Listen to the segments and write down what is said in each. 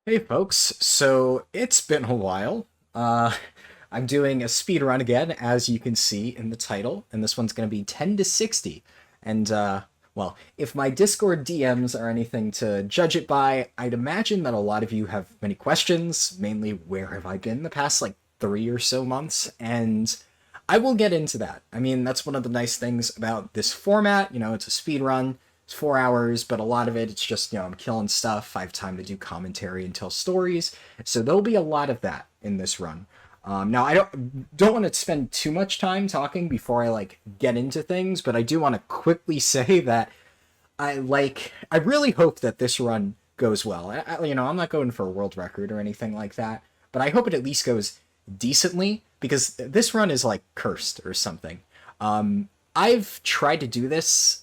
Hey folks, so it's been a while. Uh, I'm doing a speed run again, as you can see in the title, and this one's going to be 10 to 60. And, well, if my Discord DMs are anything to judge it by, I'd imagine that a lot of you have many questions, mainly where have I been the past, like, 3 or so months, and I will get into that. I mean, that's one of the nice things about this format. It's a speed run. It's 4 hours, but a lot of it, it's just, I'm killing stuff. I have time to do commentary and tell stories. So there'll be a lot of that in this run. Now, I don't want to spend too much time talking before I get into things, but I do want to quickly say that I really hope that this run goes well. I'm not going for a world record or anything like that, but I hope it at least goes decently because this run is like cursed or something. I've tried to do this,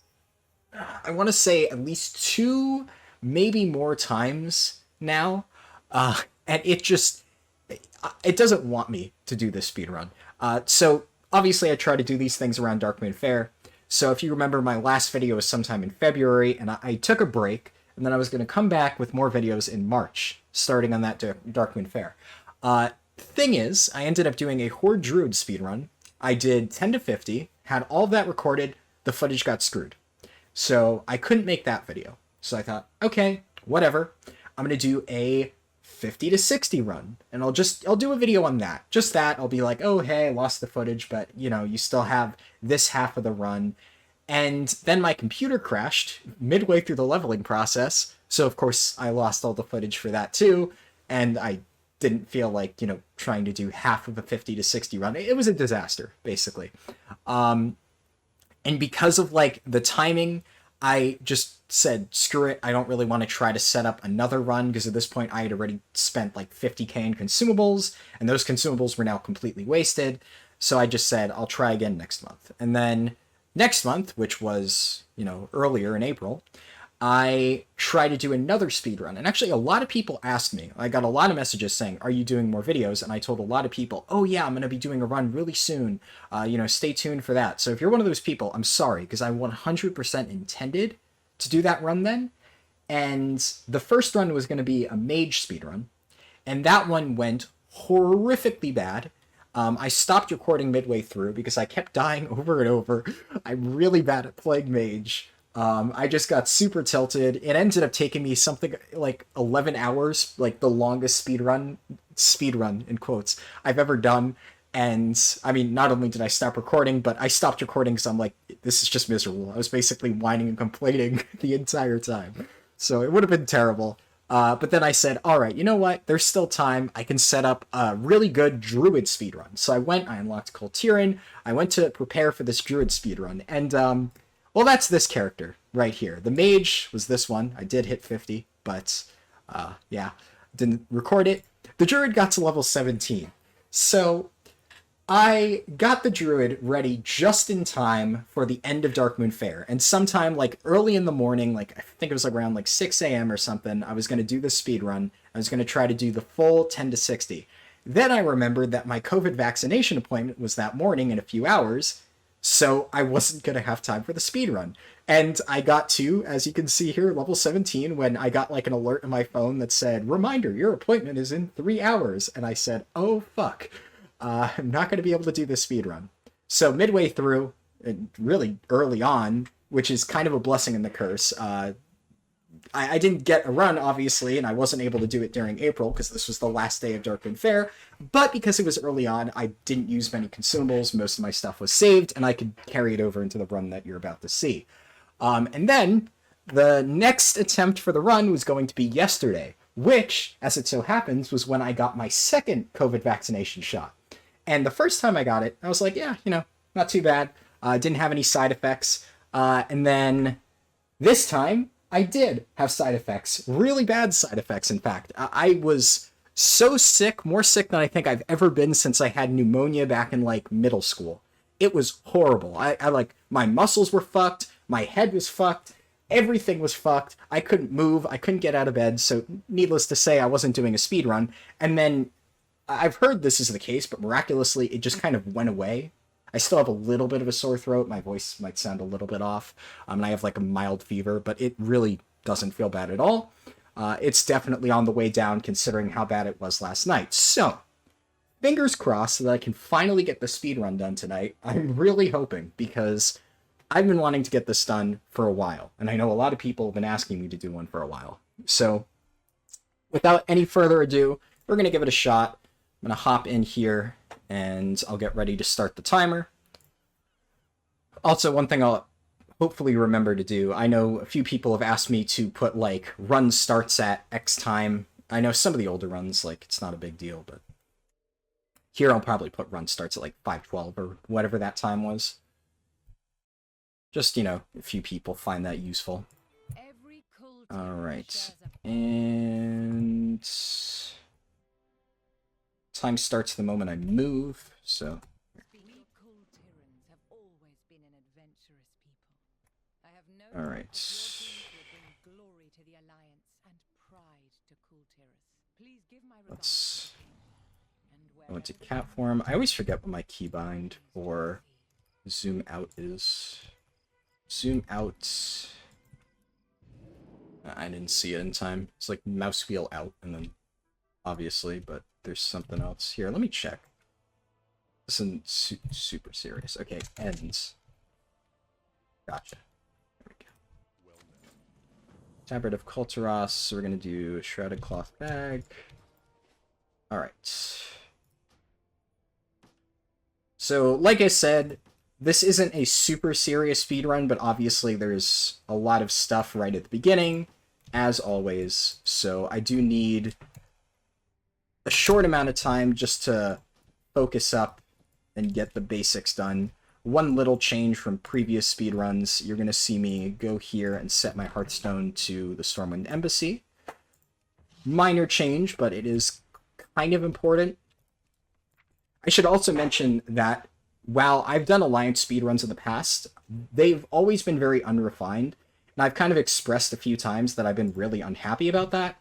I want to say at least two, maybe more times now, and it doesn't want me to do this speed run. So obviously I try to do these things around Darkmoon Fair. So if you remember, my last video was sometime in February, and I took a break, and then I was going to come back with more videos in March, starting on that Darkmoon Fair. Thing is, I ended up doing a Horde Druid speedrun. I did 10 to 50, had all of that recorded, the footage got screwed. So I couldn't make that video. So I thought, okay, whatever. I'm going to do a 50 to 60 run, and I'll do a video on that. Just that. I'll be like, oh, hey, I lost the footage, but you still have this half of the run. And then my computer crashed midway through the leveling process. So of course I lost all the footage for that too. And I didn't feel like, trying to do half of a 50 to 60 run. It was a disaster, basically. And because of the timing, I just said, screw it. I don't really want to try to set up another run because at this point I had already spent like 50K in consumables, and those consumables were now completely wasted. So I just said, I'll try again next month. And then next month, which was, earlier in April, I tried to do another speed run. And actually, a lot of people asked me, I got a lot of messages saying, are you doing more videos? And I told a lot of people, oh yeah, I'm going to be doing a run really soon. Stay tuned for that. So if you're one of those people, I'm sorry, because I 100% intended to do that run then. And the first run was going to be a mage speed run. And that one went horrifically bad. I stopped recording midway through because I kept dying over and over. I'm really bad at playing mage. I just got super tilted. It ended up taking me something like 11 hours, like the longest speed run in quotes, I've ever done. And I mean, not only did I stop recording, but I stopped recording because I'm like, this is just miserable. I was basically whining and complaining the entire time. So it would have been terrible. But then I said, all right, you know what? There's still time. I can set up a really good Druid speedrun. So I unlocked Kul'tiran. I went to prepare for this Druid speedrun. And, well, that's this character right here. The mage was this one. I did hit 50, but, yeah, didn't record it. The Druid got to level 17. So I got the Druid ready just in time for the end of Darkmoon Fair. And sometime early in the morning, I think it was around 6 a.m. or something, I was going to do the speed run. I was going to try to do the full 10 to 60. Then I remembered that my COVID vaccination appointment was that morning in a few hours, so I wasn't going to have time for the speed run. And I got to, as you can see here, level 17 when I got an alert on my phone that said, reminder, your appointment is in 3 hours. And I said, oh, fuck. I'm not going to be able to do this speed run. So midway through, and really early on, which is kind of a blessing and the curse, I didn't get a run, obviously, and I wasn't able to do it during April because this was the last day of Darkmoon Fair. But because it was early on, I didn't use many consumables. Most of my stuff was saved, and I could carry it over into the run that you're about to see. And then the next attempt for the run was going to be yesterday, which, as it so happens, was when I got my second COVID vaccination shot. And the first time I got it, I was like, yeah, not too bad. Didn't have any side effects. And then this time, I did have side effects. Really bad side effects, in fact. I was so sick, more sick than I think I've ever been since I had pneumonia back in middle school. It was horrible. I my muscles were fucked. My head was fucked. Everything was fucked. I couldn't move. I couldn't get out of bed. So needless to say, I wasn't doing a speed run. And then I've heard this is the case, but miraculously, it just kind of went away. I still have a little bit of a sore throat. My voice might sound a little bit off. And I have a mild fever, but it really doesn't feel bad at all. it's definitely on the way down considering how bad it was last night. So, fingers crossed that I can finally get the speedrun done tonight. I'm really hoping, because I've been wanting to get this done for a while, and I know a lot of people have been asking me to do one for a while. So, without any further ado, we're going to give it a shot. I'm going to hop in here, and I'll get ready to start the timer. Also, one thing I'll hopefully remember to do, I know a few people have asked me to put, like, run starts at X time. I know some of the older runs, like, it's not a big deal, but here I'll probably put run starts at, like, 5:12 or whatever that time was. Just, you know, a few people find that useful. Alright. And time starts the moment I move, so... Alright. Let's go into cat form. I always forget what my keybind for zoom out is. Zoom out. I didn't see it in time. It's like mouse wheel out, and then obviously, but there's something else here. Let me check. This isn't super serious. Okay, ends. Gotcha. There we go. Tabard of Kul'tiran. So we're gonna do a shrouded cloth bag. All right. So, like I said, this isn't a super serious speedrun, but obviously there's a lot of stuff right at the beginning, as always, so I do need a short amount of time just to focus up and get the basics done. One little change from previous speedruns, you're going to see me go here and set my Hearthstone to the Stormwind Embassy. Minor change, but it is kind of important. I should also mention that while I've done Alliance speedruns in the past, they've always been very unrefined, and I've kind of expressed a few times that I've been really unhappy about that.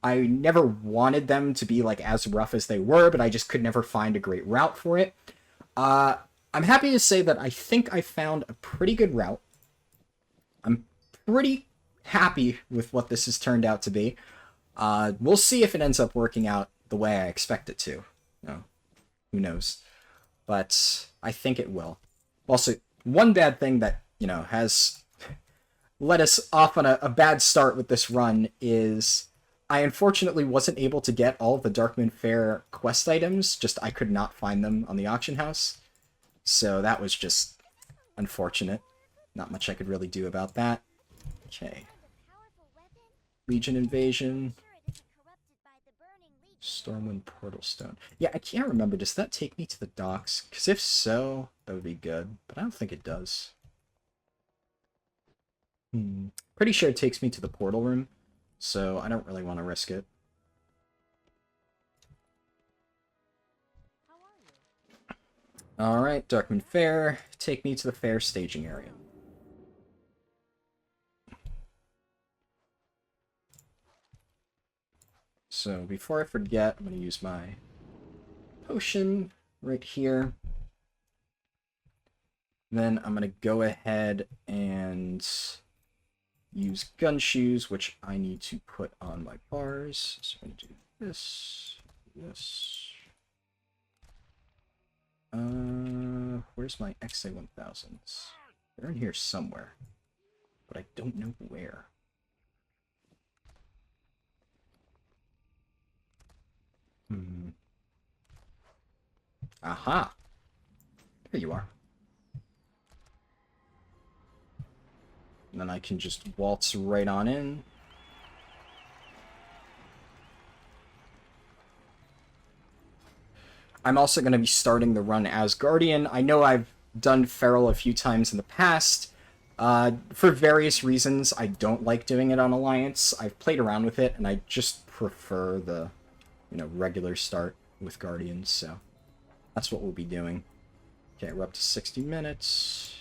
I never wanted them to be like as rough as they were, but I just could never find a great route for it. I'm happy to say that I think I found a pretty good route. I'm pretty happy with what this has turned out to be. We'll see if it ends up working out the way I expect it to. You know, who knows? But I think it will. Also, one bad thing that, you know, has led us off on a bad start with this run is I unfortunately wasn't able to get all of the Darkmoon Faire quest items. Just I could not find them on the auction house. So that was just unfortunate. Not much I could really do about that. Okay. Legion Invasion. Stormwind Portal Stone. Yeah, I can't remember. Does that take me to the docks? Because if so, that would be good. But I don't think it does. Pretty sure it takes me to the portal room. So I don't really want to risk it. Alright, Darkmoon Faire. Take me to the Fair staging area. So before I forget, I'm going to use my potion right here. Then I'm going to go ahead and use gun shoes, which I need to put on my bars. So I'm going to do this, this. Where's my XA1000s? They're in here somewhere, but I don't know where. Aha! There you are. And then I can just waltz right on in. I'm also going to be starting the run as Guardian. I know I've done Feral a few times in the past. For various reasons, I don't like doing it on Alliance. I've played around with it, and I just prefer the, you know, regular start with Guardians, so that's what we'll be doing. Okay, we're up to 60 minutes.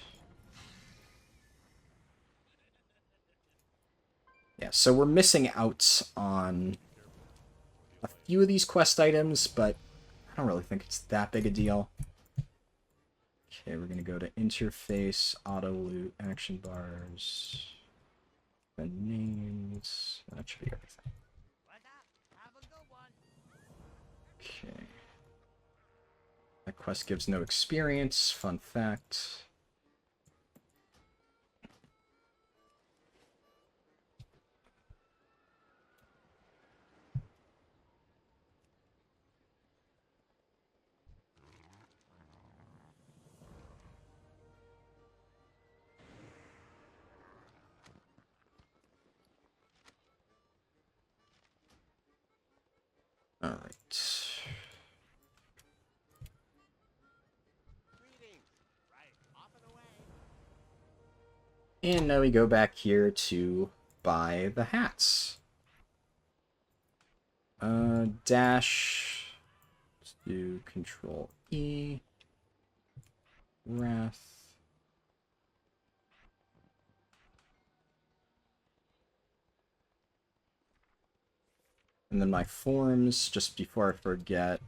Yeah, so we're missing out on a few of these quest items, but I don't really think it's that big a deal. Okay, we're going to go to interface, auto loot, action bars. The names. That should be everything. Okay. That quest gives no experience. Fun fact. All right. And now we go back here to buy the hats. Dash. Let's do Control E. Wrath. And then my forms, just before I forget.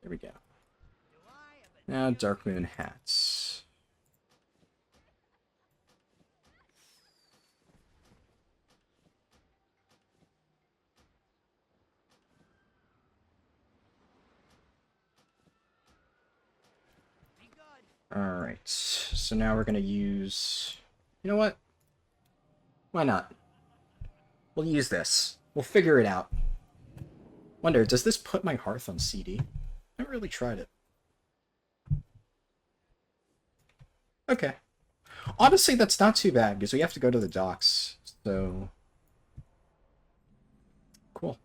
There we go. Now Dark Moon hats. Alright, so now we're going to use... You know what? Why not? We'll use this. We'll figure it out. Wonder, does this put my hearth on CD? I haven't really tried it. Okay. Honestly, that's not too bad, because we have to go to the docks, so... Cool.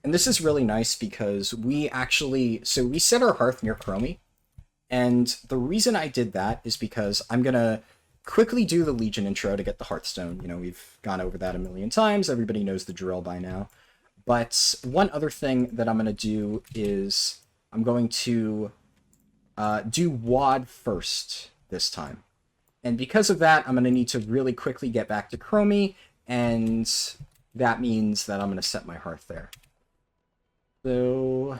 And this is really nice because we actually... So we set our hearth near Chromie, and the reason I did that is because I'm going to quickly do the Legion intro to get the Hearthstone. You know, we've gone over that a million times. Everybody knows the drill by now. But one other thing that I'm going to do is I'm going to do WAD first this time. And because of that, I'm going to need to really quickly get back to Chromie, and that means that I'm going to set my hearth there. So,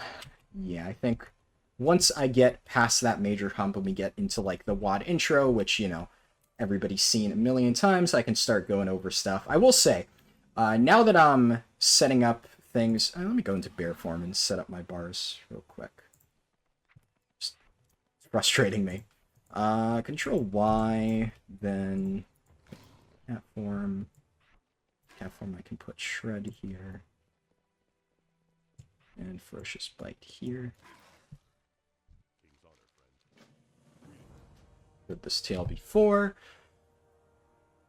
yeah, I think once I get past that major hump and we get into, like, the WAD intro, which, you know, everybody's seen a million times, I can start going over stuff. I will say, now that I'm setting up things... let me go into bear form and set up my bars real quick. Just frustrating me. Control Y, then cat form. Cat form, I can put shred here. And ferocious bite here. Did this tail before.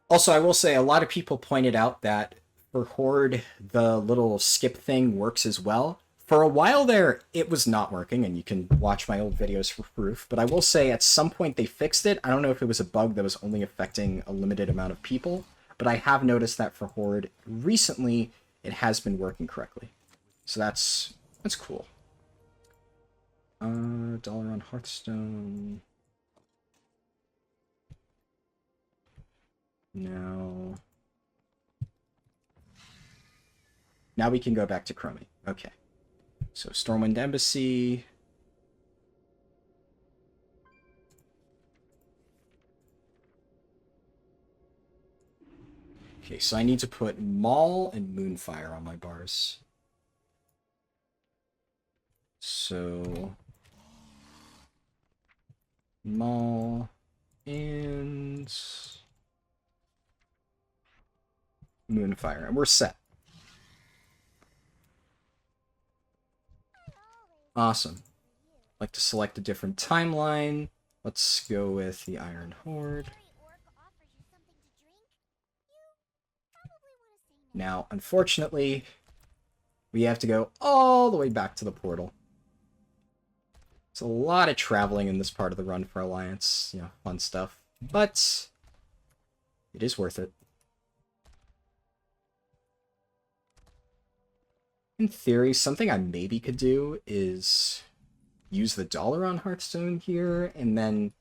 Also, I will say a lot of people pointed out that for Horde, the little skip thing works as well. For a while there, it was not working, and you can watch my old videos for proof, but I will say at some point they fixed it. I don't know if it was a bug that was only affecting a limited amount of people, but I have noticed that for Horde, recently, it has been working correctly. So that's cool. Dollar on Hearthstone. Now we can go back to Chromie. Okay. So Stormwind Embassy. Okay, so I need to put Maul and Moonfire on my bars. So Maul and Moonfire, and we're set. Awesome. I'd like to select a different timeline. Let's go with the Iron Horde. Now, unfortunately, we have to go all the way back to the portal. It's a lot of traveling in this part of the run for Alliance, you know, fun stuff. But it is worth it. In theory, something I maybe could do is use the dollar on Hearthstone here, and then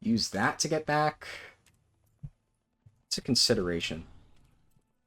use that to get back. It's a consideration.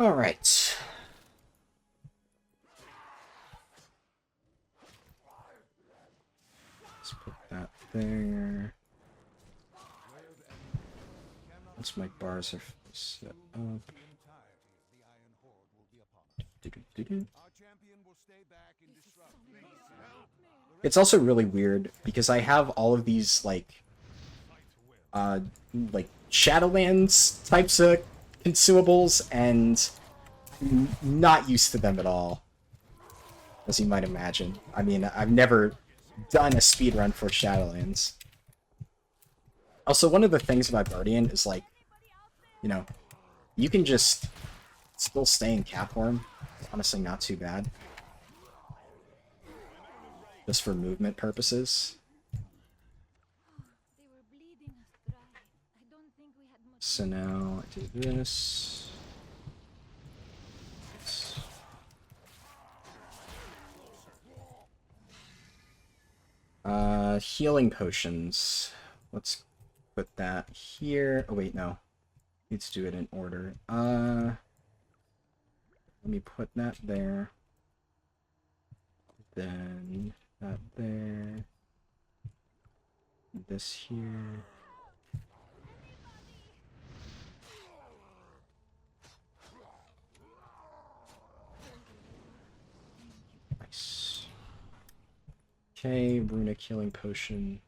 All right. Let's put that there. Once my bars are set up. It's also really weird because I have all of these like Shadowlands types of consumables and I'm not used to them at all, as you might imagine. I mean, I've never done a speedrun for Shadowlands. Also, one of the things about Guardian is like, you know, you can just still stay in cap form. It's honestly not too bad. Just for movement purposes. So now I do this. Healing potions. Let's put that here. Oh wait, no. Let's do it in order. Let me put that there. Then that there. This here. Nice. Okay, runic healing potion.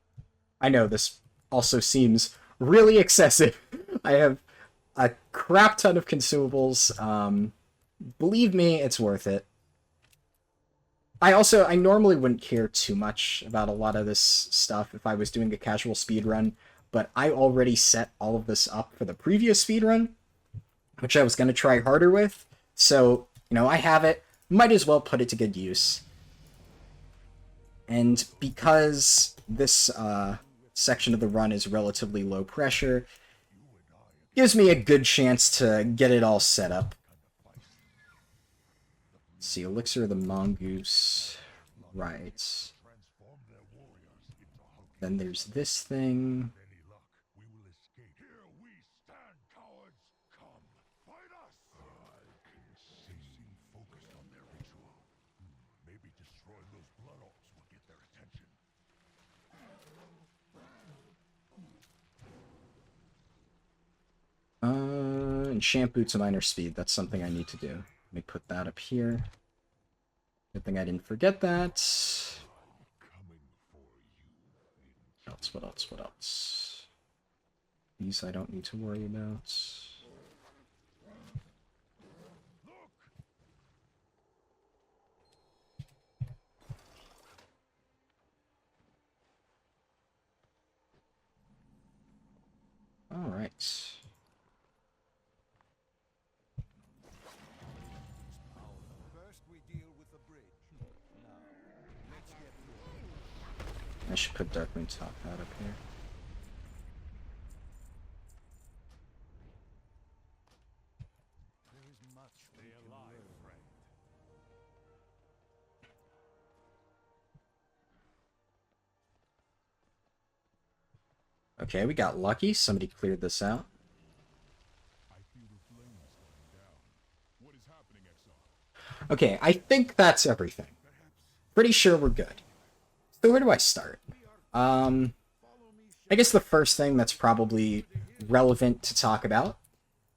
I know this also seems really excessive. I have a crap ton of consumables. Believe me, it's worth it. I normally wouldn't care too much about a lot of this stuff if I was doing a casual speedrun, but I already set all of this up for the previous speedrun, which I was going to try harder with. So, you know, I have it. Might as well put it to good use. And because this section of the run is relatively low pressure, gives me a good chance to get it all set up. Let's see, Elixir of the Mongoose. Right. Then there's this thing. Enchant Boots of Minor Speed. That's something I need to do. Let me put that up here. Good thing I didn't forget that. What else? These I don't need to worry about. All right. I should put Darkmoon Top Hat up here. Okay, we got lucky. Somebody cleared this out. Okay, I think that's everything. Pretty sure we're good. So where do I start? I guess the first thing that's probably relevant to talk about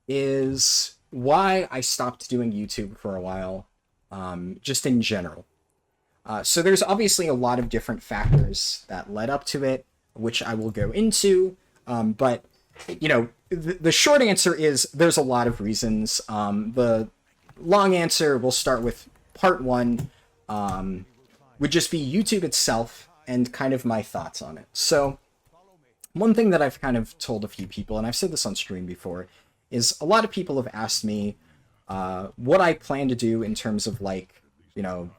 is why I stopped doing YouTube for a while, just in general. So there's obviously a lot of different factors that led up to it, which I will go into, but, you know, the short answer is there's a lot of reasons. The long answer, we'll start with part one, would just be YouTube itself and kind of my thoughts on it. So one thing that I've kind of told a few people, and I've said this on stream before, is a lot of people have asked me what I plan to do in terms of, like, you know,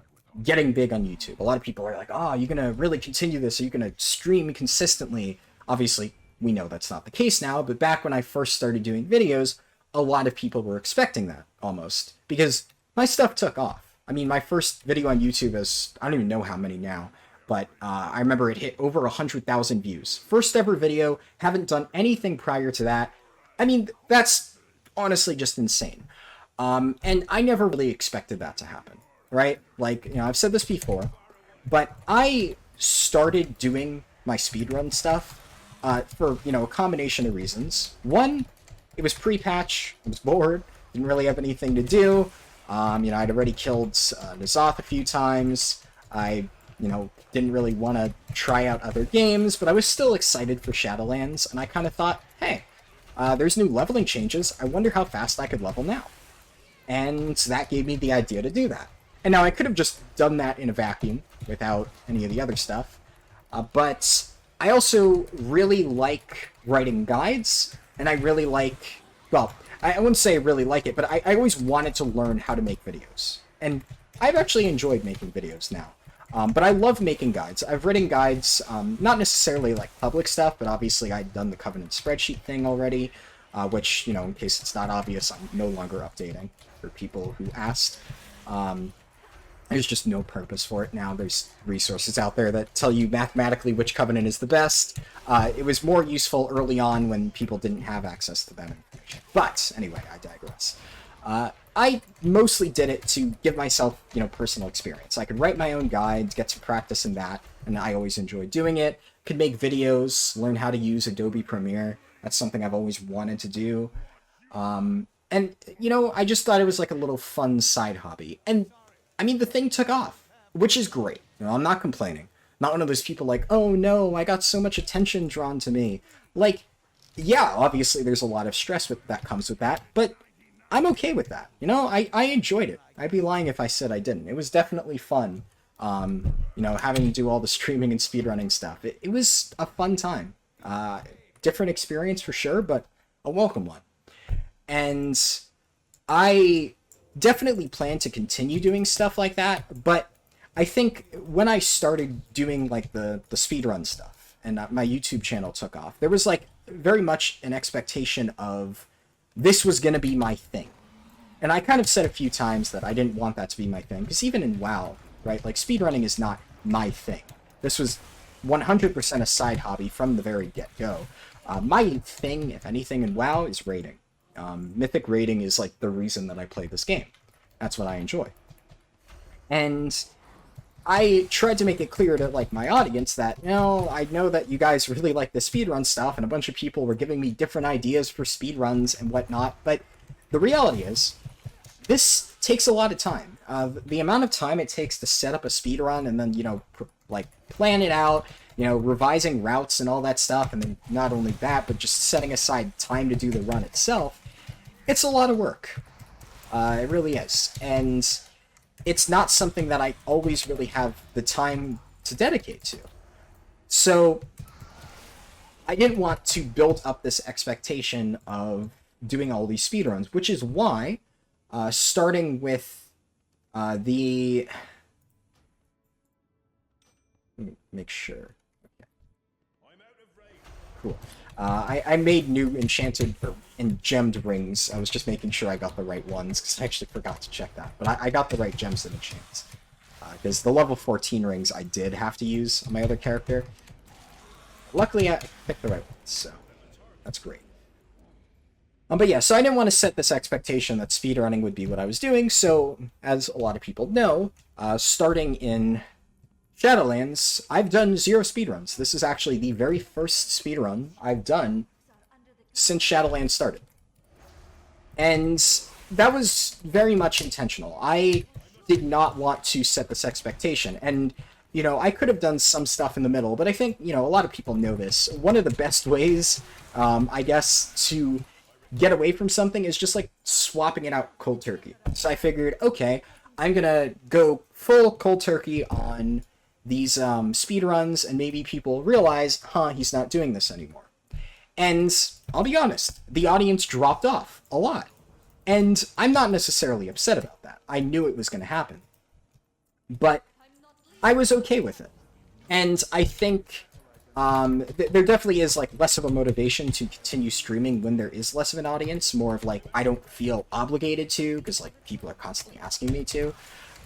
getting big on YouTube. A lot of people are like, oh, are you going to really continue this? Are you going to stream consistently? Obviously, we know that's not the case now, but back when I first started doing videos, a lot of people were expecting that, almost, because my stuff took off. I mean, my first video on YouTube is, I don't even know how many now, but I remember it hit over 100,000 views. First ever video, haven't done anything prior to that. I mean, that's honestly just insane. And I never really expected that to happen, right? Like, I've said this before, but I started doing my speedrun stuff for, a combination of reasons. One, it was pre-patch, I was bored, didn't really have anything to do. I'd already killed N'Zoth a few times. I, didn't really want to try out other games, but I was still excited for Shadowlands, and I kind of thought, hey, there's new leveling changes. I wonder how fast I could level now. And that gave me the idea to do that. And now I could have just done that in a vacuum without any of the other stuff, but I also really like writing guides, and I really like, well, I wouldn't say I really like it, but I always wanted to learn how to make videos. And I've actually enjoyed making videos now. But I love making guides. I've written guides, not necessarily like public stuff, but obviously I'd done the Covenant spreadsheet thing already, which, in case it's not obvious, I'm no longer updating for people who asked. There's just no purpose for it now. There's resources out there that tell you mathematically which Covenant is the best. It was more useful early on when people didn't have access to that information. But anyway, I digress. I mostly did it to give myself, personal experience. I could write my own guides, get some practice in that, and I always enjoyed doing it. Could make videos, learn how to use Adobe Premiere. That's something I've always wanted to do. And, I just thought it was like a little fun side hobby. And, I mean, the thing took off, which is great. I'm not complaining. Not one of those people like, oh no, I got so much attention drawn to me. Like, yeah, obviously there's a lot of stress that comes with that, but I'm okay with that. I enjoyed it. I'd be lying if I said I didn't. It was definitely fun, having to do all the streaming and speedrunning stuff. It was a fun time. Different experience for sure, but a welcome one. And I definitely plan to continue doing stuff like that, but I think when I started doing like the speedrun stuff and my YouTube channel took off, there was like very much an expectation of this was going to be my thing. And I kind of said a few times that I didn't want that to be my thing, because even in WoW, right, like speedrunning is not my thing. This was 100% a side hobby from the very get-go. My thing, if anything, in WoW is raiding. Mythic raiding is like the reason that I play this game. That's what I enjoy. And I tried to make it clear to like my audience that, I know that you guys really like the speedrun stuff, and a bunch of people were giving me different ideas for speedruns and whatnot, but the reality is, this takes a lot of time. The amount of time it takes to set up a speedrun and then, plan it out, revising routes and all that stuff, and then not only that, but just setting aside time to do the run itself, it's a lot of work. It really is. And it's not something that I always really have the time to dedicate to. So I didn't want to build up this expectation of doing all these speedruns, which is why, starting with let me make sure. Okay. Cool. I made new enchanted and gemmed rings. I was just making sure I got the right ones, because I actually forgot to check that. But I got the right gems and enchants. Because the level 14 rings I did have to use on my other character. Luckily, I picked the right ones, so that's great. But yeah, so I didn't want to set this expectation that speedrunning would be what I was doing, so as a lot of people know, starting in Shadowlands, I've done 0 speedruns. This is actually the very first speedrun I've done since Shadowlands started. And that was very much intentional. I did not want to set this expectation. And, I could have done some stuff in the middle, but I think, a lot of people know this. One of the best ways, I guess, to get away from something is just like swapping it out cold turkey. So I figured, okay, I'm gonna go full cold turkey on these speedruns, and maybe people realize, he's not doing this anymore. And I'll be honest, the audience dropped off a lot. And I'm not necessarily upset about that. I knew it was going to happen. But I was okay with it. And I think there definitely is like less of a motivation to continue streaming when there is less of an audience. More of like, I don't feel obligated to, because like people are constantly asking me to.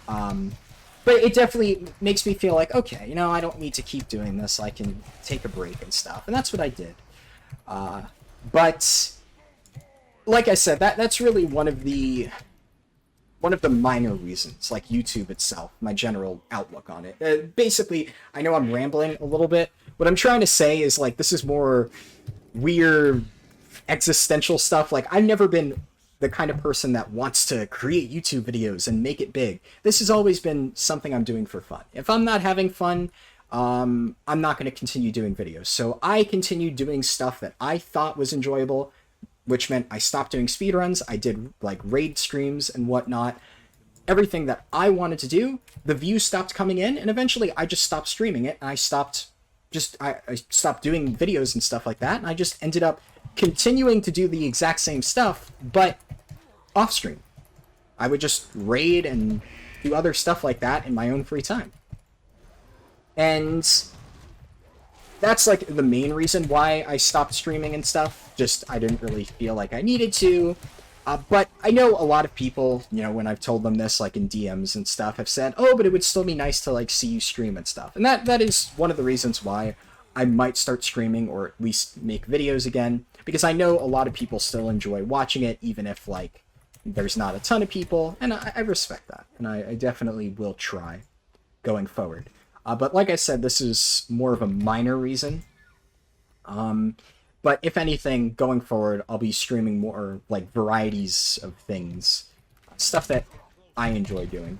But it definitely makes me feel like, okay, I don't need to keep doing this. I can take a break and stuff. And that's what I did. But like I said, that's really one of the one of the minor reasons, like YouTube itself, my general outlook on it. Basically, I know I'm rambling a little bit. What I'm trying to say is, like, this is more weird existential stuff. Like, I've never been the kind of person that wants to create YouTube videos and make it big. This has always been something I'm doing for fun. If I'm not having fun, I'm not going to continue doing videos. So I continued doing stuff that I thought was enjoyable, which meant I stopped doing speedruns. I did like raid streams and whatnot. Everything that I wanted to do, the views stopped coming in, and eventually I just stopped streaming it. And I stopped doing videos and stuff like that, and I just ended up continuing to do the exact same stuff, but off stream. I would just raid and do other stuff like that in my own free time. And that's like the main reason why I stopped streaming and stuff. Just I didn't really feel like I needed to. But I know a lot of people, you know, when I've told them this, like in DMs and stuff, have said, oh, but it would still be nice to like see you stream and stuff. And that is one of the reasons why I might start streaming, or at least make videos again, because I know a lot of people still enjoy watching it, even if like there's not a ton of people, and I respect that, and I definitely will try going forward. But like I said, this is more of a minor reason. But if anything, going forward, I'll be streaming more like varieties of things, stuff that I enjoy doing,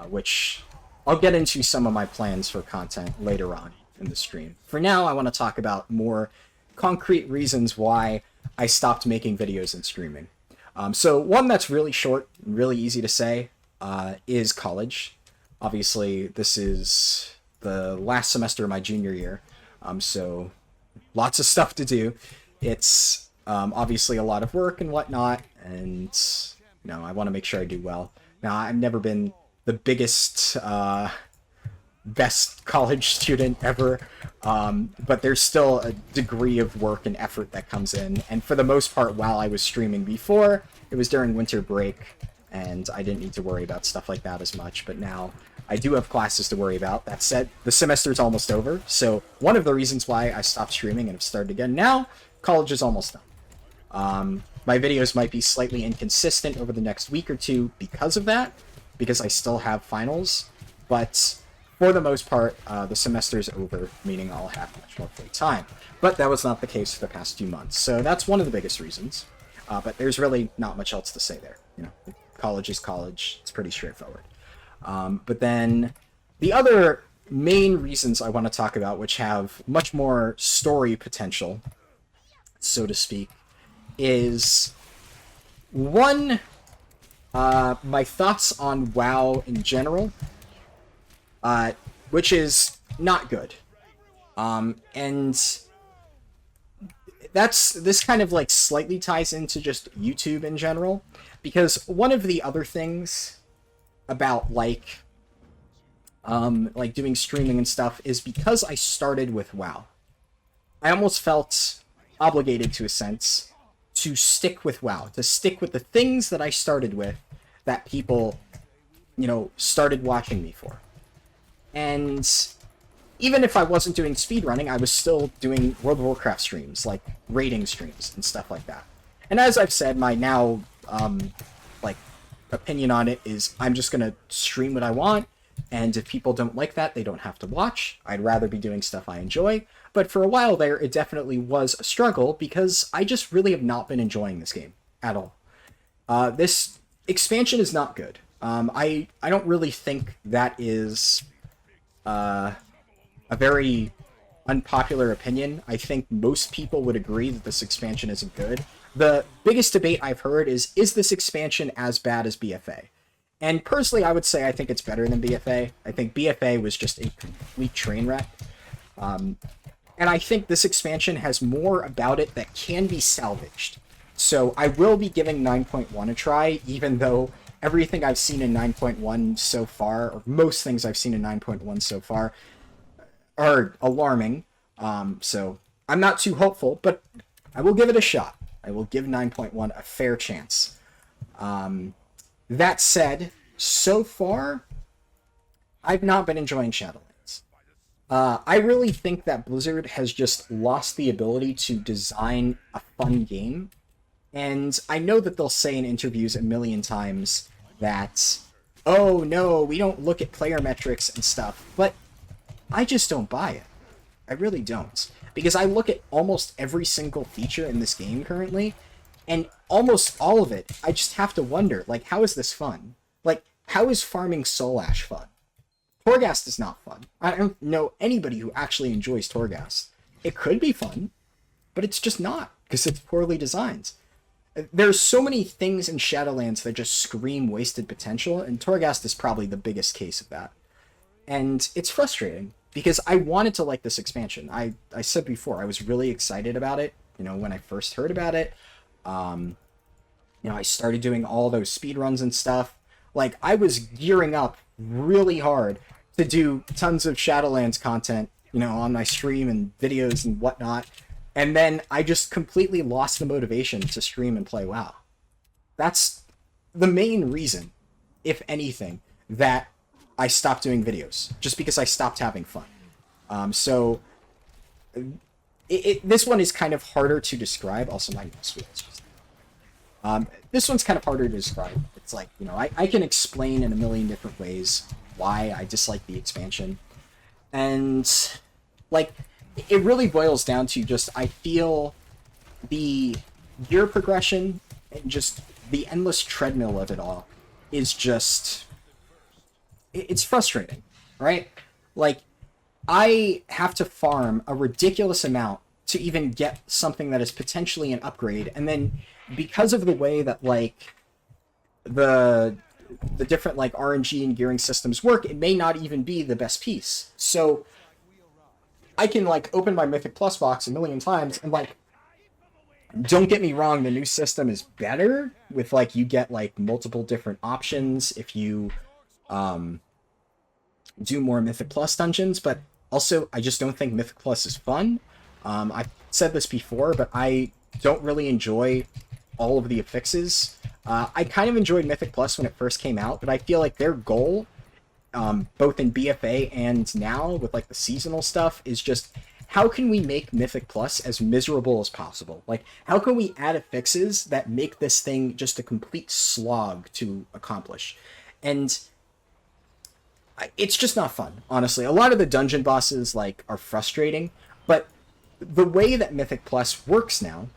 which I'll get into some of my plans for content later on in the stream. For now, I want to talk about more concrete reasons why I stopped making videos and streaming. So one that's really short, really easy to say, is college. Obviously, this is the last semester of my junior year, so lots of stuff to do. It's obviously a lot of work and whatnot, and you know, I want to make sure I do well. Now, I've never been the biggest, best college student ever, but there's still a degree of work and effort that comes in, and for the most part, while I was streaming before, it was during winter break, and I didn't need to worry about stuff like that as much, but now I do have classes to worry about. That said, the semester's almost over, so one of the reasons why I stopped streaming and have started again now, college is almost done. My videos might be slightly inconsistent over the next week or two because of that, because I still have finals, but for the most part, the semester's over, meaning I'll have much more free time. But that was not the case for the past few months, so that's one of the biggest reasons. But there's really not much else to say there. You know, college is college. It's pretty straightforward. But then the other main reasons I want to talk about, which have much more story potential, so to speak, is one, my thoughts on WoW in general, which is not good. And this kind of like slightly ties into just YouTube in general, because one of the other things about like doing streaming and stuff is because I started with WoW, I almost felt obligated to a sense to stick with WoW, to stick with the things that I started with that people, you know, started watching me for. And even if I wasn't doing speedrunning, I was still doing World of Warcraft streams, like raiding streams and stuff like that. And as I've said, my now opinion on it is I'm just gonna stream what I want, and if people don't like that, they don't have to watch. I'd rather be doing stuff I enjoy. But for a while there, it definitely was a struggle because I just really have not been enjoying this game at all. This expansion is not good. I don't really think that is a very unpopular opinion. I think most people would agree that this expansion isn't good. The biggest debate I've heard is this expansion as bad as BFA? And personally, I would say I think it's better than BFA. I think BFA was just a complete train wreck. And I think this expansion has more about it that can be salvaged. So I will be giving 9.1 a try, even though everything I've seen in 9.1 so far, or most things I've seen in 9.1 so far, are alarming. So I'm not too hopeful, but I will give it a shot. I will give 9.1 a fair chance. That said, so far, I've not been enjoying Shadowlands. I really think that Blizzard has just lost the ability to design a fun game. And I know that they'll say in interviews a million times that, oh no, we don't look at player metrics and stuff, but I just don't buy it. I really don't. Because I look at almost every single feature in this game currently, and almost all of it, I just have to wonder, like, how is this fun? Like, how is farming Soul Ash fun? Torghast is not fun. I don't know anybody who actually enjoys Torghast. It could be fun, but it's just not, because it's poorly designed. There's so many things in Shadowlands that just scream wasted potential, and Torghast is probably the biggest case of that. And it's frustrating, because I wanted to like this expansion. I said before, I was really excited about it, when I first heard about it. I started doing all those speedruns and stuff. Like, I was gearing up really hard to do tons of Shadowlands content, on my stream and videos and whatnot. And then I just completely lost the motivation to stream and play WoW. That's the main reason, if anything, that I stopped doing videos. Just because I stopped having fun. So this one is kind of harder to describe. Also, my mouse wheel is just... this one's kind of harder to describe. It's like, I can explain in a million different ways why I dislike the expansion. And, like, it really boils down to just, I feel the gear progression and just the endless treadmill of it all is just... it's frustrating, right? Like, I have to farm a ridiculous amount to even get something that is potentially an upgrade, and then because of the way that, like, the different, like, RNG and gearing systems work, it may not even be the best piece. So I can, like, open my Mythic Plus box a million times, and, like, don't get me wrong, the new system is better with, like, you get, like, multiple different options if you do more Mythic Plus dungeons, but also I just don't think Mythic Plus is fun. I've said this before, but I don't really enjoy all of the affixes. I kind of enjoyed Mythic Plus when it first came out, but I feel like their goal, both in BFA and now with, like, the seasonal stuff, is just how can we make Mythic Plus as miserable as possible? Like, how can we add affixes that make this thing just a complete slog to accomplish? And it's just not fun, honestly. A lot of the dungeon bosses, like, are frustrating, but the way that Mythic Plus works now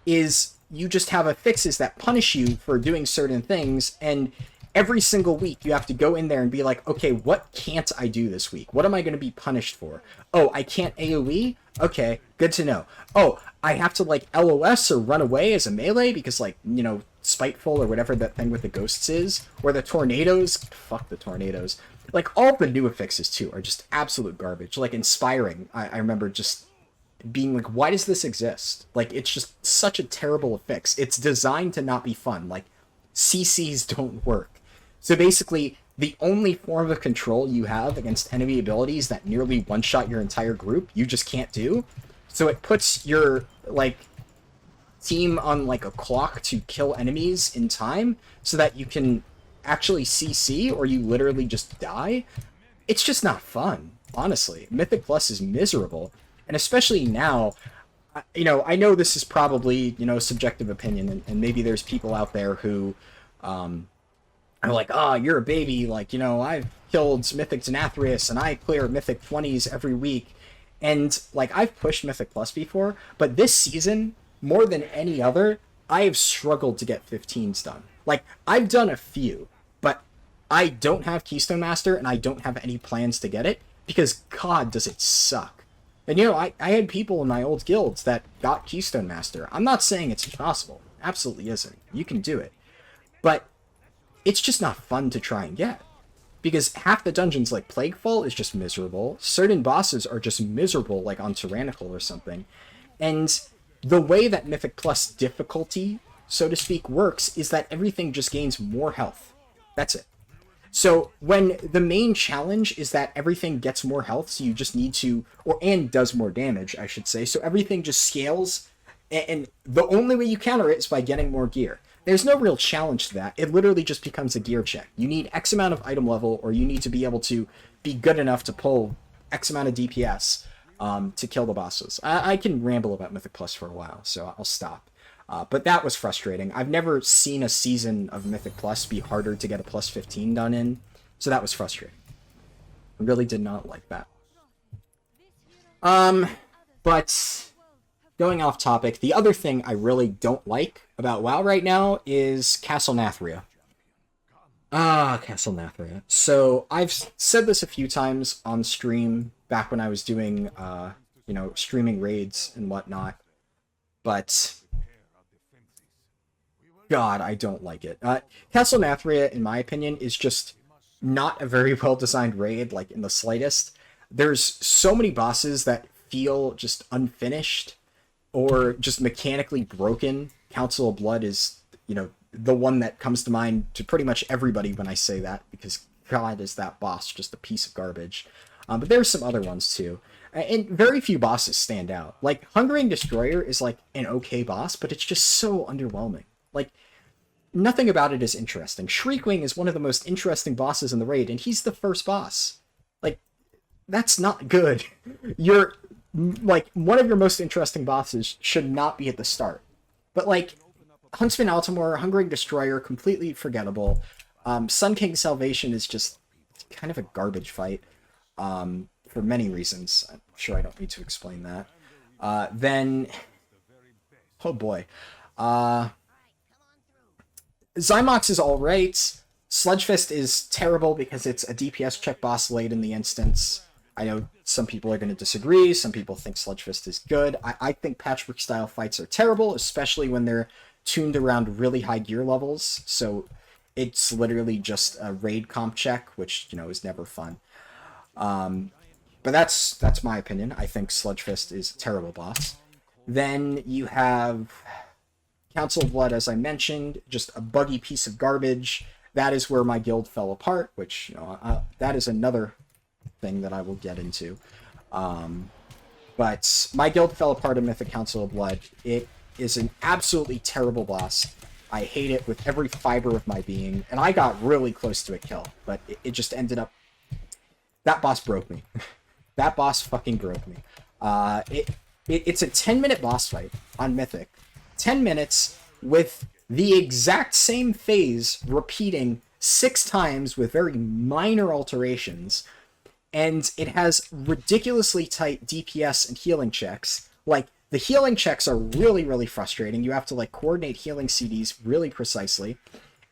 is you just have affixes that punish you for doing certain things, and every single week you have to go in there and be like, okay, what can't I do this week? What am I going to be punished for? Oh, I can't AoE? Okay, good to know. Oh, I have to, like, LOS or run away as a melee because, like, Spiteful or whatever that thing with the ghosts is, or the tornadoes. Fuck the tornadoes. Like, all the new affixes, too, are just absolute garbage. Like, Inspiring, I remember just being like, why does this exist? Like, it's just such a terrible affix. It's designed to not be fun. Like, CCs don't work. So basically, the only form of control you have against enemy abilities that nearly one-shot your entire group, you just can't do. So it puts your, like, team on, like, a clock to kill enemies in time so that you can actually CC or you literally just die. It's just not fun, honestly. Mythic Plus is miserable. And especially now, I know this is probably, subjective opinion, and maybe there's people out there who are like, you're a baby, like, I've killed Mythic Denathrius, and I clear Mythic 20s every week. And, like, I've pushed Mythic Plus before, but this season, more than any other, I have struggled to get 15s done. Like, I've done a few, but I don't have Keystone Master, and I don't have any plans to get it, because God, does it suck. And, I had people in my old guilds that got Keystone Master. I'm not saying it's impossible. Absolutely isn't. You can do it. But it's just not fun to try and get. Because half the dungeons, like Plaguefall, is just miserable. Certain bosses are just miserable, like on Tyrannical or something. And the way that Mythic Plus difficulty, so to speak, works is that everything just gains more health. That's it. So when the main challenge is that everything gets more health, so you just need to, and does more damage, I should say, so everything just scales, and the only way you counter it is by getting more gear. There's no real challenge to that. It literally just becomes a gear check. You need X amount of item level, or you need to be able to be good enough to pull X amount of DPS to kill the bosses. I can ramble about Mythic Plus for a while, so I'll stop. But that was frustrating. I've never seen a season of Mythic Plus be harder to get a plus 15 done in, so that was frustrating. I really did not like that. But going off topic, the other thing I really don't like about WoW right now is Castle Nathria. Castle Nathria. So I've said this a few times on stream back when I was doing, streaming raids and whatnot, but God, I don't like it. Castle Nathria, in my opinion, is just not a very well-designed raid, like, in the slightest. There's so many bosses that feel just unfinished or just mechanically broken. Council of Blood is, the one that comes to mind to pretty much everybody when I say that, because God, is that boss just a piece of garbage. But there's some other ones, too. And very few bosses stand out. Like, Hungering Destroyer is, like, an okay boss, but it's just so underwhelming. Like, nothing about it is interesting. Shriekwing is one of the most interesting bosses in the raid, and he's the first boss. Like, that's not good. You're, like, one of your most interesting bosses should not be at the start. But, like, Huntsman Altamore, Hungering Destroyer, completely forgettable. Sun King Salvation is just kind of a garbage fight, for many reasons. I'm sure I don't need to explain that. Then, oh boy. Zymox is alright. Sludgefist is terrible because it's a DPS check boss late in the instance. I know some people are going to disagree. Some people think Sludgefist is good. I think Patchwork-style fights are terrible, especially when they're tuned around really high gear levels. So it's literally just a raid comp check, which, is never fun. But that's my opinion. I think Sludgefist is a terrible boss. Then you have Council of Blood, as I mentioned, just a buggy piece of garbage. That is where my guild fell apart, which, that is another thing that I will get into. But my guild fell apart in Mythic Council of Blood. It is an absolutely terrible boss. I hate it with every fiber of my being, and I got really close to a kill, but it just ended up... That boss broke me. That boss fucking broke me. It's a 10-minute boss fight on Mythic. 10 minutes with the exact same phase repeating 6 times with very minor alterations, and it has ridiculously tight DPS and healing checks. Like, the healing checks are really, really frustrating. You have to, like, coordinate healing CDs really precisely.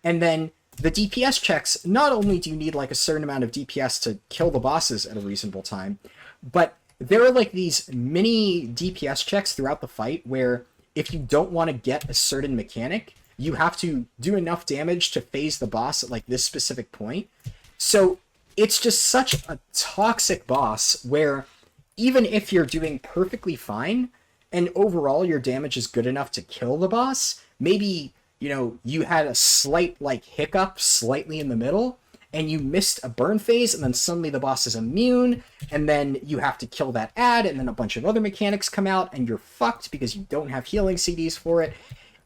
And then the DPS checks, not only do you need, like, a certain amount of DPS to kill the bosses at a reasonable time, but there are, like, these mini DPS checks throughout the fight where if you don't want to get a certain mechanic, you have to do enough damage to phase the boss at, like, this specific point. So it's just such a toxic boss where even if you're doing perfectly fine and overall your damage is good enough to kill the boss, maybe, you had a slight, like, hiccup slightly in the middle, and you missed a burn phase, and then suddenly the boss is immune, and then you have to kill that ad, and then a bunch of other mechanics come out, and you're fucked because you don't have healing CDs for it.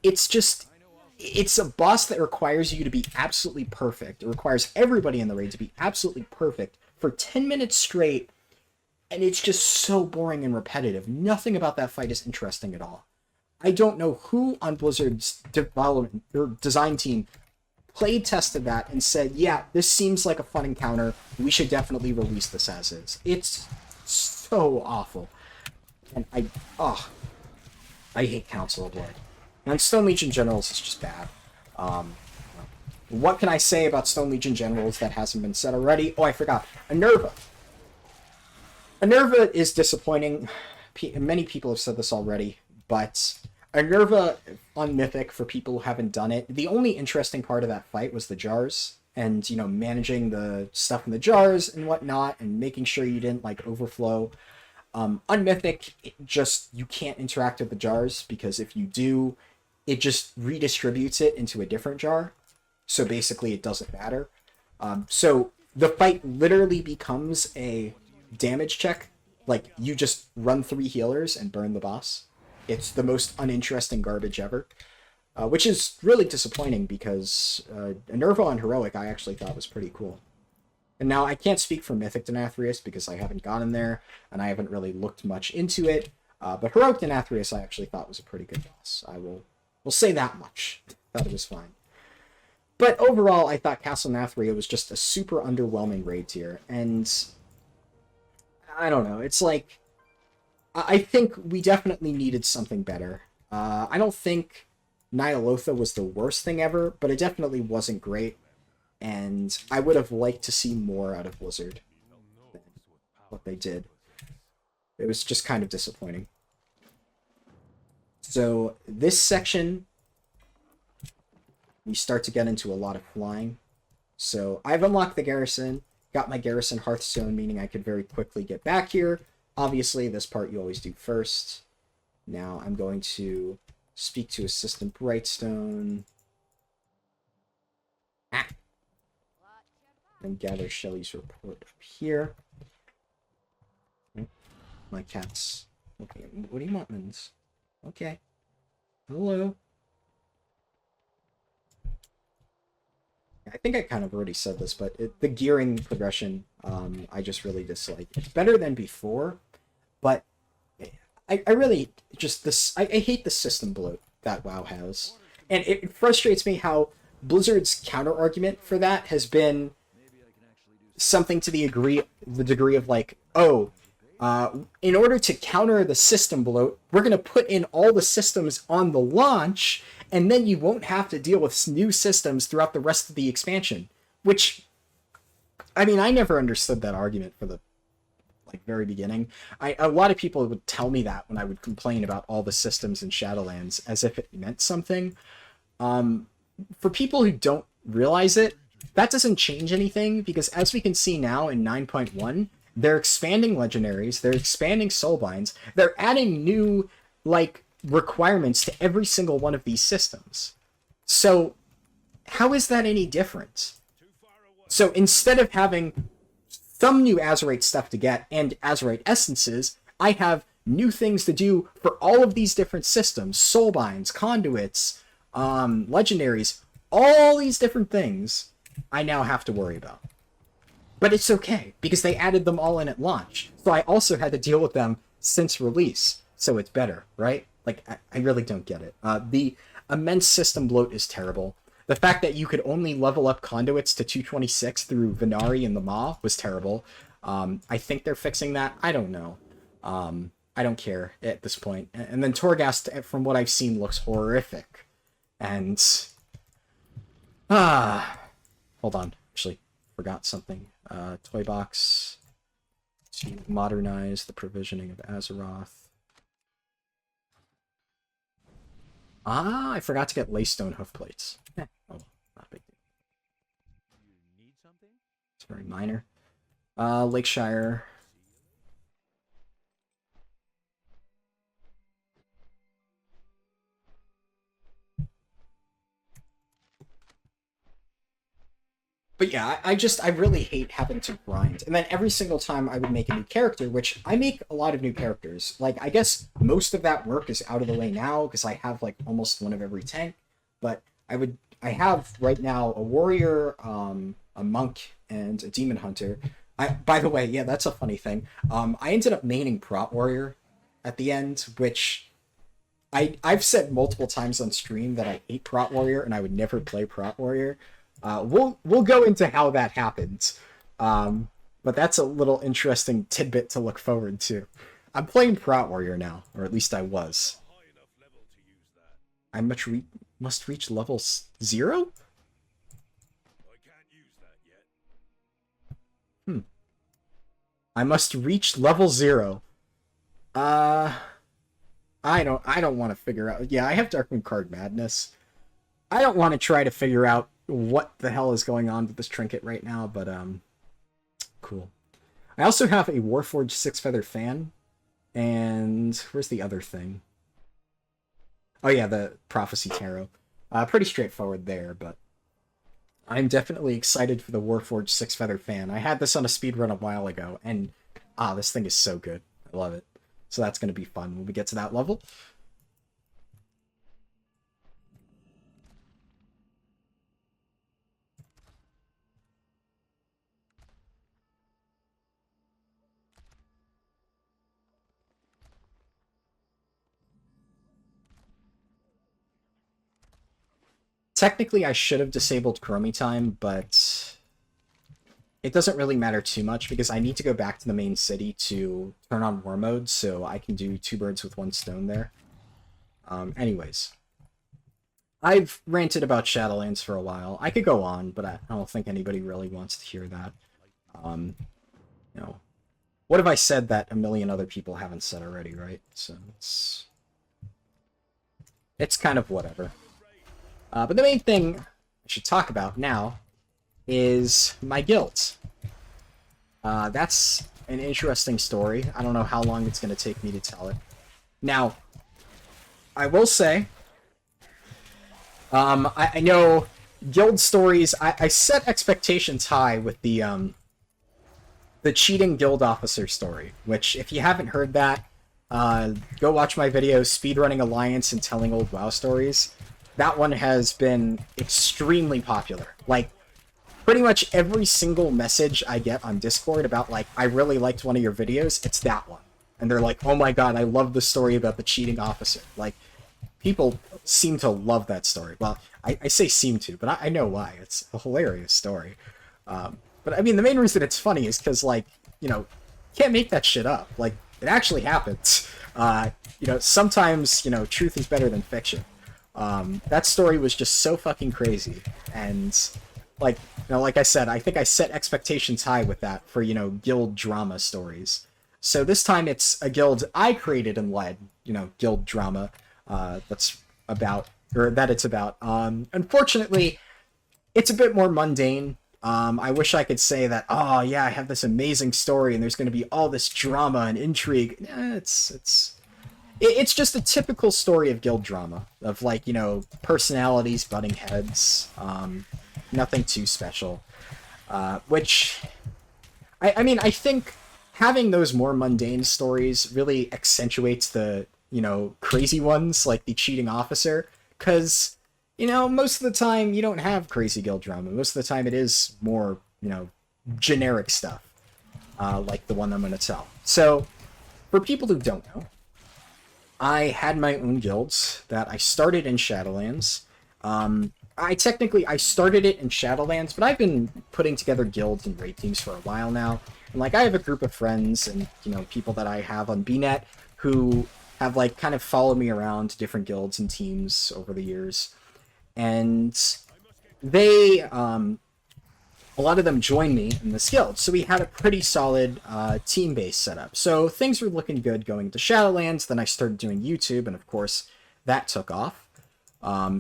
It's a boss that requires you to be absolutely perfect. It requires everybody in the raid to be absolutely perfect for 10 minutes straight, and it's just so boring and repetitive. Nothing about that fight is interesting at all. I don't know who on Blizzard's development or design team play tested that and said, yeah, this seems like a fun encounter. We should definitely release this as is. It's so awful. And I hate Council of Blood. And Stone Legion Generals is just bad. What can I say about Stone Legion Generals that hasn't been said already? Oh, I forgot. Enerva. Enerva is disappointing. Many people have said this already, but Enerva on Mythic, for people who haven't done it, the only interesting part of that fight was the jars, and, managing the stuff in the jars and whatnot, and making sure you didn't, like, overflow. On Mythic, you can't interact with the jars, because if you do, it just redistributes it into a different jar, so basically it doesn't matter. So the fight literally becomes a damage check. Like, you just run 3 healers and burn the boss. It's the most uninteresting garbage ever, which is really disappointing because Nervo on Heroic I actually thought was pretty cool. And now I can't speak for Mythic Denathrius because I haven't gotten there and I haven't really looked much into it, but Heroic Denathrius I actually thought was a pretty good boss. We'll We'll say that much. Thought it was fine. But overall, I thought Castle Nathria was just a super underwhelming raid tier, and I don't know. It's like, I think we definitely needed something better. I don't think Nyalotha was the worst thing ever, but it definitely wasn't great, and I would have liked to see more out of Blizzard than what they did. It was just kind of disappointing. So this section, we start to get into a lot of flying. So I've unlocked the garrison, got my garrison Hearthstone, meaning I could very quickly get back here. Obviously, this part you always do first. Now I'm going to speak to Assistant Brightstone. And gather Shelly's report up here. My cat's looking at me. What do you want, Mins? Okay. Hello. I think I kind of already said this, but the gearing progression, I just really dislike. It's better than before, but I really just I hate the system bloat that WoW has, and it frustrates me how Blizzard's counter argument for that has been something to the degree of like, oh, in order to counter the system bloat, we're going to put in all the systems on the launch, and then you won't have to deal with new systems throughout the rest of the expansion. Which, I mean, I never understood that argument for the very beginning. A lot of people would tell me that when I would complain about all the systems in Shadowlands, as if it meant something. For people who don't realize it, that doesn't change anything, because as we can see now in 9.1, they're expanding legendaries, they're expanding soulbinds, they're adding new, requirements to every single one of these systems. So, how is that any different? So, instead of having some new Azerite stuff to get and Azerite essences, I have new things to do for all of these different systems, soulbinds, conduits, legendaries, all these different things I now have to worry about. But it's okay, because they added them all in at launch. So I also had to deal with them since release. So it's better, right? I really don't get it. The immense system bloat is terrible. The fact that you could only level up conduits to 226 through Venari and the Maw was terrible. I think they're fixing that. I don't know. I don't care at this point. And then Torghast, from what I've seen, looks horrific. And... hold on. Actually, forgot something. Toy box to modernize the provisioning of Azeroth. I forgot to get Laystone hoof plates. Oh, not a big deal. It's very minor. Lakeshire. But yeah, I really hate having to grind. And then every single time I would make a new character, which I make a lot of new characters. I guess most of that work is out of the way now, because I have, almost one of every tank. But I have, right now, a warrior, a monk, and a demon hunter. By the way, yeah, that's a funny thing. I ended up maining Prot Warrior at the end, which... I've said multiple times on stream that I hate Prot Warrior, and I would never play Prot Warrior. We'll go into how that happens, but that's a little interesting tidbit to look forward to. I'm playing Prot Warrior now, or at least I was. I must reach level 0? I must reach level 0. I don't want to figure out. Yeah, I have Darkmoon Card Madness. I don't want to try to figure out what the hell is going on with this trinket right now, but cool. I also have a Warforged 6-Feather Fan, and where's the other thing? Oh yeah, the Prophecy Tarot. Pretty straightforward there, but I'm definitely excited for the Warforged 6-Feather Fan. I had this on a speedrun a while ago, and this thing is so good. I love it. So that's going to be fun when we get to that level. Technically, I should have disabled Chromie time, but it doesn't really matter too much because I need to go back to the main city to turn on war mode, so I can do two birds with one stone there. Anyways, I've ranted about Shadowlands for a while. I could go on, but I don't think anybody really wants to hear that. You know, what have I said that a million other people haven't said already, right? So it's kind of whatever. But the main thing I should talk about now is my guild. That's an interesting story. I don't know how long it's going to take me to tell it. Now, I will say, I know guild stories, I set expectations high with the cheating guild officer story, which, if you haven't heard that, go watch my video, Speedrunning Alliance and Telling Old WoW Stories. That one has been extremely popular. Like, pretty much every single message I get on Discord about, like, I really liked one of your videos, it's that one. And they're like, oh my god, I love the story about the cheating officer. Like, people seem to love that story. Well, I say seem to, but I know why. It's a hilarious story. But, I mean, the main reason it's funny is because, like, you know, you can't make that shit up. Like, it actually happens. You know, sometimes, you know, truth is better than fiction. That story was just so fucking crazy, and, like, you know, like I said, I think I set expectations high with that for, you know, guild drama stories. So this time it's a guild I created and led, you know, guild drama, that's about, or that it's about. Unfortunately, it's a bit more mundane. I wish I could say that, oh yeah, I have this amazing story and there's going to be all this drama and intrigue. It's just a typical story of guild drama, of, like, you know, personalities butting heads, nothing too special, which, I mean, I think having those more mundane stories really accentuates the, you know, crazy ones, like the cheating officer, because, you know, most of the time you don't have crazy guild drama. Most of the time it is more, you know, generic stuff, like the one I'm going to tell. So, for people who don't know, I had my own guilds that I started in Shadowlands. I started it in Shadowlands, but I've been putting together guilds and raid teams for a while now. And, like, I have a group of friends and, you know, people that I have on BNet who have, like, kind of followed me around to different guilds and teams over the years. And they, a lot of them joined me in this guild, so we had a pretty solid team base set up. So things were looking good going into Shadowlands. Then I started doing YouTube, and of course that took off.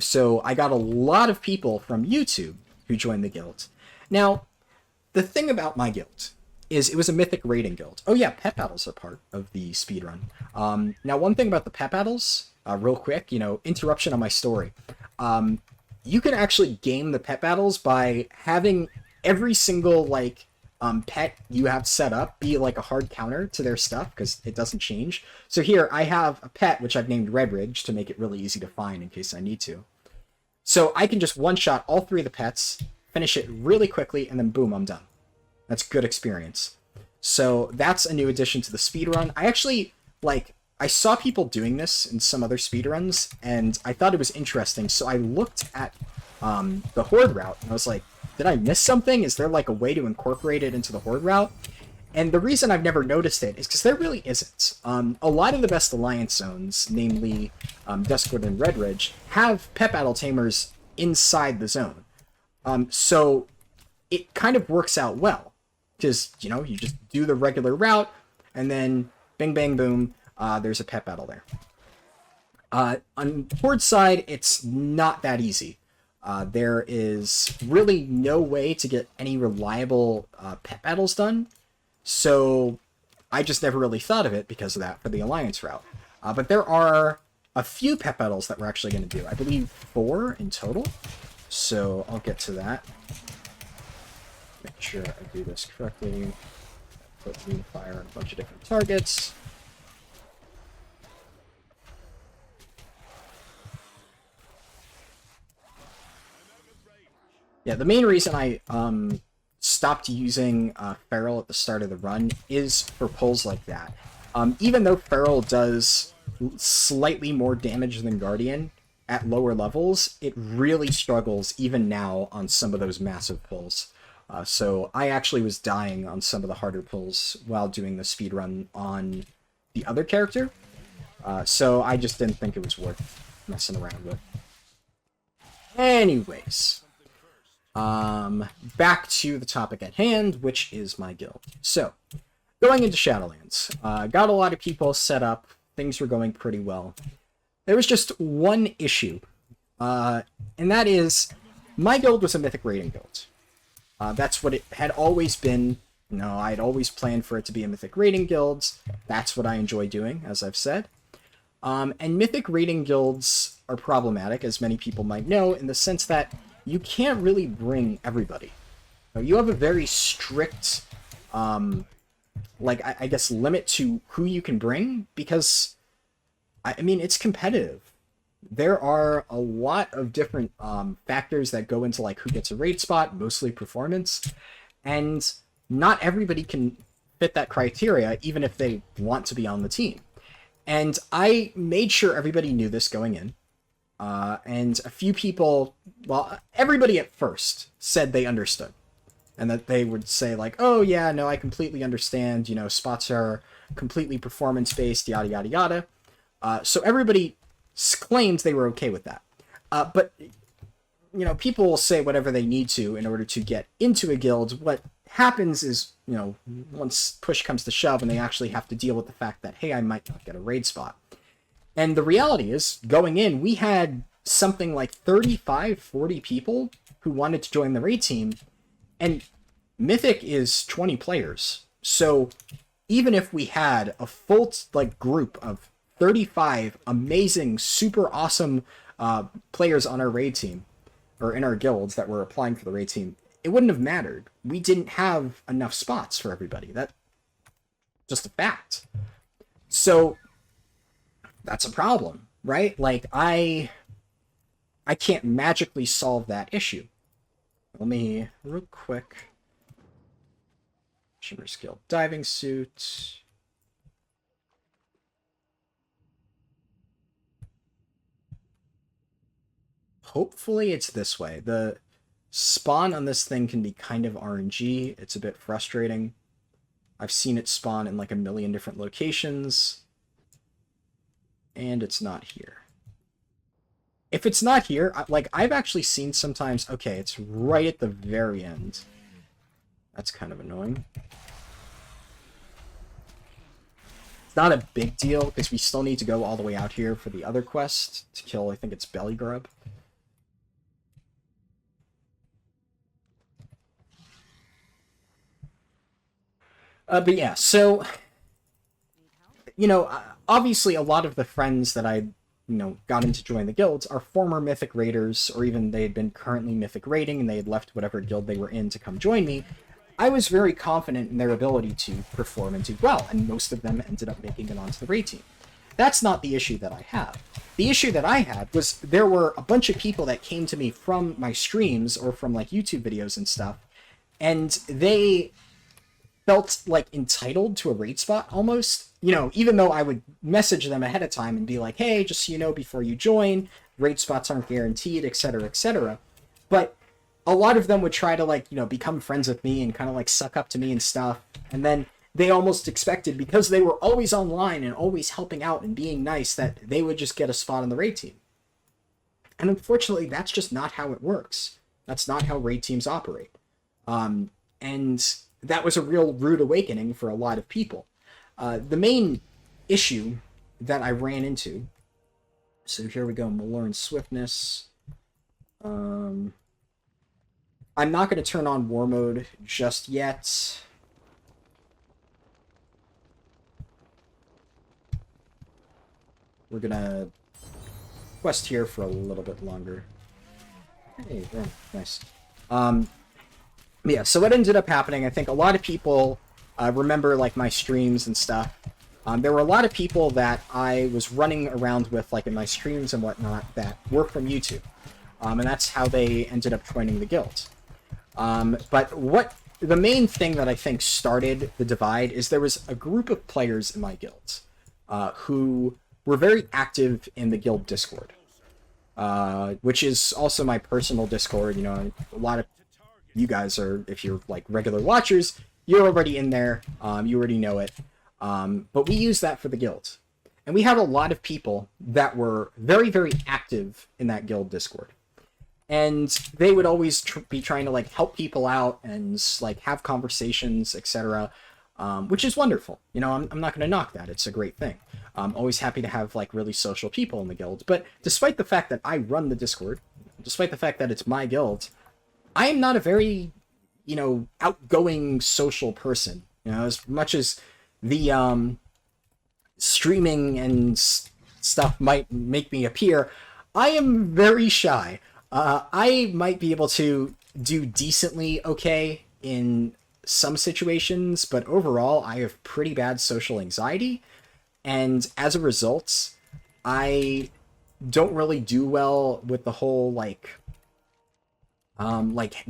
So I got a lot of people from YouTube who joined the guild. Now, the thing about my guild is it was a mythic raiding guild. Oh yeah, pet battles are part of the speedrun. Now, one thing about the pet battles, real quick, you know, interruption on my story. You can actually game the pet battles by having every single, like, pet you have set up be like a hard counter to their stuff, because it doesn't change. So here I have a pet which I've named Redridge to make it really easy to find in case I need to. So I can just one-shot all three of the pets, finish it really quickly, and then boom, I'm done. That's good experience. So that's a new addition to the speedrun. I actually, like, I saw people doing this in some other speedruns, and I thought it was interesting, so I looked at the Horde route, and I was like, did I miss something? Is there, like, a way to incorporate it into the Horde route? And the reason I've never noticed it is because there really isn't. A lot of the best Alliance zones, namely Duskwood and Redridge, have pet battle tamers inside the zone. So it kind of works out well, because, you know, you just do the regular route, and then bing, bang, boom, there's a pet battle there. On Horde side, it's not that easy. There is really no way to get any reliable pet battles done, so I just never really thought of it because of that for the Alliance route. But there are a few pet battles that we're actually going to do. I believe 4 in total, so I'll get to that. Make sure I do this correctly. Put Unifier on a bunch of different targets. Yeah, the main reason I stopped using Feral at the start of the run is for pulls like that. Even though Feral does slightly more damage than Guardian, at lower levels, it really struggles even now on some of those massive pulls. So I actually was dying on some of the harder pulls while doing the speed run on the other character. So I just didn't think it was worth messing around with. Anyways, back to the topic at hand, which is my guild. So, going into Shadowlands, got a lot of people set up, things were going pretty well. There was just one issue, and that is, my guild was a Mythic Raiding guild. That's what it had always been. You know, I'd always planned for it to be a Mythic Raiding guild. That's what I enjoy doing, as I've said. And Mythic Raiding guilds are problematic, as many people might know, in the sense that you can't really bring everybody. You have a very strict, I guess, limit to who you can bring, because, I mean, it's competitive. There are a lot of different factors that go into, like, who gets a raid spot, mostly performance, and not everybody can fit that criteria, even if they want to be on the team. And I made sure everybody knew this going in. And a few people, well, everybody at first said they understood. And that they would say, like, oh, yeah, no, I completely understand. You know, spots are completely performance-based, yada, yada, yada. So everybody claimed they were okay with that. But, you know, people will say whatever they need to in order to get into a guild. What happens is, you know, once push comes to shove and they actually have to deal with the fact that, hey, I might not get a raid spot. And the reality is, going in, we had something like 35, 40 people who wanted to join the raid team, and Mythic is 20 players. So even if we had a full, like, group of 35 amazing, super awesome players on our raid team, or in our guilds that were applying for the raid team, it wouldn't have mattered. We didn't have enough spots for everybody. That's just a fact. So that's a problem, right? Like, I can't magically solve that issue. Let me, real quick, Shimmer Skill Diving Suit. Hopefully it's this way. The spawn on this thing can be kind of RNG. It's a bit frustrating. I've seen it spawn in like a million different locations. And it's not here. If it's not here, like, I've actually seen sometimes, okay, it's right at the very end. That's kind of annoying. It's not a big deal, because we still need to go all the way out here for the other quest to kill, I think it's Belly Grub. But yeah, so, you know, obviously a lot of the friends that I, got in to join the guilds are former Mythic Raiders, or even they had been currently Mythic Raiding and they had left whatever guild they were in to come join me. I was very confident in their ability to perform and do well, and most of them ended up making it onto the raid team. That's not the issue that I have. The issue that I had was there were a bunch of people that came to me from my streams or from, like, YouTube videos and stuff, and they felt, like, entitled to a raid spot almost. You know, even though I would message them ahead of time and be like, hey, just so you know, before you join, raid spots aren't guaranteed, etc., etc. But a lot of them would try to, like, become friends with me and kind of, like, suck up to me and stuff. And then they almost expected, because they were always online and always helping out and being nice, that they would just get a spot on the raid team. And unfortunately, that's just not how it works. That's not how raid teams operate. And that was a real rude awakening for a lot of people. The main issue that I ran into, so here we go, Malorn Swiftness. I'm not going to turn on War Mode just yet. We're going to quest here for a little bit longer. Hey, yeah, nice. Yeah, so what ended up happening, I think a lot of people remember, like, my streams and stuff. There were a lot of people that I was running around with, like, in my streams and whatnot, that were from YouTube. And that's how they ended up joining the guild. But the main thing that I think started the divide is there was a group of players in my guild who were very active in the guild Discord. which is also my personal Discord. You know, a lot of you guys are, if you're like regular watchers, you're already in there. You already know it. But we use that for the guild. And we had a lot of people that were very, very active in that guild Discord. And they would always be trying to like help people out and like have conversations, etc., which is wonderful. You know, I'm not going to knock that. It's a great thing. I'm always happy to have like really social people in the guild. But despite the fact that I run the Discord, despite the fact that it's my guild, I am not a very, you know, outgoing social person. You know, as much as the streaming and stuff might make me appear, I am very shy. I might be able to do decently okay in some situations, but overall I have pretty bad social anxiety, and as a result, I don't really do well with the whole like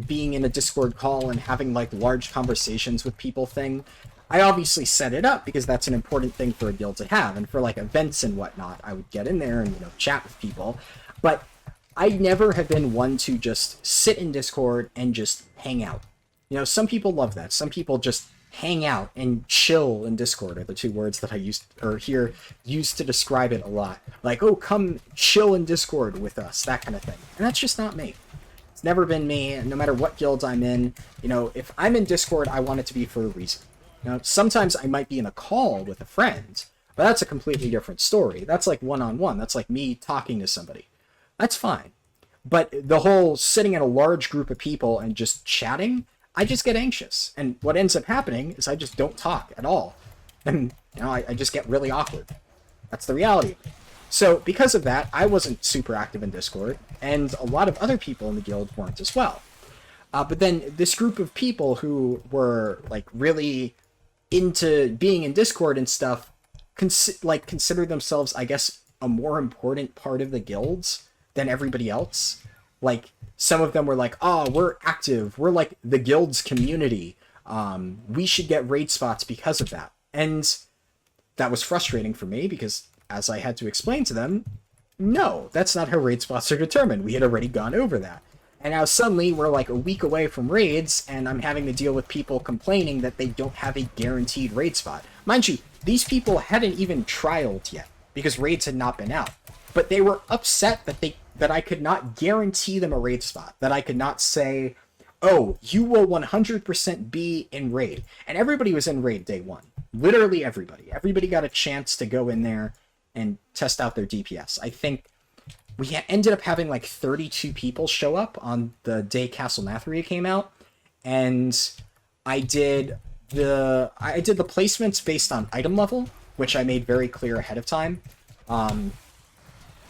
being in a Discord call and having like large conversations with people thing. I obviously set it up because that's an important thing for a guild to have, and for like events and whatnot, I would get in there and, you know, chat with people, but I never have been one to just sit in Discord and just hang out. You know, some people love that. Some people just hang out and chill in Discord are the two words that I used to describe it a lot. Like, oh, come chill in Discord with us, that kind of thing. And that's just not me. It's never been me, no matter what guilds I'm in. You know, if I'm in Discord, I want it to be for a reason. You know, sometimes I might be in a call with a friend, but that's a completely different story. That's like one-on-one. That's like me talking to somebody. That's fine. But the whole sitting in a large group of people and just chatting, I just get anxious. And what ends up happening is I just don't talk at all. And, you know, I just get really awkward. That's the reality of it. So because of that, I wasn't super active in Discord, and a lot of other people in the guild weren't as well. But then this group of people who were like really into being in Discord and stuff, consider themselves, I guess, a more important part of the guilds than everybody else. Like, some of them were like, oh, we're active, we're like the guild's community, we should get raid spots because of that. And that was frustrating for me because, as I had to explain to them, no, that's not how raid spots are determined. We had already gone over that. And now suddenly we're like a week away from raids, and I'm having to deal with people complaining that they don't have a guaranteed raid spot. Mind you, these people hadn't even trialed yet because raids had not been out. But they were upset that I could not guarantee them a raid spot, that I could not say, oh, you will 100% be in raid. And everybody was in raid day one. Literally everybody. Everybody got a chance to go in there and test out their DPS. I think we ended up having like 32 people show up on the day Castle Nathria came out, and I did the placements based on item level, which I made very clear ahead of time.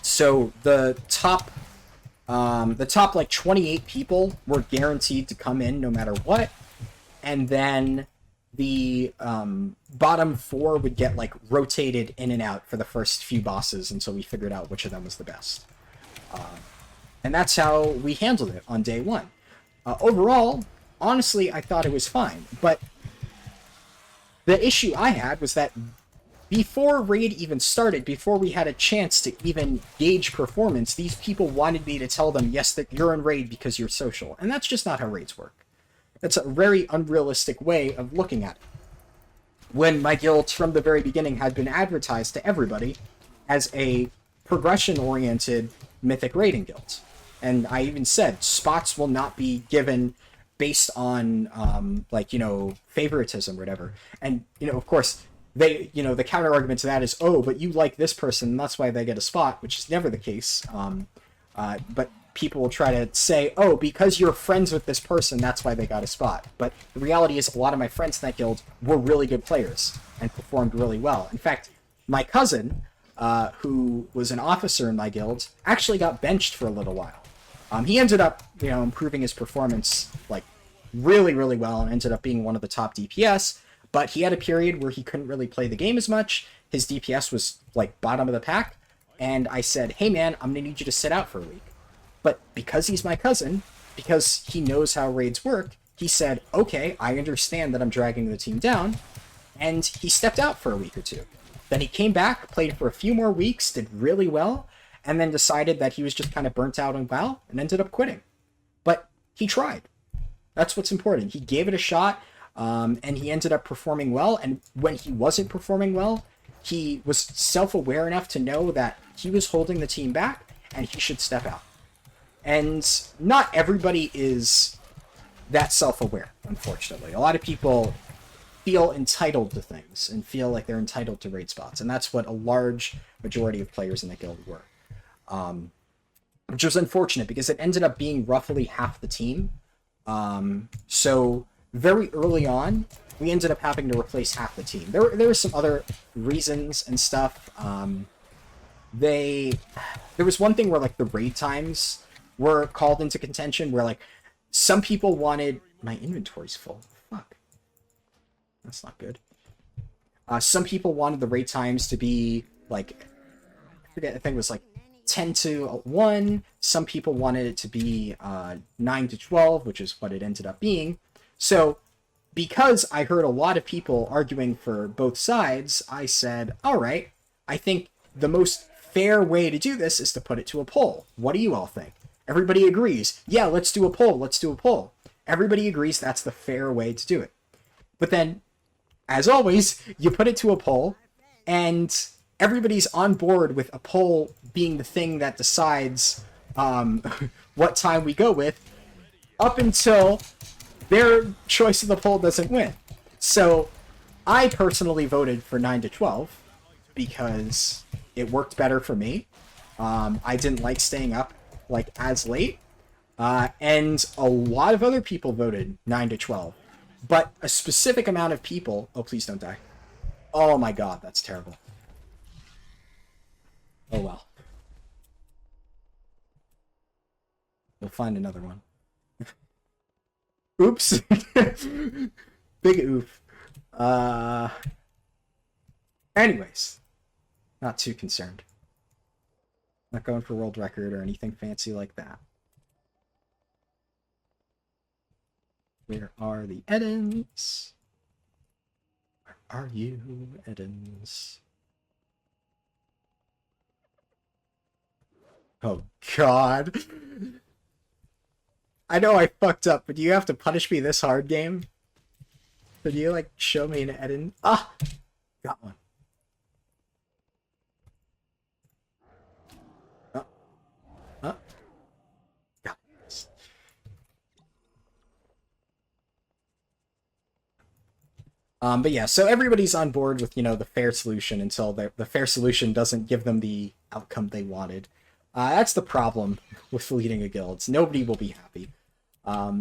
So the top like 28 people were guaranteed to come in no matter what, and then the bottom 4 would get like rotated in and out for the first few bosses until we figured out which of them was the best. And that's how we handled it on day 1. Overall, honestly, I thought it was fine, but the issue I had was that before raid even started, before we had a chance to even gauge performance, these people wanted me to tell them, yes, that you're in raid because you're social. And that's just not how raids work. That's a very unrealistic way of looking at it. When my guild from the very beginning had been advertised to everybody as a progression-oriented mythic raiding guild. And I even said spots will not be given based on like, you know, favoritism or whatever. And, you know, of course, they, you know, the counter argument to that is, oh, but you like this person, and that's why they get a spot, which is never the case. But people will try to say, oh, because you're friends with this person, that's why they got a spot. But the reality is a lot of my friends in that guild were really good players and performed really well. In fact, my cousin, who was an officer in my guild, actually got benched for a little while. He ended up, you know, improving his performance like really, really well and ended up being one of the top DPS. But he had a period where he couldn't really play the game as much. His DPS was like bottom of the pack. And I said, hey man, I'm going to need you to sit out for a week. But because he's my cousin, because he knows how raids work, he said, okay, I understand that I'm dragging the team down. And he stepped out for a week or two. Then he came back, played for a few more weeks, did really well. and then decided that he was just kind of burnt out on WoW and ended up quitting. But he tried. That's what's important. He gave it a shot, and he ended up performing well. And when he wasn't performing well, he was self-aware enough to know that he was holding the team back and he should step out. And not everybody is that self-aware, unfortunately. A lot of people feel entitled to things and feel like they're entitled to raid spots, and that's what a large majority of players in the guild were. Which was unfortunate because it ended up being roughly half the team. So very early on, we ended up having to replace half the team. There were some other reasons and stuff. There was one thing where like the raid times were called into contention, where like some people wanted my inventory's full. Fuck, that's not good. Some people wanted the raid times to be like, I forget, I think it was like 10 to 1. Some people wanted it to be 9 to 12, which is what it ended up being. So because I heard a lot of people arguing for both sides, I said, all right, I think the most fair way to do this is to put it to a poll. What do you all think? Everybody agrees. Yeah, let's do a poll. Let's do a poll. Everybody agrees that's the fair way to do it. But then, as always, you put it to a poll, and everybody's on board with a poll being the thing that decides what time we go with, up until their choice of the poll doesn't win. So I personally voted for 9 to 12 because it worked better for me. I didn't like staying up like as late, and a lot of other people voted 9 to 12, but a specific amount of people— oh, please don't die. Oh my god, that's terrible. Oh well. We'll find another one. Oops. Big oof. Anyways, not too concerned. Not going for world record or anything fancy like that. Where are the Edens? Where are you, Edens? Oh god. I know I fucked up, but do you have to punish me this hard, game? Could you, like, show me an Eden? Ah! Got one. Oh. Oh. Got this. But yeah, so everybody's on board with, you know, the fair solution until the fair solution doesn't give them the outcome they wanted. That's the problem with leading a guild. Nobody will be happy.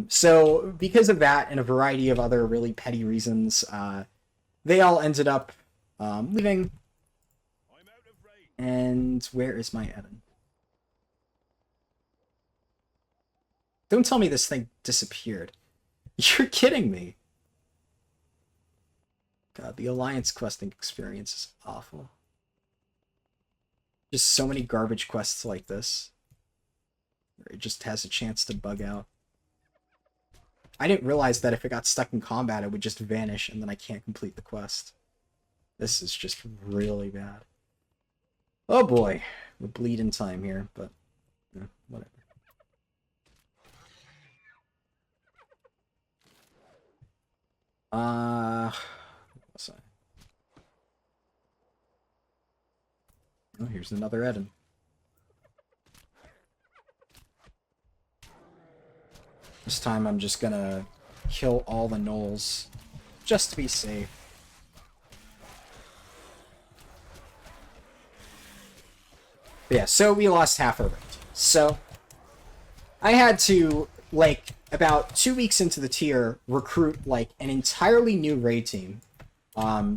So because of that and a variety of other really petty reasons, they all ended up leaving. And where is my Eden? Don't tell me this thing disappeared. You're kidding me. God, the Alliance questing experience is awful. Just so many garbage quests like this, where it just has a chance to bug out. I didn't realize that if it got stuck in combat, it would just vanish, and then I can't complete the quest. This is just really bad. Oh boy, we're bleeding time here, but whatever. What's that? Oh, here's another Eden. This time I'm just gonna kill all the gnolls, just to be safe. But yeah, so we lost half our raid. So I had to, like, about 2 weeks into the tier, recruit, like, an entirely new raid team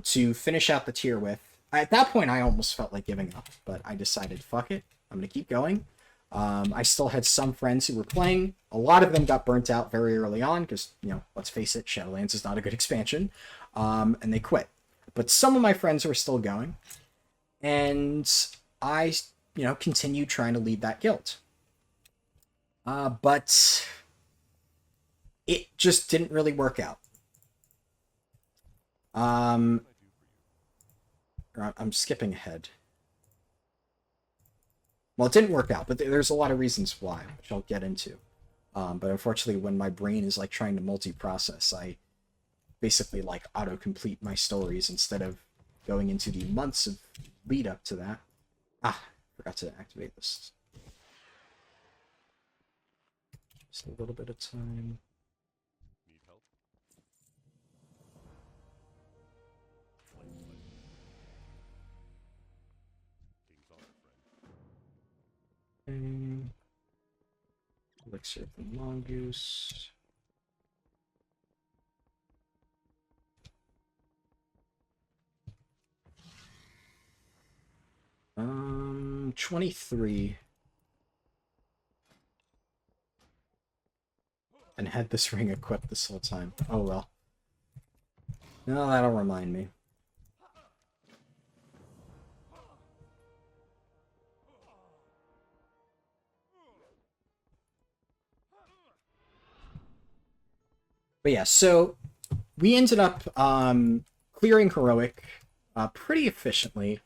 to finish out the tier with. At that point, I almost felt like giving up, but I decided, fuck it, I'm gonna keep going. I still had some friends who were playing. A lot of them got burnt out very early on because, you know, let's face it, Shadowlands is not a good expansion, and they quit. But some of my friends were still going, and I, you know, continued trying to lead that guild. But it just didn't really work out. I'm skipping ahead. Well, it didn't work out, but there's a lot of reasons why, which I'll get into. But unfortunately, when my brain is like trying to multi-process, I basically like auto-complete my stories instead of going into the months of lead up to that. Ah, forgot to activate this. Just a little bit of time. Need help? King's honor, friend. Elixir from Mongoose. 23. And had this ring equipped this whole time. Oh well. No, that'll remind me. But yeah, so we ended up clearing Heroic pretty efficiently.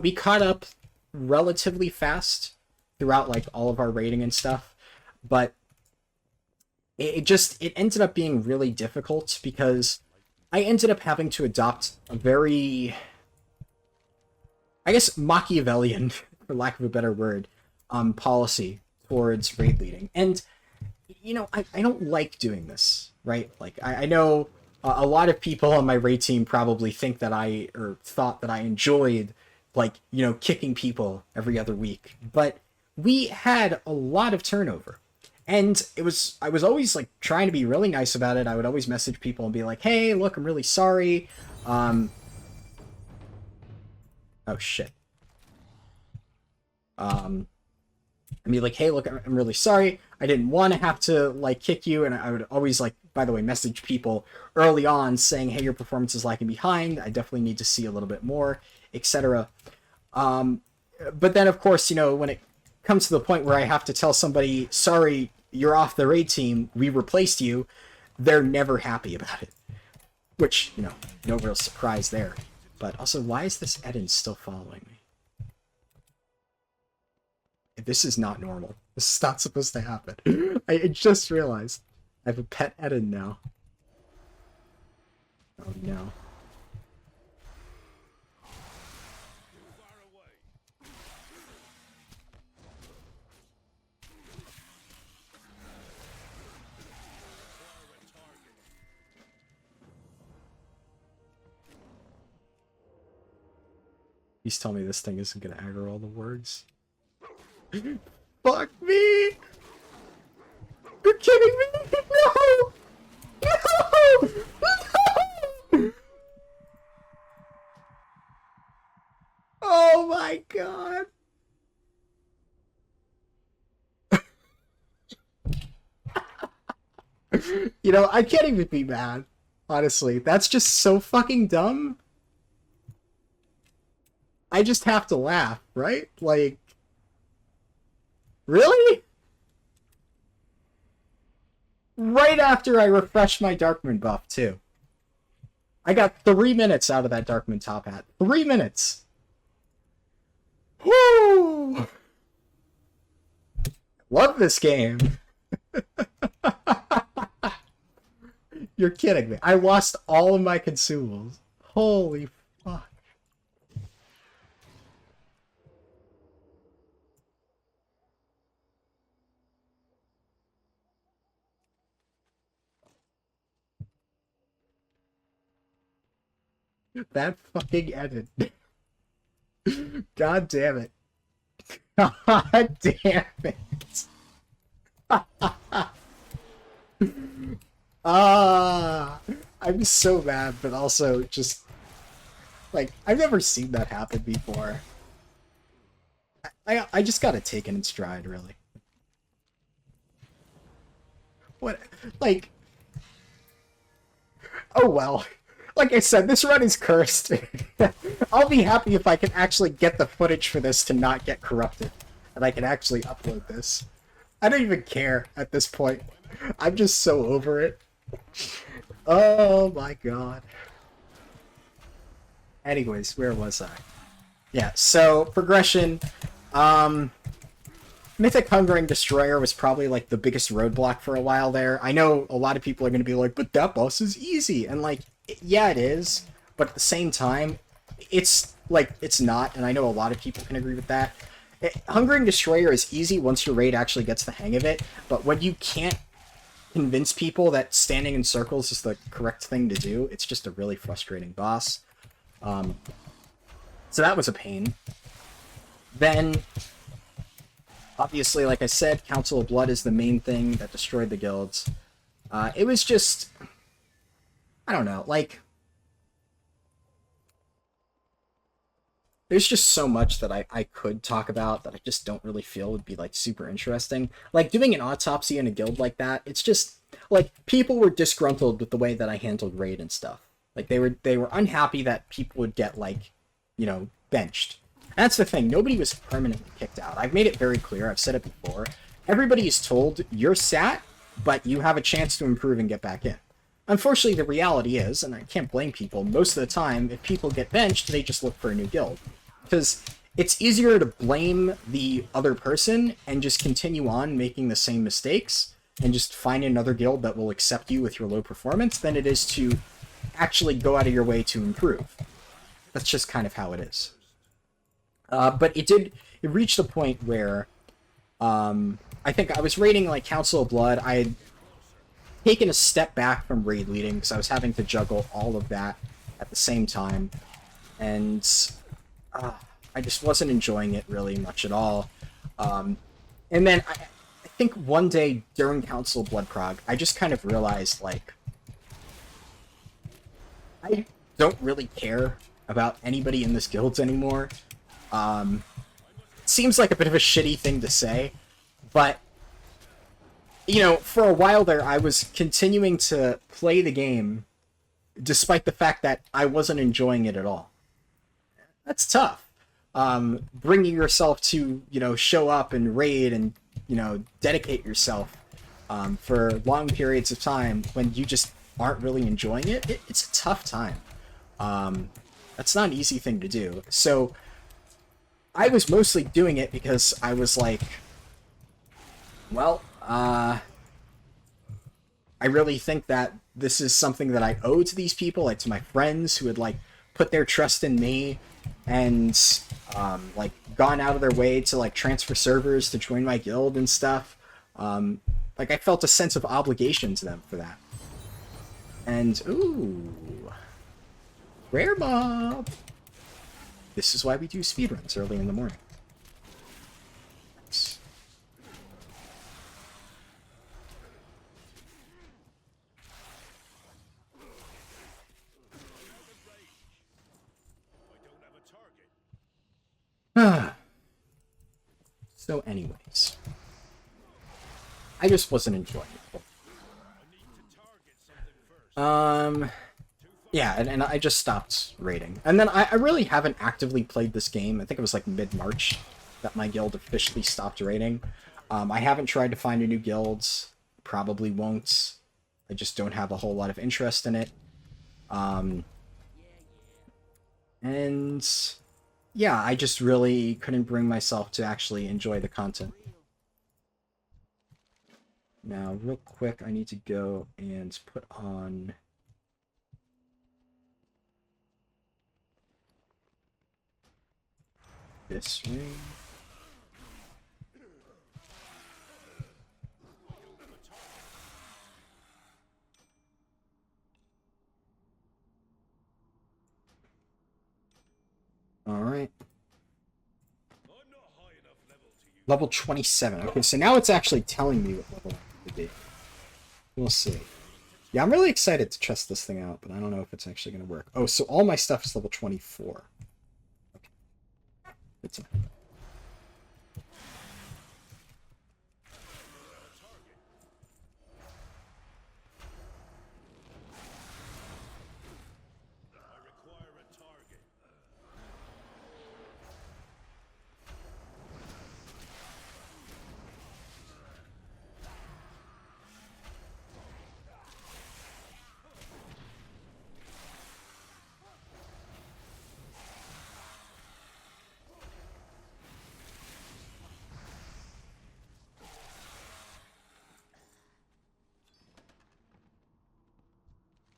We caught up relatively fast throughout like all of our raiding and stuff, but it ended up being really difficult because I ended up having to adopt a very, I guess, Machiavellian, for lack of a better word, policy towards raid leading. And, you know, I don't like doing this, right? Like, I know a lot of people on my raid team probably think that thought that I enjoyed, like, you know, kicking people every other week. But we had a lot of turnover. And I was always like trying to be really nice about it. I would always message people and be like, hey, look, I'm really sorry. Oh shit. I'd be like, hey, look, I'm really sorry. I didn't want to have to like kick you. And I would always like, by the way, message people early on saying, hey, your performance is lagging behind. I definitely need to see a little bit more, etc. But then of course, you know, when it comes to the point where I have to tell somebody, sorry, you're off the raid team, we replaced you, they're never happy about it. Which, you know, no real surprise there. But also, why is this Eden still following me? This is not normal. This is not supposed to happen. I just realized I have a pet Eden now. Oh no. Please tell me this thing isn't gonna aggro all the words. Fuck me! You're kidding me! No! No! No! Oh my god! You know, I can't even be mad. Honestly, that's just so fucking dumb. I just have to laugh, right? Like, really? Right after I refreshed my Darkmoon buff, too. I got 3 minutes out of that Darkmoon top hat. 3 minutes! Woo! Love this game. You're kidding me. I lost all of my consumables. Holy fuck. That fucking edit. God damn it. God damn it. I'm so mad, but also just like I've never seen that happen before. I just gotta take it in stride, really. What, like, oh well. Like I said, this run is cursed. I'll be happy if I can actually get the footage for this to not get corrupted, and I can actually upload this. I don't even care at this point. I'm just so over it. Oh my god. Anyways, where was I? Yeah, so progression. Mythic Hungering Destroyer was probably like the biggest roadblock for a while there. I know a lot of people are going to be like, but that boss is easy. And like, yeah, it is. But at the same time, it's like, it's not. And I know a lot of people can agree with that. Hungering Destroyer is easy once your raid actually gets the hang of it. But when you can't convince people that standing in circles is the correct thing to do, it's just a really frustrating boss. So that was a pain. Then, obviously, like I said, Council of Blood is the main thing that destroyed the guilds. It was just... I don't know, like... There's just so much that I could talk about that I just don't really feel would be, like, super interesting. Like, doing an autopsy in a guild like that, it's just... Like, people were disgruntled with the way that I handled raid and stuff. Like, they were unhappy that people would get, like, you know, benched. And that's the thing, nobody was permanently kicked out. I've made it very clear, I've said it before. Everybody is told, you're sat, but you have a chance to improve and get back in. Unfortunately, the reality is, and I can't blame people, most of the time, if people get benched, they just look for a new guild. Because it's easier to blame the other person and just continue on making the same mistakes and just find another guild that will accept you with your low performance than it is to actually go out of your way to improve. That's just kind of how it is. But it reached a point where I think I was raiding like Council of Blood. I had taken a step back from raid leading because I was having to juggle all of that at the same time. And I just wasn't enjoying it really much at all. And then I think one day during Council of Blood Prog, I just kind of realized, like, I don't really care about anybody in this guild anymore. It seems like a bit of a shitty thing to say, but, you know, for a while there, I was continuing to play the game despite the fact that I wasn't enjoying it at all. That's tough. Bringing yourself to, you know, show up and raid and, you know, dedicate yourself for long periods of time when you just aren't really enjoying it, it's a tough time. That's not an easy thing to do. So I was mostly doing it because I was like, well, I really think that this is something that I owe to these people, like to my friends who had like put their trust in me and like gone out of their way to like transfer servers to join my guild and stuff. Like I felt a sense of obligation to them for that. And ooh, rare mob. This is why we do speedruns early in the morning. Nice. So anyways, I just wasn't enjoying it. Yeah, and I just stopped raiding. And then I really haven't actively played this game. I think it was like mid-March that my guild officially stopped raiding. I haven't tried to find a new guild. Probably won't. I just don't have a whole lot of interest in it. And yeah, I just really couldn't bring myself to actually enjoy the content. Now, real quick, I need to go and put on... this ring. Alright. Level 27. Okay, so now it's actually telling me what level I need to be. We'll see. Yeah, I'm really excited to test this thing out, but I don't know if it's actually going to work. Oh, so all my stuff is level 24. Okay. Good to know.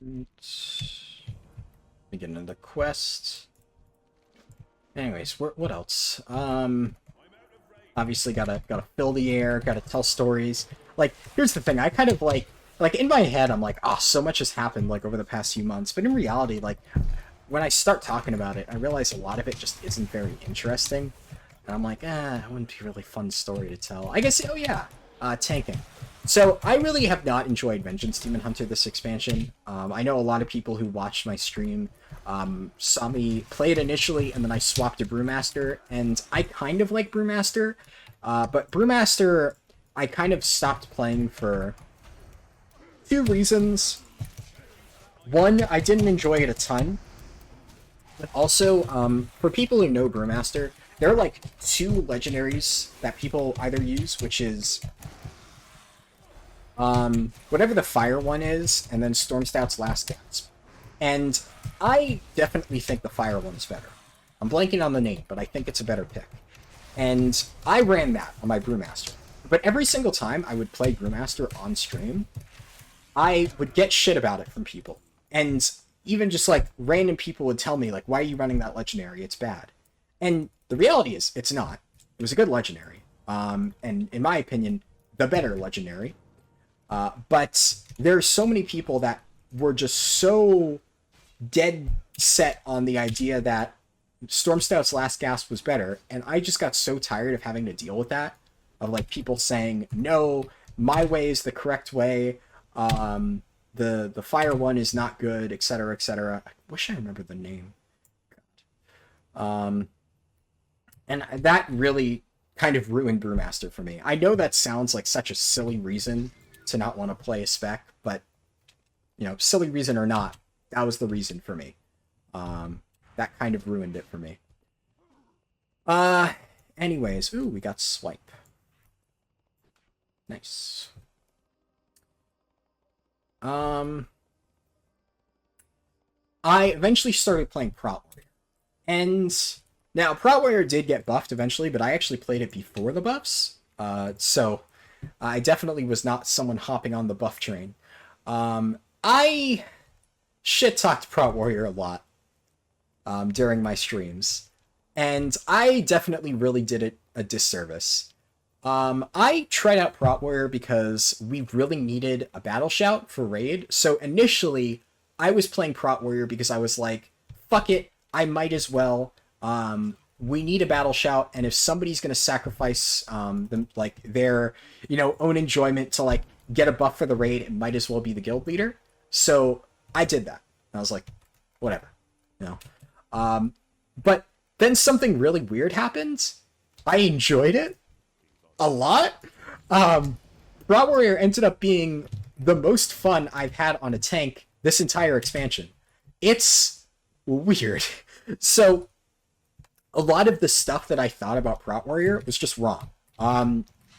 We get into the quest. Anyways, what else? Obviously gotta fill the air, gotta tell stories. Like, here's the thing, I kind of like in my head, I'm like, oh, so much has happened like over the past few months. But in reality, like, when I start talking about it, I realize a lot of it just isn't very interesting. And I'm like, it wouldn't be a really fun story to tell. I guess, oh yeah, tanking. So I really have not enjoyed Vengeance Demon Hunter this expansion. I know a lot of people who watched my stream saw me play it initially, and then I swapped to Brewmaster, and I kind of like Brewmaster, but Brewmaster I kind of stopped playing for two reasons. One, I didn't enjoy it a ton, but also, for people who know Brewmaster, there are like two legendaries that people either use, which is whatever the fire one is, and then Stormstout's Last Gasp. And I definitely think the fire one's better. I'm blanking on the name, but I think it's a better pick. And I ran that on my Brewmaster. But every single time I would play Brewmaster on stream, I would get shit about it from people. And even just like random people would tell me, like, why are you running that legendary? It's bad. And the reality is, it's not. It was a good legendary. And in my opinion, the better legendary. But there's so many people that were just so dead set on the idea that Stormstout's Last Gasp was better, and I just got so tired of having to deal with that, of like people saying, no, my way is the correct way, the fire one is not good, etc., etc. I wish I remembered the name. And that really kind of ruined Brewmaster for me. I know that sounds like such a silly reason to not want to play a spec, but, you know, silly reason or not, that was the reason for me. That kind of ruined it for me. Anyways, ooh, we got Swipe. Nice. I eventually started playing Prot Warrior. And now, Prot Warrior did get buffed eventually, but I actually played it before the buffs. So I definitely was not someone hopping on the buff train. I shit-talked Prot Warrior a lot during my streams, and I definitely really did it a disservice. I tried out Prot Warrior because we really needed a battle shout for raid, so initially I was playing Prot Warrior because I was like, fuck it, I might as well. We need a battle shout, and if somebody's gonna sacrifice them, like, their, you know, own enjoyment to like get a buff for the raid, it might as well be the guild leader. So I did that. And I was like, whatever, you know. But then something really weird happened. I enjoyed it a lot. Prot Warrior ended up being the most fun I've had on a tank this entire expansion. It's weird. So a lot of the stuff that I thought about Prot Warrior was just wrong.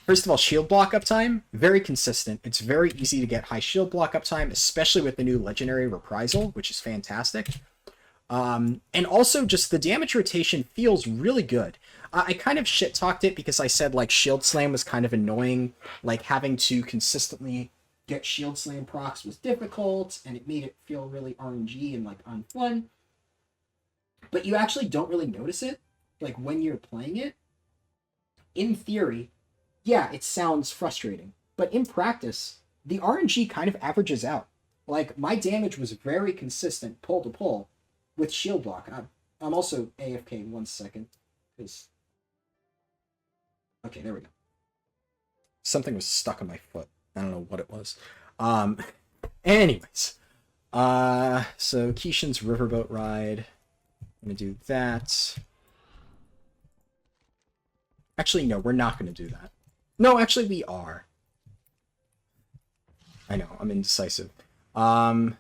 First of all, shield block uptime, very consistent. It's very easy to get high shield block uptime, especially with the new legendary Reprisal, which is fantastic. And also just the damage rotation feels really good. I kind of shit-talked it because I said like Shield Slam was kind of annoying, like having to consistently get Shield Slam procs was difficult, and it made it feel really RNG and like unfun. But you actually don't really notice it, like when you're playing it. In theory, yeah, it sounds frustrating, but in practice, the RNG kind of averages out. Like, my damage was very consistent, pull to pull, with shield block. I'm also AFK 1 second, because... Okay, there we go. Something was stuck on my foot. I don't know what it was. Anyways. So Keishan's Riverboat Ride. I'm going to do that. Actually, no, we're not going to do that. No, actually, we are. I know, I'm indecisive. We're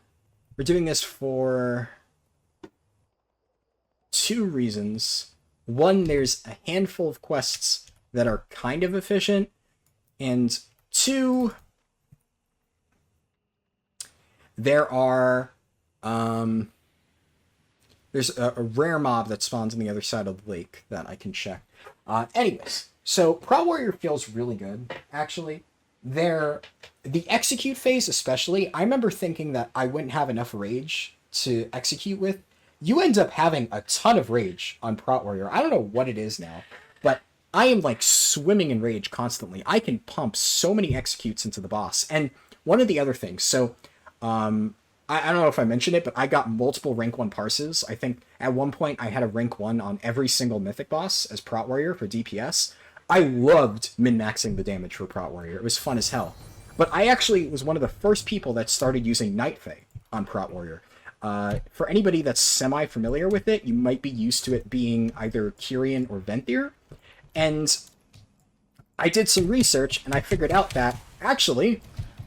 doing this for two reasons. One, there's a handful of quests that are kind of efficient, and two, there are there's a rare mob that spawns on the other side of the lake that I can check. Anyways, so Prot Warrior feels really good, actually. the execute phase especially, I remember thinking that I wouldn't have enough rage to execute with. You end up having a ton of rage on Prot Warrior. I don't know what it is now, but I am like swimming in rage constantly. I can pump so many executes into the boss. And one of the other things, so I don't know if I mentioned it, but I got multiple rank 1 parses. I think at one point I had a rank 1 on every single mythic boss as Prot Warrior for DPS. I loved min-maxing the damage for Prot Warrior. It was fun as hell. But I actually was one of the first people that started using Night Fae on Prot Warrior. For anybody that's semi-familiar with it, you might be used to it being either Kyrian or Venthyr. And I did some research, and I figured out that, actually,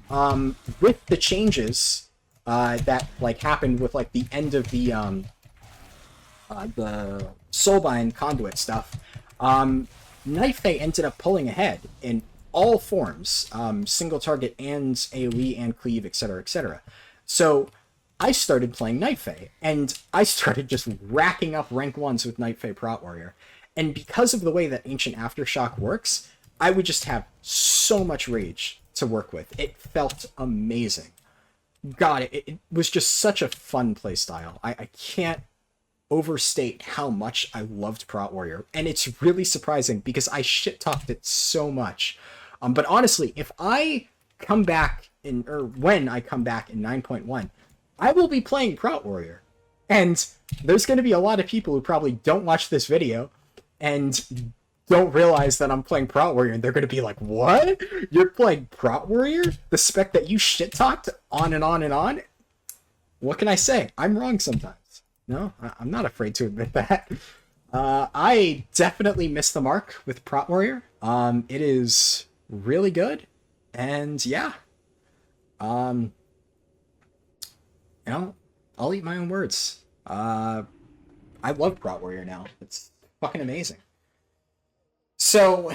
with the changes that like happened with like the end of the Soulbind conduit stuff, Night Fae ended up pulling ahead in all forms, single target and AoE and cleave, etc., etc. So I started playing Night Fae, and I started just racking up rank 1s with Night Fae Prot Warrior. And because of the way that Ancient Aftershock works, I would just have so much rage to work with. It felt amazing. God, it was just such a fun playstyle. I can't overstate how much I loved Prot Warrior. And it's really surprising because I shit-talked it so much. But honestly, if I come back when I come back in 9.1, I will be playing Prot Warrior. And there's going to be a lot of people who probably don't watch this video and don't realize that I'm playing Prot Warrior, and they're going to be like, what? You're playing Prot Warrior? The spec that you shit-talked on and on and on? What can I say? I'm wrong sometimes. No, I'm not afraid to admit that. I definitely missed the mark with Prot Warrior. It is really good, and yeah. You know, I'll eat my own words. I love Prot Warrior now. It's fucking amazing. So,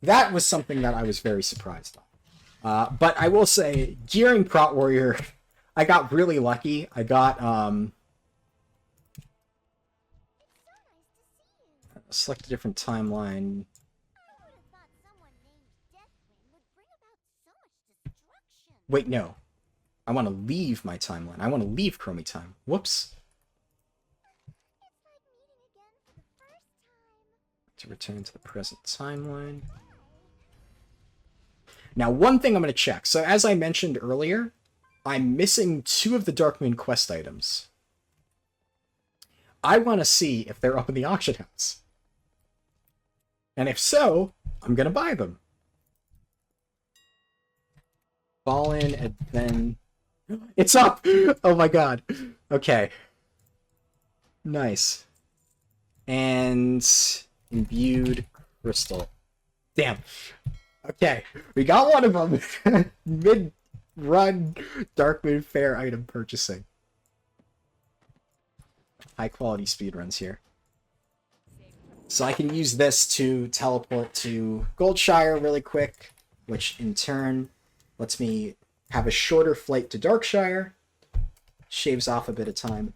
that was something that I was very surprised on. But I will say, gearing Prot Warrior, I got really lucky. I got, select a different timeline. Wait, no. I want to leave my timeline. I want to leave Chromie time. Whoops. To return to the present timeline. Now, one thing I'm going to check. So, as I mentioned earlier, I'm missing 2 of the Darkmoon quest items. I want to see if they're up in the auction house. And if so, I'm going to buy them. Fallen Advent. It's up! Oh my god. Okay. Nice. And imbued crystal. Damn. Okay. We got one of them. Mid-run Darkmoon Fair item purchasing. High quality speedruns here. So I can use this to teleport to Goldshire really quick, which in turn lets me have a shorter flight to Darkshire. Shaves off a bit of time.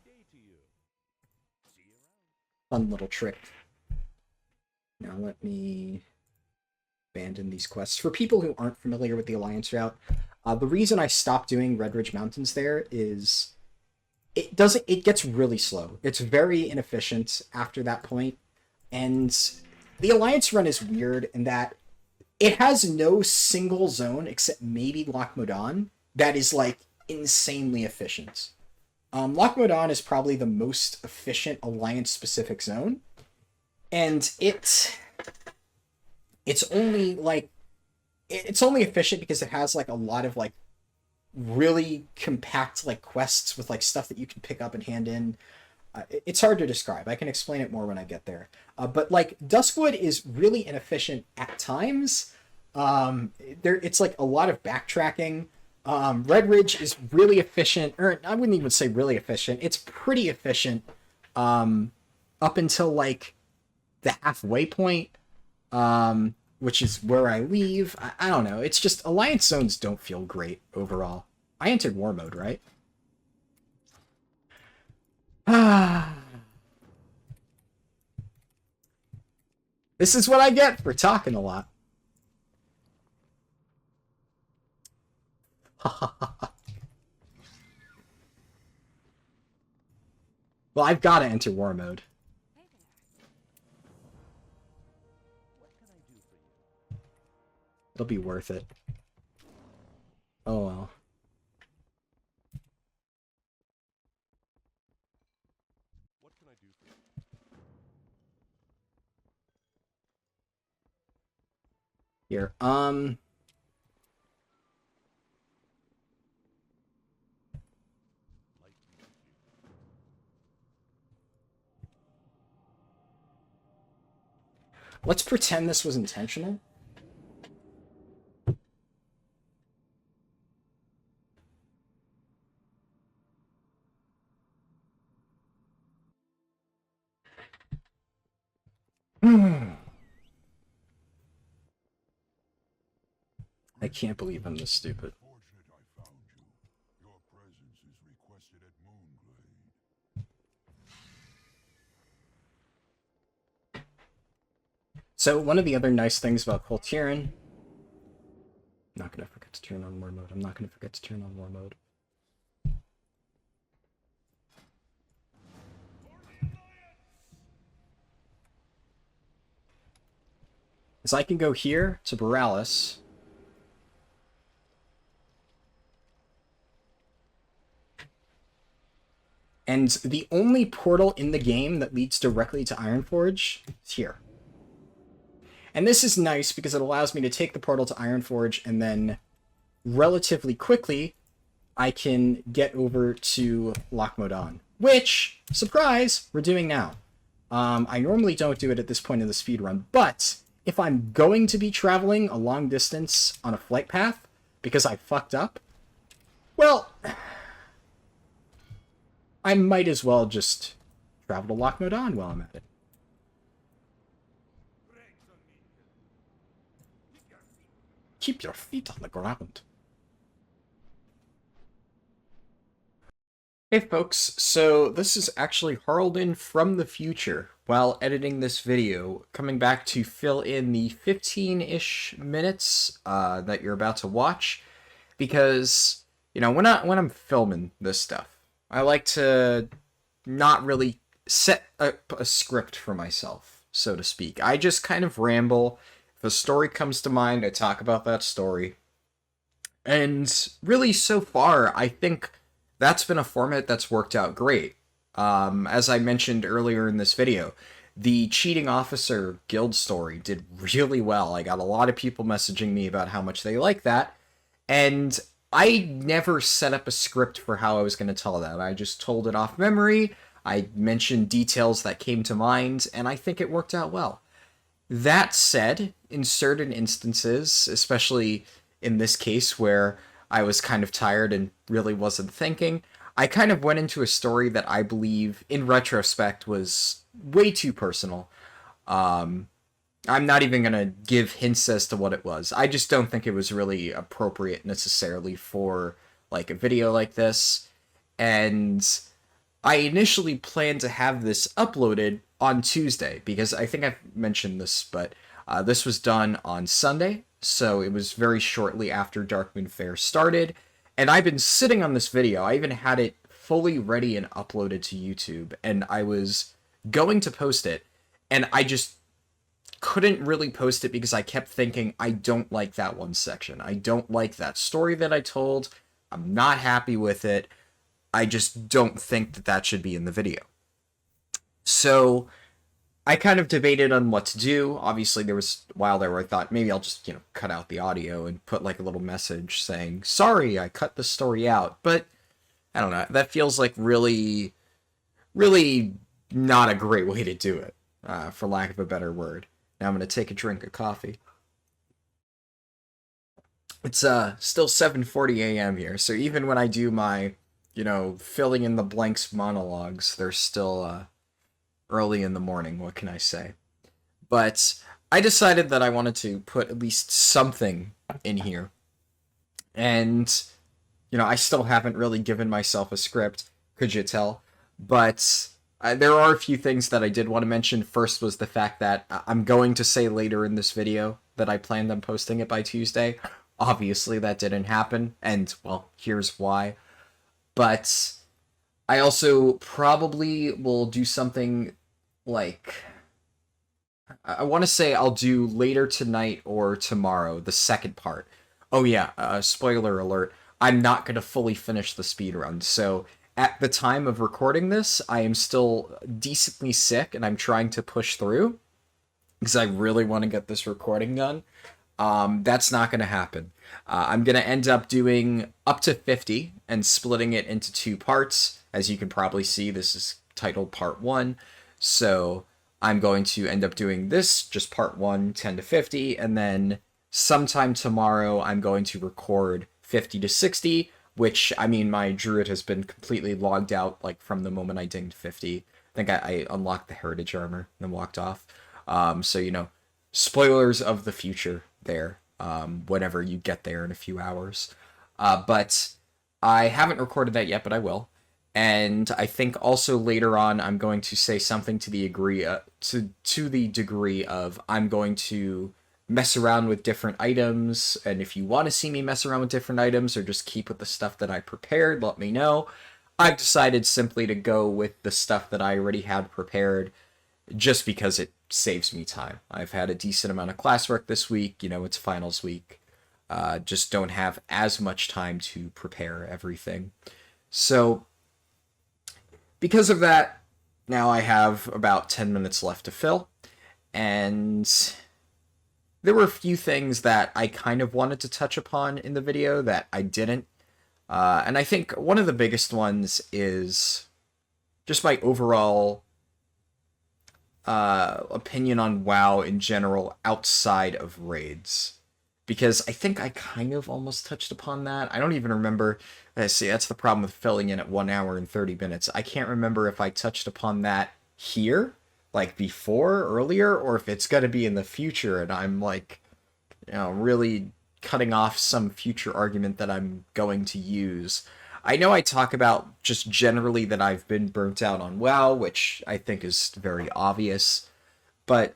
Fun little trick. Now let me abandon these quests. For people who aren't familiar with the Alliance route, the reason I stopped doing Red Ridge Mountains there is it gets really slow. It's very inefficient after that point. And the Alliance run is weird in that it has no single zone except maybe Loch Modan that is like insanely efficient. Loch Modan is probably the most efficient Alliance specific zone, and it's only efficient because it has like a lot of like really compact like quests with like stuff that you can pick up and hand in. It's hard to describe. I can explain it more when I get there. But like Duskwood is really inefficient at times. It's like a lot of backtracking. Red Ridge is really efficient, or I wouldn't even say really efficient. It's pretty efficient up until like the halfway point, which is where I leave. I don't know. It's just Alliance zones don't feel great overall. I entered war mode, right? This is what I get for talking a lot. Well, I've got to enter war mode. It'll be worth it. Oh well. What can I do for you? Here, Light be with you. let's pretend this was intentional. I can't believe I'm this stupid. Fortunate I found you. Your presence is requested at Moonglade. So one of the other nice things about Kul'tiran, I'm not gonna forget to turn on war mode. I'm not gonna forget to turn on war mode. Is I can go here to Borealis. And the only portal in the game that leads directly to Ironforge is here. And this is nice because it allows me to take the portal to Ironforge and then relatively quickly I can get over to Loch Modan. Which, surprise, we're doing now. I normally don't do it at this point in the speedrun, but if I'm going to be traveling a long distance on a flight path because I fucked up, well, I might as well just travel to Loch Modan while I'm at it. Keep your feet on the ground. Hey folks, so this is actually Harlden from the future while editing this video, coming back to fill in the 15-ish minutes that you're about to watch, because, you know, when I'm filming this stuff, I like to not really set up a script for myself, so to speak. I just kind of ramble. If a story comes to mind, I talk about that story. And really, so far, I think that's been a format that's worked out great. As I mentioned earlier in this video, the Cheating Officer guild story did really well. I got a lot of people messaging me about how much they like that. And I never set up a script for how I was going to tell that. I just told it off memory. I mentioned details that came to mind, and I think it worked out well. That said, in certain instances, especially in this case where I was kind of tired and really wasn't thinking, I kind of went into a story that I believe, in retrospect, was way too personal. I'm not even going to give hints as to what it was. I just don't think it was really appropriate necessarily for like a video like this. And I initially planned to have this uploaded on Tuesday because I think I've mentioned this, but this was done on Sunday. So it was very shortly after Darkmoon Fair started. And I've been sitting on this video. I even had it fully ready and uploaded to YouTube. And I was going to post it. And I just couldn't really post it because I kept thinking, I don't like that one section. I don't like that story that I told. I'm not happy with it. I just don't think that that should be in the video. So I kind of debated on what to do. Obviously, there was a while there where I thought maybe I'll just, cut out the audio and put like a little message saying, sorry, I cut the story out. But I don't know. That feels like really, really not a great way to do it, for lack of a better word. Now I'm going to take a drink of coffee. It's still 7:40 a.m. here, so even when I do my, filling in the blanks monologues, they're still early in the morning, what can I say? But I decided that I wanted to put at least something in here. And, I still haven't really given myself a script, could you tell? But there are a few things that I did want to mention. First was the fact that I'm going to say later in this video that I planned on posting it by Tuesday. Obviously, that didn't happen, and, well, here's why. But I also probably will do something like... I want to say I'll do later tonight or tomorrow, the second part. Oh yeah, spoiler alert, I'm not going to fully finish the speedrun, so at the time of recording this, I am still decently sick, and I'm trying to push through, because I really want to get this recording done. That's not going to happen. I'm going to end up doing up to 50 and splitting it into 2 parts. As you can probably see, this is titled Part 1. So I'm going to end up doing this, just Part 1, 10 to 50, and then sometime tomorrow I'm going to record 50 to 60, which, I mean, my Druid has been completely logged out, like, from the moment I dinged 50. I think I unlocked the Heritage Armor and then walked off. So, you know, spoilers of the future there, whenever you get there in a few hours. But I haven't recorded that yet, but I will. And I think also later on I'm going to say something to the degree of I'm going to mess around with different items, and if you want to see me mess around with different items or just keep with the stuff that I prepared, let me know. I've decided simply to go with the stuff that I already had prepared, just because it saves me time. I've had a decent amount of classwork this week, you know, it's finals week. Just don't have as much time to prepare everything. So, because of that, now I have about 10 minutes left to fill, and there were a few things that I kind of wanted to touch upon in the video that I didn't. And I think one of the biggest ones is just my overall opinion on WoW in general outside of raids. Because I think I kind of almost touched upon that. I don't even remember. See, that's the problem with filling in at 1 hour and 30 minutes. I can't remember if I touched upon that here, like before, earlier, or if it's going to be in the future, and I'm like, you know, really cutting off some future argument that I'm going to use. I know I talk about just generally that I've been burnt out on WoW, which I think is very obvious, but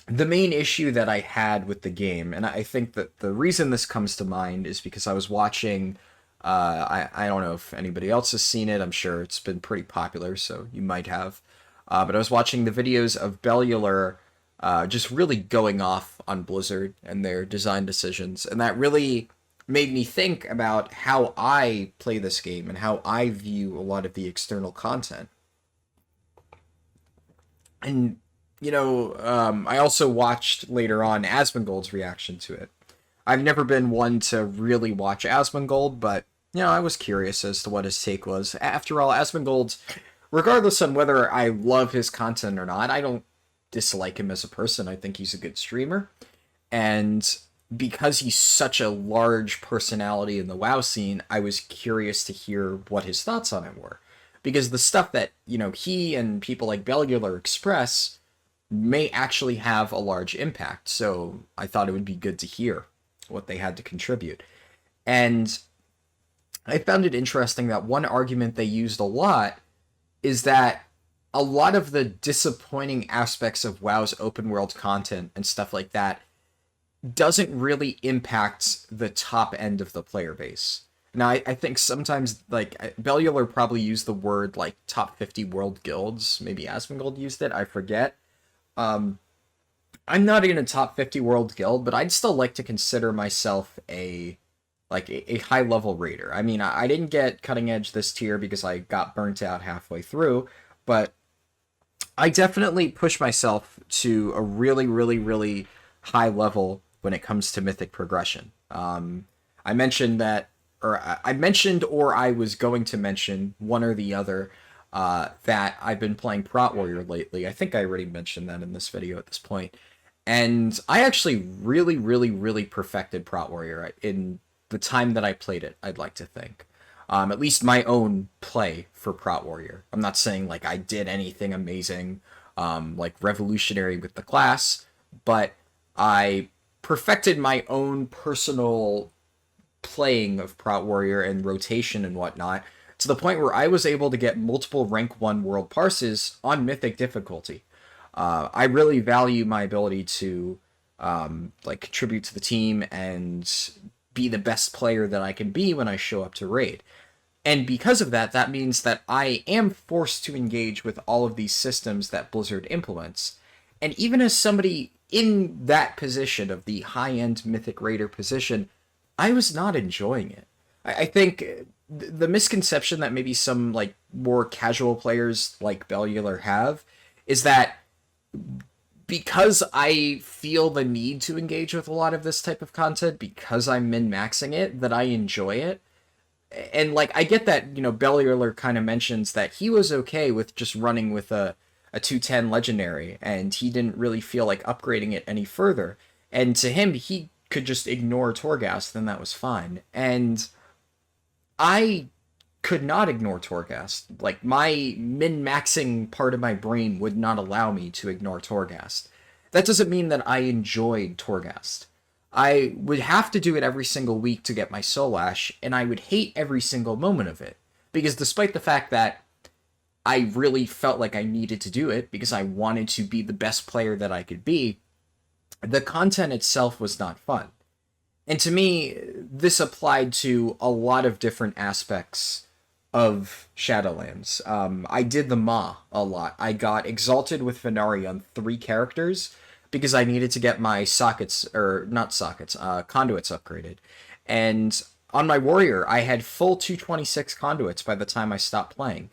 the main issue that I had with the game, and I think that the reason this comes to mind is because I was watching, I don't know if anybody else has seen it, I'm sure it's been pretty popular, so you might have, but I was watching the videos of Bellular just really going off on Blizzard and their design decisions, and that really made me think about how I play this game and how I view a lot of the external content. And you know, I also watched later on Asmongold's reaction to it. I've never been one to really watch Asmongold, but, you know, I was curious as to what his take was. After all, Asmongold, regardless on whether I love his content or not, I don't dislike him as a person. I think he's a good streamer. And because he's such a large personality in the WoW scene, I was curious to hear what his thoughts on it were. Because the stuff that, you know, he and people like Bellular express may actually have a large impact, so I thought it would be good to hear what they had to contribute. And I found it interesting that one argument they used a lot is that a lot of the disappointing aspects of WoW's open world content and stuff like that doesn't really impact the top end of the player base. Now, I think sometimes, like, Bellular probably used the word, like, top 50 world guilds. Maybe Asmongold used it, I forget. I'm not in a top 50 world guild, but I'd still like to consider myself a high-level raider. I mean, I didn't get cutting edge this tier because I got burnt out halfway through, but I definitely push myself to a really, really, really high level when it comes to mythic progression. I mentioned that, or I was going to mention, one or the other, that I've been playing Prot Warrior lately. I think I already mentioned that in this video at this point. And I actually really, really, really perfected Prot Warrior in the time that I played it, I'd like to think. At least my own play for Prot Warrior. I'm not saying, like, I did anything amazing, like, revolutionary with the class, but I perfected my own personal playing of Prot Warrior and rotation and whatnot, to the point where I was able to get multiple rank 1 world parses on mythic difficulty. I really value my ability to like contribute to the team and be the best player that I can be when I show up to raid. And because of that, that means that I am forced to engage with all of these systems that Blizzard implements. And even as somebody in that position of the high-end Mythic Raider position, I was not enjoying it. I think the misconception that maybe some like more casual players like Bellular have is that because I feel the need to engage with a lot of this type of content, because I'm min-maxing it, that I enjoy it. And like I get that, you know, Bellular kind of mentions that he was okay with just running with a 210 legendary, and he didn't really feel like upgrading it any further. And to him, he could just ignore Torghast, then that was fine. And I could not ignore Torghast. Like, my min-maxing part of my brain would not allow me to ignore Torghast. That doesn't mean that I enjoyed Torghast. I would have to do it every single week to get my Soul Ash, and I would hate every single moment of it. Because despite the fact that I really felt like I needed to do it, because I wanted to be the best player that I could be, the content itself was not fun. And to me, this applied to a lot of different aspects of Shadowlands. I did the Ma a lot. I got Exalted with Venari on 3 characters because I needed to get my sockets, or not sockets, conduits upgraded. And on my Warrior, I had full 226 conduits by the time I stopped playing.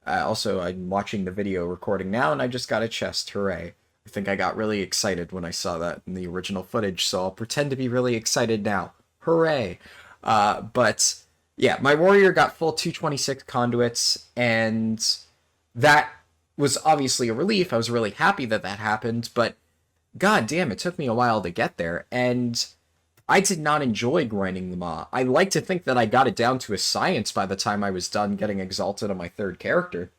Also, I'm watching the video recording now, and I just got a chest. Hooray. I think I got really excited when I saw that in the original footage, so I'll pretend to be really excited now. Hooray! But yeah, my Warrior got full 226 conduits, and that was obviously a relief. I was really happy that that happened, but god damn, it took me a while to get there, and I did not enjoy grinding the Maw. I like to think that I got it down to a science by the time I was done getting Exalted on my 3rd character.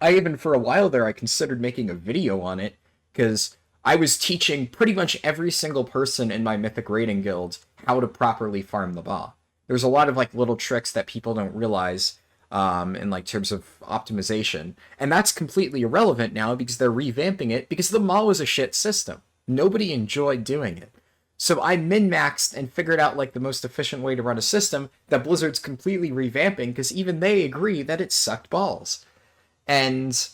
I even, for a while there, I considered making a video on it, because I was teaching pretty much every single person in my Mythic Raiding Guild how to properly farm the Maw. There's a lot of like little tricks that people don't realize in like terms of optimization, and that's completely irrelevant now because they're revamping it because the Maw was a shit system. Nobody enjoyed doing it. So I min-maxed and figured out like the most efficient way to run a system that Blizzard's completely revamping because even they agree that it sucked balls. And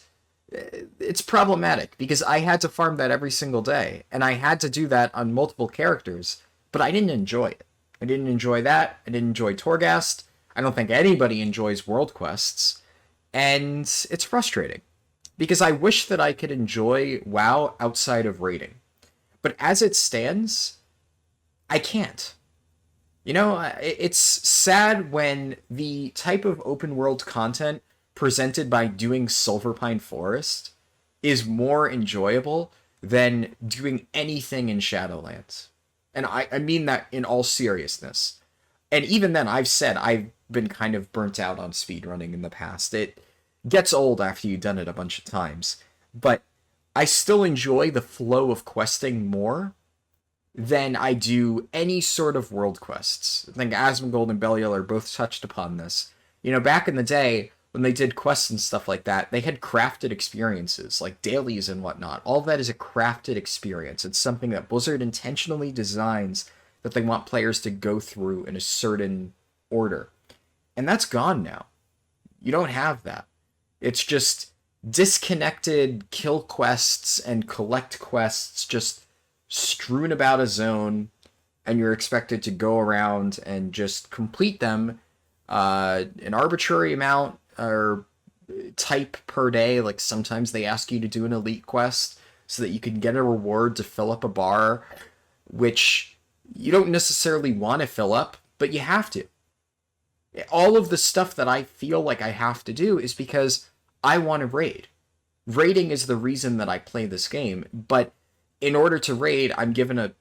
it's problematic because I had to farm that every single day, and I had to do that on multiple characters, but I didn't enjoy it. I didn't enjoy that. I didn't enjoy Torghast. I don't think anybody enjoys world quests, and it's frustrating because I wish that I could enjoy WoW outside of raiding. But as it stands, I can't. You know, it's sad when the type of open world content presented by doing Silverpine Forest is more enjoyable than doing anything in Shadowlands. And I mean that in all seriousness. And even then, I've said I've been kind of burnt out on speedrunning in the past. It gets old after you've done it a bunch of times. But I still enjoy the flow of questing more than I do any sort of world quests. I think Asmongold and Bellular both touched upon this. You know, back in the day, when they did quests and stuff like that, they had crafted experiences, like dailies and whatnot. All of that is a crafted experience. It's something that Blizzard intentionally designs that they want players to go through in a certain order. And that's gone now. You don't have that. It's just disconnected kill quests and collect quests just strewn about a zone, and you're expected to go around and just complete them an arbitrary amount or type per day. Like sometimes they ask you to do an elite quest so that you can get a reward to fill up a bar, which you don't necessarily want to fill up, but you have to. All of the stuff that I feel like I have to do is because I want to raid. Raiding is the reason that I play this game, but in order to raid, I'm given a,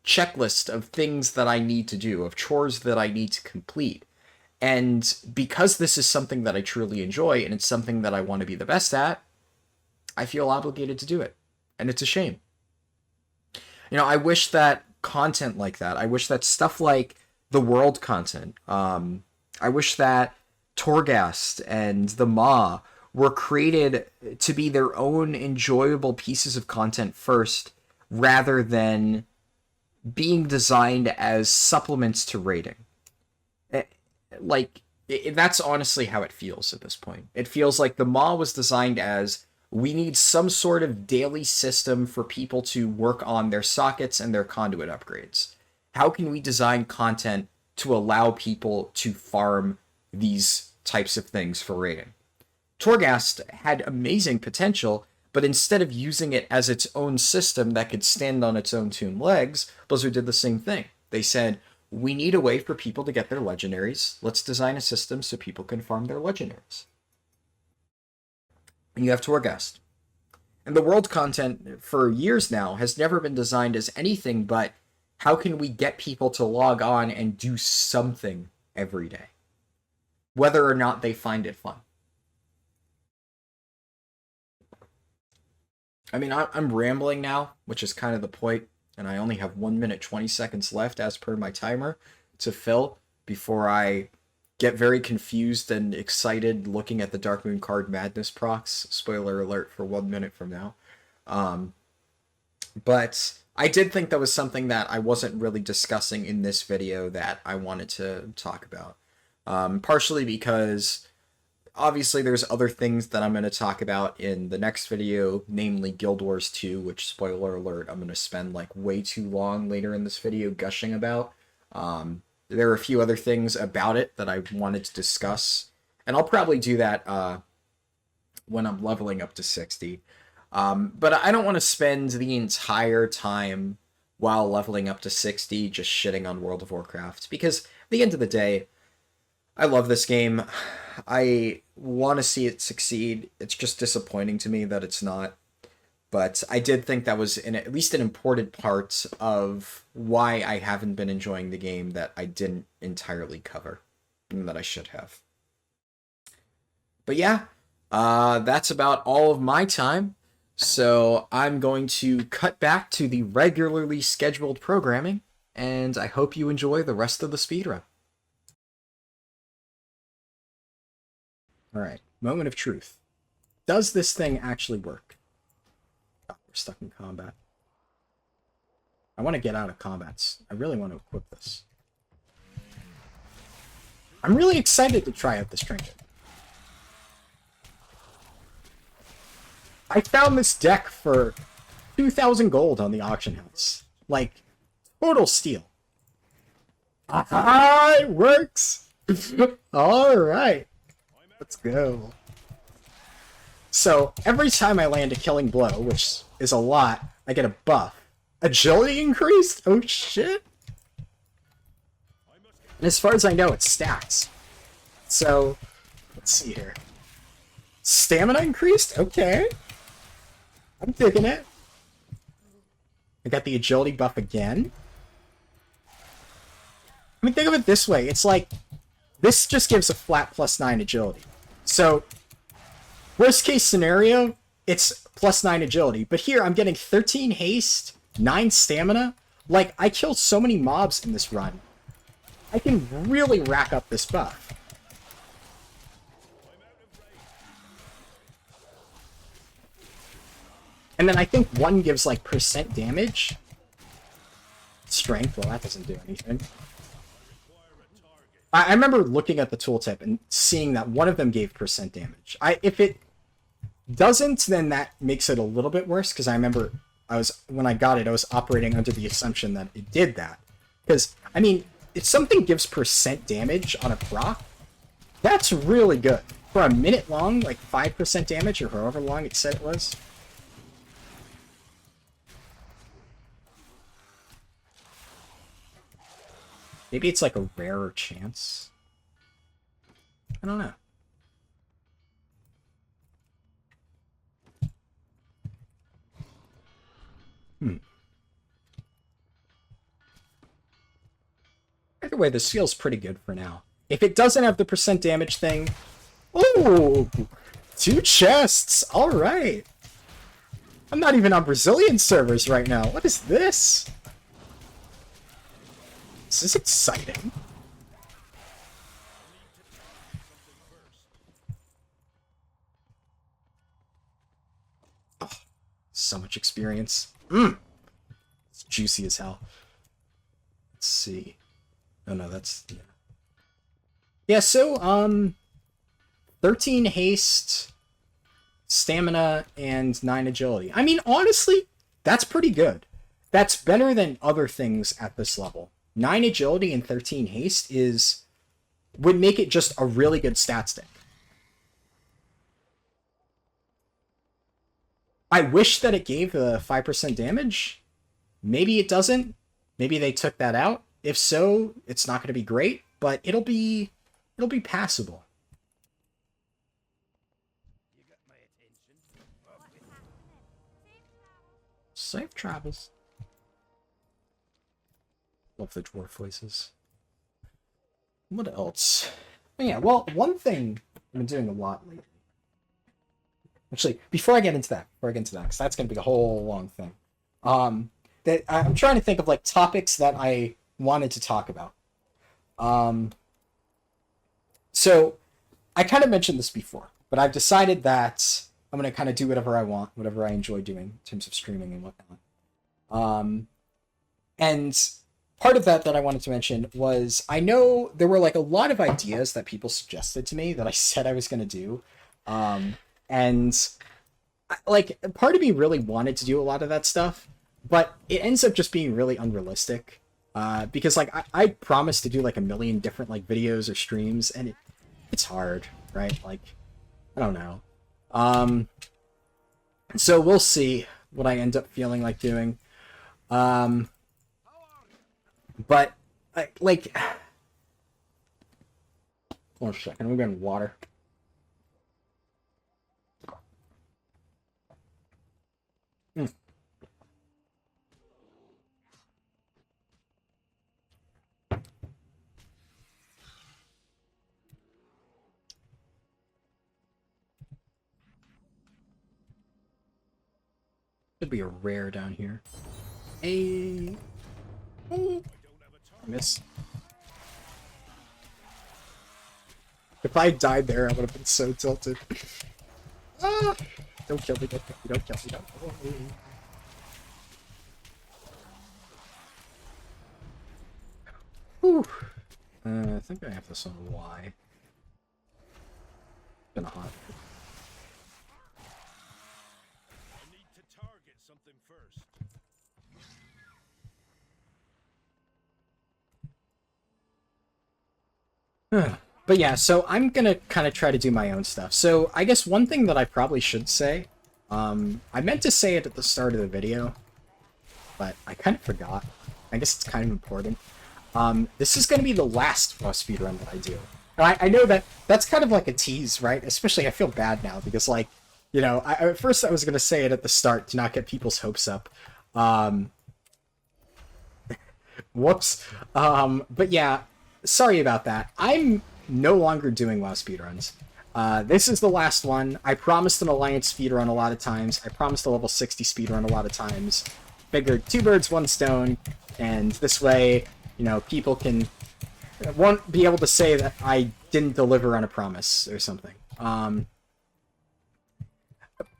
checklist of things that I need to do, of chores that I need to complete. And because this is something that I truly enjoy, and it's something that I want to be the best at, I feel obligated to do it. And it's a shame. I wish that content like that, I wish that stuff like the world content, I wish that Torghast and the Maw were created to be their own enjoyable pieces of content first, rather than being designed as supplements to raiding. Eh, Like, that's honestly how it feels at this point. It feels like the Maw was designed as we need some sort of daily system for people to work on their sockets and their conduit upgrades. How can we design content to allow people to farm these types of things for raiding? Torghast had amazing potential, but instead of using it as its own system that could stand on its own two legs, Blizzard did the same thing. They said, we need a way for people to get their legendaries. Let's design a system so people can farm their legendaries. And you have Torghast. And the world content for years now has never been designed as anything but how can we get people to log on and do something every day, whether or not they find it fun. I mean, I'm rambling now, which is kind of the point, and I only have 1 minute 20 seconds left as per my timer to fill before I get very confused and excited looking at the Darkmoon card madness procs. Spoiler alert for 1 minute from now. But I did think that was something that I wasn't really discussing in this video that I wanted to talk about. Partially because obviously there's other things that I'm going to talk about in the next video, namely Guild Wars 2, which, spoiler alert, I'm going to spend like way too long later in this video gushing about. There are a few other things about it that I wanted to discuss, and I'll probably do that when I'm leveling up to 60. But I don't want to spend the entire time while leveling up to 60 just shitting on World of Warcraft, because at the end of the day, I love this game. I want to see it succeed. It's just disappointing to me that it's not. But I did think that was at least an important part of why I haven't been enjoying the game that I didn't entirely cover, and that I should have. But yeah, that's about all of my time. So I'm going to cut back to the regularly scheduled programming, and I hope you enjoy the rest of the speedrun. Alright, moment of truth. Does this thing actually work? Oh, we're stuck in combat. I want to get out of combats. I really want to equip this. I'm really excited to try out this trinket. I found this deck for 2,000 gold on the auction house. Like, total steal. Ah, it works! Alright. Let's go. So, every time I land a killing blow, which is a lot, I get a buff. Agility increased? Oh shit! And as far as I know, it stacks. So, let's see here. Stamina increased? Okay. I'm digging it. I got the agility buff again. I mean, think of it this way. It's like, this just gives a flat +9 agility. So, worst case scenario, it's +9 agility. But here, I'm getting 13 haste, 9 stamina. Like, I killed so many mobs in this run. I can really rack up this buff. And then I think 1 gives, like, % damage. Strength, well, that doesn't do anything. I remember looking at the tooltip and seeing that one of them gave % damage. If it doesn't, then that makes it a little bit worse, because I remember when I got it, I was operating under the assumption that it did that. Because, I mean, if something gives % damage on a proc, that's really good. For a minute long, like 5% damage, or however long it said it was. Maybe it's like a rarer chance. I don't know. Either way, this feels pretty good for now. If it doesn't have the % damage thing... Oh! 2 chests! Alright! I'm not even on Brazilian servers right now. What is this? This is exciting. Oh, so much experience. It's juicy as hell. Let's see. Oh no, that's... Yeah, yeah, so, 13 haste, stamina, and 9 agility. I mean, honestly, that's pretty good. That's better than other things at this level. 9 agility and 13 haste would make it just a really good stat stick. I wish that it gave 5% damage. Maybe it doesn't. Maybe they took that out. If so, it's not going to be great, but it'll be passable. Safe travels. Love the dwarf voices. What else? Oh, yeah, well, one thing I've been doing a lot lately. Actually, before I get into that, because that's going to be a whole long thing. That I'm trying to think of like topics that I wanted to talk about. So I kind of mentioned this before, but I've decided that I'm going to kind of do whatever I want, whatever I enjoy doing in terms of streaming and whatnot. And part of that I wanted to mention was I know there were like a lot of ideas that people suggested to me that I said I was going to do. And like part of me really wanted to do a lot of that stuff, but it ends up just being really unrealistic. Because like I promised to do like a million different like videos or streams, and it's hard, right? Like, I don't know. So we'll see what I end up feeling like doing. But like, hold on a second, I'm getting water. Should be a rare down here. Miss. If I died there, I would have been so tilted. Ah! Don't kill me, don't kill me, don't kill me, don't kill me. Whew. I think I have this on Y. Been a hot. I need to target something first. But yeah, so I'm gonna kind of try to do my own stuff. So I guess one thing that I probably should say, I meant to say it at the start of the video, but I kind of forgot. I guess it's kind of important. This is gonna be the last speedrun that I do. And I know that that's kind of like a tease, right? Especially I feel bad now because like, you know, at first I was gonna say it at the start to not get people's hopes up. Whoops. But yeah, sorry about that. I'm no longer doing WoW speedruns. This is the last one. I promised an Alliance speedrun a lot of times. I promised a level 60 speedrun a lot of times. Figured 2 birds, 1 stone, and this way, you know, people won't be able to say that I didn't deliver on a promise or something.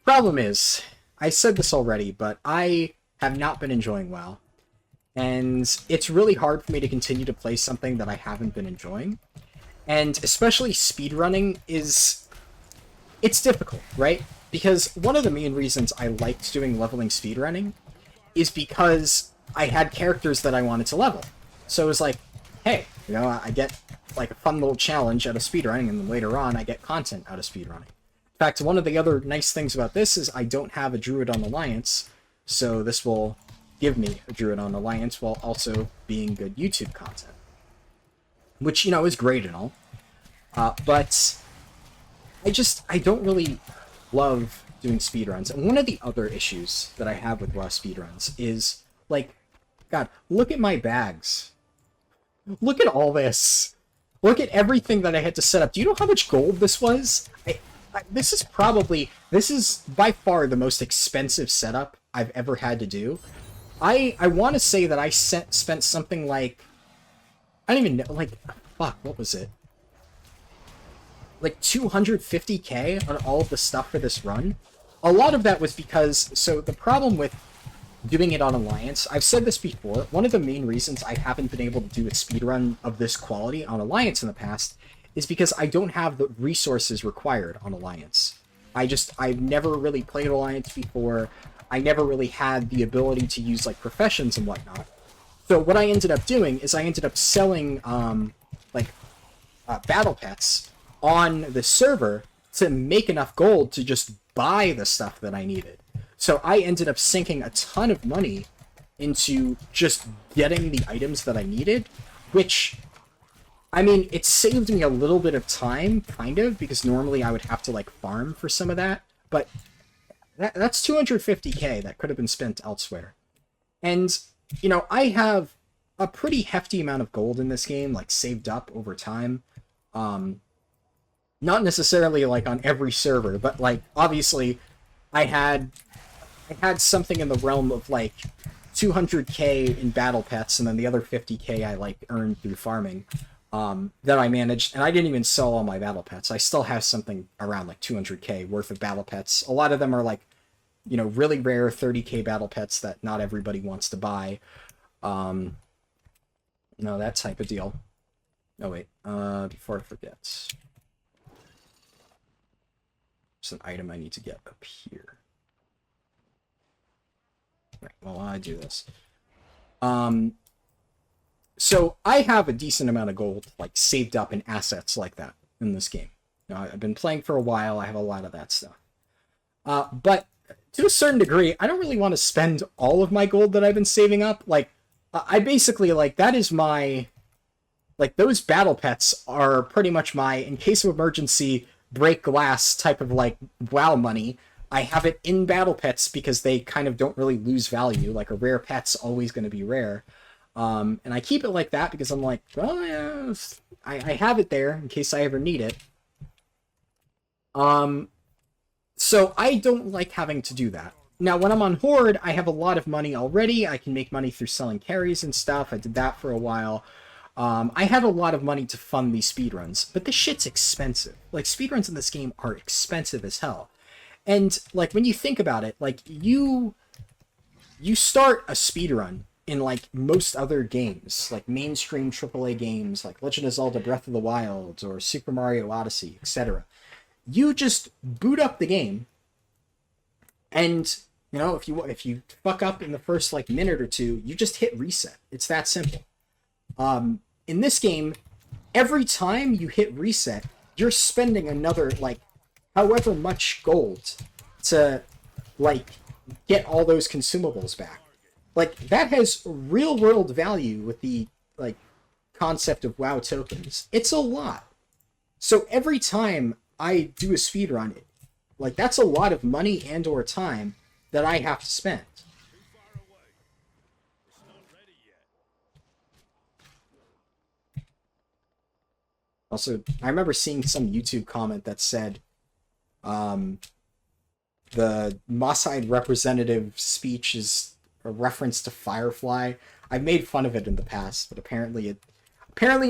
Problem is, I said this already, but I have not been enjoying WoW. And it's really hard for me to continue to play something that I haven't been enjoying. And especially speedrunning it's difficult, right? Because one of the main reasons I liked doing leveling speedrunning is because I had characters that I wanted to level. So it was like, hey, you know, I get like a fun little challenge out of speedrunning, and then later on I get content out of speedrunning. In fact, one of the other nice things about this is I don't have a Druid on Alliance, so this will give me a Druid on Alliance while also being good YouTube content. Which, you know, is great and all. But I don't really love doing speedruns. And one of the other issues that I have with WoW speedruns is, like, God, look at my bags. Look at all this. Look at everything that I had to set up. Do you know how much gold this was? This is by far the most expensive setup I've ever had to do. I want to say that I spent something like, I don't even know, like, fuck, what was it? Like 250k on all of the stuff for this run. A lot of that was because, so the problem with doing it on Alliance. I've said this before. One of the main reasons I haven't been able to do a speedrun of this quality on Alliance in the past is because I don't have the resources required on Alliance. I've never really played Alliance before. I never really had the ability to use like professions and whatnot. So what I ended up doing is I ended up selling battle pets on the server to make enough gold to just buy the stuff that I needed. So I ended up sinking a ton of money into just getting the items that I needed, which, I mean, it saved me a little bit of time, kind of, because normally I would have to, like, farm for some of that, but that's 250k that could have been spent elsewhere. And, you know, I have a pretty hefty amount of gold in this game, like, saved up over time. Not necessarily, like, on every server, but, like, obviously, I had something in the realm of, like, 200k in battle pets, and then the other 50k I, like, earned through farming, that I managed, and I didn't even sell all my battle pets. I still have something around, like, 200k worth of battle pets. A lot of them are, like, you know, really rare 30k battle pets that not everybody wants to buy. You know, that type of deal. Oh, wait, before I forget. There's an item I need to get up here. Right, well, I do this. So I have a decent amount of gold, like, saved up in assets like that in this game. Now, I've been playing for a while, I have a lot of that stuff. But to a certain degree, I don't really want to spend all of my gold that I've been saving up. Like, I basically, like, that is my... Like, those battle pets are pretty much my, in case of emergency, break glass type of, like, WoW money. I have it in battle pets because they kind of don't really lose value. Like, a rare pet's always going to be rare. And I keep it like that because I'm like, well, yeah, I have it there in case I ever need it. So I don't like having to do that. Now, when I'm on Horde, I have a lot of money already. I can make money through selling carries and stuff. I did that for a while. I have a lot of money to fund these speedruns, but this shit's expensive. Like, speedruns in this game are expensive as hell. And, like, when you think about it, like, you start a speedrun in, like, most other games, like mainstream AAA games, like Legend of Zelda Breath of the Wild, or Super Mario Odyssey, etc. You just boot up the game, and, you know, if you fuck up in the first, like, minute or two, you just hit reset. It's that simple. In this game, every time you hit reset, you're spending another, like, however much gold to, like, get all those consumables back. Like, that has real-world value with the, like, concept of WoW tokens. It's a lot. So every time I do a speedrun, like, that's a lot of money and or time that I have to spend. Also, I remember seeing some YouTube comment that said, the Moss-eyed representative speech is a reference to Firefly. I've made fun of it in the past, but apparently it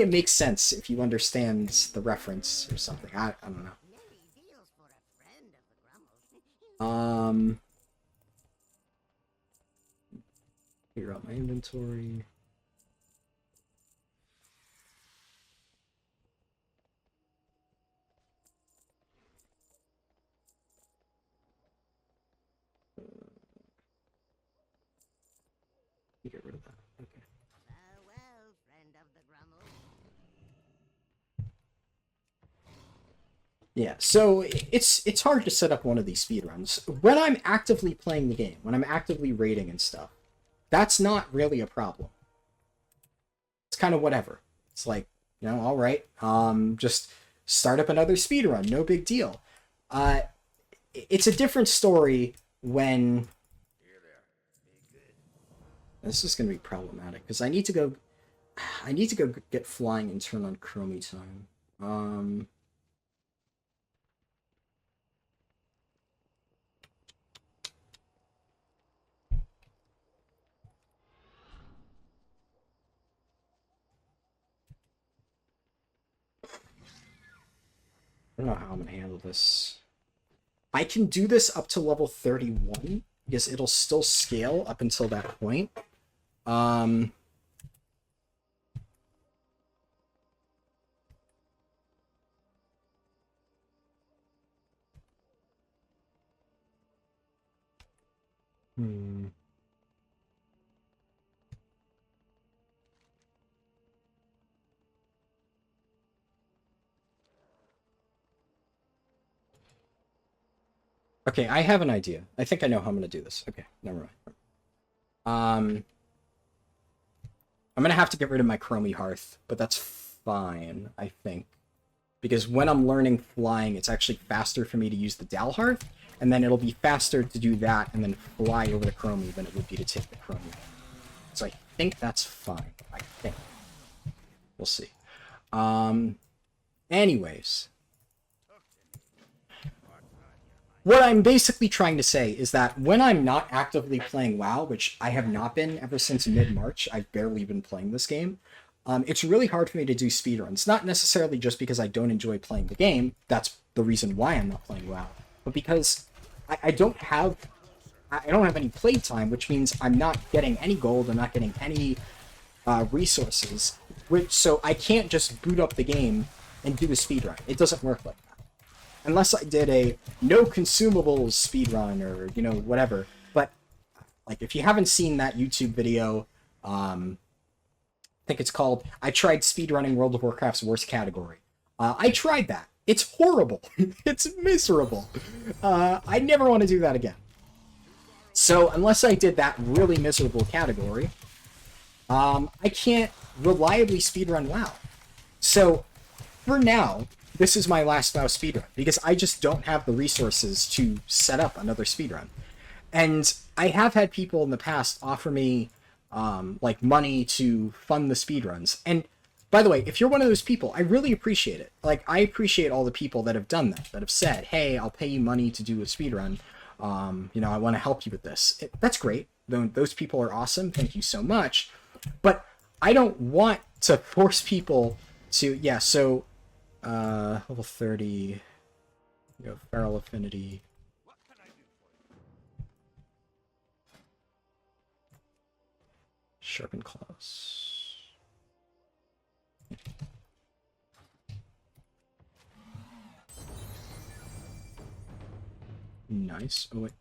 makes sense if you understand the reference or something. I don't know. Figure out my inventory. Get rid of that. Okay. Farewell, friend of the Grummle. Yeah, so it's hard to set up one of these speedruns. When I'm actively playing the game, when I'm actively raiding and stuff, that's not really a problem. It's kind of whatever. It's like, you know, all right, just start up another speedrun, no big deal. It's a different story when... This is going to be problematic, because I need to go get flying and turn on Chromie time. I don't know how I'm going to handle this. I can do this up to level 31, because it'll still scale up until that point. Um, hmm. Okay, I have an idea. I think I know how I'm gonna do this. Okay, never mind. I'm gonna have to get rid of my Chromie Hearth, but that's fine, I think. Because when I'm learning flying, it's actually faster for me to use the Dal Hearth, and then it'll be faster to do that and then fly over the Chromie than it would be to take the Chromie. So I think that's fine. I think. We'll see. Anyways. What I'm basically trying to say is that when I'm not actively playing WoW, which I have not been ever since mid-March, I've barely been playing this game, it's really hard for me to do speedruns. Not necessarily just because I don't enjoy playing the game, that's the reason why I'm not playing WoW, but because I don't have any playtime, which means I'm not getting any gold, I'm not getting any resources, so I can't just boot up the game and do a speedrun. It doesn't work like that. Unless I did a no consumables speedrun or, you know, whatever. But, like, if you haven't seen that YouTube video, I think it's called, I tried speedrunning World of Warcraft's worst category. I tried that. It's horrible. It's miserable. I never want to do that again. So, unless I did that really miserable category, I can't reliably speedrun WoW. So, for now, this is my last WoW speedrun, because I just don't have the resources to set up another speedrun. And I have had people in the past offer me, like, money to fund the speedruns. And, by the way, if you're one of those people, I really appreciate it. Like, I appreciate all the people that have done that have said, hey, I'll pay you money to do a speedrun. You know, I want to help you with this. That's great. Those people are awesome. Thank you so much. But I don't want to force people to, yeah, so... level 30, you know, Feral Affinity. Sharpen Claws. Nice. Oh, wait.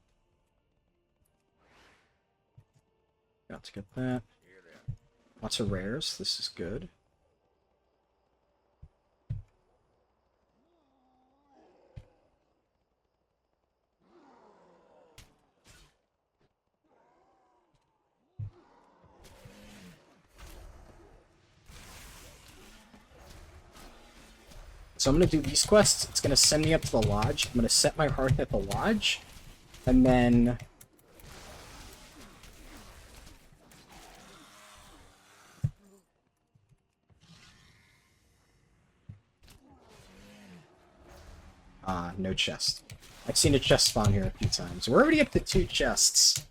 Got to get that. Lots of rares. This is good. So I'm going to do these quests. It's going to send me up to the lodge. I'm going to set my hearth at the lodge. And then... no chest. I've seen a chest spawn here a few times. We're already up to 2 chests.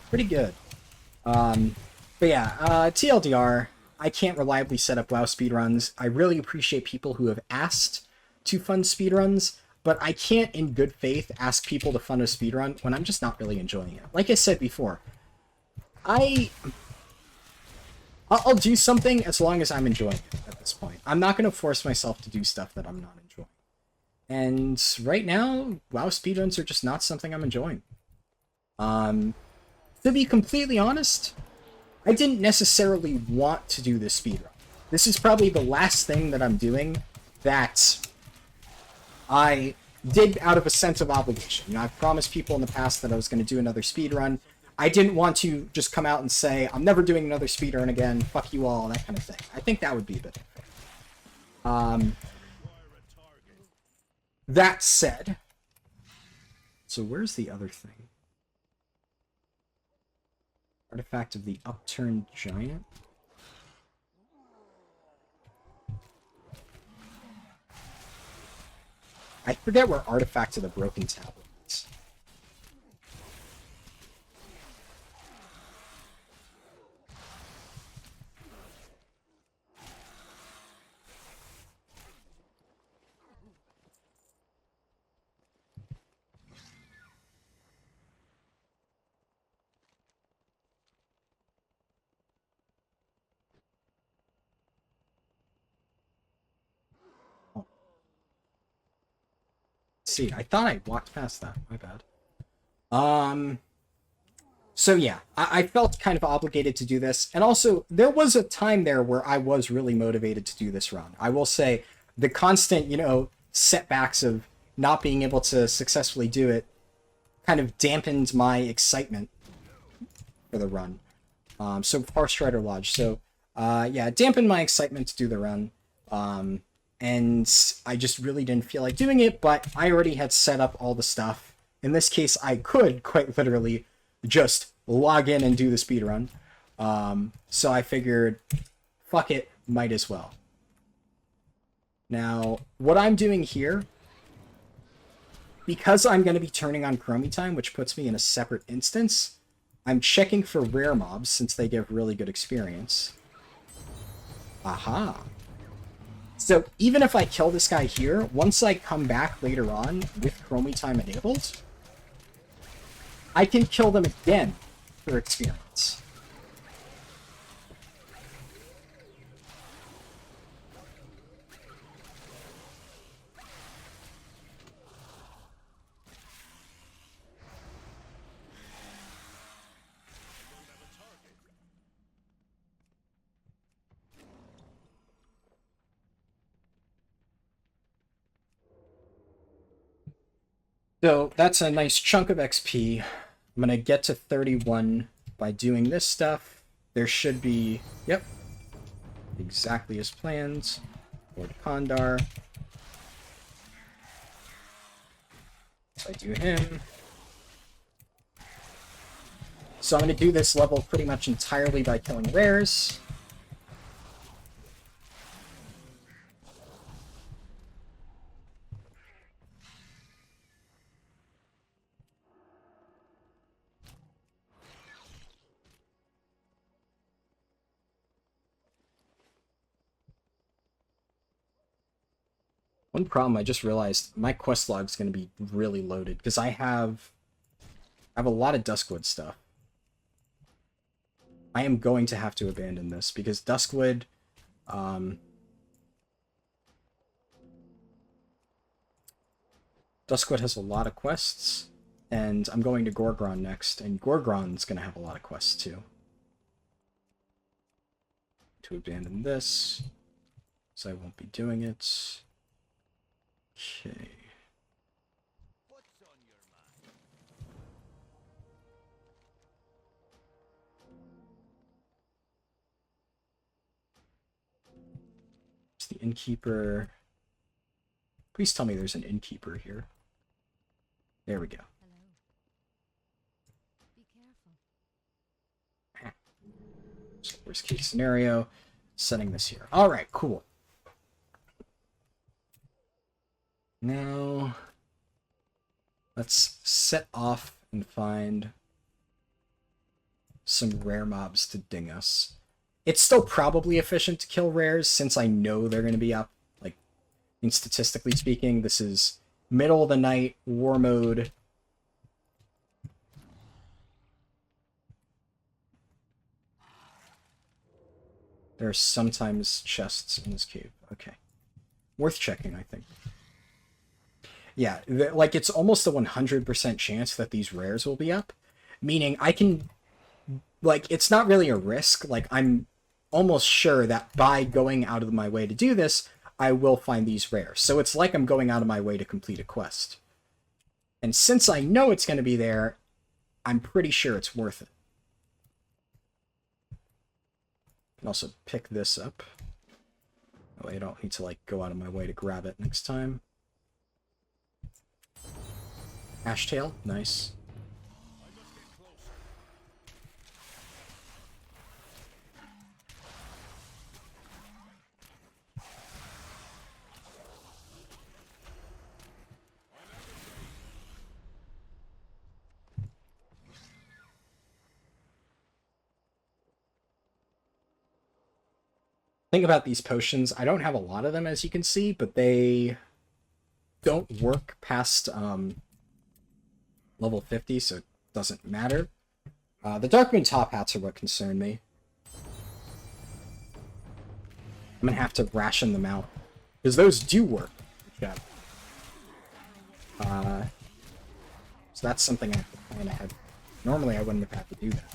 Pretty good. But yeah, TLDR, I can't reliably set up WoW speedruns. I really appreciate people who have asked to fund speedruns, but I can't in good faith ask people to fund a speedrun when I'm just not really enjoying it. Like I said before, I'll do something as long as I'm enjoying it at this point. I'm not going to force myself to do stuff that I'm not enjoying. And right now, WoW speedruns are just not something I'm enjoying. To be completely honest, I didn't necessarily want to do this speedrun. This is probably the last thing that I'm doing that I did out of a sense of obligation. You know, I've promised people in the past that I was going to do another speedrun. I didn't want to just come out and say, I'm never doing another speedrun again, fuck you all, that kind of thing. I think that would be a bit unfair. That said, so where's the other thing? Artifact of the Upturned Giant? I forget where Artifact of the Broken Tablet is. see. I thought I walked past that. My bad. So yeah, I felt kind of obligated to do this. And also, there was a time there where I was really motivated to do this run. I will say, the constant, setbacks of not being able to successfully do it kind of dampened my excitement for the run. So Far Strider Lodge. So, yeah, it dampened my excitement to do the run. And I just really didn't feel like doing it, but I already had set up all the stuff. In this case, I could quite literally just log in and do the speedrun. So I figured, fuck it, might as well. Now, what I'm doing here, because I'm going to be turning on Chromie Time, which puts me in a separate instance, I'm checking for rare mobs since they give really good experience. Aha. So even if I kill this guy here, once I come back later on with Chromie Time enabled, I can kill them again for experience. So that's a nice chunk of XP. I'm going to get to 31 by doing this stuff. There should be, yep, exactly as planned. Lord Kondar. So I do him. So I'm going to do this level pretty much entirely by killing rares. One problem I just realized, my quest log is going to be really loaded because I have a lot of Duskwood stuff. I am going to have to abandon this because Duskwood, Duskwood has a lot of quests, and I'm going to Gorgron next, and Gorgron's going to have a lot of quests too. To abandon this, so I won't be doing it. Okay. It's the innkeeper. Please tell me there's an innkeeper here. There we go. Hello. Be careful. So worst case scenario, setting this here. All right, cool. Now, let's set off and find some rare mobs to ding us. It's still probably efficient to kill rares since I know they're going to be up. Like, statistically speaking, this is middle of the night, war mode. There are sometimes chests in this cave. Okay. Worth checking, I think. Yeah, like it's almost a 100% chance that these rares will be up. Meaning I can, like, it's not really a risk. Like, I'm almost sure that by going out of my way to do this, I will find these rares. So it's like I'm going out of my way to complete a quest. And since I know it's going to be there, I'm pretty sure it's worth it. I can also pick this up. Oh, I don't need to, like, go out of my way to grab it next time. Ashtail, nice. Think about these potions. I don't have a lot of them, as you can see, but they don't work past level 50, so it doesn't matter. The Darkmoon top hats are what concern me. I'm gonna have to ration them out, because those do work. Yeah. So that's something I have to plan ahead. Normally I wouldn't have had to do that.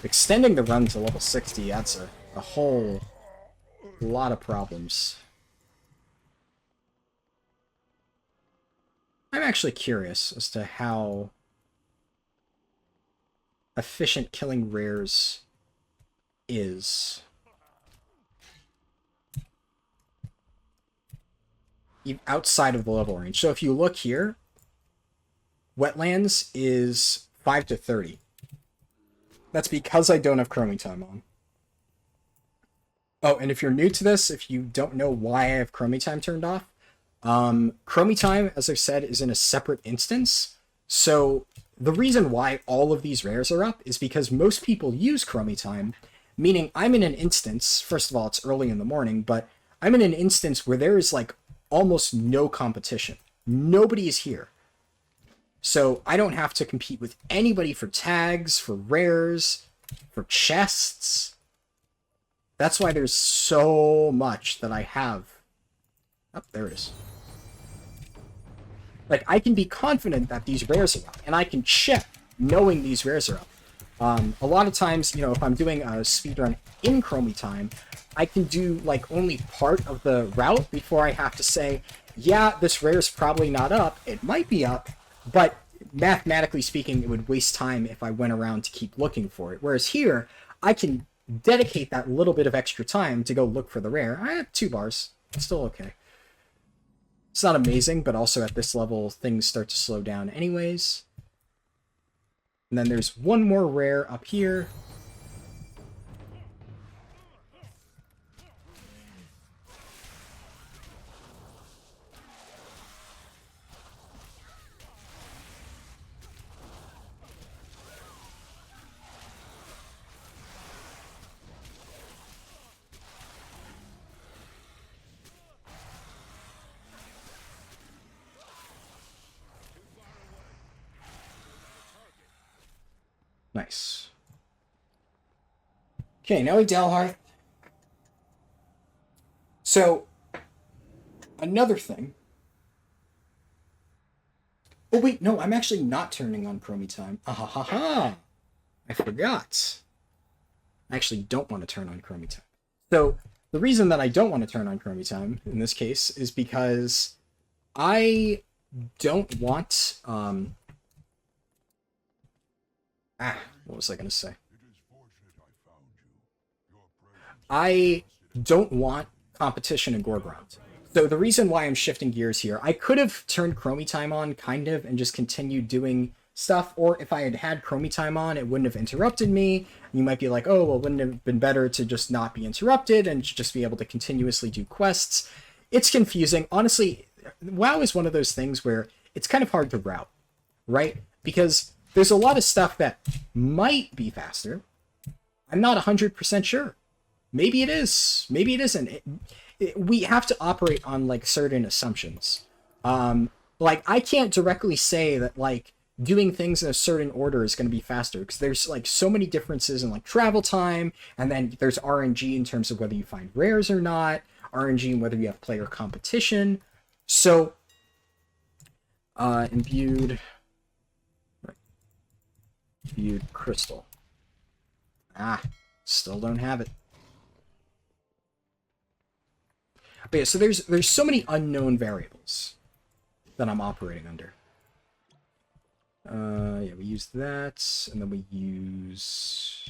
Extending the run to level 60 adds a whole lot of problems. I'm actually curious as to how efficient killing rares is. Outside of the level range. So if you look here, Wetlands is 5 to 30. That's because I don't have Chromie Time on. Oh, and if you're new to this, if you don't know why I have Chromie Time turned off, Chromie Time, as I said, is in a separate instance. So the reason why all of these rares are up is because most people use Chromie Time, meaning I'm in an instance, first of all, it's early in the morning, but I'm in an instance where there is like almost no competition. Nobody is here. So I don't have to compete with anybody for tags, for rares, for chests. That's why there's so much that I have. Oh, there it is. Like, I can be confident that these rares are up, and I can check knowing these rares are up. A lot of times, you know, if I'm doing a speedrun in Chromie Time, I can do, like, only part of the route before I have to say, yeah, this rare's probably not up. It might be up, but mathematically speaking, it would waste time if I went around to keep looking for it. Whereas here, I can dedicate that little bit of extra time to go look for the rare. I have 2 bars. It's still okay. It's not amazing, but also at this level, things start to slow down anyways. And then there's one more rare up here. Nice. Okay, now we Dalhearth. So, another thing. Oh wait, no, I'm actually not turning on Chromie Time. Ah ha ha ha! I forgot. I actually don't want to turn on Chromie Time. So, the reason that I don't want to turn on Chromie Time, in this case, is because I don't want, what was I going to say? I don't want competition in Gorgrond. So the reason why I'm shifting gears here, I could have turned Chromie Time on, kind of, and just continued doing stuff, or if I had had Chromie Time on, it wouldn't have interrupted me. You might be like, oh, well, wouldn't it have been better to just not be interrupted and just be able to continuously do quests? It's confusing. Honestly, WoW is one of those things where it's kind of hard to route, right? Because there's a lot of stuff that might be faster. I'm not 100% sure. Maybe it is. Maybe it isn't. We have to operate on, like, certain assumptions. Like, I can't directly say that, like, doing things in a certain order is going to be faster, because there's, like, so many differences in, like, travel time, and then there's RNG in terms of whether you find rares or not, RNG in whether you have player competition. So, imbued crystal. Still don't have it. But yeah, so there's so many unknown variables that I'm operating under. Yeah, we use that, and then we use...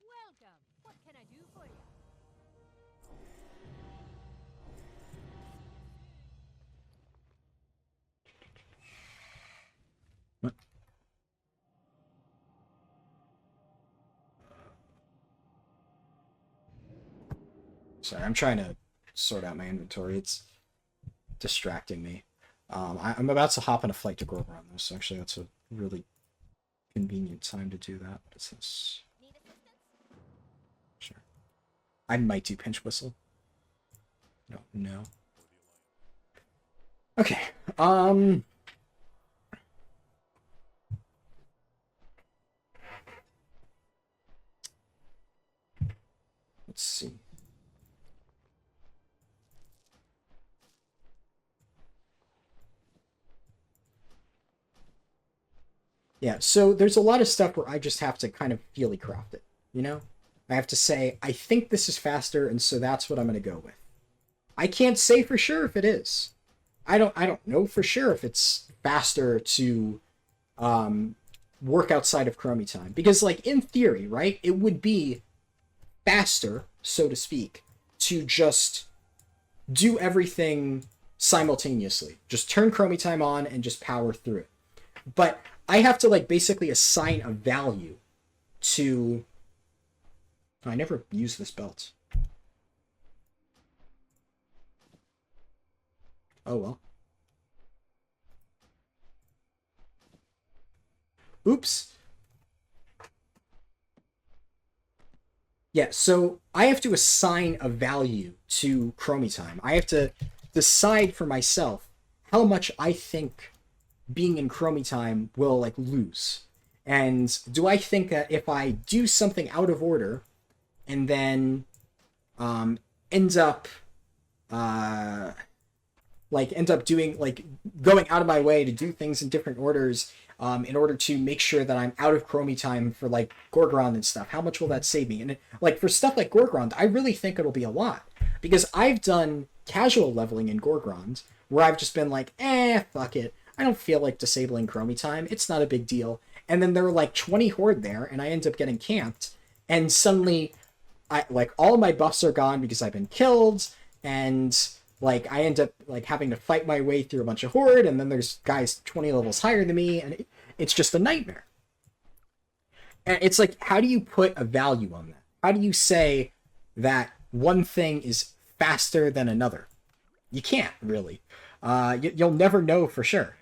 Welcome. What can I do for you? What? Sorry, I'm trying to sort out my inventory. It's distracting me. I'm about to hop on a flight to Gorgon, though, so actually that's a really convenient time to do that. What is this? Need assistance? Sure. I might do pinch whistle. No. Okay. let's see. Yeah, so there's a lot of stuff where I just have to kind of feely craft it, you know? I have to say, I think this is faster, and so that's what I'm going to go with. I can't say for sure if it is. I don't know for sure if it's faster to work outside of Chromie time. Because, like, in theory, right, it would be faster, so to speak, to just do everything simultaneously. Just turn Chromie time on and just power through it. But I have to, like, basically assign a value to... I never use this belt. Oh, well. Oops. Yeah, so I have to assign a value to Chromie time. I have to decide for myself how much I think being in Chromie time will, like, lose. And do I think that if I do something out of order and then end up doing, like, going out of my way to do things in different orders in order to make sure that I'm out of Chromie time for, like, Gorgrond and stuff, how much will that save me? And, like, for stuff like Gorgrond, I really think it'll be a lot. Because I've done casual leveling in Gorgrond, where I've just been like, fuck it. I don't feel like disabling Chromie time. It's not a big deal. And then there were, like, 20 horde there, and I end up getting camped, and suddenly, all my buffs are gone because I've been killed, and... like, I end up, like, having to fight my way through a bunch of horde, and then there's guys 20 levels higher than me, and it's just a nightmare. And it's like, how do you put a value on that? How do you say that one thing is faster than another? You can't, really. You'll never know for sure.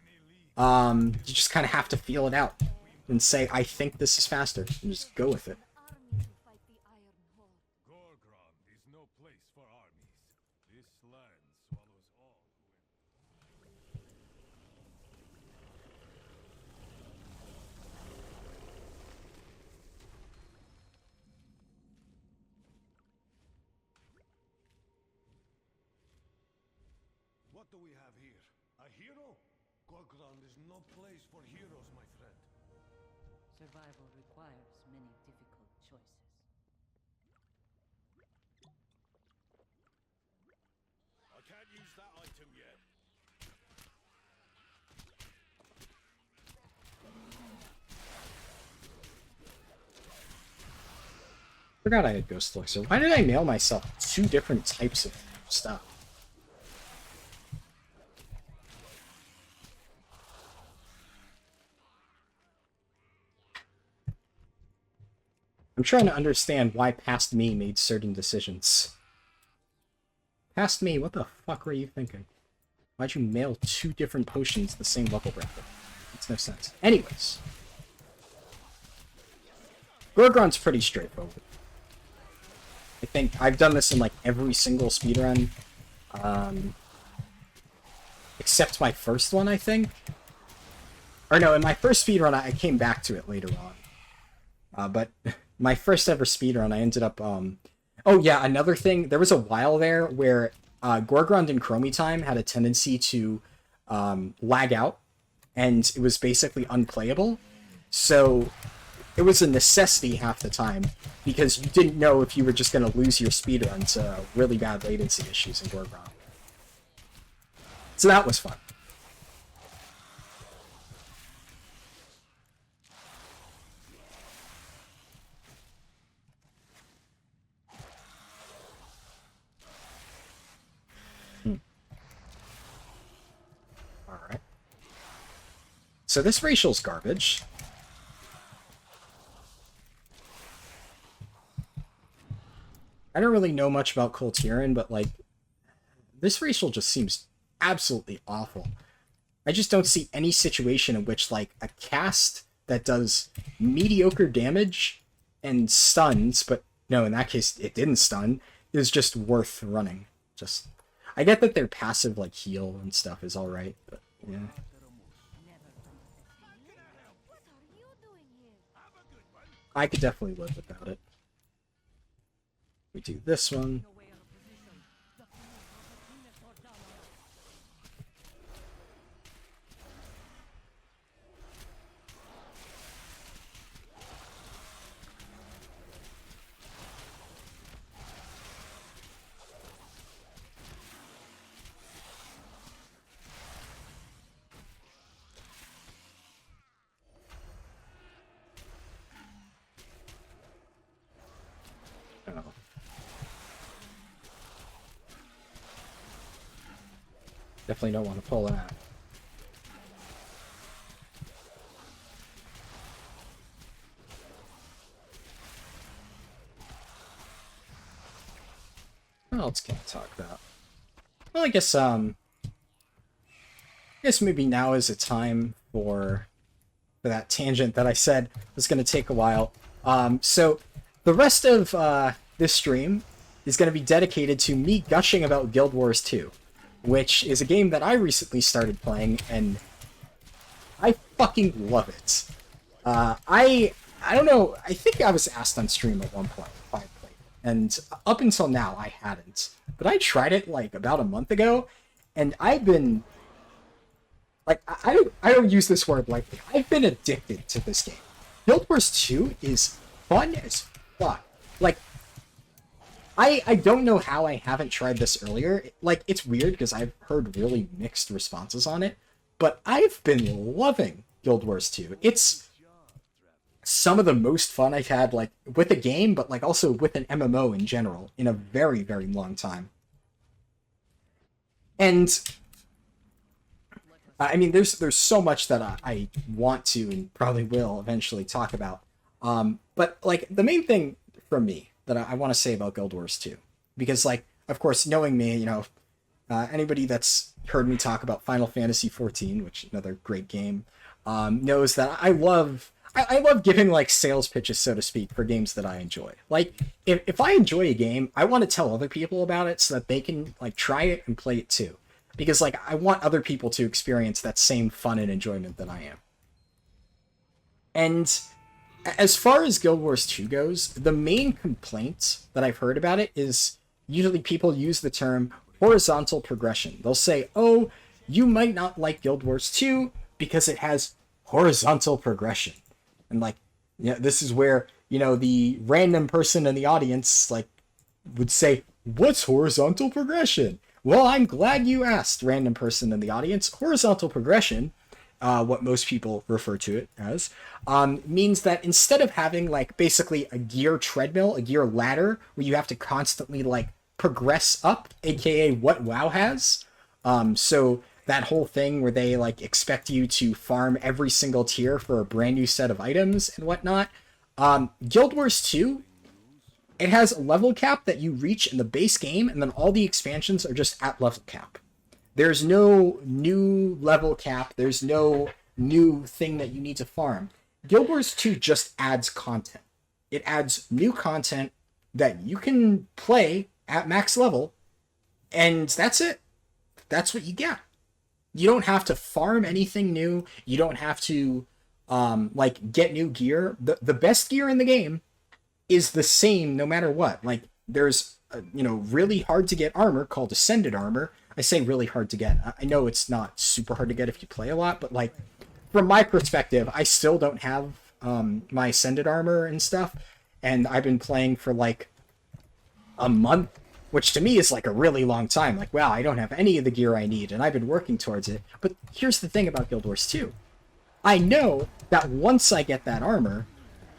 You just kind of have to feel it out and say, I think this is faster, and just go with it. Army to fight the Iron Horde. Gorgrond is no place for armies. This land swallows all who What do we have here? A hero? Gorgrond is no place for heroes, my friend. Survival requires many difficult choices. I can't use that item yet. Forgot I had Ghost Elixir. Why did I mail myself 2 different types of stuff? I'm trying to understand why Past Me made certain decisions. Past Me, what the fuck were you thinking? Why'd you mail 2 different potions the same level bracket? Makes no sense. Anyways. Gorgrond's pretty straightforward. I think I've done this in, like, every single speedrun. Except my first one, I think. Or no, in my first speedrun, I came back to it later on. But my first ever speedrun, I ended up... Oh yeah, another thing, there was a while there where Gorgrond and Chromie time had a tendency to lag out, and it was basically unplayable. So it was a necessity half the time, because you didn't know if you were just going to lose your speedrun to really bad latency issues in Gorgrond. So that was fun. Alright. So this racial's garbage. I don't really know much about Kul'tiran, but, like, this racial just seems absolutely awful. I just don't see any situation in which, like, a cast that does mediocre damage and stuns, but no, in that case it didn't stun, is just worth running. Just, I get that their passive, like, heal and stuff is alright, but yeah. What are you doing here? I could definitely live without it. We do this one. Oh. Definitely don't want to pull that. What else can I talk about? Well, I guess maybe now is a time for that tangent that I said was going to take a while. So the rest of this stream is going to be dedicated to me gushing about Guild Wars 2, which is a game that I recently started playing, and I fucking love it. I don't know, I think I was asked on stream at one point if I played it, and up until now I hadn't. But I tried it like about a month ago, and I've been like, I don't use this word lightly. I've been addicted to this game. Guild Wars 2 is fun as fuck. Like, I don't know how I haven't tried this earlier. Like, it's weird because I've heard really mixed responses on it, but I've been loving Guild Wars 2. It's some of the most fun I've had, like, with a game, but, like, also with an MMO in general in a very, very long time. And I mean, there's so much that I want to and probably will eventually talk about. But like the main thing from me that I want to say about Guild Wars 2, because like, of course, knowing me, you know, anybody that's heard me talk about Final Fantasy XIV, which another great game, knows that I love giving like sales pitches, so to speak, for games that I enjoy. Like if I enjoy a game, I want to tell other people about it so that they can like try it and play it too. Because, like, I want other people to experience that same fun and enjoyment that I am. And as far as Guild Wars 2 goes, the main complaint that I've heard about it is usually people use the term horizontal progression. They'll say, oh, you might not like Guild Wars 2 because it has horizontal progression. And, like, yeah, this is where, you know, the random person in the audience, like, would say, what's horizontal progression? Well, I'm glad you asked, random person in the audience. Horizontal progression, what most people refer to it as, means that instead of having, like, basically a gear treadmill, a gear ladder, where you have to constantly, like, progress up, aka what WoW has, so that whole thing where they, like, expect you to farm every single tier for a brand new set of items and whatnot, Guild Wars 2, it has a level cap that you reach in the base game, and then all the expansions are just at level cap. There's no new level cap. There's no new thing that you need to farm. Guild Wars 2 just adds content. It adds new content that you can play at max level, and that's it. That's what you get. You don't have to farm anything new. You don't have to, like, get new gear. The best gear in the game is the same no matter what. Like, there's you know, really hard to get armor called Ascended Armor. I say really hard to get. I know it's not super hard to get if you play a lot, but like, from my perspective, I still don't have my Ascended Armor and stuff, and I've been playing for like a month, which to me is like a really long time. Like, wow, I don't have any of the gear I need, and I've been working towards it. But here's the thing about Guild Wars 2. I know that once I get that armor...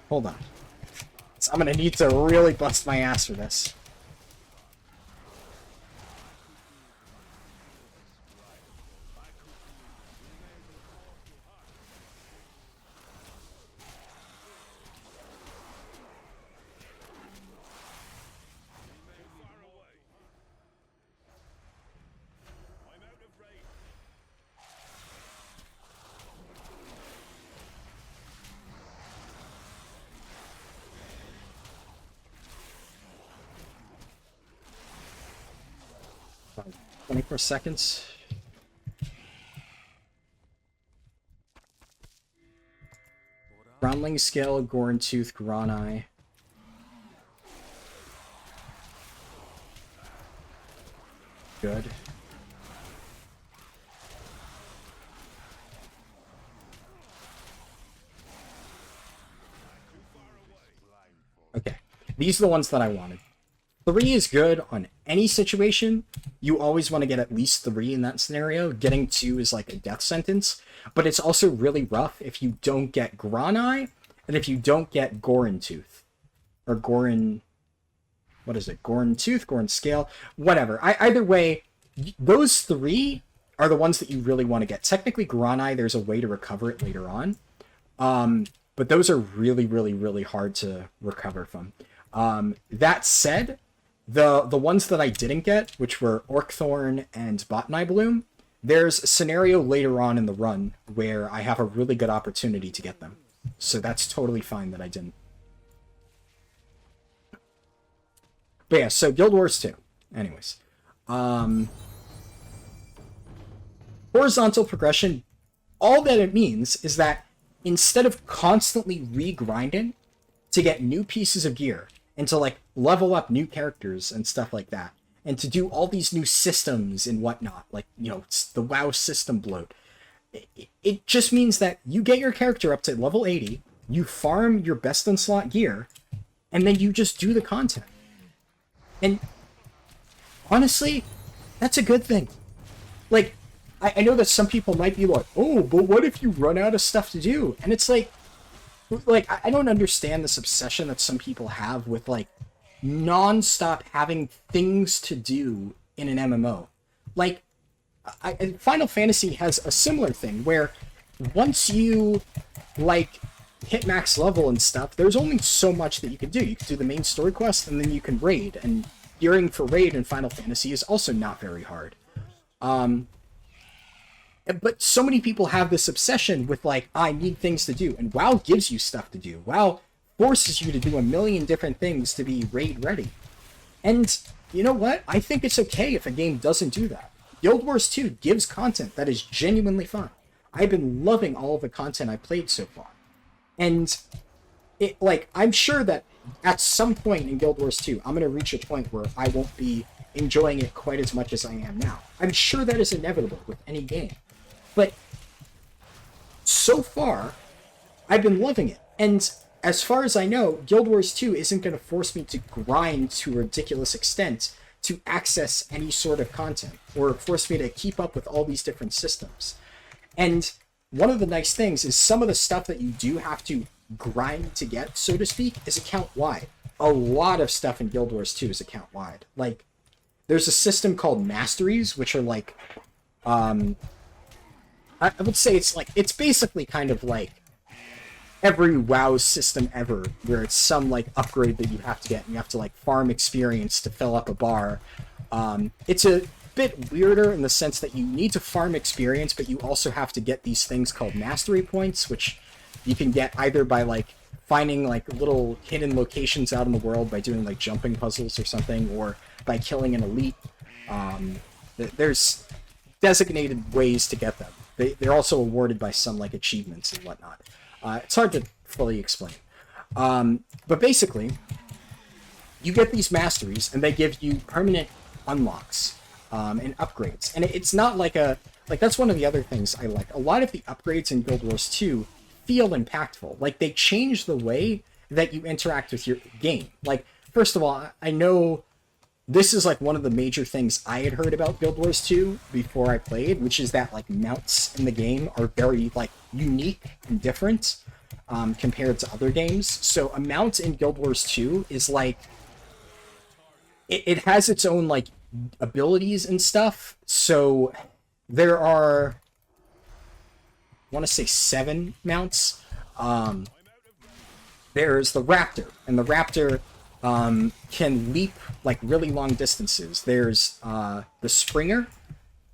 Hold on. So I'm going to need to really bust my ass for this. About 24 seconds. Groundling Scale, Gorn Tooth, Goron Eye. good. Okay, these are the ones that I wanted. 3 is good on any situation. You always want to get at least 3 in that scenario. Getting 2 is like a death sentence, but it's also really rough if you don't get Granai and if you don't get Gorin Tooth. Or Gorin... What is it? Gorin Tooth, Gorin Scale, whatever. Either way, those 3 are the ones that you really want to get. Technically, Granai, there's a way to recover it later on. But those are really, really, really hard to recover from. That said, the ones that I didn't get, which were Orcthorn and Botany Bloom, there's a scenario later on in the run where I have a really good opportunity to get them. So that's totally fine that I didn't. But yeah, so Guild Wars 2. Anyways. Horizontal progression, all that it means is that instead of constantly re-grinding to get new pieces of gear and to like level up new characters and stuff like that, and to do all these new systems and whatnot, like, you know, the WoW system bloat, it just means that you get your character up to level 80, you farm your best in slot gear, and then you just do the content. And honestly, that's a good thing. Like, I know that some people might be like, oh, but what if you run out of stuff to do? And it's like I don't understand this obsession that some people have with, like, non-stop having things to do in an MMO. Like, Final Fantasy has a similar thing where once you, like, hit max level and stuff, there's only so much that you can do. You can do the main story quest, and then you can raid, and gearing for raid in Final Fantasy is also not very hard. But so many people have this obsession with, like, I need things to do, and WoW gives you stuff to do. WoW forces you to do a million different things to be raid ready. And you know what? I think it's okay if a game doesn't do that. Guild Wars 2 gives content that is genuinely fun. I've been loving all of the content I played so far. And it, like, I'm sure that at some point in Guild Wars 2, I'm going to reach a point where I won't be enjoying it quite as much as I am now. I'm sure that is inevitable with any game. But so far, I've been loving it. And as far as I know, Guild Wars 2 isn't going to force me to grind to a ridiculous extent to access any sort of content, or force me to keep up with all these different systems. And one of the nice things is some of the stuff that you do have to grind to get, so to speak, is account-wide. A lot of stuff in Guild Wars 2 is account-wide. Like, there's a system called Masteries, which are like, I would say it's basically kind of like every WoW system ever, where it's some, like, upgrade that you have to get, and you have to, like, farm experience to fill up a bar. It's a bit weirder in the sense that you need to farm experience, but you also have to get these things called mastery points, which you can get either by, like, finding, like, little hidden locations out in the world by doing, like, jumping puzzles or something, or by killing an elite. There's designated ways to get them. They're also awarded by some, like, achievements and whatnot. It's hard to fully explain. But basically, you get these masteries, and they give you permanent unlocks and upgrades. And it's not like that's one of the other things I like. A lot of the upgrades in Guild Wars 2 feel impactful. Like, they change the way that you interact with your game. Like, first of all, I know this is, like, one of the major things I had heard about Guild Wars 2 before I played, which is that, like, mounts in the game are very, like, unique and different compared to other games. So a mount in Guild Wars 2 is, like, it has its own, like, abilities and stuff. So there are, I want to say 7 mounts. There's the Raptor, and the Raptor can leap, like, really long distances. There's the Springer,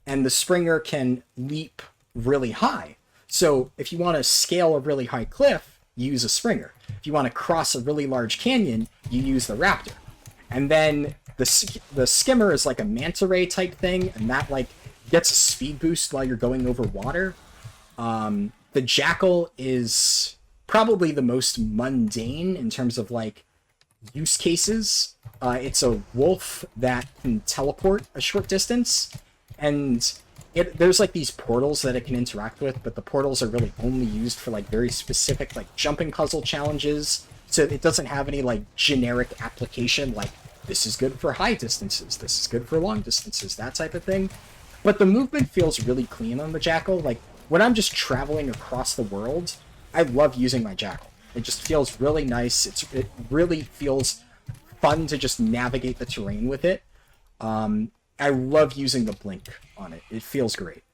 and the Springer can leap really high. So if you want to scale a really high cliff, you use a Springer. If you want to cross a really large canyon, you use the Raptor. And then the Skimmer is like a manta ray type thing, and that, like, gets a speed boost while you're going over water. The Jackal is probably the most mundane in terms of, like, use cases. It's a wolf that can teleport a short distance, and there's like these portals that it can interact with, but the portals are really only used for like very specific like jumping puzzle challenges. So it doesn't have any like generic application like this is good for high distances, this is good for long distances, that type of thing. But the movement feels really clean on the Jackal. Like when I'm just traveling across the world, I love using my Jackal. It just feels really nice. It really feels fun to just navigate the terrain with it. I love using the blink on it. It feels great.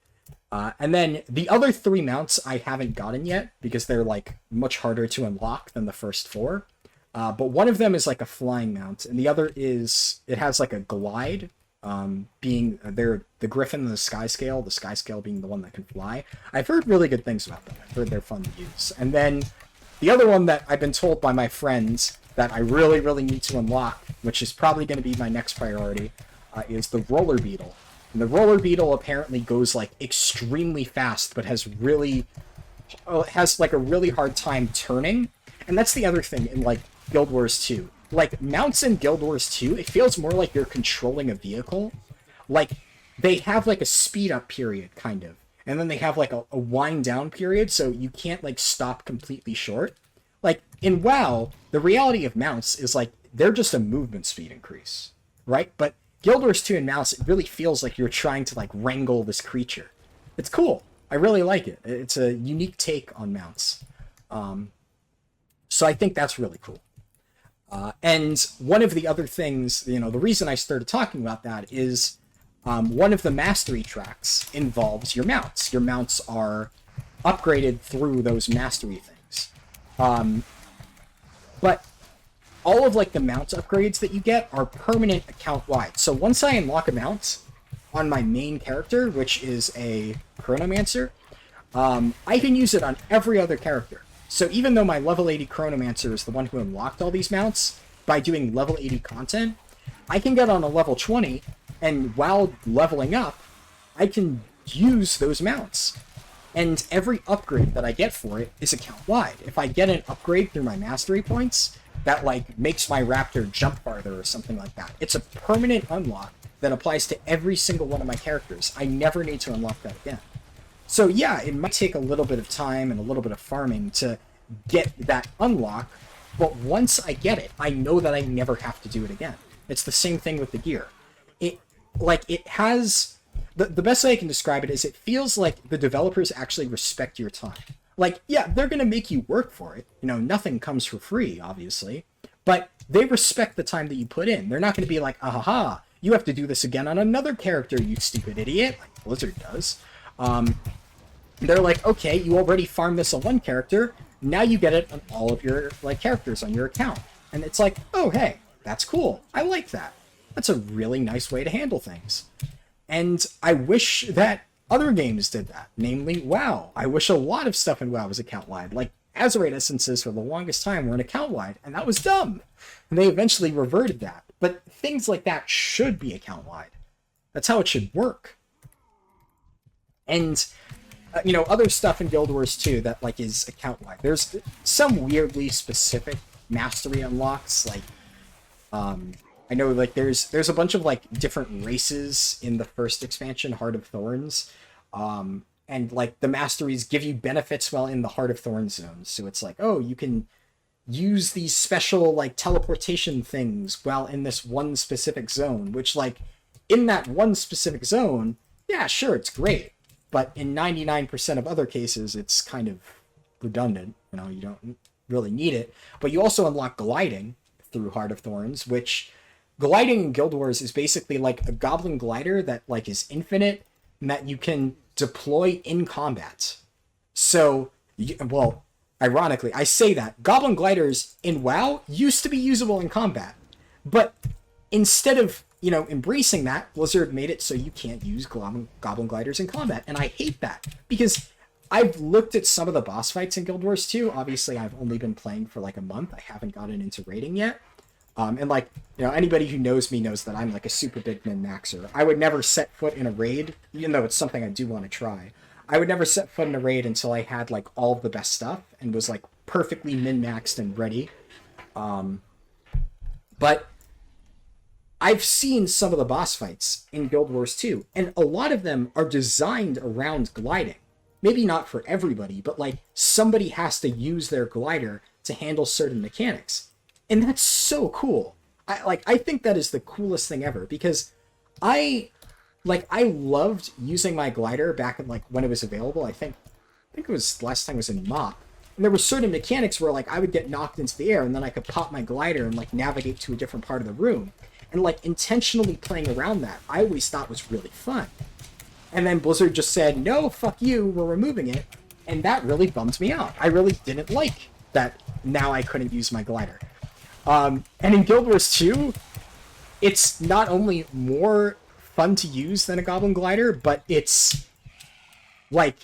And then the other 3 mounts I haven't gotten yet because they're like much harder to unlock than the first 4. But one of them is like a flying mount, and the other is it has like a glide. Being they're the Griffin and the Skyscale being the one that can fly. I've heard really good things about them. I've heard they're fun to use. And then the other one that I've been told by my friends that I really, really need to unlock, which is probably going to be my next priority, is the Roller Beetle. And the Roller Beetle apparently goes like extremely fast, but has like a really hard time turning. And that's the other thing in like Guild Wars 2. Like mounts in Guild Wars 2, it feels more like you're controlling a vehicle. Like they have like a speed up period kind of, and then they have like a wind down period, so you can't like stop completely short. Like in WoW, the reality of mounts is like they're just a movement speed increase, right? But Guild Wars 2 and mounts, it really feels like you're trying to like wrangle this creature. It's cool. I really like it. It's a unique take on mounts. So I think that's really cool. And one of the other things, the reason I started talking about that is one of the mastery tracks involves your mounts. Your mounts are upgraded through those mastery things. But all of like the mount upgrades that you get are permanent account-wide. So once I unlock a mount on my main character, which is a Chronomancer, I can use it on every other character. So even though my level 80 Chronomancer is the one who unlocked all these mounts, by doing level 80 content, I can get on a level 20, and while leveling up, I can use those mounts. And every upgrade that I get for it is account-wide. If I get an upgrade through my mastery points, that like makes my Raptor jump farther or something like that, it's a permanent unlock that applies to every single one of my characters. I never need to unlock that again. So yeah, it might take a little bit of time and a little bit of farming to get that unlock, but once I get it, I know that I never have to do it again. It's the same thing with the gear. It has... The best way I can describe it is it feels like the developers actually respect your time. Like, yeah, they're going to make you work for it. Nothing comes for free, obviously. But they respect the time that you put in. They're not going to be like, ah, you have to do this again on another character, you stupid idiot, like Blizzard does. They're like, okay, you already farmed this on one character, now you get it on all of your like characters on your account. And it's like, oh, hey, that's cool. I like that. That's a really nice way to handle things. And I wish that other games did that, namely WoW. I wish a lot of stuff in WoW was account-wide. Like, Azerite essences for the longest time were an account-wide, and that was dumb. And they eventually reverted that. But things like that should be account-wide. That's how it should work. And, other stuff in Guild Wars 2 that, like, is account-wide. There's some weirdly specific mastery unlocks, like, I know, like, there's a bunch of, like, different races in the first expansion, Heart of Thorns, and, like, the masteries give you benefits while in the Heart of Thorns zones, so it's like, oh, you can use these special, like, teleportation things while in this one specific zone, which, like, in that one specific zone, yeah, sure, it's great, but in 99% of other cases, it's kind of redundant, you don't really need it, but you also unlock gliding through Heart of Thorns, which... Gliding in Guild Wars is basically like a goblin glider that like is infinite and that you can deploy in combat. So, well, ironically, I say that goblin gliders in WoW used to be usable in combat, but instead of embracing that, Blizzard made it so you can't use goblin gliders in combat, and I hate that because I've looked at some of the boss fights in Guild Wars 2. Obviously, I've only been playing for like a month. I haven't gotten into raiding yet. And like, anybody who knows me knows that I'm like a super big min-maxer. I would never set foot in a raid, even though it's something I do want to try. I would never set foot in a raid until I had like all of the best stuff and was like perfectly min-maxed and ready. But I've seen some of the boss fights in Guild Wars 2, and a lot of them are designed around gliding. Maybe not for everybody, but like somebody has to use their glider to handle certain mechanics. And that's so cool. I think that is the coolest thing ever, because I loved using my glider back in like when it was available. I think it was last time it was in MOP. And there were certain mechanics where like I would get knocked into the air and then I could pop my glider and like navigate to a different part of the room. And like intentionally playing around that, I always thought was really fun. And then Blizzard just said, no, fuck you, we're removing it. And that really bummed me out. I really didn't like that now I couldn't use my glider. And in Guild Wars 2, it's not only more fun to use than a Goblin Glider, but it's like,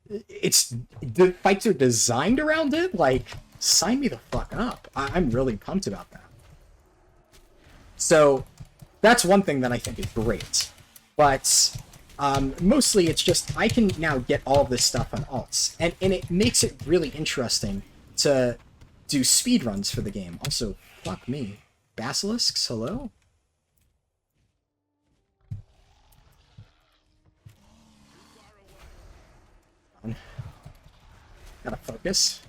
the fights are designed around it. Like, sign me the fuck up. I'm really pumped about that. So, that's one thing that I think is great. But, mostly it's just, I can now get all of this stuff on alts. And it makes it really interesting to do speedruns for the game. Also, fuck me. Basilisks, hello? Gotta focus.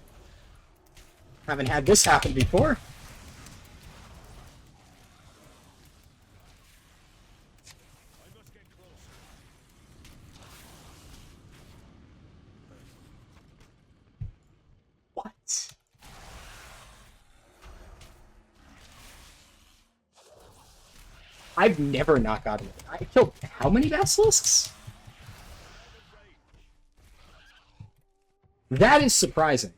Haven't had this happen before. What? I've never not gotten it. I killed how many basilisks? That is surprising.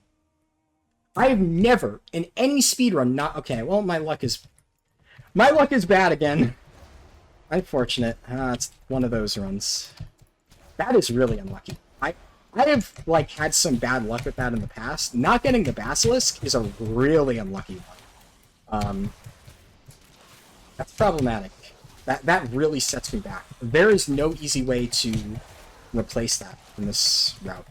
I have never, in any speedrun, not... Okay, well, my luck is bad again. Unfortunate. It's one of those runs. That is really unlucky. I have, like, had some bad luck with that in the past. Not getting the Basilisk is a really unlucky one. That's problematic. That really sets me back. There is no easy way to replace that in this route.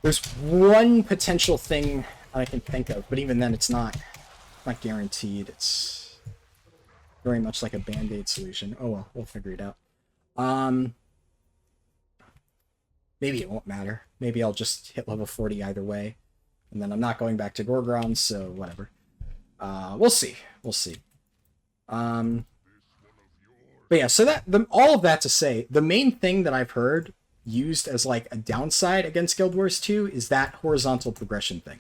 There's one potential thing I can think of, but even then it's not guaranteed. It's very much like a band-aid solution. Oh well, we'll figure it out. Maybe it won't matter. Maybe I'll just hit level 40 either way. And then I'm not going back to Gorgron, so whatever. We'll see. We'll see. But yeah, so all of that to say, the main thing that I've heard used as like a downside against Guild Wars 2 is that horizontal progression thing.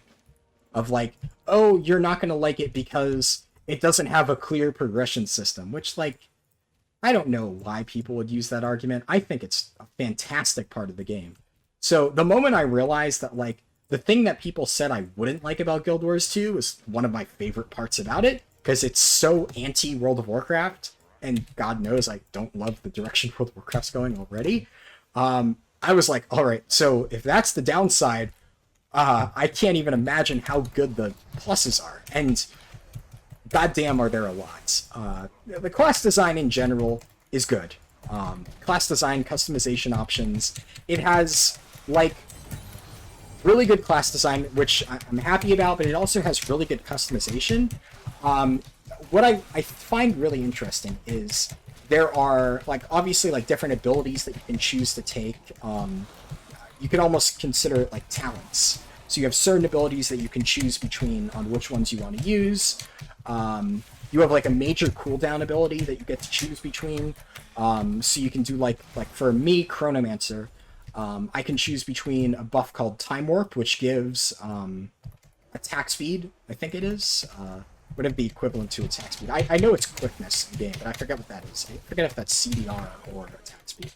Of like, oh, you're not going to like it because it doesn't have a clear progression system, which like, I don't know why people would use that argument. I think it's a fantastic part of the game. So the moment I realized that like, the thing that people said I wouldn't like about Guild Wars 2 is one of my favorite parts about it, because it's so anti-World of Warcraft, and God knows I don't love the direction World of Warcraft's going already. I was like, all right, so if that's the downside, I can't even imagine how good the pluses are. And goddamn, are there a lot. The class design in general is good. Class design, customization options. It has, like, really good class design, which I'm happy about, but it also has really good customization. What I find really interesting is there are, like, obviously, like, different abilities that you can choose to take. You could almost consider it like talents. So you have certain abilities that you can choose between on which ones you want to use. You have, like, a major cooldown ability that you get to choose between. So you can do, like for me, Chronomancer, I can choose between a buff called Time Warp, which gives attack speed, I think it is. Whatever the equivalent to attack speed. I know it's quickness in game, but I forget what that is. I forget if that's CDR or attack speed.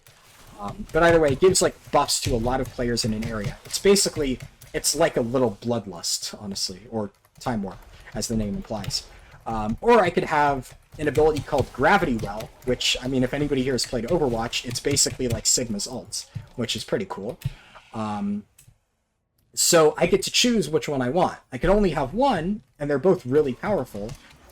But either way, it gives like buffs to a lot of players in an area. It's like a little bloodlust, honestly, or Time Warp, as the name implies. Or I could have an ability called Gravity Well, which, I mean, if anybody here has played Overwatch, it's basically like Sigma's ult, which is pretty cool. So I get to choose which one I want. I can only have one, and they're both really powerful,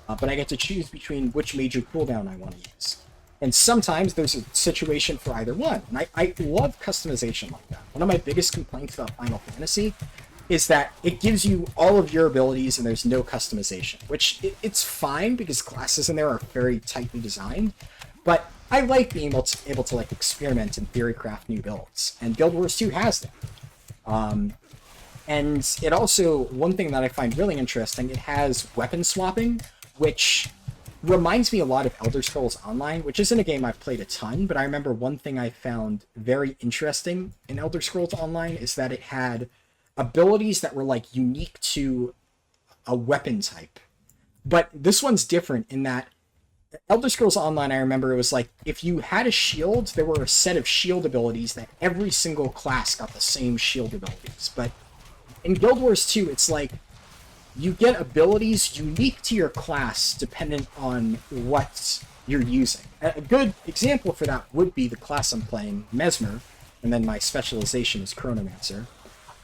but I get to choose between which major cooldown I want to use. And sometimes there's a situation for either one. And I love customization like that. One of my biggest complaints about Final Fantasy is that it gives you all of your abilities and there's no customization, which it's fine because classes in there are very tightly designed. But I like being able to like experiment and theory craft new builds. And Guild Wars 2 has that. And it also, one thing that I find really interesting, it has weapon swapping, which reminds me a lot of Elder Scrolls Online, which isn't a game I've played a ton, but I remember one thing I found very interesting in Elder Scrolls Online is that it had abilities that were like unique to a weapon type. But this one's different in that Elder Scrolls Online, I remember it was like, if you had a shield, there were a set of shield abilities that every single class got the same shield abilities. But in Guild Wars 2, it's like, you get abilities unique to your class dependent on what you're using. A good example for that would be the class I'm playing, Mesmer, and then my specialization is Chronomancer.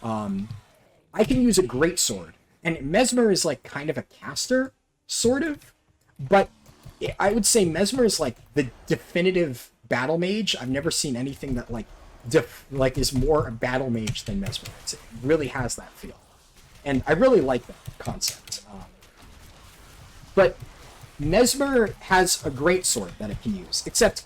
I can use a greatsword, and Mesmer is like kind of a caster, sort of, but I would say Mesmer is like the definitive battle mage. I've never seen anything that like is more a battle mage than Mesmer. It really has that feel. And I really like that concept. But Mesmer has a greatsword that it can use, except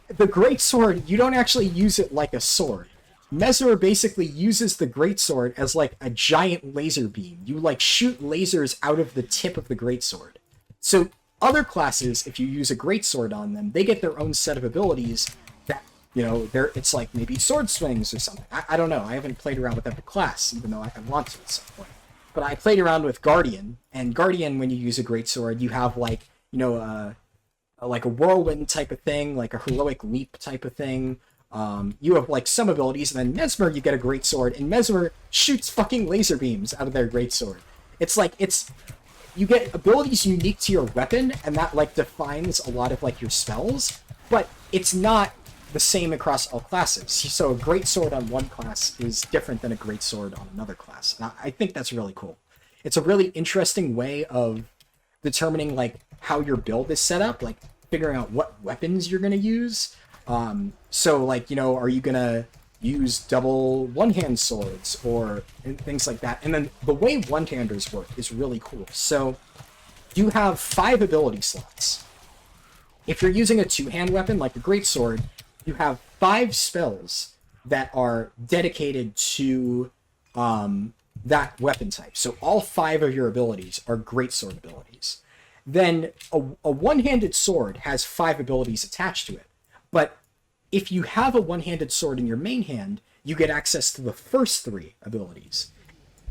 the greatsword, you don't actually use it like a sword. Mesmer basically uses the greatsword as like a giant laser beam. You like shoot lasers out of the tip of the greatsword. So other classes, if you use a greatsword on them, they get their own set of abilities that, you know, it's like maybe sword swings or something. I don't know. I haven't played around with every class, even though I want to at some point. But I played around with Guardian, and Guardian, when you use a greatsword, you have like, you know, like a whirlwind type of thing, like a heroic leap type of thing. You have like some abilities, and then Mesmer, you get a greatsword, and Mesmer shoots fucking laser beams out of their greatsword. It's like, you get abilities unique to your weapon, and that like defines a lot of like your spells, but it's not the same across all classes. So a greatsword on one class is different than a greatsword on another class. And I think that's really cool. It's a really interesting way of determining like how your build is set up, like figuring out what weapons you're going to use. So like, you know, are you going to use double one-hand swords or things like that? And then the way one-handers work is really cool. So you have 5 ability slots. If you're using a two-hand weapon like a greatsword, you have 5 spells that are dedicated to that weapon type. So all 5 of your abilities are greatsword abilities. Then a one-handed sword has 5 abilities attached to it. But if you have a one-handed sword in your main hand, you get access to the first 3 abilities.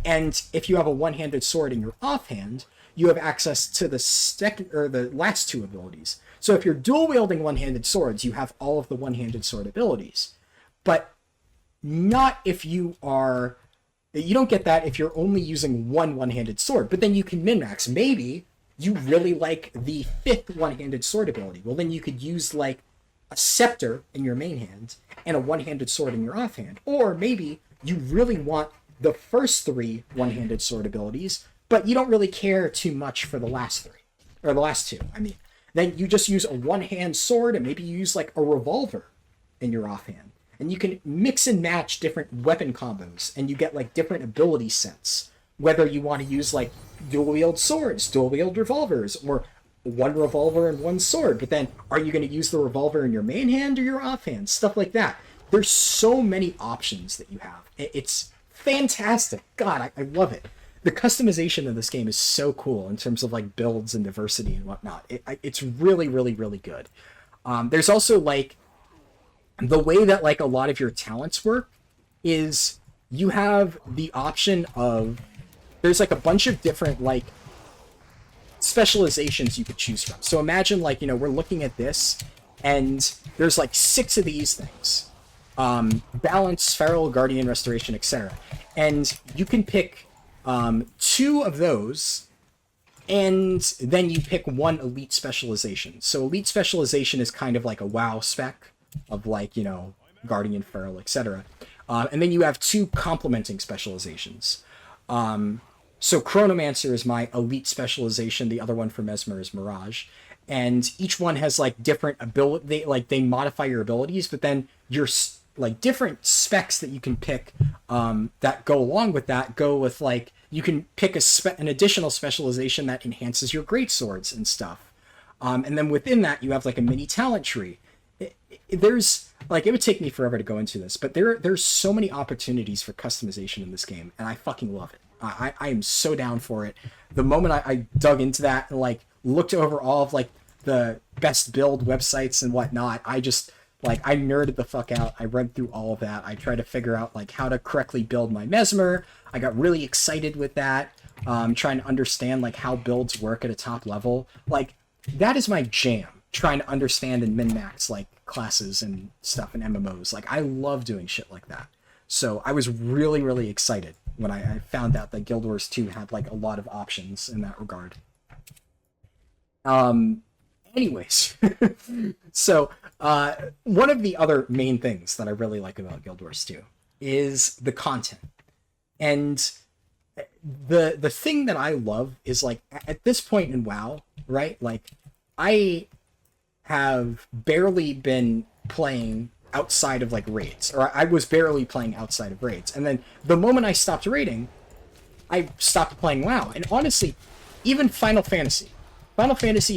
And if you have a one-handed sword in your offhand, you have access to the last 2 abilities. So if you're dual-wielding one-handed swords, you have all of the one-handed sword abilities. But not if you are... You don't get that if you're only using one-handed sword. But then you can min-max. Maybe you really like the 5th one-handed sword ability. Well, then you could use, like, a scepter in your main hand and a one-handed sword in your offhand. Or maybe you really want the first 3 one-handed sword abilities, but you don't really care too much for the last 3. Or the last 2, I mean. Then you just use a one-hand sword, and maybe you use like a revolver in your offhand. And you can mix and match different weapon combos, and you get like different ability sets. Whether you want to use like dual-wield swords, dual-wield revolvers, or one revolver and one sword. But then, are you going to use the revolver in your main hand or your offhand? Stuff like that. There's so many options that you have. It's fantastic. God, I love it. The customization of this game is so cool in terms of like builds and diversity and whatnot. It's really, really, really good. There's also like the way that like a lot of your talents work is you have the option of, there's like a bunch of different like specializations you could choose from. So imagine like, you know, we're looking at this and there's like 6 of these things. Balance, Feral, Guardian, Restoration, etc. And you can pick 2 of those, and then you pick 1 elite specialization. So elite specialization is kind of like a WoW spec of like, you know, Guardian, Feral, etc. And then you have 2 complementing specializations. So Chronomancer is my elite specialization. The other one for Mesmer is Mirage. and each one has like different ability. They modify your abilities, but then your like different specs that you can pick that go along with that go with like you can pick an additional specialization that enhances your great swords and stuff. And then within that, you have like a mini talent tree. There's like, it would take me forever to go into this, but there's so many opportunities for customization in this game, and I fucking love it. I am so down for it. The moment I dug into that and like looked over all of like the best build websites and whatnot, I just like I nerded the fuck out. I read through all of that. I tried to figure out like how to correctly build my mesmer. I got really excited with that. Trying to understand like how builds work at a top level. Like that is my jam. Trying to understand and min-max like classes and stuff in MMOs. Like I love doing shit like that. So I was really, really excited when I found out that Guild Wars 2 had like a lot of options in that regard. Anyways, so one of the other main things that I really like about Guild Wars 2 is the content. And the thing that I love is like at this point in WoW, right? Like I have barely been playing outside of like raids, or I was barely playing outside of raids. And then the moment I stopped raiding, I stopped playing WoW. And honestly, even Final Fantasy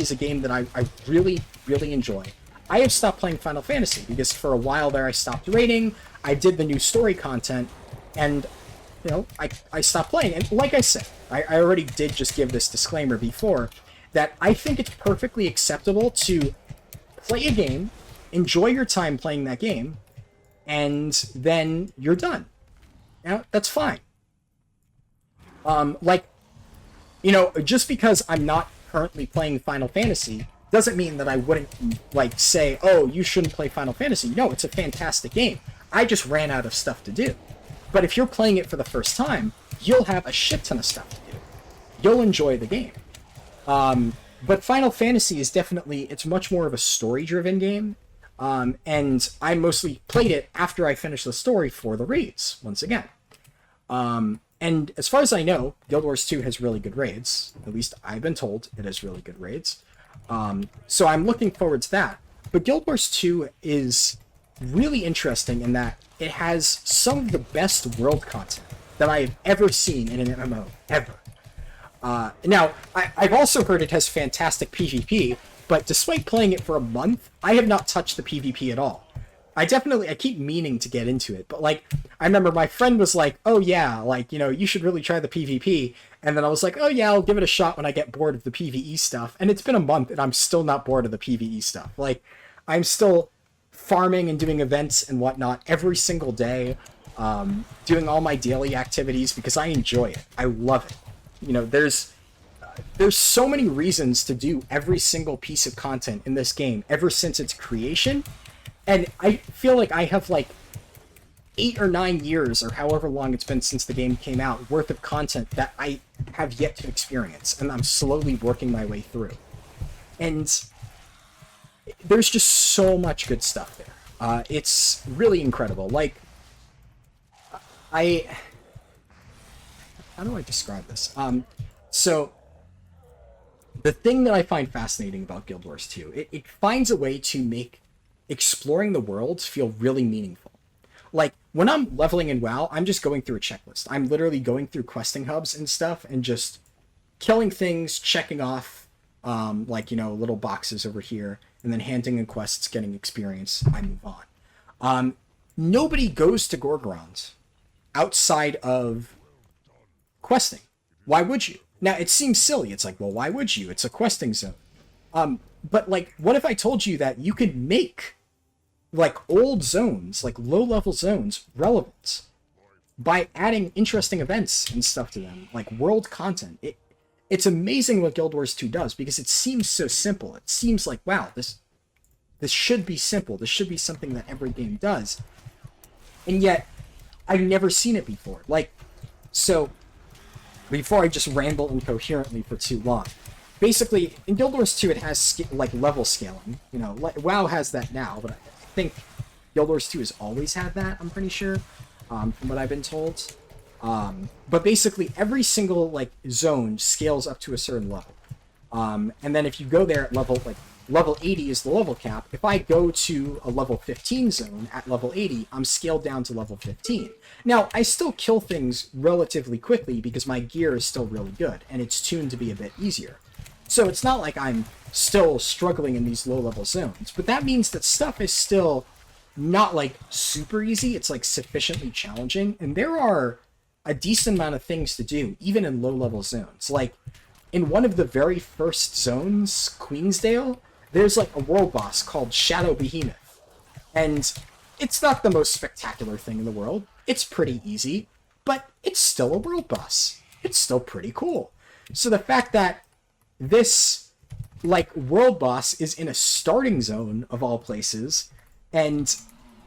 is a game that I really, really enjoy. I have stopped playing Final Fantasy because for a while there I stopped raiding, I did the new story content, and you know, I stopped playing. And like I said, I already did just give this disclaimer before, that I think it's perfectly acceptable to play a game, enjoy your time playing that game, and then you're done. Now, that's fine. Like, you know, just because I'm not currently playing Final Fantasy doesn't mean that I wouldn't, like, say, oh, you shouldn't play Final Fantasy. No, it's a fantastic game. I just ran out of stuff to do. But if you're playing it for the first time, you'll have a shit ton of stuff to do. You'll enjoy the game. But Final Fantasy is definitely, it's much more of a story-driven game. And I mostly played it after I finished the story for the raids, once again. And as far as I know, Guild Wars 2 has really good raids. At least I've been told it has really good raids. So I'm looking forward to that. But Guild Wars 2 is really interesting in that it has some of the best world content that I have ever seen in an MMO, ever. Now, I've also heard it has fantastic PvP, but despite playing it for a month, I have not touched the PvP at all. I keep meaning to get into it, but like, I remember my friend was like, oh yeah, like, you know, you should really try the PvP, and then I was like, oh yeah, I'll give it a shot when I get bored of the PvE stuff, and it's been a month, and I'm still not bored of the PvE stuff. Like, I'm still farming and doing events and whatnot every single day, doing all my daily activities because I enjoy it. I love it. You know, there's so many reasons to do every single piece of content in this game ever since its creation, and I feel like I have like 8 or 9 years or however long it's been since the game came out worth of content that I have yet to experience, and I'm slowly working my way through. And there's just so much good stuff there. It's really incredible. Like, how do I describe this? So the thing that I find fascinating about Guild Wars 2, it finds a way to make exploring the world feel really meaningful. Like, when I'm leveling in WoW, I'm just going through a checklist. I'm literally going through questing hubs and stuff and just killing things, checking off, like, you know, little boxes over here, and then handing in quests, getting experience, I move on. Nobody goes to Gorgrond outside of questing. Why would you? Now, it seems silly. It's like, well, why would you? It's a questing zone. But, like, what if I told you that you could make, like, old zones, like, low-level zones, relevant by adding interesting events and stuff to them, like world content? It's amazing what Guild Wars 2 does, because it seems so simple. It seems like, wow, this should be simple. This should be something that every game does. And yet, I've never seen it before. Like, so, before I just ramble incoherently for too long, basically, in Guild Wars 2, it has, like, level scaling. You know, like, WoW has that now, but I think Guild Wars 2 has always had that, I'm pretty sure, from what I've been told. But basically, every single, like, zone scales up to a certain level. And then if you go there at level 80 is the level cap. If I go to a level 15 zone at level 80, I'm scaled down to level 15. Now, I still kill things relatively quickly because my gear is still really good, and it's tuned to be a bit easier. So it's not like I'm still struggling in these low-level zones, but that means that stuff is still not, like, super easy. It's, like, sufficiently challenging, and there are a decent amount of things to do, even in low-level zones. Like, in one of the very first zones, Queensdale, there's, like, a world boss called Shadow Behemoth. And it's not the most spectacular thing in the world. It's pretty easy, but it's still a world boss. It's still pretty cool. So the fact that this, like, world boss is in a starting zone, of all places, and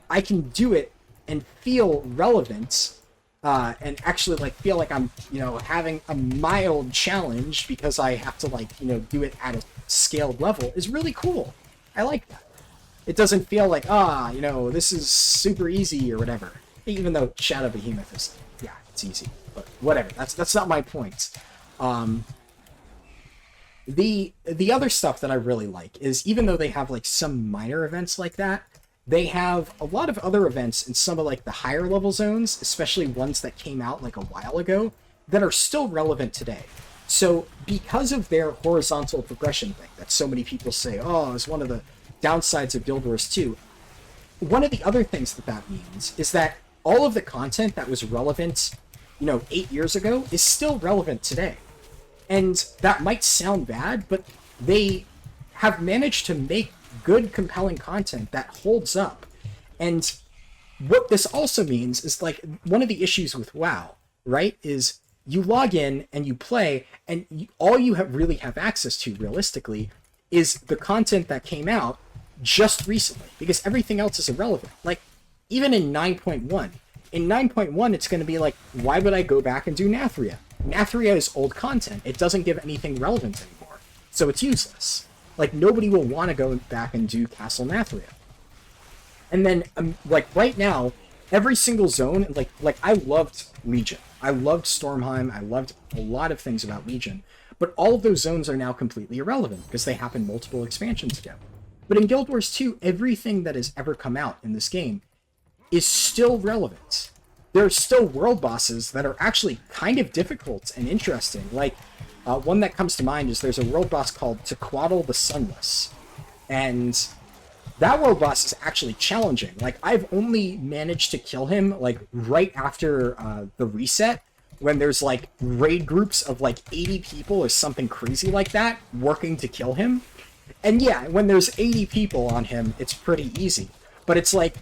I can do it and feel relevant, and actually, like, feel like I'm, you know, having a mild challenge because I have to, like, you know, do it at a scaled level is really cool. I like that. It doesn't feel like, you know, this is super easy or whatever. Even though Shadow Behemoth is, yeah, it's easy. But whatever, that's not my point. The other stuff that I really like is, even though they have, like, some minor events like that, they have a lot of other events in some of, like, the higher level zones, especially ones that came out, like, a while ago, that are still relevant today. So, because of their horizontal progression thing that so many people say, oh, it's one of the downsides of Guild Wars 2, one of the other things that means is that all of the content that was relevant, you know, 8 years ago is still relevant today. And that might sound bad, but they have managed to make good, compelling content that holds up. And what this also means is, like, one of the issues with WoW, right, is you log in and you play, and all you really have access to, realistically, is the content that came out just recently, because everything else is irrelevant. Like, even in 9.1. In 9.1, it's going to be like, why would I go back and do Nathria? Nathria is old content. It doesn't give anything relevant anymore. So it's useless. Like, nobody will want to go back and do Castle Nathria. And then, like, right now, every single zone, like I loved Legion. I loved Stormheim. I loved a lot of things about Legion. But all of those zones are now completely irrelevant because they happened multiple expansions ago. But in Guild Wars 2, everything that has ever come out in this game is still relevant. There are still world bosses that are actually kind of difficult and interesting. Like, one that comes to mind is there's a world boss called Tequatl the Sunless. And that world boss is actually challenging. Like, I've only managed to kill him, like, right after the reset, when there's, like, raid groups of, like, 80 people or something crazy like that working to kill him. And yeah, when there's 80 people on him, it's pretty easy. But it's like,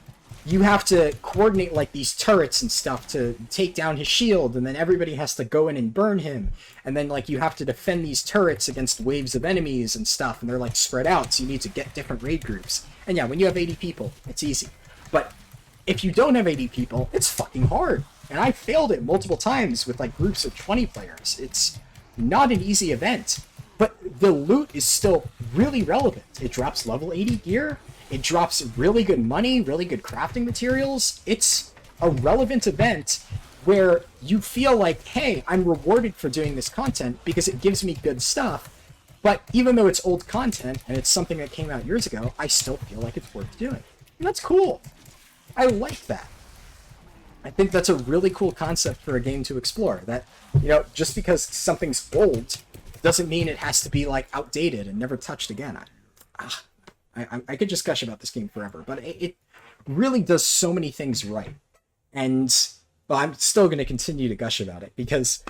you have to coordinate, like, these turrets and stuff to take down his shield, and then everybody has to go in and burn him. And then, like, you have to defend these turrets against waves of enemies and stuff, and they're, like, spread out, so you need to get different raid groups. And yeah, when you have 80 people, it's easy. But if you don't have 80 people, it's fucking hard. And I failed it multiple times with, like, groups of 20 players. It's not an easy event. But the loot is still really relevant. It drops level 80 gear. It drops really good money, really good crafting materials. It's a relevant event where you feel like, hey, I'm rewarded for doing this content because it gives me good stuff. But even though it's old content and it's something that came out years ago, I still feel like it's worth doing. And that's cool. I like that. I think that's a really cool concept for a game to explore. That, you know, just because something's old doesn't mean it has to be, like, outdated and never touched again. I could just gush about this game forever, but it really does so many things right. And, well, I'm still going to continue to gush about it because,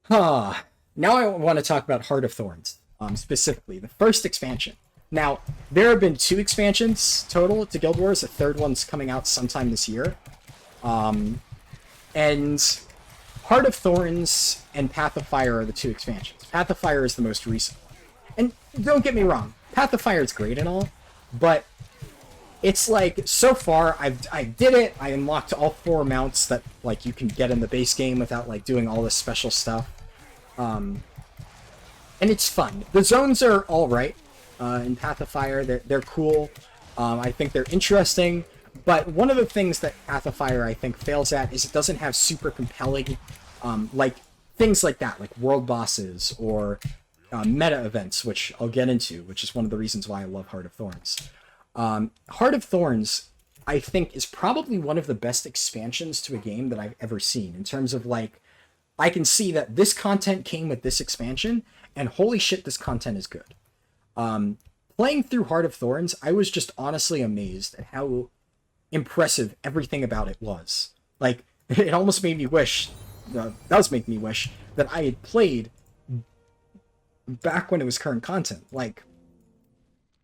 now I want to talk about Heart of Thorns, specifically, the first expansion. Now, there have been 2 expansions total to Guild Wars. The third one's coming out sometime this year. And Heart of Thorns and Path of Fire are the 2 expansions. Path of Fire is the most recent one. And don't get me wrong, Path of Fire is great and all, but it's like, so far, I did it, I unlocked all 4 mounts that, like, you can get in the base game without, like, doing all this special stuff. And it's fun. The zones are alright in Path of Fire, they're cool, I think they're interesting, but one of the things that Path of Fire, I think, fails at is it doesn't have super compelling, like, things like that, like world bosses, or meta events, which I'll get into, which is one of the reasons why I love Heart of Thorns. Heart of Thorns, I think, is probably one of the best expansions to a game that I've ever seen, in terms of, like, I can see that this content came with this expansion, and holy shit, this content is good. Playing through Heart of Thorns, I was just honestly amazed at how impressive everything about it was. Like, it almost made me wish, does make me wish, that I had played back when it was current content. Like,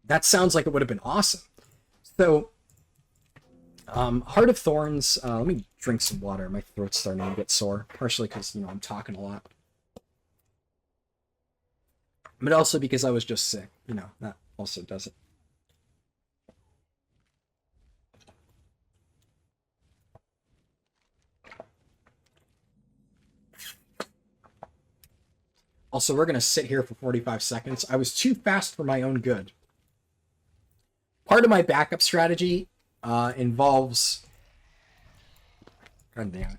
that sounds like it would have been awesome. So, Heart of Thorns, let me drink some water. My throat's starting to get sore, partially because, I'm talking a lot. But also because I was just sick, that also does it. Also, we're going to sit here for 45 seconds. I was too fast for my own good. Part of my backup strategy involves... God damn it.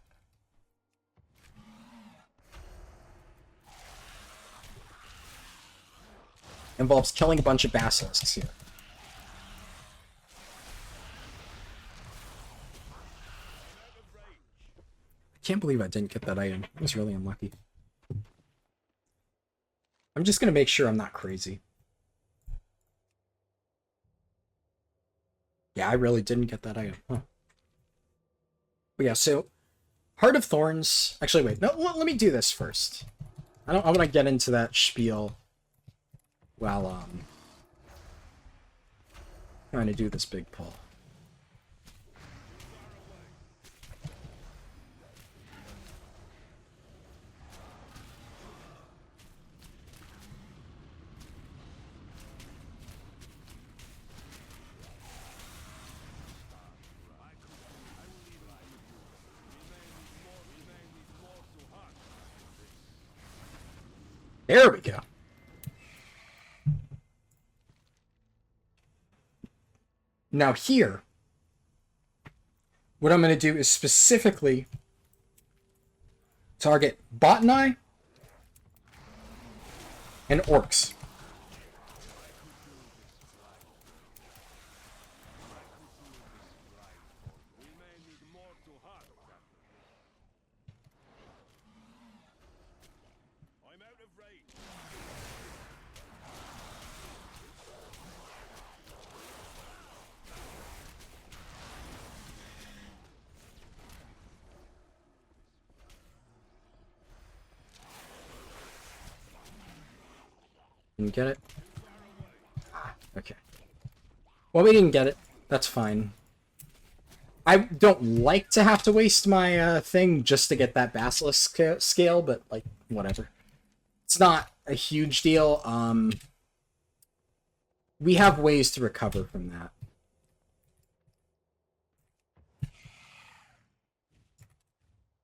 Involves killing a bunch of basilisks here. I can't believe I didn't get that item. I was really unlucky. I'm just going to make sure I'm not crazy. Yeah, I really didn't get that item. Huh. But yeah, so Heart of Thorns... Actually, wait. No, let me do this first. I want to get into that spiel while trying to do this big pull. There we go. Now here, what I'm going to do is specifically target Botany and Orcs. Didn't get it? Okay. Well, we didn't get it. That's fine. I don't like to have to waste my thing just to get that Basilisk scale, but, like, whatever. It's not a huge deal. We have ways to recover from that.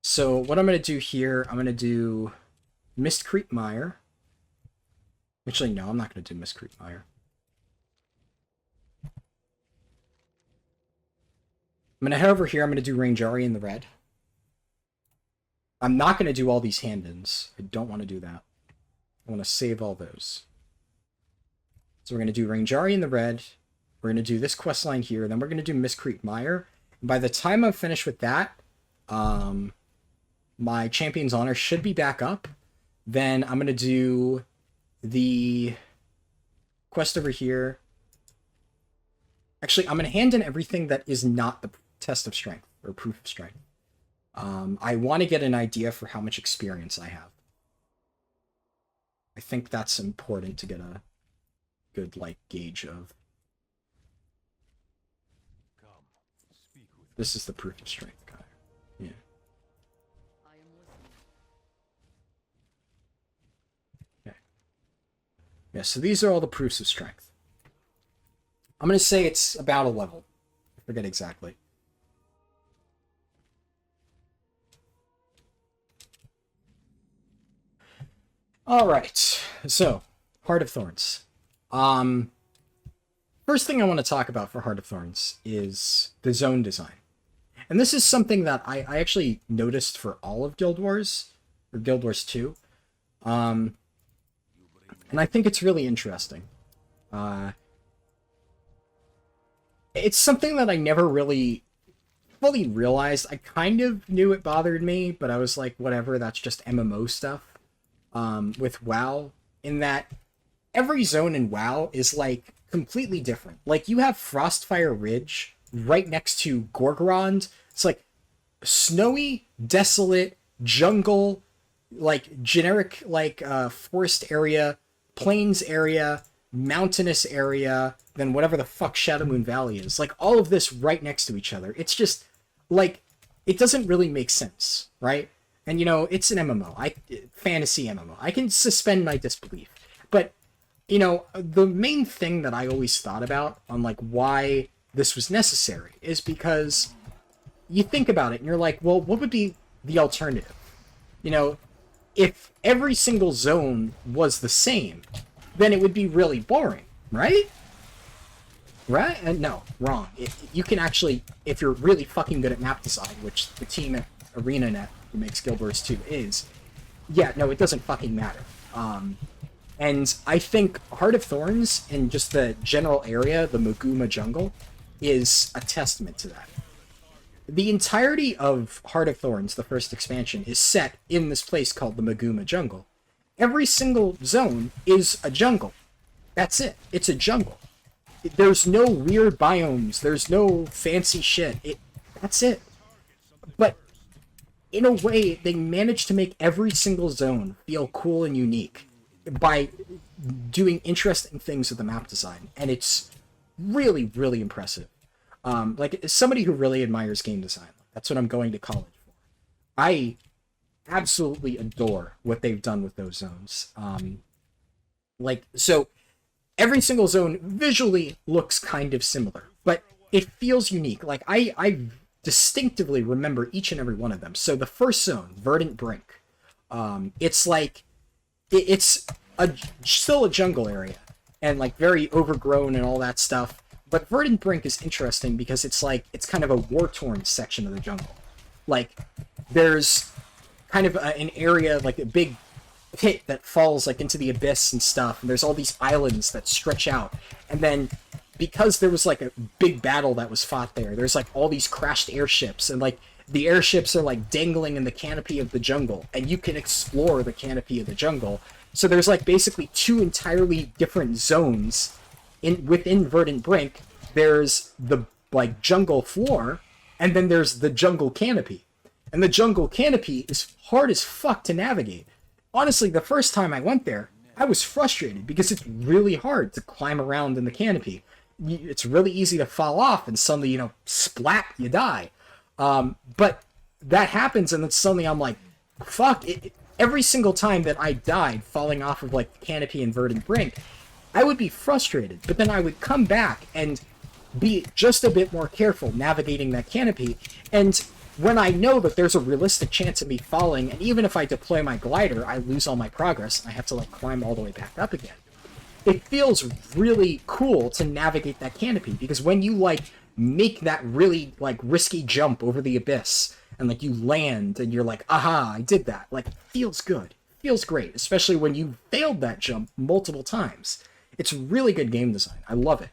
So what I'm going to do here, I'm going to do Mistcreep Mire. Actually, no, I'm not going to do Mistcreep Mire. I'm going to head over here. I'm going to do Rangeri in the red. I'm not going to do all these hand-ins. I don't want to do that. I want to save all those. So we're going to do Rangeri in the red. We're going to do this quest line here. Then we're going to do Mistcreep Mire. And by the time I'm finished with that, my Champion's Honor should be back up. Then I'm going to do the quest over here. Actually, I'm going to hand in everything that is not the test of strength or proof of strength. I want to get an idea for how much experience I have. I think that's important to get a good, like, gauge of. This is the proof of strength guy. Yeah. I am listening. Okay. Yeah, so these are all the proofs of strength. I'm going to say it's about a level. I forget exactly. Alright, so, Heart of Thorns. First thing I want to talk about for Heart of Thorns is the zone design. And this is something that I actually noticed for all of Guild Wars, or Guild Wars 2. And I think it's really interesting. It's something that I never really fully realized. I kind of knew it bothered me, but I was like, whatever, that's just MMO stuff. With WoW, in that every zone in WoW is like completely different. Like you have Frostfire Ridge right next to Gorgorond. It's like snowy, desolate, jungle, like generic like forest area, plains area, mountainous area, then whatever the fuck Shadowmoon Valley is. Like all of this right next to each other. It's just like it doesn't really make sense, right? And you know, it's an MMO, fantasy MMO. I can suspend my disbelief. But you know, the main thing that I always thought about on like why this was necessary is because you think about it and you're like, well, what would be the alternative? You know, if every single zone was the same, then it would be really boring, right? Right? No, wrong. You can actually, if you're really fucking good at map design, which the team at ArenaNet who makes Guild Wars 2 is, yeah, no, it doesn't fucking matter. And I think Heart of Thorns and just the general area, the Maguma jungle, is a testament to that. The entirety of Heart of Thorns, the first expansion, is set in this place called the Maguma jungle. Every single zone is a jungle. That's it. It's a jungle. There's no weird biomes. There's no fancy shit. That's it. But in a way, they managed to make every single zone feel cool and unique by doing interesting things with the map design. And it's really, really impressive. Like, as somebody who really admires game design, that's what I'm going to college for. I absolutely adore what they've done with those zones. So every single zone visually looks kind of similar, but it feels unique. Like, I distinctively remember each and every one of them. So the first zone, Verdant Brink, it's like, it's still a jungle area, and like very overgrown and all that stuff. But Verdant Brink is interesting because it's like, it's kind of a war-torn section of the jungle. Like, there's kind of an area, like a big pit that falls like into the abyss and stuff, and there's all these islands that stretch out. And then, because there was like a big battle that was fought there, there's like all these crashed airships, and like the airships are like dangling in the canopy of the jungle, and you can explore the canopy of the jungle. So there's like basically two entirely different zones within Verdant Brink. There's the like jungle floor, and then there's the jungle canopy. And the jungle canopy is hard as fuck to navigate. Honestly, the first time I went there, I was frustrated because it's really hard to climb around in the canopy. It's really easy to fall off and suddenly, you know, splat, you die. But that happens, and then suddenly I'm like, fuck. Every single time that I died falling off of like the canopy in Verdant Brink, I would be frustrated, but then I would come back and be just a bit more careful navigating that canopy. And when I know that there's a realistic chance of me falling, and even if I deploy my glider, I lose all my progress, and I have to like climb all the way back up again. It feels really cool to navigate that canopy, because when you like make that really like risky jump over the abyss, and like you land, and you're like, aha, I did that. Like, it feels good. It feels great, especially when you failed that jump multiple times. It's really good game design. I love it.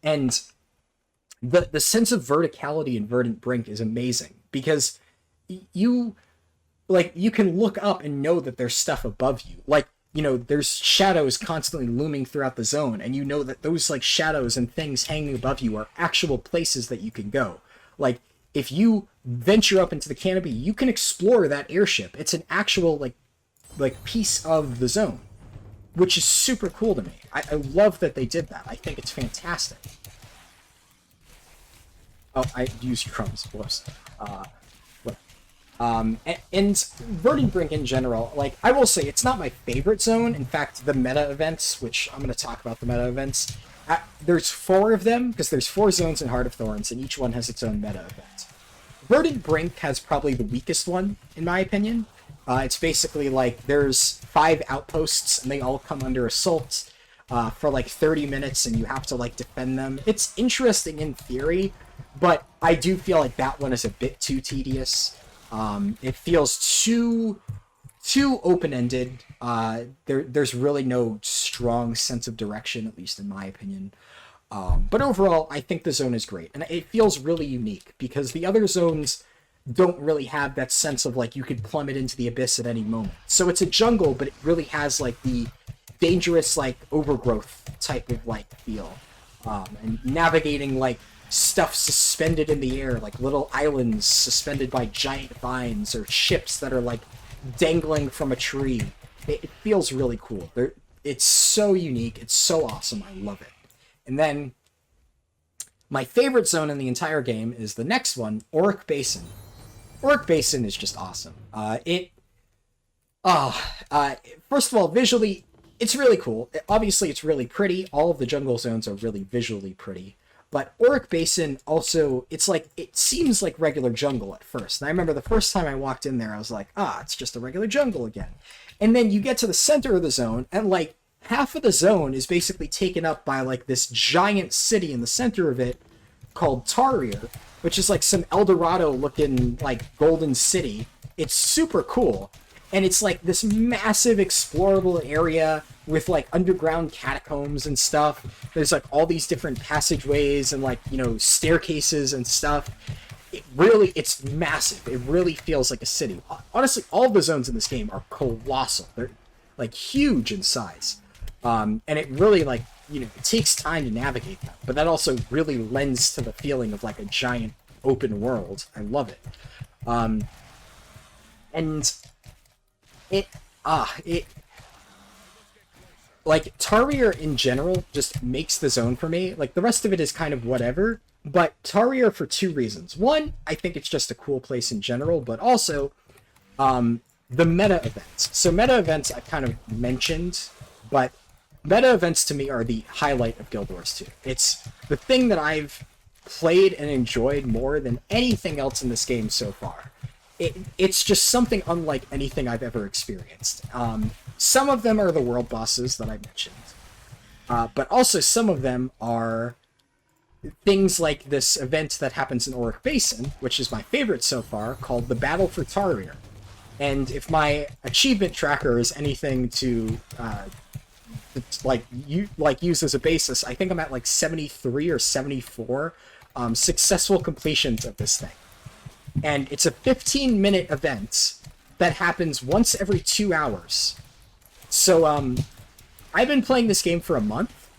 And the sense of verticality in Verdant Brink is amazing, because you can look up and know that there's stuff above you. Like, you know, there's shadows constantly looming throughout the zone, and you know that those like shadows and things hanging above you are actual places that you can go. Like, if you venture up into the canopy, you can explore that airship. It's an actual like piece of the zone, which is super cool to me. I love that they did that. I think it's fantastic. Oh, I used crumbs. Whoops. And Verdant Brink in general, like, I will say, it's not my favorite zone. In fact, the meta events, which I'm going to talk about the meta events, there's 4 of them, because there's 4 zones in Heart of Thorns, and each one has its own meta event. Verdant Brink has probably the weakest one, in my opinion. It's basically like, there's 5 outposts, and they all come under assault for like 30 minutes, and you have to like defend them. It's interesting in theory, but I do feel like that one is a bit too tedious. It feels too open-ended. There's really no strong sense of direction, at least in my opinion. But overall, I think the zone is great, and it feels really unique because the other zones don't really have that sense of like you could plummet into the abyss at any moment. So it's a jungle, but it really has like the dangerous like overgrowth type of like feel, and navigating like stuff suspended in the air, like little islands suspended by giant vines or ships that are like dangling from a tree. It feels really cool. It's so unique. It's so awesome. I love it. And then my favorite zone in the entire game is the next one, Auric Basin. Auric Basin is just awesome. First of all, visually, it's really cool. Obviously, it's really pretty. All of the jungle zones are really visually pretty. But Auric Basin also, it seems like regular jungle at first. And I remember the first time I walked in there, I was like, it's just a regular jungle again. And then you get to the center of the zone, and like half of the zone is basically taken up by like this giant city in the center of it called Tarir, which is like some El Dorado looking like golden city. It's super cool. And it's like this massive explorable area with like underground catacombs and stuff. There's like all these different passageways and like, staircases and stuff. It's massive. It really feels like a city. Honestly, all of the zones in this game are colossal. They're like huge in size. And it really like, it takes time to navigate them, but that also really lends to the feeling of like a giant open world. I love it. And it like Tarir in general just makes the zone for me. Like the rest of it is kind of whatever, but Tarir for two reasons. One, I think it's just a cool place in general, but also the meta events. So meta events I've kind of mentioned, but meta events to me are the highlight of Guild Wars 2. It's the thing that I've played and enjoyed more than anything else in this game so far. It's just something unlike anything I've ever experienced. Some of them are the world bosses that I mentioned, but also some of them are things like this event that happens in Auric Basin, which is my favorite so far, called the Battle for Tarir. And if my achievement tracker is anything to use as a basis, I think I'm at like 73 or 74 successful completions of this thing. And it's a 15-minute event that happens once every 2 hours. So I've been playing this game for a month.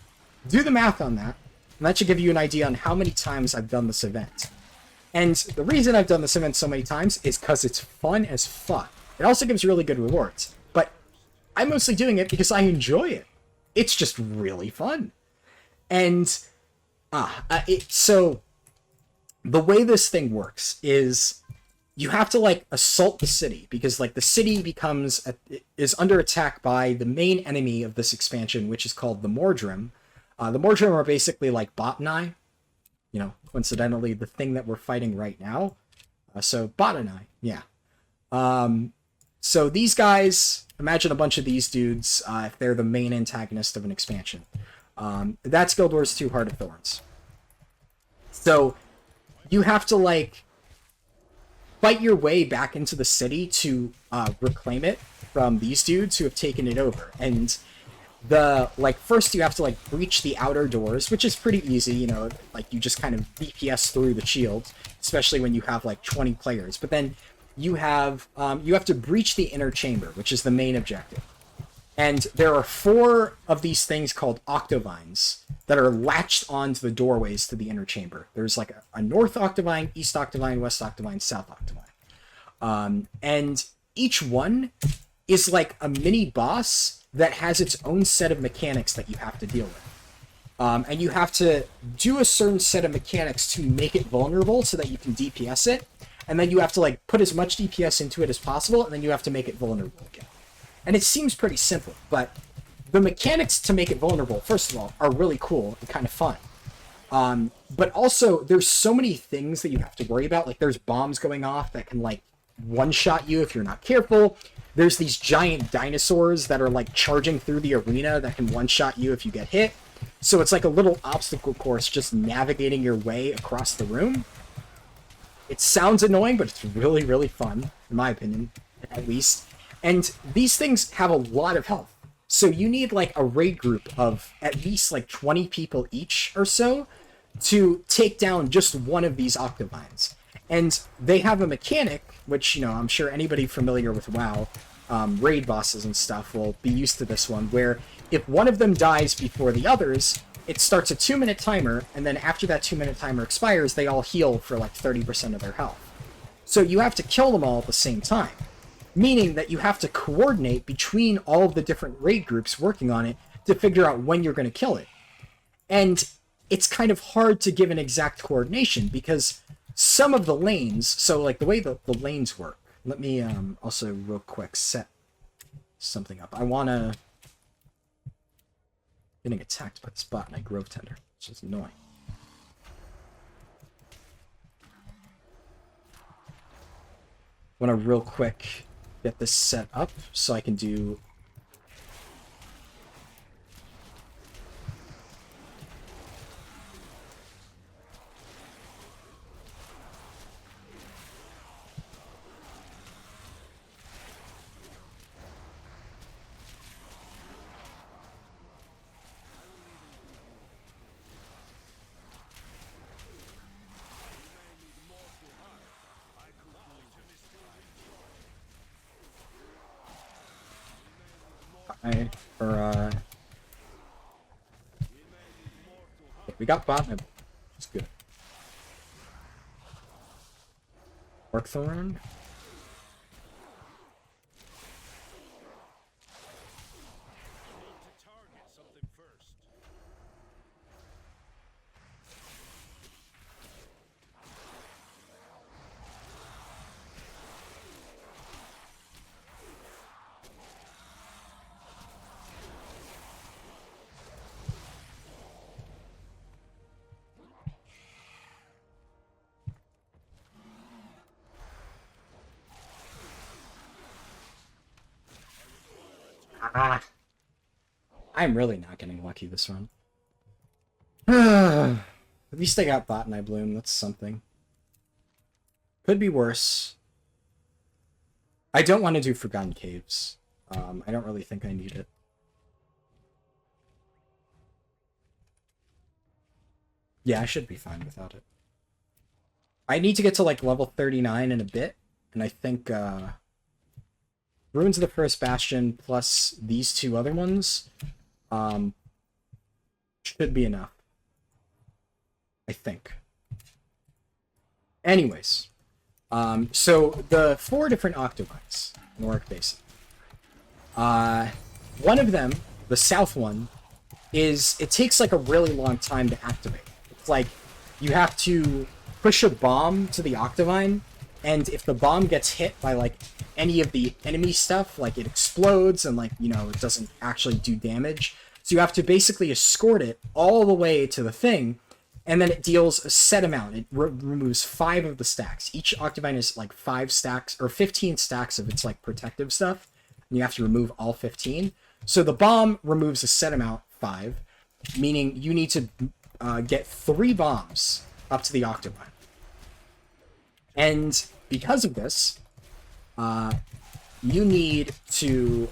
Do the math on that, and that should give you an idea on how many times I've done this event. And the reason I've done this event so many times is because it's fun as fuck. It also gives really good rewards. But I'm mostly doing it because I enjoy it. It's just really fun. And so the way this thing works is you have to like assault the city because like the city is under attack by the main enemy of this expansion, which is called the Mordrim. The Mordrim are basically like Botany, coincidentally the thing that we're fighting right now. So Botany, yeah. So these guys, imagine a bunch of these dudes if they're the main antagonist of an expansion. That's Guild Wars 2 Heart of Thorns. So you have to like fight your way back into the city to reclaim it from these dudes who have taken it over. And first you have to like breach the outer doors, which is pretty easy, like you just kind of DPS through the shield, especially when you have like 20 players. But then you have to breach the inner chamber, which is the main objective. And there are 4 of these things called Octovines that are latched onto the doorways to the inner chamber. There's like a North Octovine, East Octovine, West Octovine, South Octovine. And each one is like a mini boss that has its own set of mechanics that you have to deal with. And you have to do a certain set of mechanics to make it vulnerable so that you can DPS it. And then you have to like put as much DPS into it as possible, and then you have to make it vulnerable again. And it seems pretty simple, but the mechanics to make it vulnerable, first of all, are really cool and kind of fun. But also, there's so many things that you have to worry about. Like, there's bombs going off that can, like, one-shot you if you're not careful. There's these giant dinosaurs that are, like, charging through the arena that can one-shot you if you get hit. So it's like a little obstacle course just navigating your way across the room. It sounds annoying, but it's really, really fun, in my opinion, at least. And these things have a lot of health. So you need like a raid group of at least like 20 people each or so to take down just one of these Octavines. And they have a mechanic, which, you know, I'm sure anybody familiar with WoW, raid bosses and stuff will be used to this one, where if one of them dies before the others, it starts a 2-minute timer, and then after that 2-minute timer expires, they all heal for like 30% of their health. So you have to kill them all at the same time, meaning that you have to coordinate between all of the different raid groups working on it to figure out when you're going to kill it. And it's kind of hard to give an exact coordination because some of the lanes, so like the way the lanes work, let me also real quick set something up. I want to... Getting attacked by this bot and I Grove Tender, which is annoying. Want to real quick get this set up so I can do... we got bot. It's good. Warcraft. Ah. I'm really not getting lucky this run. At least I got bot and I bloom. That's something. Could be worse. I don't want to do Forgotten Caves. I don't really think I need it. Yeah, I should be fine without it. I need to get to like level 39 in a bit, and I think Ruins of the First Bastion plus these two other ones should be enough. I think. Anyways, so the 4 different Octavines in Orc Basin. One of them, the south one, it takes like a really long time to activate. It's like you have to push a bomb to the Octavine, and if the bomb gets hit by like any of the enemy stuff, like it explodes and like, you know, it doesn't actually do damage. So you have to basically escort it all the way to the thing, and then it deals a set amount. It removes 5 of the stacks. Each Octavine is like 5 stacks or 15 stacks of its like protective stuff, and you have to remove all 15. So the bomb removes a set amount, 5, meaning you need to get 3 bombs up to the Octavine. And because of this, you need to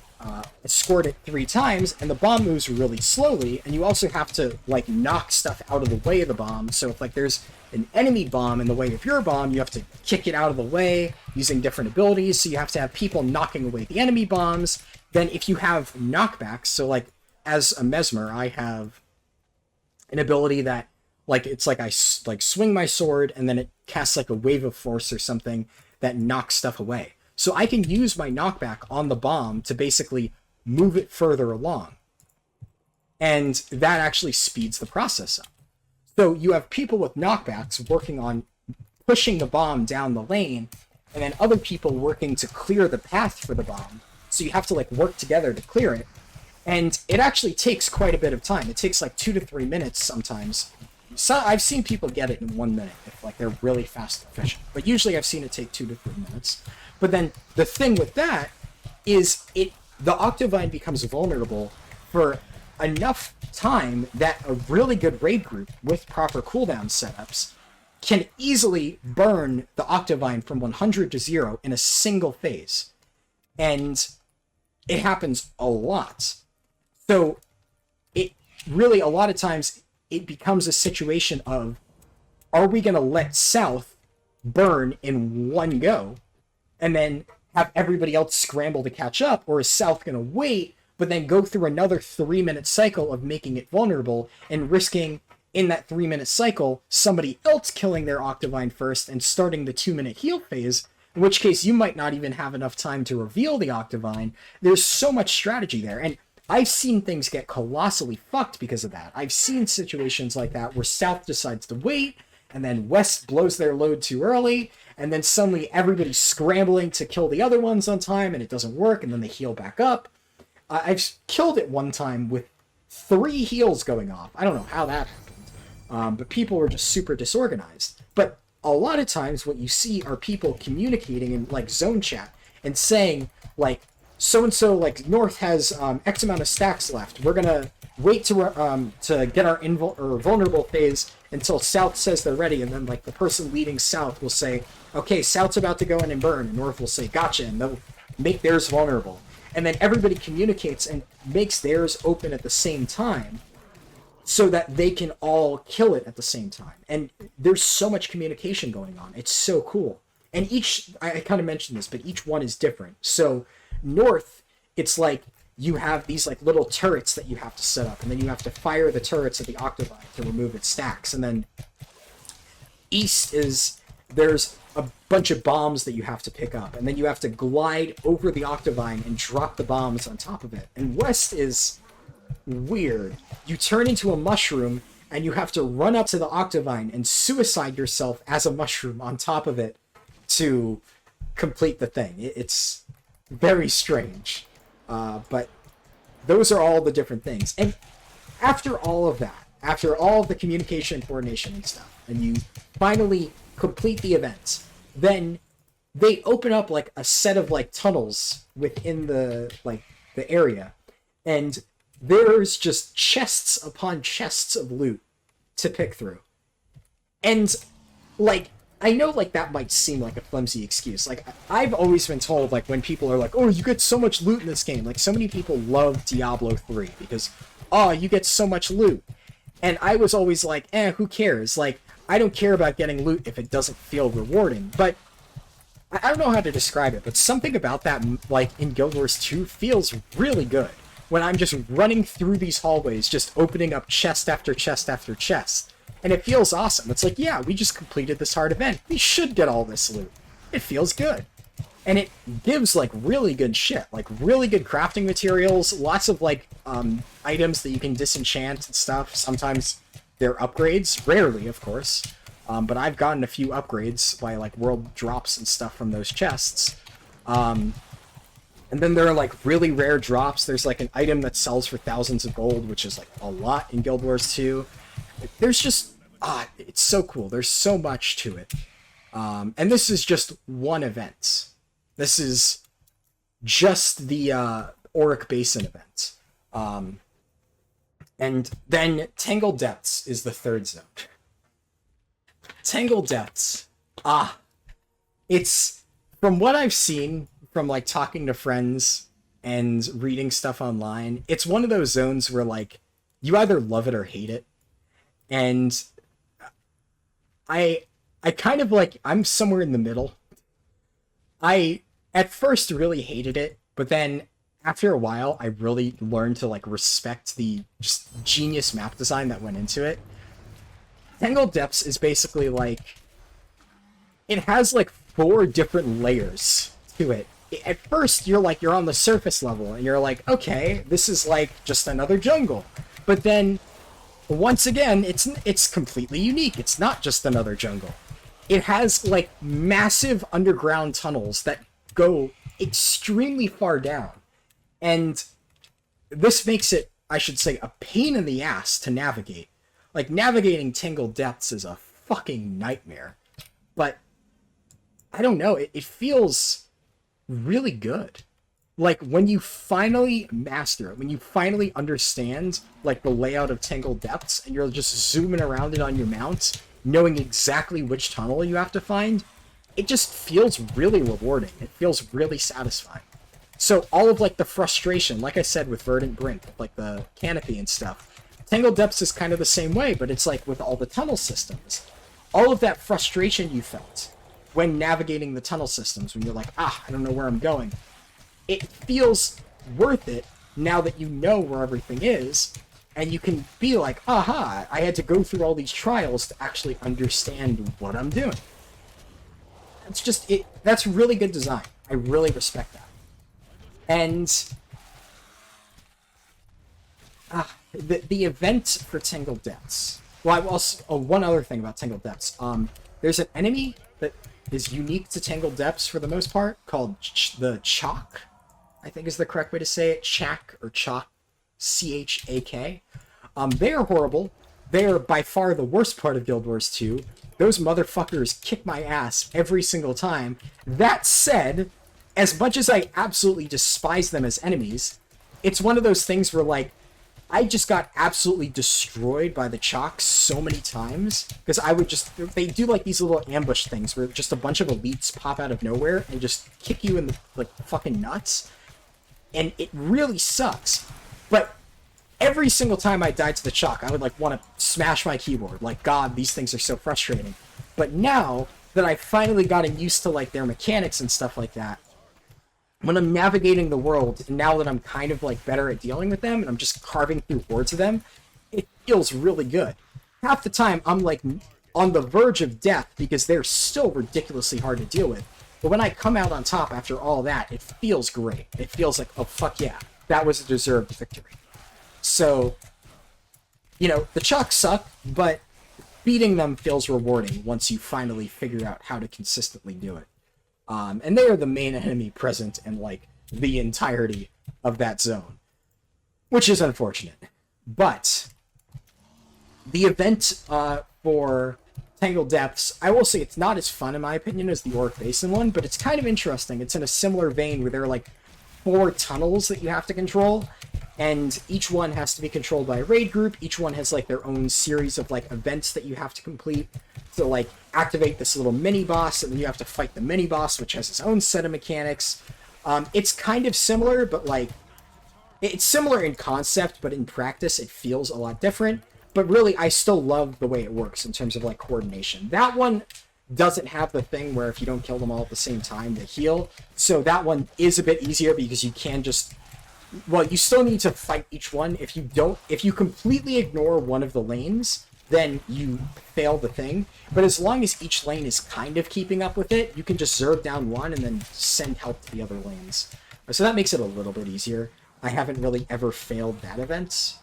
escort it 3 times, and the bomb moves really slowly, and you also have to like knock stuff out of the way of the bomb. So if like there's an enemy bomb in the way of your bomb, you have to kick it out of the way using different abilities. So you have to have people knocking away the enemy bombs. Then if you have knockbacks, so like as a Mesmer, I have an ability that like it's like I like swing my sword and then it casts like a wave of force or something that knocks stuff away. So I can use my knockback on the bomb to basically move it further along. And that actually speeds the process up. So you have people with knockbacks working on pushing the bomb down the lane, and then other people working to clear the path for the bomb. So you have to like work together to clear it. And it actually takes quite a bit of time. It takes like 2 to 3 minutes sometimes. So I've seen people get it in 1 minute if like they're really fast and efficient. But usually I've seen it take 2 to 3 minutes. But then the thing with that is the Octavine becomes vulnerable for enough time that a really good raid group with proper cooldown setups can easily burn the Octavine from 100 to 0 in a single phase. And it happens a lot. So it really, a lot of times, it becomes a situation of, are we going to let South burn in one go and then have everybody else scramble to catch up, or is South going to wait but then go through another 3-minute cycle of making it vulnerable and risking in that 3-minute cycle somebody else killing their Octavine first and starting the 2-minute heal phase, in which case you might not even have enough time to reveal the Octavine. There's so much strategy there, and I've seen things get colossally fucked because of that. I've seen situations like that where South decides to wait, and then West blows their load too early, and then suddenly everybody's scrambling to kill the other ones on time, and it doesn't work, and then they heal back up. I've killed it one time with 3 heals going off. I don't know how that happened, but people were just super disorganized. But a lot of times what you see are people communicating in, like, zone chat and saying, like, so-and-so, like, North has X amount of stacks left. We're gonna wait to get our vulnerable phase until South says they're ready, and then, like, the person leading South will say, okay, South's about to go in and burn, and North will say, gotcha, and they'll make theirs vulnerable. And then everybody communicates and makes theirs open at the same time so that they can all kill it at the same time. And there's so much communication going on. It's so cool. And I kind of mentioned this, but each one is different. So North, it's like you have these like little turrets that you have to set up, and then you have to fire the turrets at the Octavine to remove its stacks. And then East is, there's a bunch of bombs that you have to pick up, and then you have to glide over the Octavine and drop the bombs on top of it. And West is weird. You turn into a mushroom, and you have to run up to the Octavine and suicide yourself as a mushroom on top of it to complete the thing. It's very strange. But those are all the different things. And after all of that, after all of the communication and coordination and stuff, and you finally complete the event, then they open up like a set of like tunnels within the area, and there's just chests upon chests of loot to pick through. And like, I know like that might seem like a flimsy excuse. Like, I've always been told, like, when people are like, oh, you get so much loot in this game, like, so many people love Diablo 3 because, oh, you get so much loot. And I was always like, who cares? Like, I don't care about getting loot if it doesn't feel rewarding. But I don't know how to describe it, but something about that, like, in Guild Wars 2 feels really good. When I'm just running through these hallways, just opening up chest after chest after chest. And it feels awesome. It's like, yeah, we just completed this hard event. We should get all this loot. It feels good. And it gives, like, really good shit. Like, really good crafting materials. Lots of, like, items that you can disenchant and stuff. Sometimes they're upgrades. Rarely, of course. But I've gotten a few upgrades by, like, world drops and stuff from those chests. And then there are, like, really rare drops. There's, like, an item that sells for thousands of gold, which is, like, a lot in Guild Wars 2. There's just, it's so cool. There's so much to it. And this is just one event. This is just the Auric Basin event. And then Tangled Depths is the third zone. Tangled Depths. It's, from what I've seen, from, like, talking to friends and reading stuff online, it's one of those zones where, like, you either love it or hate it. And I kind of, like, I'm somewhere in the middle. I at first really hated it, but then after a while I really learned to, like, respect the just genius map design that went into it. Tangled Depths is basically like, it has like 4 different layers to it. At first you're on the surface level and you're like, okay, this is like just another jungle. But then once again, it's completely unique. It's not just another jungle. It has, like, massive underground tunnels that go extremely far down. And this makes it, I should say, a pain in the ass to navigate. Like, navigating Tangled Depths is a fucking nightmare. But, I don't know, it feels really good. Like, when you finally master it, when you finally understand, like, the layout of Tangled Depths, and you're just zooming around it on your mount, knowing exactly which tunnel you have to find, it just feels really rewarding. It feels really satisfying. So all of like the frustration, like I said with Verdant Brink, like the canopy and stuff, Tangled Depths is kind of the same way, but it's like with all the tunnel systems. All of that frustration you felt when navigating the tunnel systems, when you're like, I don't know where I'm going, it feels worth it now that you know where everything is, and you can be like, aha, I had to go through all these trials to actually understand what I'm doing. It's just, that's really good design. I really respect that. And the event for Tangled Depths. Well, I also, one other thing about Tangled Depths. There's an enemy that is unique to Tangled Depths for the most part, called the Chalk, I think is the correct way to say it. Chak or Chalk, C-H-A-K. They are horrible. They are by far the worst part of Guild Wars 2. Those motherfuckers kick my ass every single time. That said, as much as I absolutely despise them as enemies, it's one of those things where, like, I just got absolutely destroyed by the Chalk so many times, because I would just, they do like these little ambush things where just a bunch of elites pop out of nowhere and just kick you in the, like, fucking nuts, and it really sucks. But every single time I died to the Chalk, I would, like, want to smash my keyboard, like, God, these things are so frustrating. But now that I've finally gotten used to, like, their mechanics and stuff like that, when I'm navigating the world, and now that I'm kind of, like, better at dealing with them, and I'm just carving through hordes of them, it feels really good. Half the time, I'm, like, on the verge of death, because they're still ridiculously hard to deal with. But when I come out on top after all that, it feels great. It feels like, oh, fuck yeah, that was a deserved victory. So, you know, the Chalk suck, but beating them feels rewarding once you finally figure out how to consistently do it. And they are the main enemy present in, like, the entirety of that zone, which is unfortunate. But the event for Tangled Depths, I will say it's not as fun, in my opinion, as the Orc Basin one, but it's kind of interesting. It's in a similar vein where there are, like, 4 tunnels that you have to control, and each one has to be controlled by a raid group. Each one has, like, their own series of, like, events that you have to complete to, like, activate this little mini-boss, and then you have to fight the mini-boss, which has its own set of mechanics. It's kind of similar, but, like, it's similar in concept, but in practice it feels a lot different. But really, I still love the way it works in terms of, like, coordination. That one doesn't have the thing where if you don't kill them all at the same time, they heal. So that one is a bit easier because you can just... Well, you still need to fight each one. If you completely ignore one of the lanes, then you fail the thing. But as long as each lane is kind of keeping up with it, you can just zerg down one and then send help to the other lanes. So that makes it a little bit easier. I haven't really ever failed that event.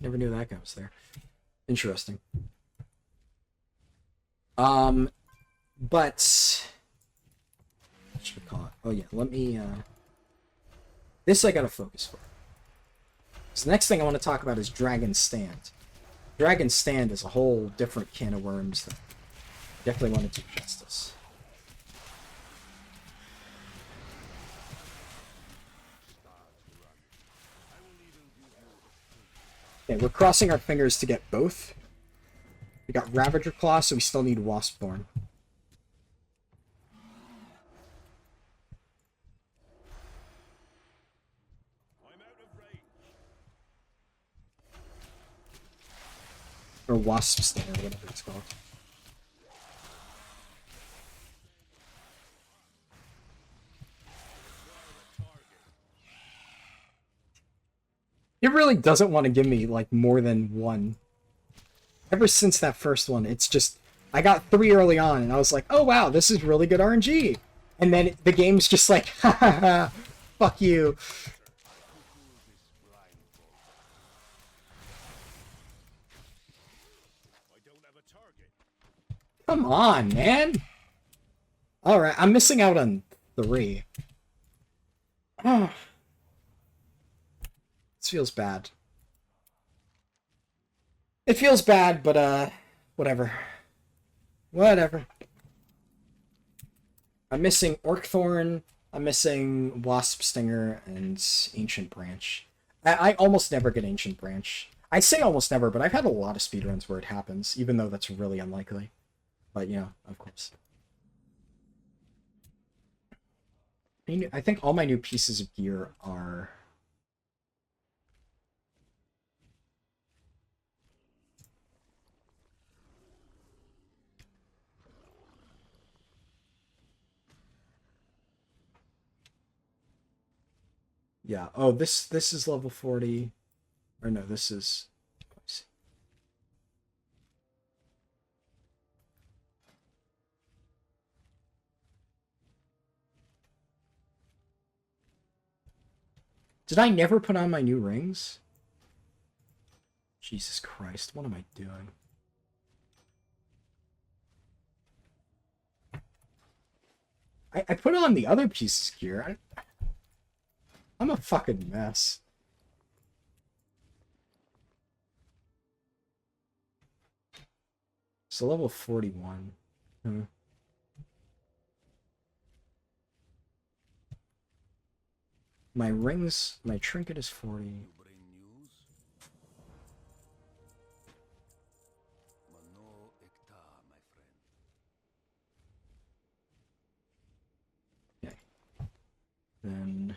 Never knew that guy was there. Interesting. But what should we call it? Oh yeah, let me this I gotta focus for. So the next thing I want to talk about is Dragon's Stand. Dragon's Stand is a whole different can of worms that I definitely want to do justice. Okay, we're crossing our fingers to get both. We got Ravager Claw, so we still need Waspthorn. Or Wasp Stinger, whatever it's called. It really doesn't want to give me, like, more than one. Ever since that first one, it's just... I got 3 early on, and I was like, oh wow, this is really good RNG! And then the game's just like, ha ha ha, fuck you. Come on, man! Alright, I'm missing out on 3. Oh. This feels bad. It feels bad, but, whatever. Whatever. I'm missing Orcthorn, I'm missing Wasp Stinger, and Ancient Branch. I almost never get Ancient Branch. I say almost never, but I've had a lot of speedruns where it happens, even though that's really unlikely. But, you know, of course. I think all my new pieces of gear are... Yeah. Oh, this is level 40. Or no, this is... let's see. Did I never put on my new rings? Jesus Christ, what am I doing? I put on the other pieces of gear. I'm a fucking mess. So level 41. Hmm. My rings, my trinket is 40. You bring news? Mano ekta, my friend. Okay. Then...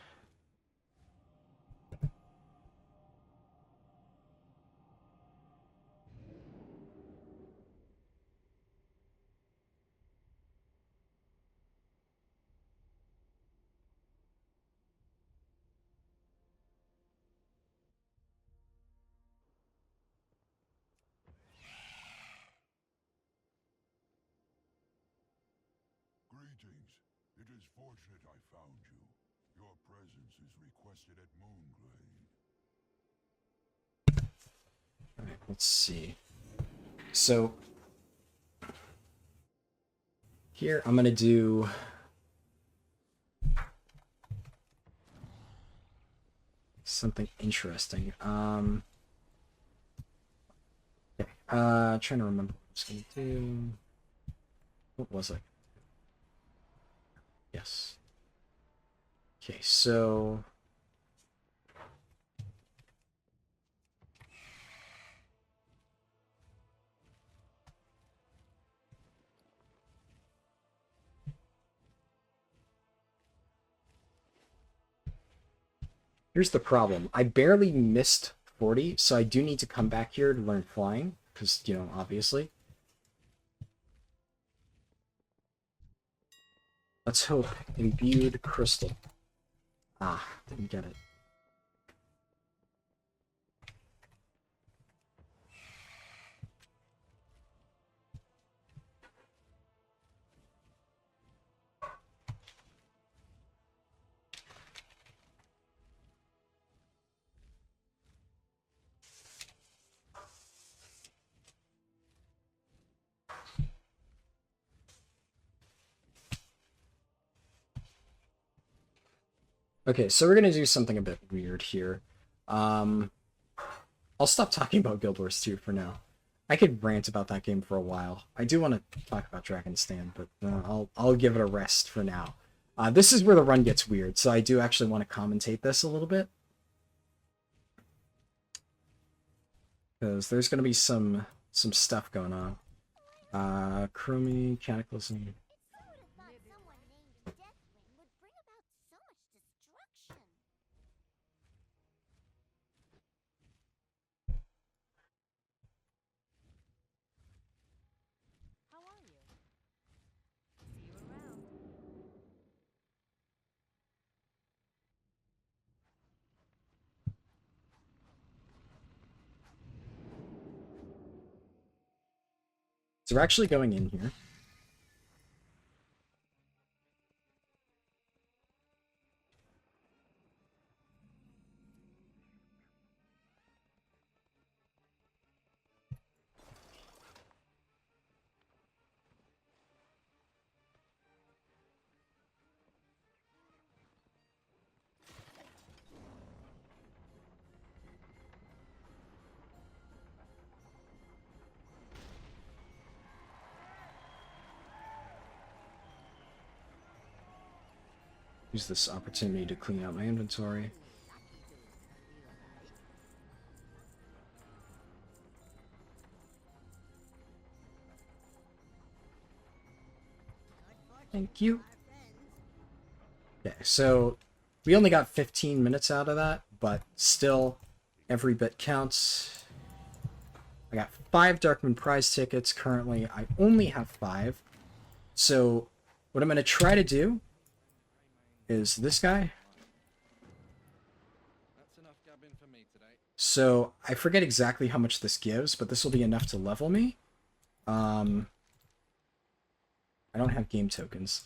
Greetings. It is fortunate I found you. Your presence is requested at Moonglade. Alright, let's see. So... here, I'm gonna do... something interesting. Okay. Trying to remember what I was gonna do. What was it? Yes. Okay, so... here's the problem. I barely missed 40, so I do need to come back here to learn flying, because, you know, obviously. Let's hope. Imbued crystal. Ah, didn't get it. Okay, so we're gonna do something a bit weird here. I'll stop talking about Guild Wars 2 for now. I could rant about that game for a while. I do want to talk about Dragon's Stand, but I'll give it a rest for now. This is where the run gets weird, so I do actually want to commentate this a little bit. Because there's going to be some stuff going on. Chromie, Cataclysm. Who would have thought someone named Deathwing would bring about so much destruction? How are you? See you around. So we're actually going in here. Use this opportunity to clean out my inventory. Thank you. Okay, so we only got 15 minutes out of that, but still, every bit counts. I got 5 Darkmoon prize tickets currently. I only have 5. So what I'm going to try to do is this guy. That's enough gabbing for me today. So I forget exactly how much this gives, but this will be enough to level me. I don't have game tokens.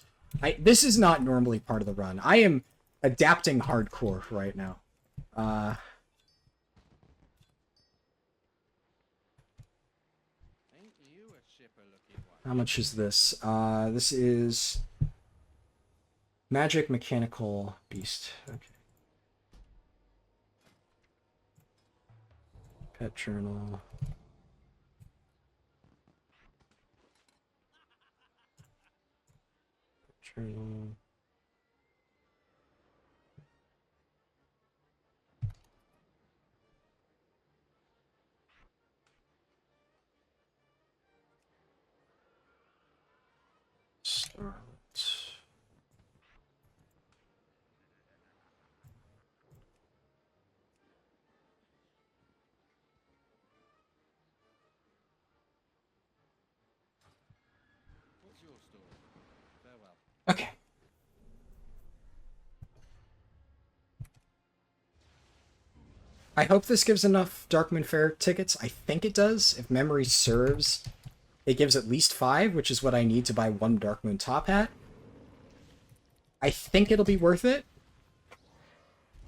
This is not normally part of the run. I am adapting hardcore right now. Ain't you a shipper looking one? How much is this? This is Magic Mechanical Beast. Okay. Pet Journal. Journal. Start. What's your story? Farewell. Okay. I hope this gives enough Darkmoon Fair tickets. I think it does. If memory serves, it gives at least 5, which is what I need to buy 1 Darkmoon top hat. I think it'll be worth it.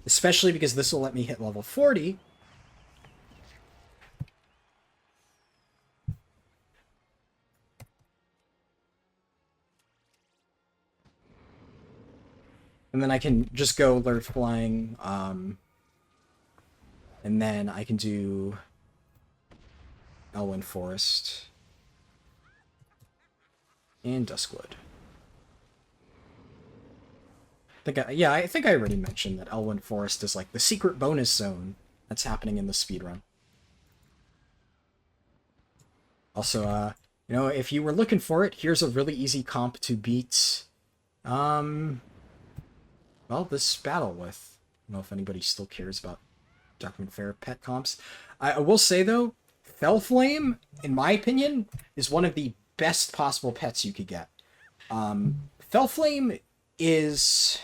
Especially because this will let me hit level 40. And then I can just go Lure Flying, and then I can do Elwyn Forest and Duskwood. I think I already mentioned that Elwyn Forest is like the secret bonus zone that's happening in the speedrun. Also, you know, if you were looking for it, here's a really easy comp to beat, well, this battle with. I don't know if anybody still cares about Darkmoon Fair pet comps. I will say, though, Fellflame, in my opinion, is one of the best possible pets you could get. Fellflame is...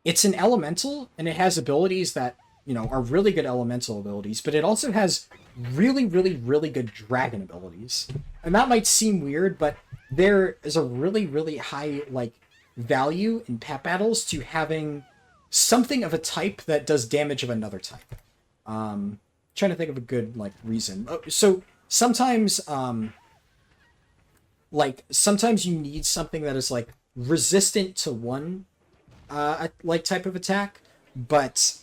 It's an elemental, and it has abilities that, you know, are really good elemental abilities, but it also has really, really, really good dragon abilities. And that might seem weird, but there is a really, really high, like, value in pet battles to having something of a type that does damage of another type. Trying to think of a good, like, reason. So, sometimes, sometimes you need something that is, like, resistant to one, like, type of attack, but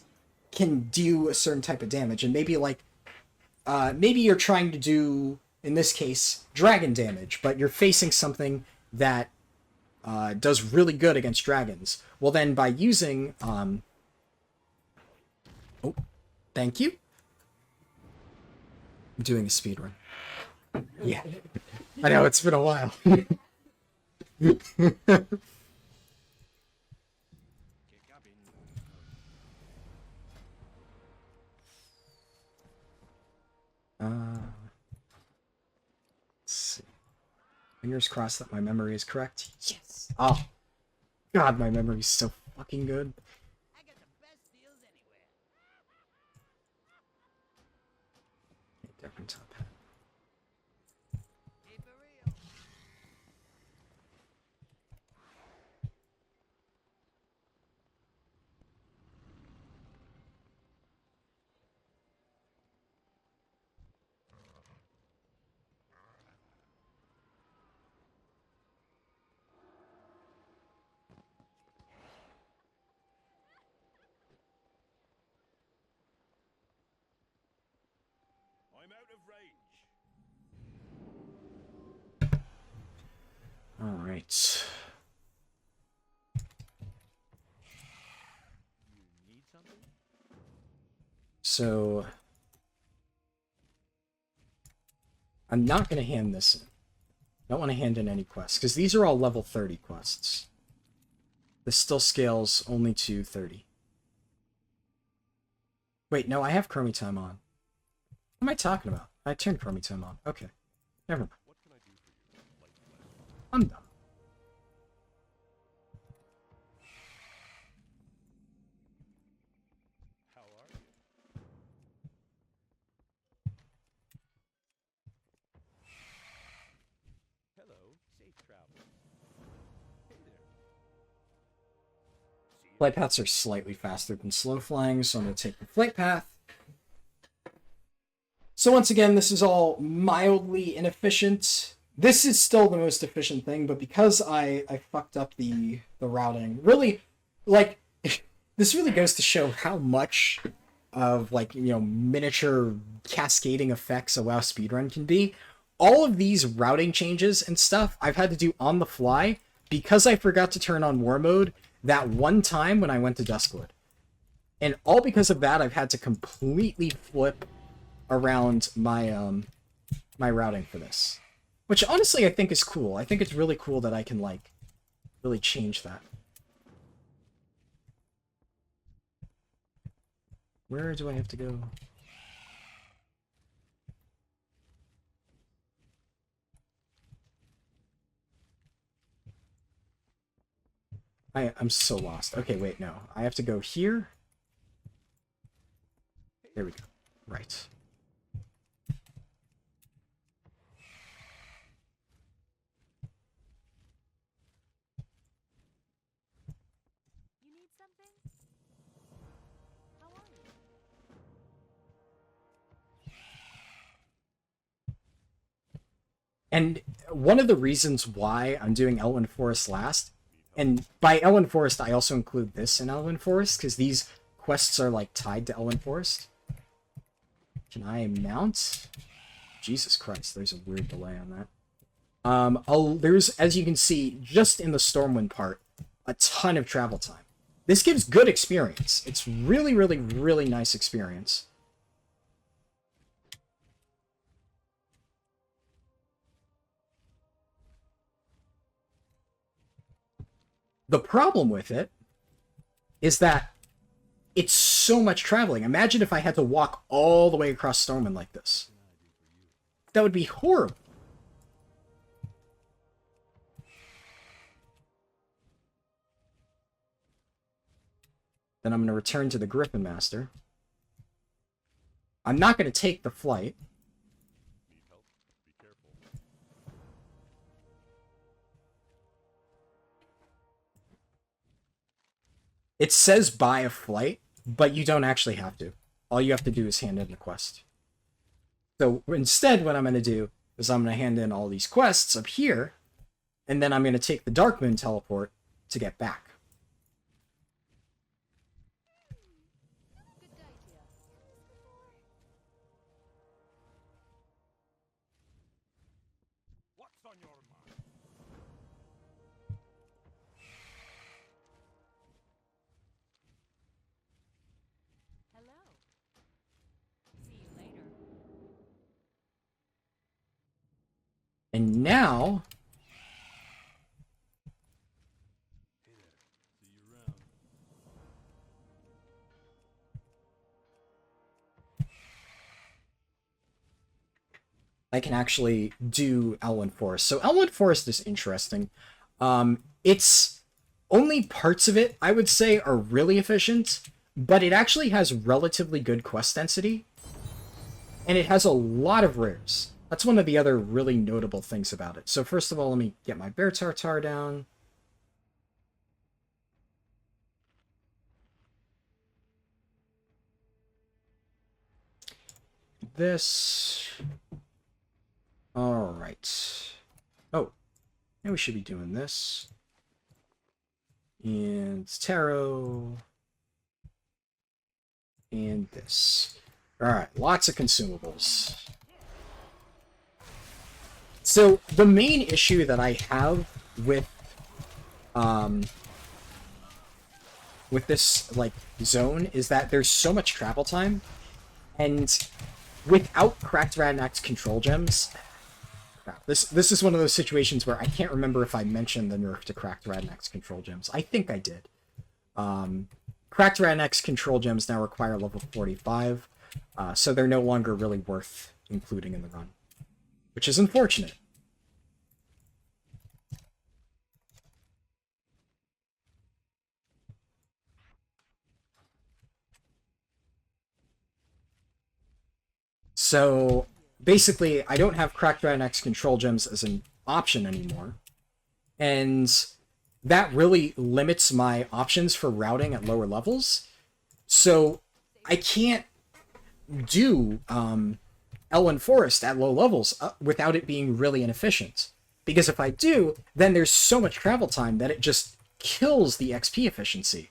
can do a certain type of damage. And maybe, like, maybe you're trying to do, in this case, dragon damage, but you're facing something that does really good against dragons. Well, then by using... oh, thank you. I'm doing a speedrun. Yeah. I know, it's been a while. Let's see. Fingers crossed that my memory is correct. Yes! Oh, God, my memory is so fucking good. I got the best deals anywhere. Different top hat. Keep it real. I'm out of range. All right. You need something? So I'm not going to hand this in. I don't want to hand in any quests, because these are all level 30 quests. This still scales only to 30. Wait, no, I have Chromie Time on. What am I talking about? I turned Chromie Time on. Okay. Never mind. I'm done. How are you? Hello, safe travel. Hey there. Flight paths are slightly faster than slow flying, so I'm going to take the flight path. So once again, this is all mildly inefficient. This is still the most efficient thing, but because I fucked up the routing, really, like, this really goes to show how much of, like, you know, miniature cascading effects a WoW speedrun can be. All of these routing changes and stuff I've had to do on the fly because I forgot to turn on war mode that one time when I went to Duskwood. And all because of that, I've had to completely flip around my my routing for this. Which honestly I think is cool. I think it's really cool that I can, like, really change that. Where do I have to go? I'm so lost. Okay, wait, no. I have to go here. There we go. Right. You need something? How are you? And one of the reasons why I'm doing Elwyn Forest last, and by Elwyn Forest I also include this in Elwyn Forest, because these quests are, like, tied to Elwyn Forest. Can I mount? Jesus Christ, there's a weird delay on that. There's, as you can see, just in the Stormwind part, a ton of travel time. This gives good experience. It's really, really, really nice experience. The problem with it is that it's so much traveling. Imagine if I had to walk all the way across Stormwind like this. That would be horrible. Then I'm going to return to the Griffin Master. I'm not going to take the flight. Need help? Be careful. It says buy a flight, but you don't actually have to. All you have to do is hand in the quest. So instead, what I'm going to do is I'm going to hand in all these quests up here, and then I'm going to take the Darkmoon teleport to get back. Good idea. What's on your mind? Hello. See you later. And now, See you around. I can actually do Elwyn Forest. So Elwyn Forest is interesting. It's only parts of it, I would say, are really efficient, but it actually has relatively good quest density, and it has a lot of rares. That's one of the other really notable things about it. So first of all, let me get my Bear Tartar down. This. Alright. Oh, now we should be doing this. And tarot. And this. Alright, lots of consumables. So, the main issue that I have with this, like, zone is that there's so much travel time, and without Cracked Radnax's control gems, Crap. This is one of those situations where I can't remember if I mentioned the nerf to Cracked Radnex control gems. I think I did. Cracked Radnex control gems now require level 45, so they're no longer really worth including in the run, which is unfortunate. So basically, I don't have Cracked Radnex control gems as an option anymore, and that really limits my options for routing at lower levels. So I can't do Elwyn Forest at low levels without it being really inefficient. Because if I do, then there's so much travel time that it just kills the XP efficiency.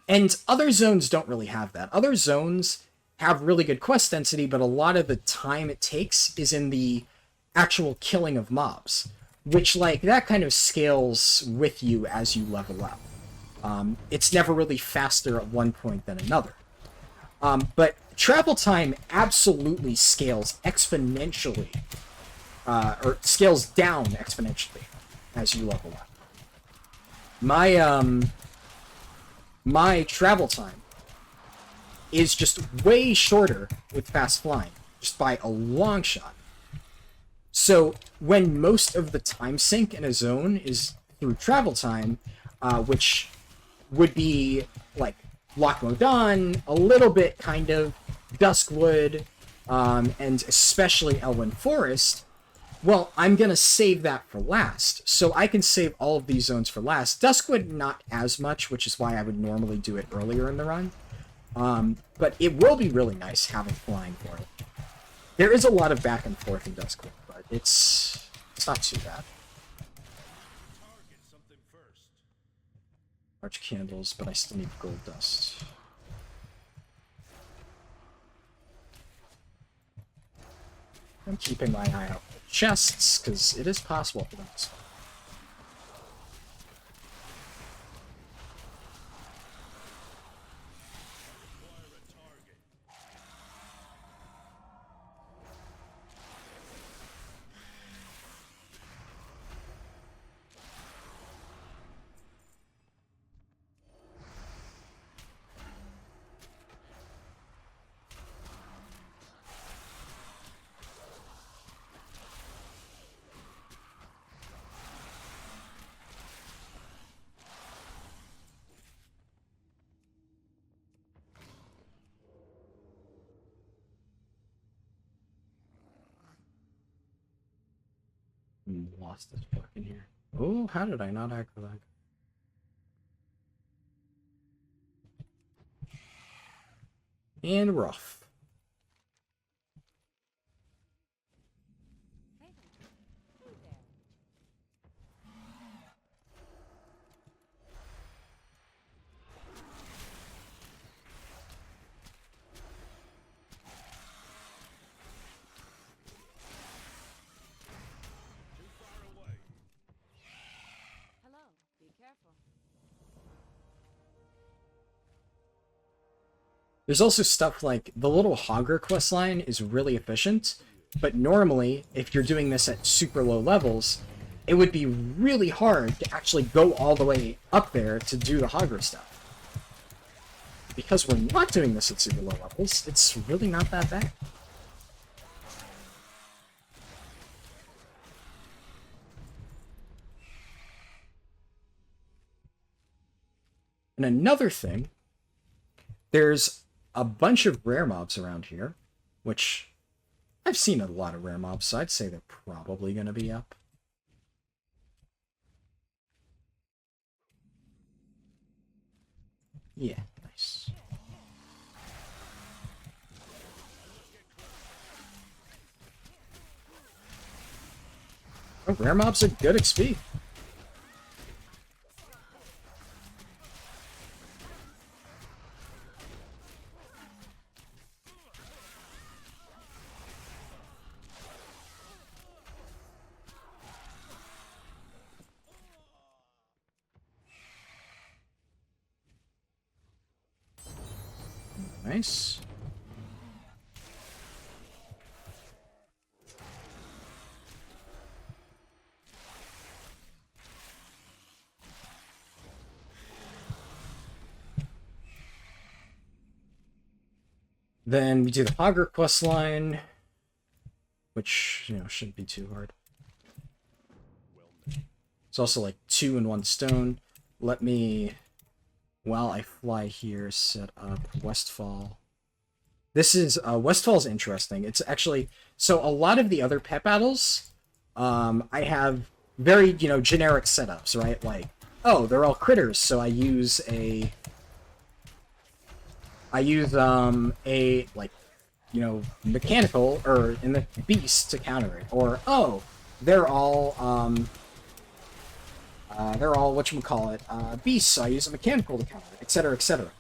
And other zones don't really have that. Other zones have really good quest density, but a lot of the time it takes is in the actual killing of mobs, which, like, that kind of scales with you as you level up. It's never really faster at one point than another. But travel time absolutely scales exponentially, or scales down exponentially as you level up. My travel time is just way shorter with fast flying, just by a long shot. So when most of the time sink in a zone is through travel time, which would be like Loch Modan, a little bit kind of Duskwood, and especially Elwyn Forest, well, I'm going to save that for last. So I can save all of these zones for last. Duskwood, not as much, which is why I would normally do it earlier in the run. But it will be really nice having flying for it. There is a lot of back and forth in Duskwood, but it's not too bad. Target something first. Arch candles, but I still need gold dust. I'm keeping my eye out for chests, because it is possible for them to spawn. Acquire a target. Lost this book in here. Oh, how did I not act for that? And rough. Hey, hey there. Too far away. Hello. Be careful. There's also stuff like the little Hogger questline is really efficient, but normally, if you're doing this at super low levels, it would be really hard to actually go all the way up there to do the Hogger stuff. Because we're not doing this at super low levels, it's really not that bad. And another thing, there's a bunch of rare mobs around here, which I've seen a lot of rare mobs, so I'd say they're probably going to be up. Yeah, nice. Oh, rare mobs are good XP. Nice. Then we do the Hogger quest line, which, you know, shouldn't be too hard. It's also like 2 in 1 stone. Let me, while I fly here, set up Westfall. This is, Westfall's interesting. It's actually, so a lot of the other pet battles, I have very, you know, generic setups, right? Like, oh, they're all critters, so I use a, like, you know, mechanical, or in the beast to counter it. Or, oh, they're all whatchamacallit, beasts, so I use a mechanical to counter it, etc., etc.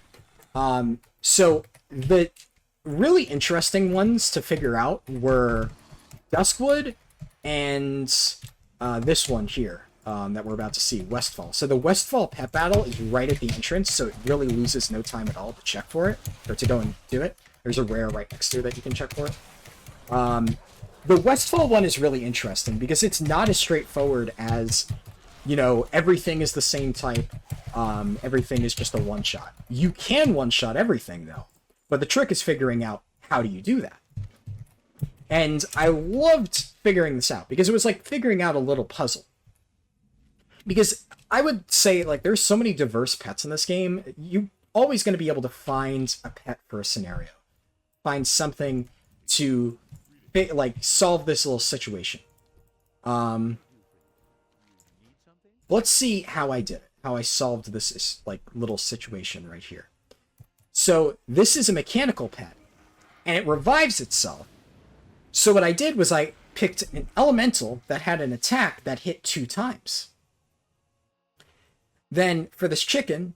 So the really interesting ones to figure out were Duskwood and this one here that we're about to see, Westfall. So the Westfall pet battle is right at the entrance, so it really loses no time at all to check for it, or to go and do it. There's a rare right next to it that you can check for it. The Westfall one is really interesting because it's not as straightforward as, you know, everything is the same type, everything is just a one-shot. You can one-shot everything, though, but the trick is figuring out how do you do that. And I loved figuring this out because it was like figuring out a little puzzle. Because I would say, like, there's so many diverse pets in this game, you're always going to be able to find a pet for a scenario. Find something to, like, solve this little situation. Let's see how I did it. How I solved this, like, little situation right here. So, this is a mechanical pet, and it revives itself. So what I did was I picked an elemental that had an attack that hit 2 times. Then, for this chicken,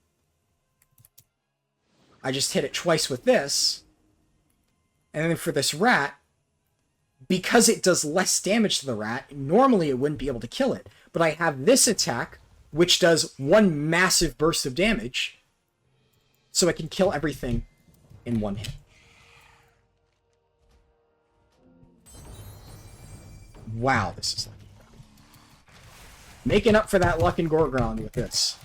I just hit it twice with this. And then for this rat, because it does less damage to the rat, normally it wouldn't be able to kill it. But I have this attack, which does 1 massive burst of damage, so I can kill everything in 1 hit. Wow, this is lucky. Making up for that luck in Gorgon with this.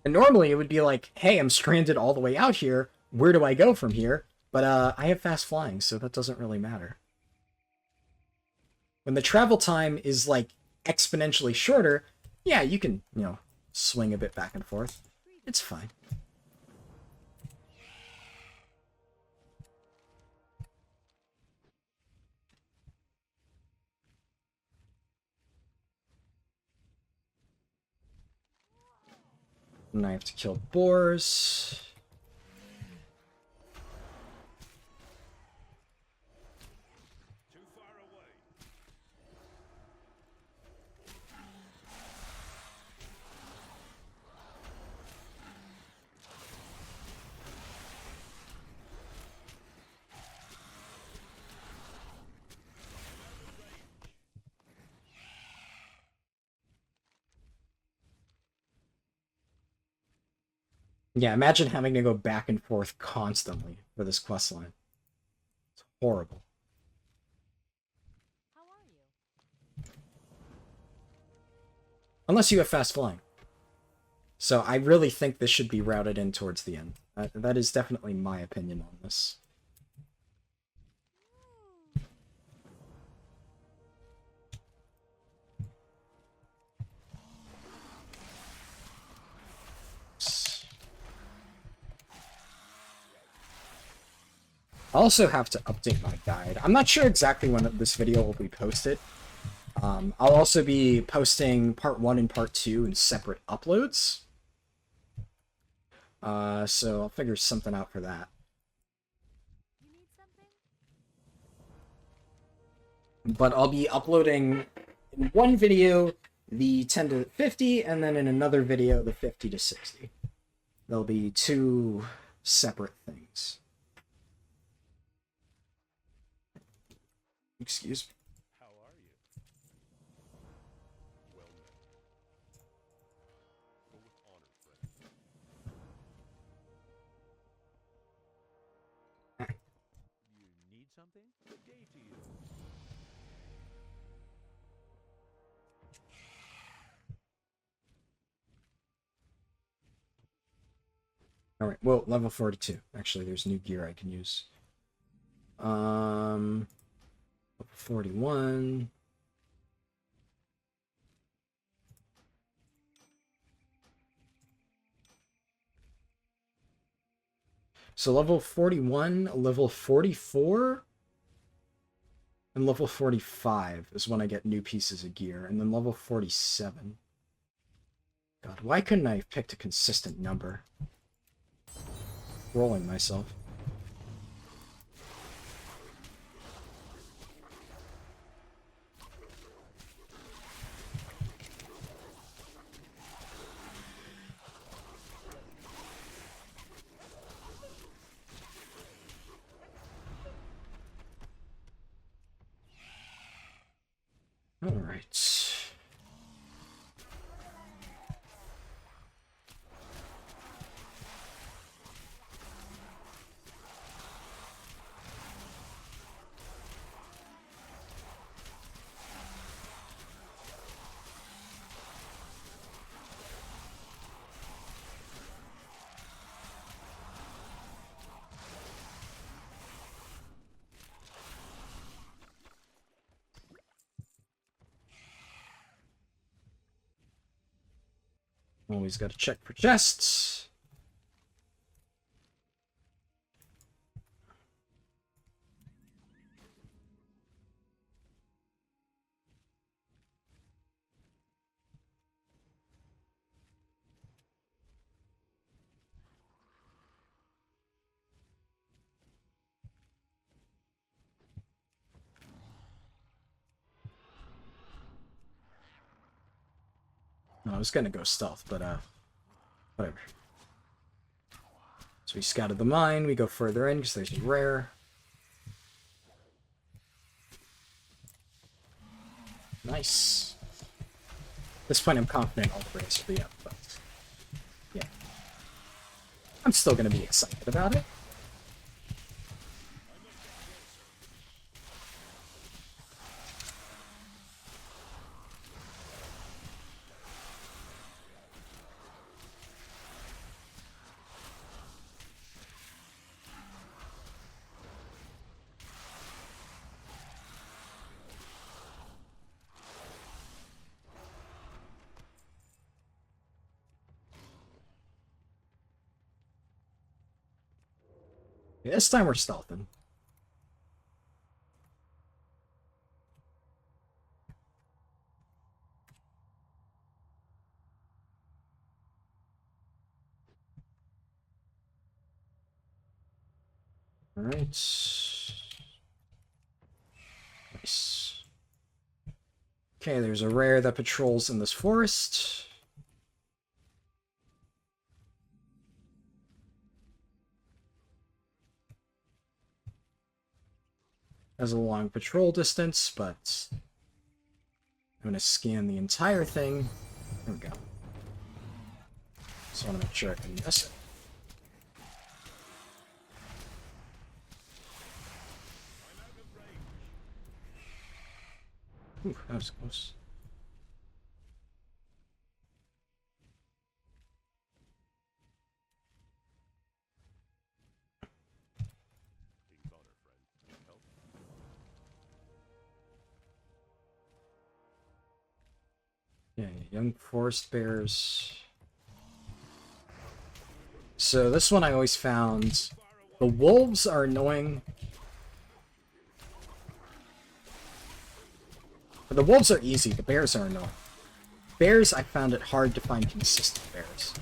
And normally it would be like, hey, I'm stranded all the way out here. Where do I go from here? But I have fast flying, so that doesn't really matter. When the travel time is, like, exponentially shorter, yeah, you can, you know, swing a bit back and forth. It's fine. And I have to kill boars. Too far away. Yeah, imagine having to go back and forth constantly for this questline. It's horrible. How are you? Unless you have fast flying. So I really think this should be routed in towards the end. That is definitely my opinion on this. I also have to update my guide. I'm not sure exactly when this video will be posted. I'll also be posting part 1 and part 2 in separate uploads. So I'll figure something out for that. You need something? But I'll be uploading in one video the 10 to 50, and then in another video the 50 to 60. There'll be 2 separate things. Excuse me. How are you? to you. All right. Well, level 42. Actually, there's new gear I can use. Level 41. So level 41, level 44, and level 45 is when I get new pieces of gear, and then level 47. God, why couldn't I have picked a consistent number? Rolling myself. All right. Always got to check for chests. No, I was gonna go stealth, but whatever. So we scouted the mine, we go further in because there's a rare. Nice. At this point I'm confident all the rares will be up, but yeah. I'm still gonna be excited about it. Yeah, this time we're stealthing. Alright. Nice. Okay, there's a rare that patrols in this forest. Has a long patrol distance, but I'm gonna scan the entire thing. There we go. Just want to make sure I can miss it. Ooh, that was close. King's honor, friend. Help? Yeah, young forest bears. So this one I always found. The wolves are annoying. The wolves are easy, the bears are annoying. Bears, I found it hard to find consistent bears.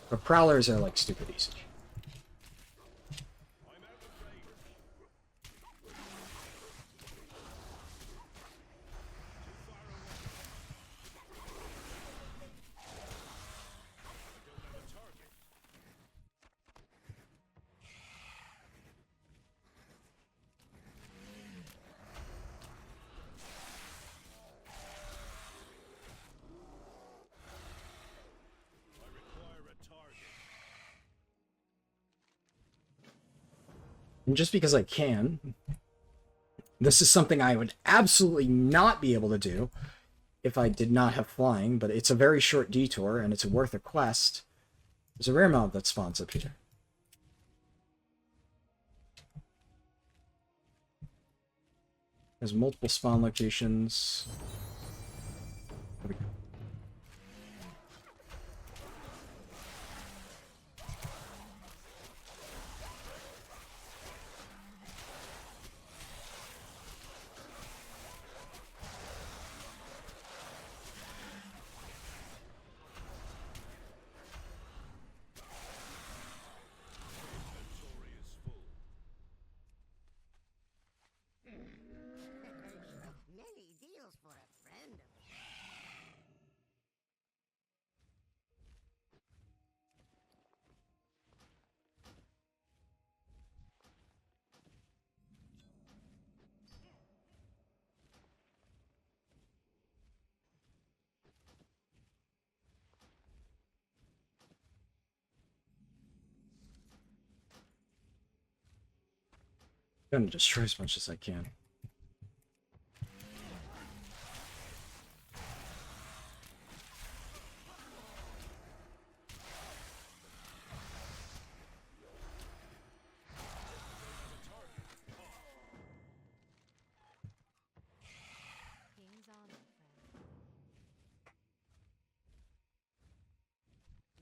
But prowlers are like stupid easy. And just because I can, this is something I would absolutely not be able to do if I did not have flying, but it's a very short detour, and it's worth a quest. There's a rare mob that spawns up here. There's multiple spawn locations. There we go. Many deals for a friend of I'm gonna destroy as much as I can. King's on, my friend.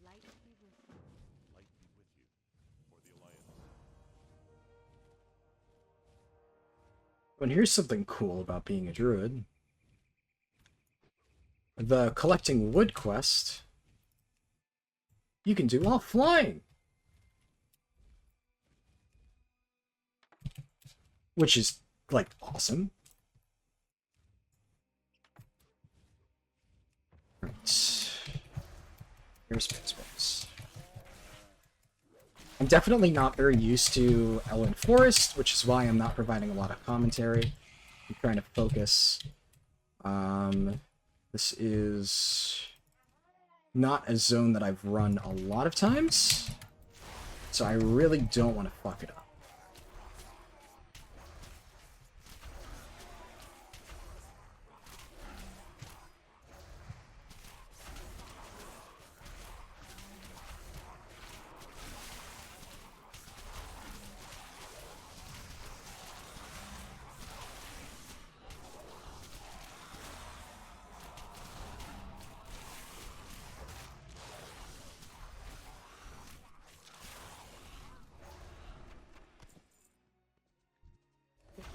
Light be with you. Light be with you. For the Alliance. And here's something cool about being a druid. The collecting wood quest you can do while flying, which is like awesome. Right. Here's space. I'm definitely not very used to Elven Forest, which is why I'm not providing a lot of commentary. I'm trying to focus. This is not a zone that I've run a lot of times, so I really don't want to fuck it up.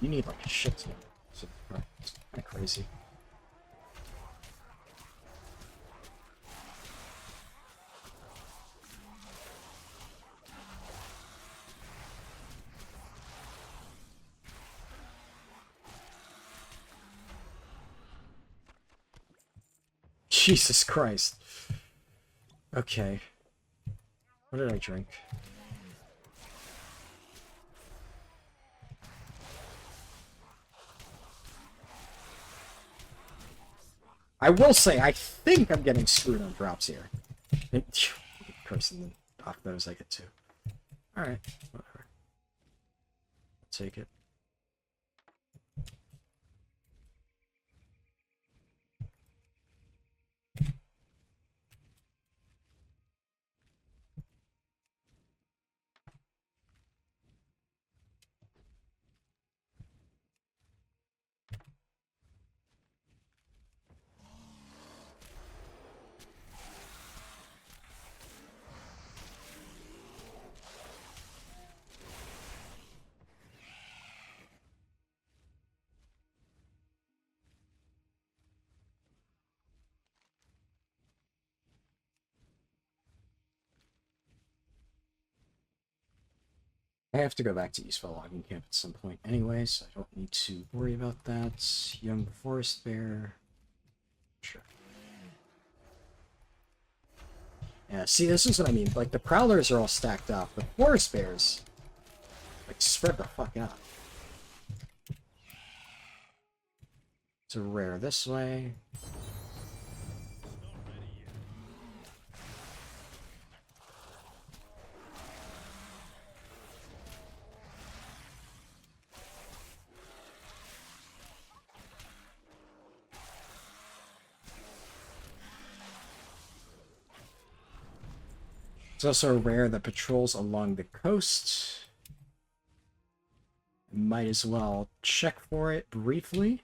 You need like a shit ton. So, it's kind of crazy. Jesus Christ. Okay. What did I drink? I will say, I think I'm getting screwed on drops here. Cursing off those I get to. Alright, whatever. I'll take it. I have to go back to Eastvale Logging Camp at some point anyway, so I don't need to worry about that. Young Forest Bear. Sure. Yeah, see, this is what I mean. Like, the Prowlers are all stacked up, but Forest Bears, like, spread the fuck out. It's a rare this way. There's also a rare that patrols along the coast. Might as well check for it briefly.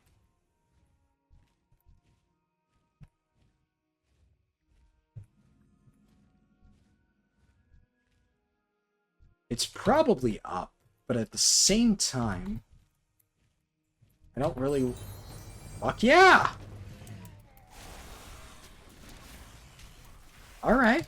It's probably up, but at the same time, I don't really... Fuck yeah! Alright.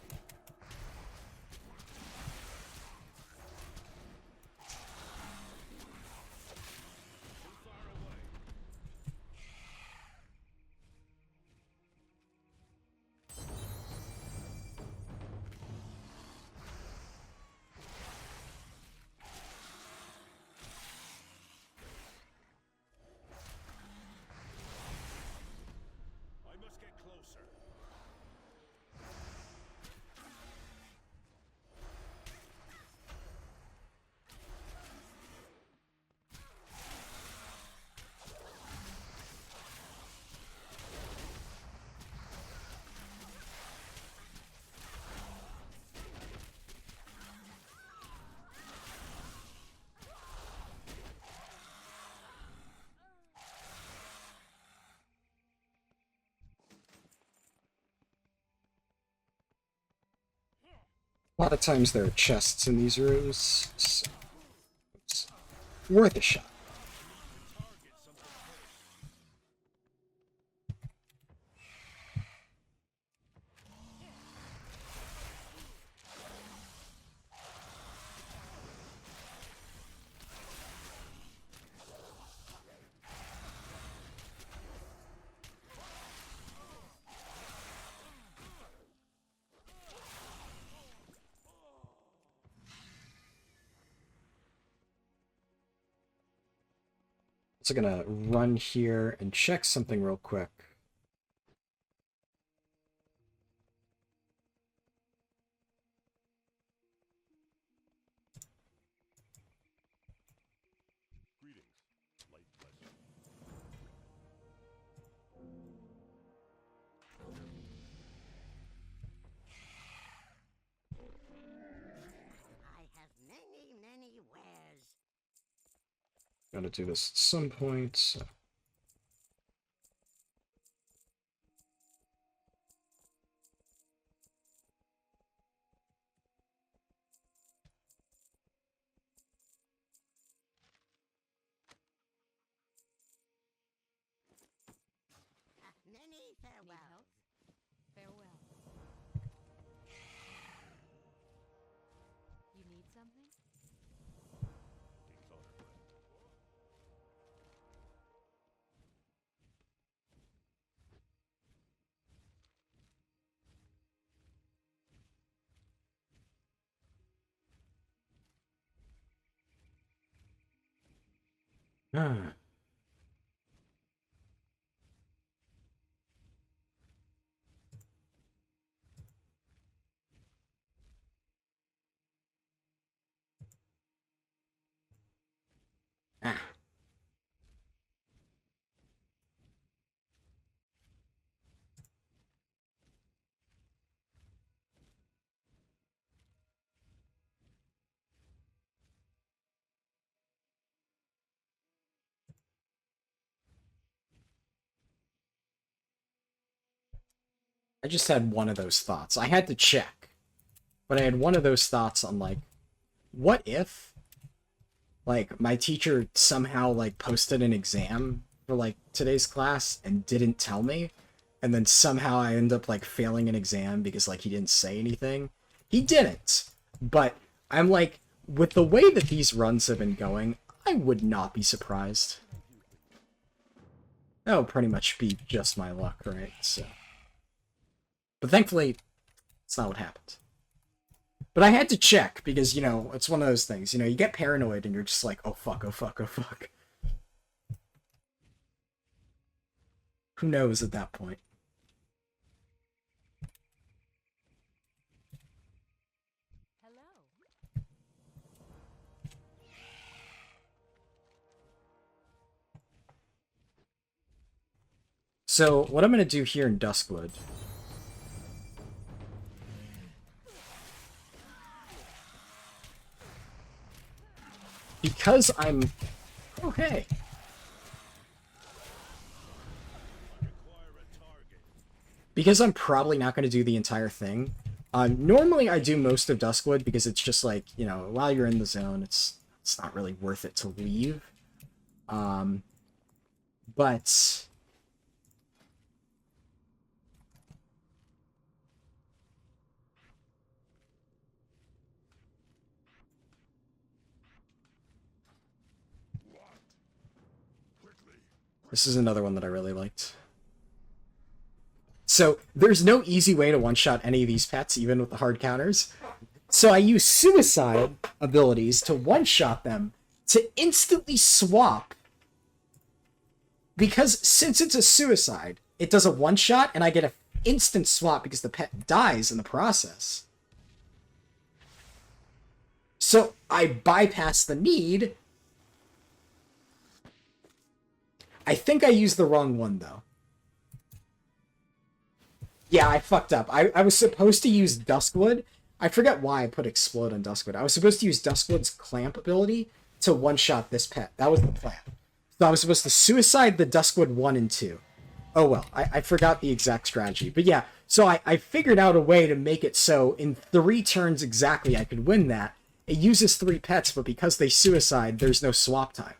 I must get closer. A lot of times there are chests in these rooms, so it's worth a shot. Also gonna run here and check something real quick. Greetings, light pleasure. I have many, many wares. Gotta do this at some point. So. Many Need farewell. help? Farewell. You need something? King's honor, friend. Ah. Ah. I just had one of those thoughts. I had to check, but I had one of those thoughts on like, what if, like, my teacher somehow like posted an exam for like today's class and didn't tell me, and then somehow I end up like failing an exam because like he didn't say anything. He didn't, but I'm like, with the way that these runs have been going, I would not be surprised. That would pretty much be just my luck, right? So. But thankfully, it's not what happened. But I had to check because, you know, it's one of those things. You know, you get paranoid and you're just like, oh fuck, oh fuck, oh fuck. Who knows at that point? Hello. So, what I'm going to do here in Duskwood because I'm... Oh, hey. Because I'm probably not going to do the entire thing. Normally I do most of Duskwood because it's just like, you know, while you're in the zone, it's not really worth it to leave. But... This is another one that I really liked. So, there's no easy way to one-shot any of these pets, even with the hard counters. So I use suicide abilities to one-shot them, to instantly swap. Because since it's a suicide, it does a one-shot, and I get an instant swap because the pet dies in the process. So I bypass the need. I think I used the wrong one, though. Yeah, I fucked up. I was supposed to use Duskwood. I forget why I put Explode on Duskwood. I was supposed to use Duskwood's Clamp ability to one-shot this pet. That was the plan. So I was supposed to suicide the Duskwood 1 and 2. Oh well, I forgot the exact strategy. But yeah, so I figured out a way to make it so in 3 turns exactly I could win that. It uses 3 pets, but because they suicide, there's no swap time.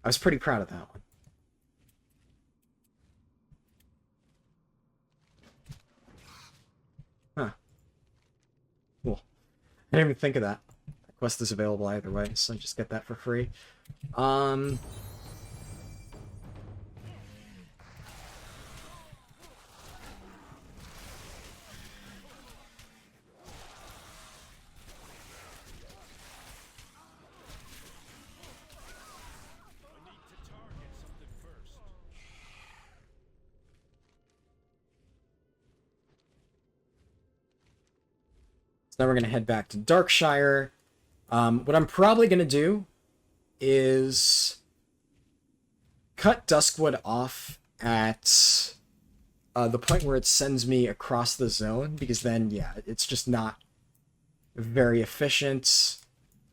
I was pretty proud of that one. Huh. Cool. I didn't even think of that. That quest is available either way, so I just get that for free. So now we're going to head back to Darkshire. What I'm probably going to do is cut Duskwood off at the point where it sends me across the zone, because then, yeah, it's just not very efficient.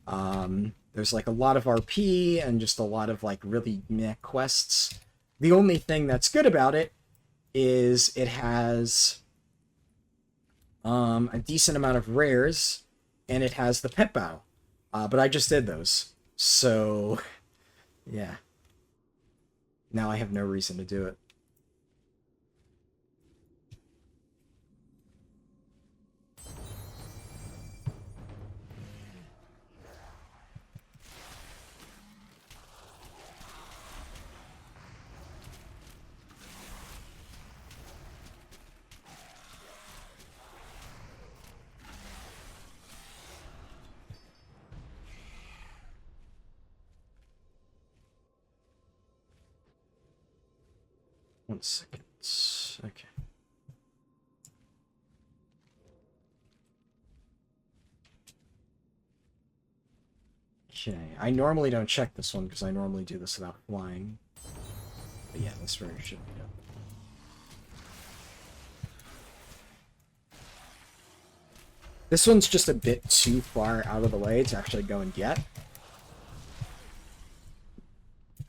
There's like a lot of RP and just a lot of like really meh quests. The only thing that's good about it is it has a decent amount of rares, and it has the pet battle. But I just did those, so yeah. Now I have no reason to do it. One second. Okay. Okay. I normally don't check this one because I normally do this without flying. But yeah, this very should be done. This one's just a bit too far out of the way to actually go and get.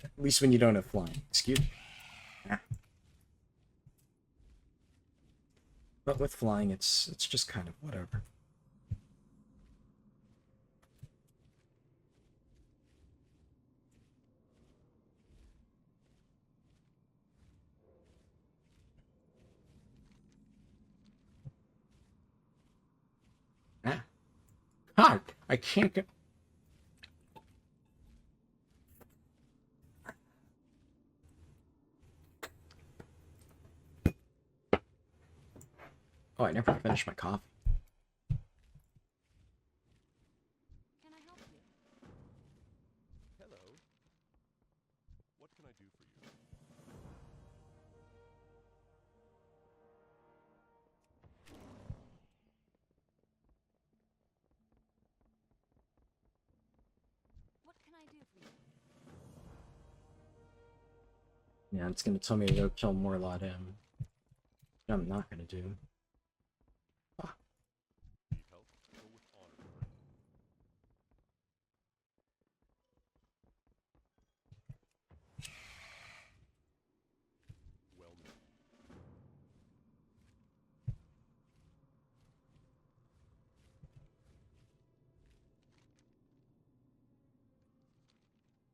At least when you don't have flying. Excuse me. Ah. But with flying, it's just kind of whatever. Ah. God, I can't get... Oh, I never finished my coffee. Can I help you? Hello. What can I do for you? What can I do for you? Yeah, it's gonna tell me to go kill Morlot M. Which I'm not gonna do. Need help? Go with honor.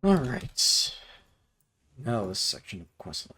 Alright. Now this section of questline.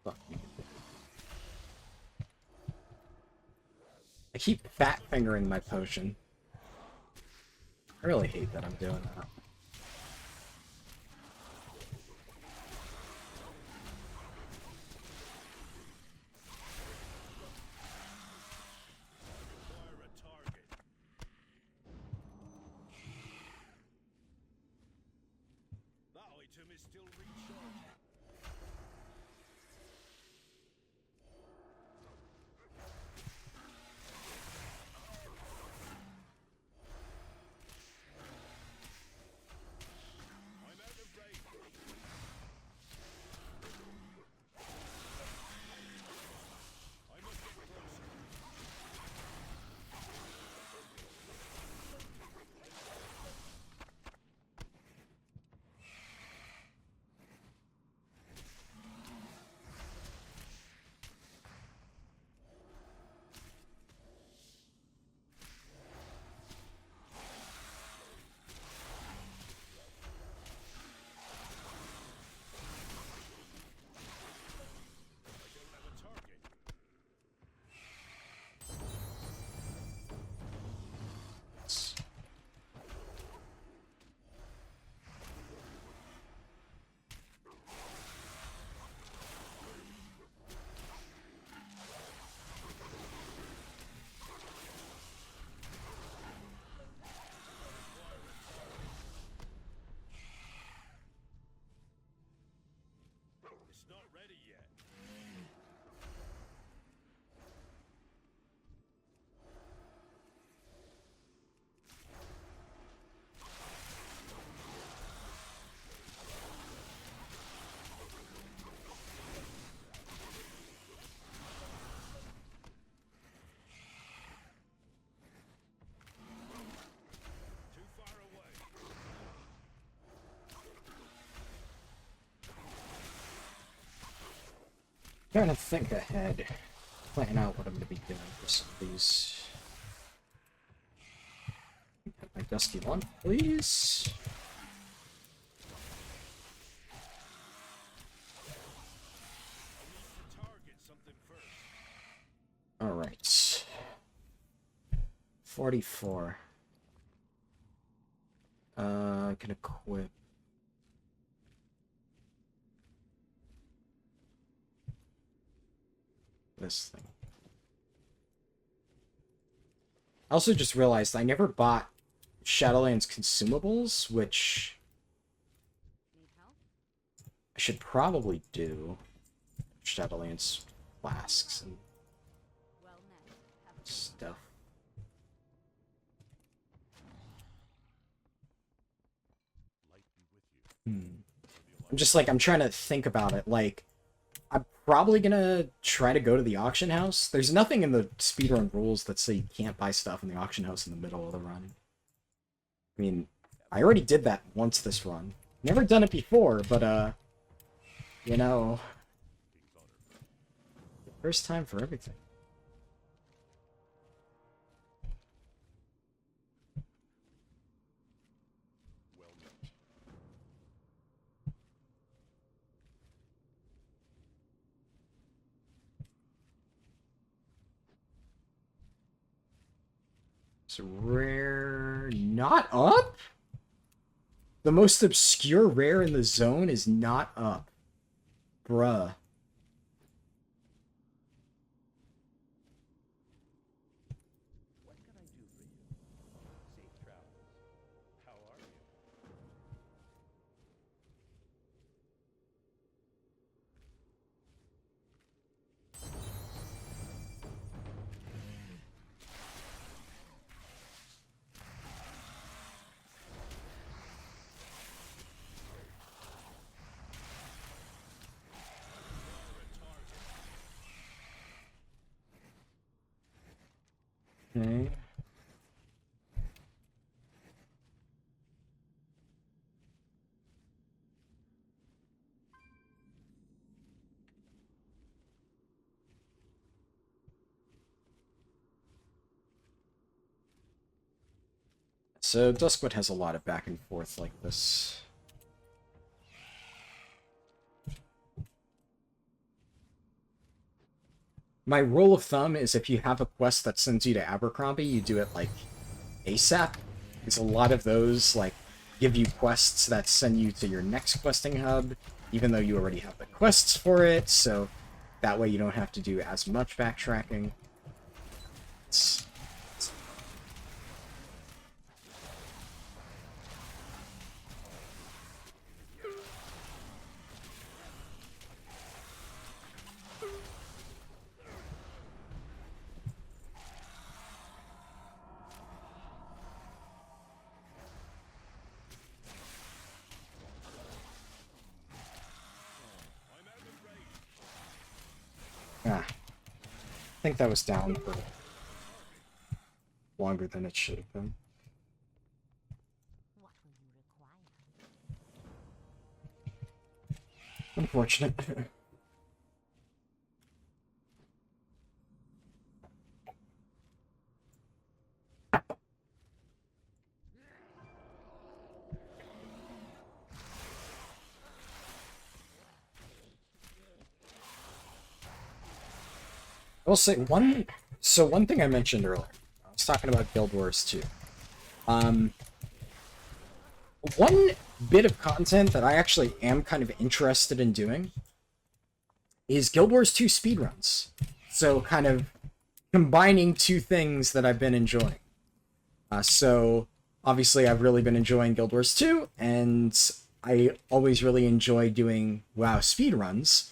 Fuck me. I keep fat fingering my potion. I really hate that I'm doing that. That item is still recharged. I'm out of range. I must get closer. I don't have a target. It's not ready yet. Too far away. Trying to think ahead. Plan out what I'm gonna be doing for some of these. Get my dusty one, please. To target something first. Alright. 44. I can equip. This thing. I also just realized I never bought Shadowlands consumables, which Need help? I should probably do. Shadowlands flasks and Well met. Have a stuff. Light be with you. I'm just like, I'm trying to think about it. Like, I'm probably gonna try to go to the auction house. There's nothing in the speedrun rules that say you can't buy stuff in the auction house in the middle of the run. I mean, I already did that once this run. Never done it before, but, you know, first time for everything. So rare, not up? The most obscure rare in the zone is not up. Bruh. What can I do for you? Safe travels. How are you? Okay. So Duskwood has a lot of back and forth like this. My rule of thumb is if you have a quest that sends you to Abercrombie, you do it, like, ASAP. Because a lot of those, like, give you quests that send you to your next questing hub, even though you already have the quests for it, so that way you don't have to do as much backtracking. It's... Ah. I think that was down for longer than it should have been. What will you require? Unfortunate. I'll say one thing I mentioned earlier. I was talking about Guild Wars 2. One bit of content that I actually am kind of interested in doing is Guild Wars 2 speedruns. So kind of combining two things that I've been enjoying. So obviously I've really been enjoying Guild Wars 2, and I always really enjoy doing WoW speedruns.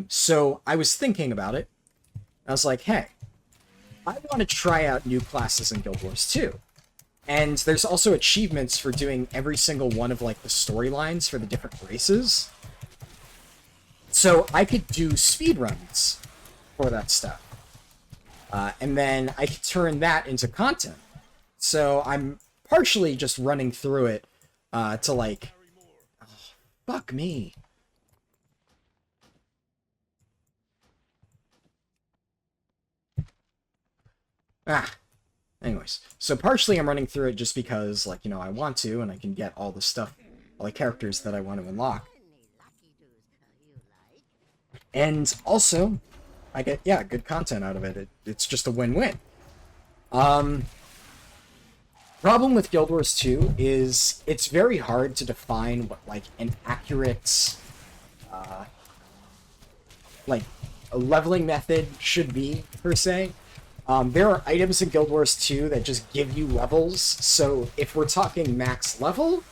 So I was thinking about it. I was like, hey, I want to try out new classes in Guild Wars 2. And there's also achievements for doing every single one of, like, the storylines for the different races. So I could do speedruns for that stuff. And then I could turn that into content. So I'm partially just running through it to, like... Oh, fuck me. Anyways, so partially I'm running through it just because, like, you know, I want to, and I can get all the stuff, all the characters that I want to unlock. Any lucky doos you like? And also, I get, yeah, good content out of it. It's just a win-win. Problem with Guild Wars 2 is it's very hard to define what, like, an accurate, like, a leveling method should be, per se. There are items in Guild Wars 2 that just give you levels, so if we're talking max level,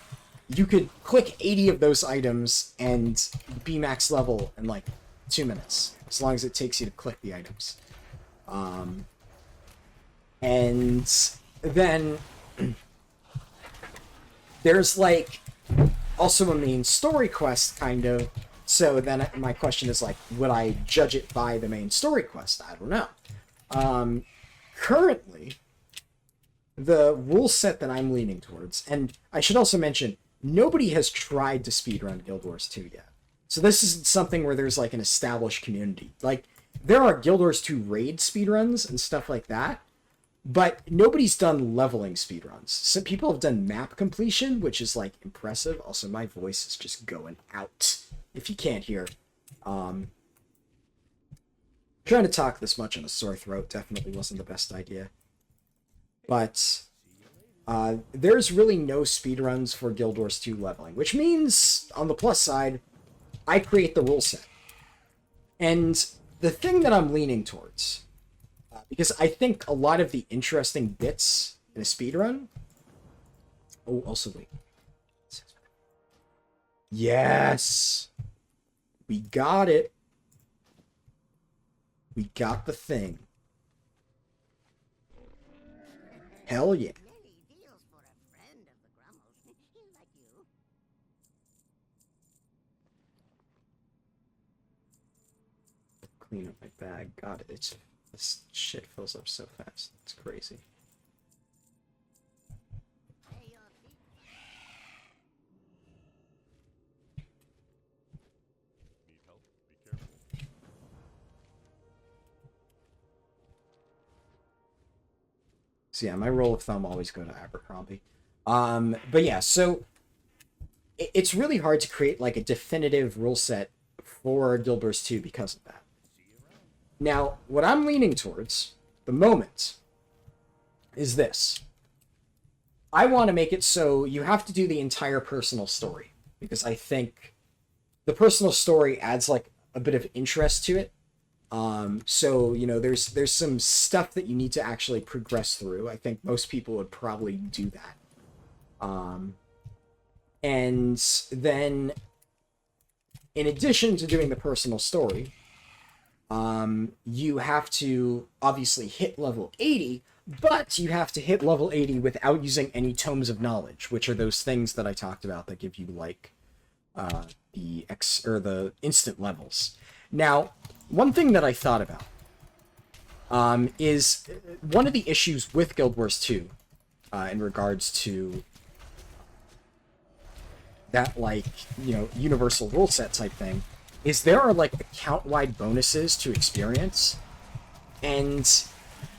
you could click 80 of those items and be max level in, like, 2 minutes, as long as it takes you to click the items. And then there's, like, also a main story quest, kind of, So then my question is like, would I judge it by the main story quest? I don't know. Currently, the rule set that I'm leaning towards, and I should also mention, nobody has tried to speedrun Guild Wars 2 yet. So this isn't something where there's like an established community. Like, there are Guild Wars 2 raid speedruns and stuff like that, but nobody's done leveling speedruns. Some people have done map completion, which is like impressive. Also, my voice is just going out. If you can't hear, trying to talk this much on a sore throat definitely wasn't the best idea. But there's really no speedruns for Guild Wars 2 leveling, which means, on the plus side, I create the rule set. And the thing that I'm leaning towards, because I think a lot of the interesting bits in a speedrun... Oh, also wait. Yes! We got it. We got the thing. Hell yeah. Many deals for a friend of the Grummles. Like you. Clean up my bag. God, this shit fills up so fast. It's crazy. Hey, your feet. Need help? Be careful. So yeah, my rule of thumb always go to Abercrombie. But yeah, so it's really hard to create like a definitive rule set for Guild Wars 2 because of that. Now, what I'm leaning towards, the moment, is this. I want to make it so you have to do the entire personal story, because I think the personal story adds like a bit of interest to it. So, you know, there's some stuff that you need to actually progress through. I think most people would probably do that. And then, in addition to doing the personal story, you have to obviously hit level 80, but you have to hit level 80 without using any tomes of knowledge, which are those things that I talked about that give you like the instant levels. Now, one thing that I thought about is one of the issues with Guild Wars 2 in regards to that, like, you know, universal rule set type thing, is there are like account-wide bonuses to experience, and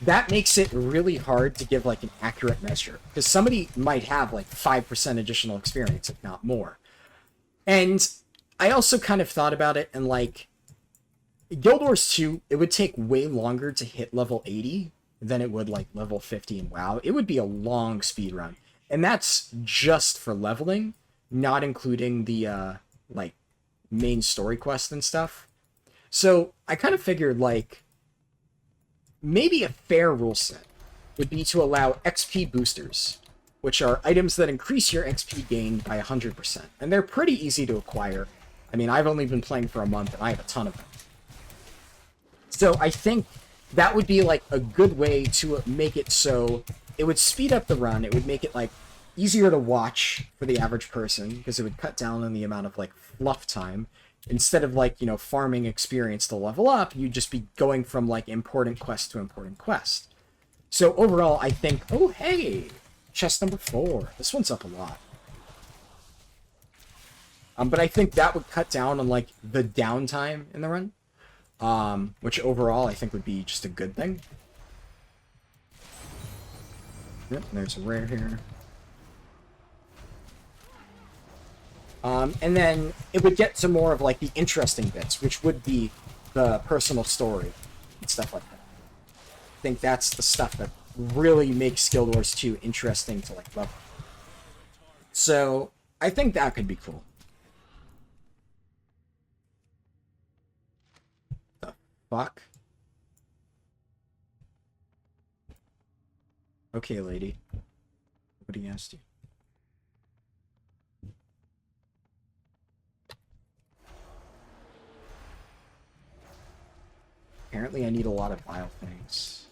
that makes it really hard to give like an accurate measure, because somebody might have like 5% additional experience, if not more. And I also kind of thought about it, and like, Guild Wars 2, it would take way longer to hit level 80 than it would like level 50 in WoW. It would be a long speed run, and that's just for leveling, not including the like main story quest and stuff. So I kind of figured like maybe a fair rule set would be to allow XP boosters, which are items that increase your XP gained by 100%, and they're pretty easy to acquire. I mean, I've only been playing for a month and I have a ton of them. So I think that would be like a good way to make it so it would speed up the run. It would make it like easier to watch for the average person, because it would cut down on the amount of like fluff time. Instead of like, you know, farming experience to level up, you'd just be going from like important quest to important quest. So overall, I think, oh hey, chest number 4. This one's up a lot. But I think that would cut down on like the downtime in the run. Which overall I think would be just a good thing. Yep, there's a rare here. And then it would get to more of like the interesting bits, which would be the personal story and stuff like that. I think that's the stuff that really makes Guild Wars 2 interesting to like level. So I think that could be cool. Fuck. Okay, lady. Nobody asked you. Apparently I need a lot of vile things.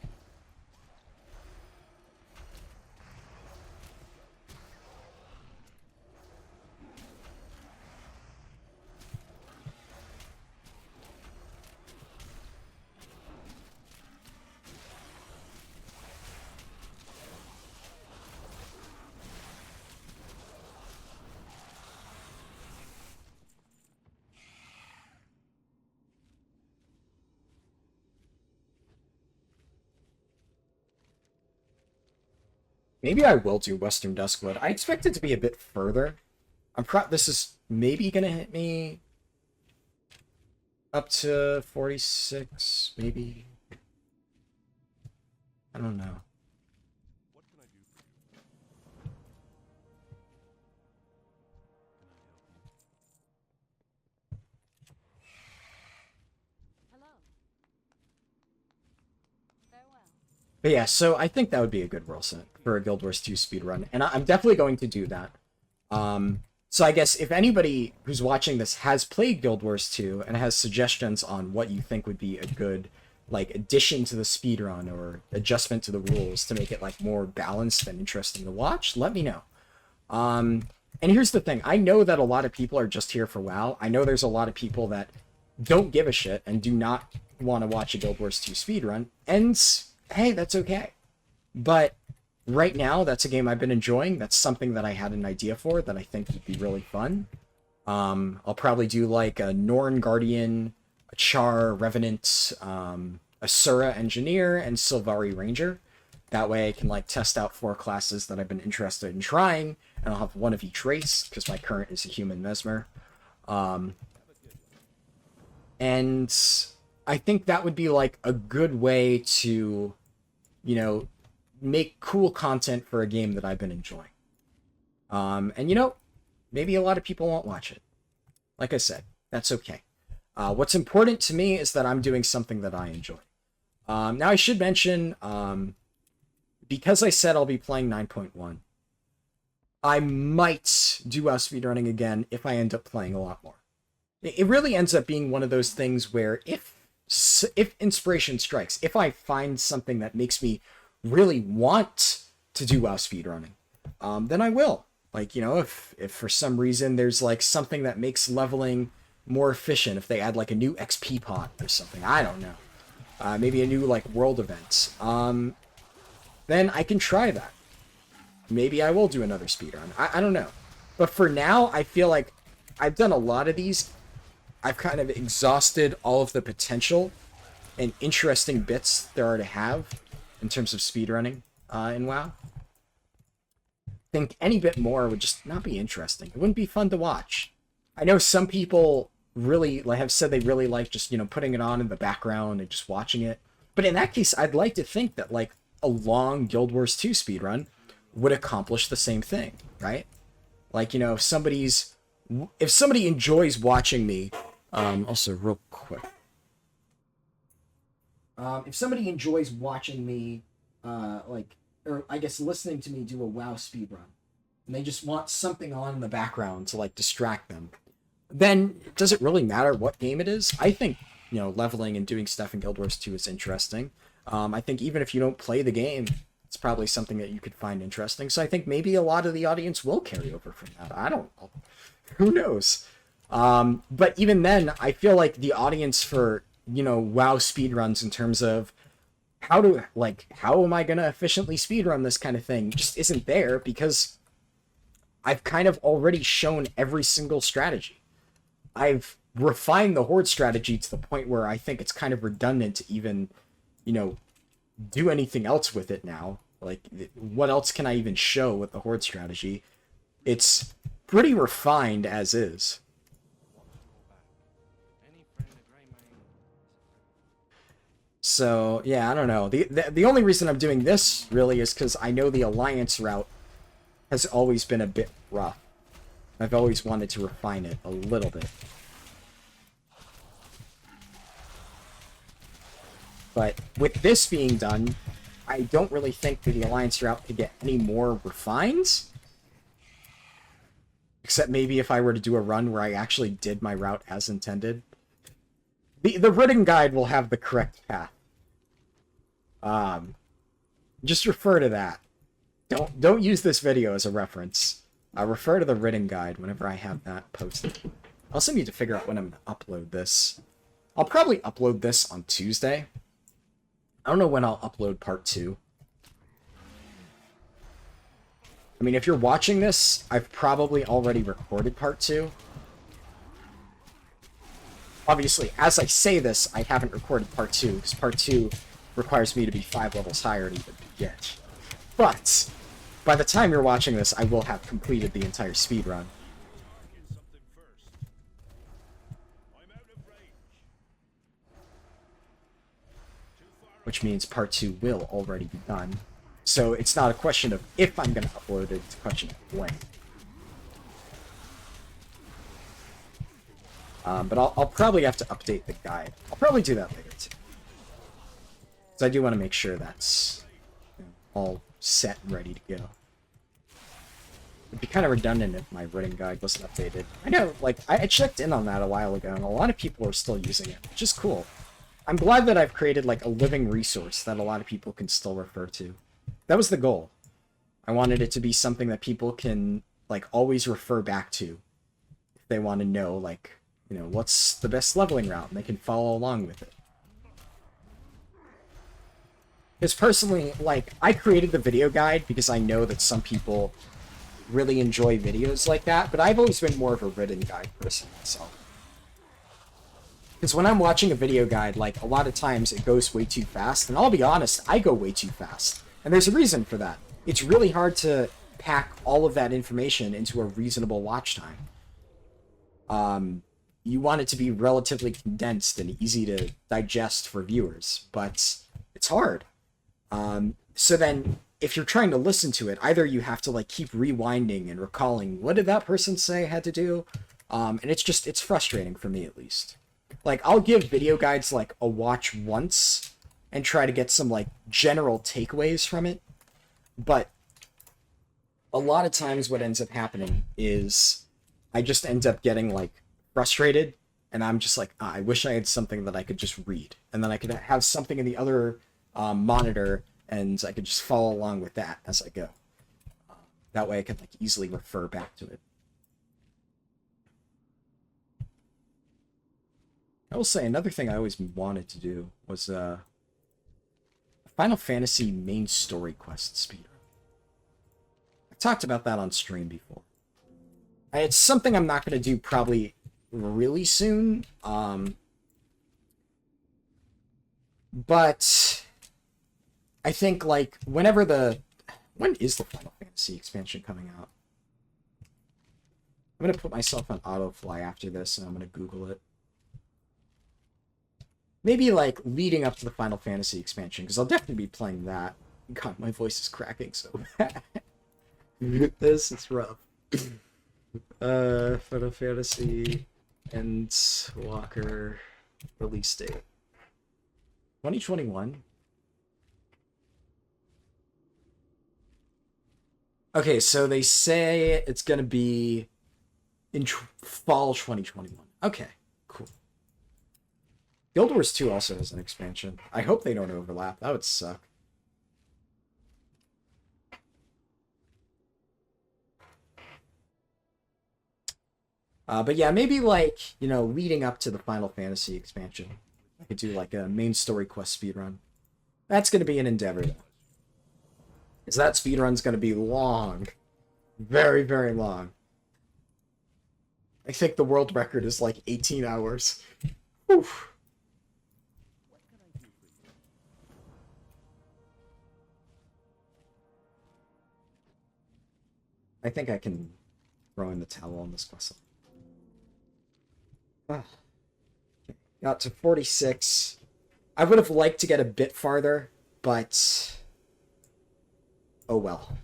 Maybe I will do Western Duskwood. I expect it to be a bit further. This is maybe gonna hit me up to 46, maybe. I don't know. What can I do for you? Can I help you? Hello. Farewell. But yeah, so I think that would be a good rule set for a Guild Wars 2 speedrun, and I'm definitely going to do that. So I guess if anybody who's watching this has played Guild Wars 2 and has suggestions on what you think would be a good like addition to the speedrun or adjustment to the rules to make it like more balanced and interesting to watch, let me know. And here's the thing, I know that a lot of people are just here for WoW. I know there's a lot of people that don't give a shit and do not want to watch a Guild Wars 2 speedrun, and hey, that's okay. But right now, that's a game I've been enjoying. That's something that I had an idea for that I think would be really fun. I'll probably do like a Norn Guardian, a Char Revenant, a Sura Engineer, and Sylvari Ranger. That way I can like test out 4 classes that I've been interested in trying, and I'll have one of each race, because my current is a Human Mesmer. And I think that would be like a good way to, you know, make cool content for a game that I've been enjoying. And you know, maybe a lot of people won't watch it. Like I said, that's okay. What's important to me is that I'm doing something that I enjoy. Now I should mention, because I said I'll be playing 9.1, I might do WoW speedrunning again if I end up playing a lot more. It really ends up being one of those things where if inspiration strikes, if I find something that makes me really want to do WoW speedrunning, then I will. Like, you know, if for some reason there's like something that makes leveling more efficient, if they add like a new XP pot or something, I don't know. Maybe a new like world event. Then I can try that. Maybe I will do another speedrun. I don't know. But for now, I feel like I've done a lot of these. I've kind of exhausted all of the potential and interesting bits there are to have in terms of speedrunning in WoW. I think any bit more would just not be interesting. It wouldn't be fun to watch. I know some people really have said they really like just, you know, putting it on in the background and just watching it. But in that case, I'd like to think that like a long Guild Wars 2 speedrun would accomplish the same thing, right? Like, you know, if somebody enjoys watching me, also real quick, if somebody enjoys watching me, or I guess listening to me do a WoW speedrun, and they just want something on in the background to like distract them, then does it really matter what game it is? I think, you know, leveling and doing stuff in Guild Wars 2 is interesting. I think even if you don't play the game, it's probably something that you could find interesting. So I think maybe a lot of the audience will carry over from that. I don't know. Who knows? But even then, I feel like the audience for, you know, WoW speedruns in terms of how am I going to efficiently speedrun this kind of thing just isn't there, because I've kind of already shown every single strategy. I've refined the Horde strategy to the point where I think it's kind of redundant to even, you know, do anything else with it now. Like, what else can I even show with the Horde strategy? It's pretty refined as is. So, yeah, I don't know. The only reason I'm doing this, really, is because I know the Alliance route has always been a bit rough. I've always wanted to refine it a little bit. But with this being done, I don't really think that the Alliance route could get any more refined. Except maybe if I were to do a run where I actually did my route as intended. The written guide will have the correct path. Just refer to that. Don't use this video as a reference. Refer to the written guide whenever I have that posted. I also need to figure out when I'm going to upload this. I'll probably upload this on Tuesday. I don't know when I'll upload part 2. I mean, if you're watching this, I've probably already recorded part 2. Obviously, as I say this, I haven't recorded part 2, because part 2 requires me to be 5 levels higher to even begin. But by the time you're watching this, I will have completed the entire speed run. Target something first. I'm out of range. Too far Which means part 2 will already be done. So it's not a question of if I'm going to upload it, it's a question of when. But I'll probably have to update the guide. I'll probably do that later too. Because I do want to make sure that's, you know, all set and ready to go. It'd be kind of redundant if my written guide wasn't updated. I know, like, I checked in on that a while ago, and a lot of people are still using it, which is cool. I'm glad that I've created, like, a living resource that a lot of people can still refer to. That was the goal. I wanted it to be something that people can, like, always refer back to if they want to know, like, you know, what's the best leveling route, and they can follow along with it. Because personally, like, I created the video guide because I know that some people really enjoy videos like that, but I've always been more of a written guide person myself. Because when I'm watching a video guide, like, a lot of times it goes way too fast, and I'll be honest, I go way too fast. And there's a reason for that. It's really hard to pack all of that information into a reasonable watch time. You want it to be relatively condensed and easy to digest for viewers, but it's hard. So then, if you're trying to listen to it, either you have to, like, keep rewinding and recalling, what did that person say I had to do? And it's frustrating for me, at least. Like, I'll give video guides, like, a watch once and try to get some, like, general takeaways from it. But a lot of times what ends up happening is I just end up getting, like, frustrated, and I'm just like, I wish I had something that I could just read. And then I could have something in the other monitor, and I could just follow along with that as I go. That way I can, like, easily refer back to it. I will say, another thing I always wanted to do was a Final Fantasy main story quest speedrun. I talked about that on stream before. It's something I'm not going to do probably really soon, but I think, like, when is the Final Fantasy expansion coming out? I'm going to put myself on autofly after this, and I'm going to Google it. Maybe, like, leading up to the Final Fantasy expansion, because I'll definitely be playing that. God, my voice is cracking so bad. This is rough. Final Fantasy and Walker release date. 2021? Okay, so they say it's gonna be in fall 2021. Okay, cool. Guild Wars 2 also has an expansion. I hope they don't overlap. That would suck. But yeah, maybe, like, you know, leading up to the Final Fantasy expansion, I could do, like, a main story quest speedrun. That's going to be an endeavor, though. Because that speedrun's going to be long. Very, very long. I think the world record is, like, 18 hours. Oof. I think I can throw in the towel on this quest. Okay. Got to 46. I would have liked to get a bit farther, but oh well.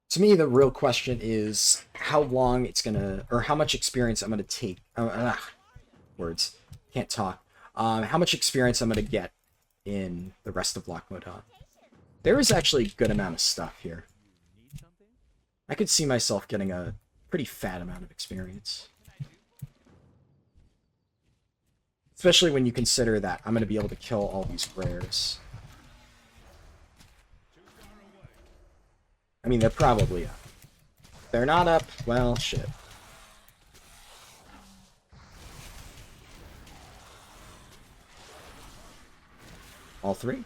To me, the real question is how long it's gonna, or how much experience I'm gonna take. Words. Can't talk. How much experience I'm going to get in the rest of Lockmodon. There is actually a good amount of stuff here. I could see myself getting a pretty fat amount of experience. Especially when you consider that I'm going to be able to kill all these rares. I mean, they're probably up. If they're not up, well, shit. All three?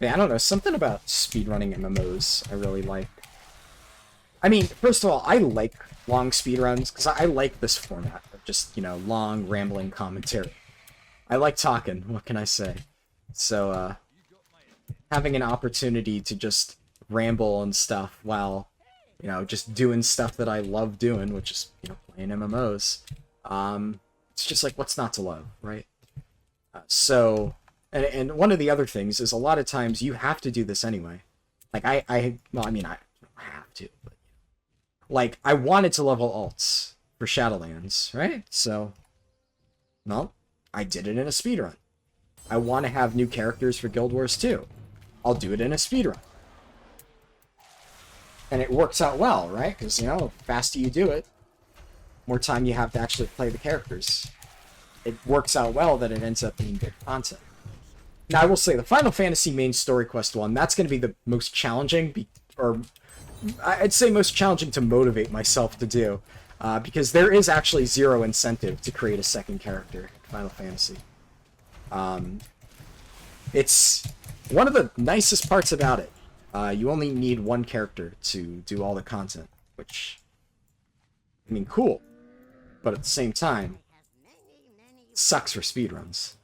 Yeah, I don't know, something about speedrunning MMOs I really like. I mean, first of all, I like long speedruns, because I like this format of just, you know, long, rambling commentary. I like talking, what can I say? So, having an opportunity to just ramble and stuff while, you know, just doing stuff that I love doing, which is, you know, playing MMOs, it's just like, what's not to love, right? So, and one of the other things is a lot of times you have to do this anyway. Like, well, I mean, I don't have to, but, like, I wanted to level alts for Shadowlands, right? So, well, I did it in a speedrun. I want to have new characters for Guild Wars 2. I'll do it in a speedrun. And it works out well, right? Because, you know, the faster you do it, more time you have to actually play the characters. It works out well that it ends up being good content. Now, I will say, the Final Fantasy main story quest one, that's going to be the most challenging, or I'd say most challenging to motivate myself to do, because there is actually zero incentive to create a second character in Final Fantasy. It's one of the nicest parts about it. You only need one character to do all the content, which, I mean, cool, but at the same time, sucks for speedruns.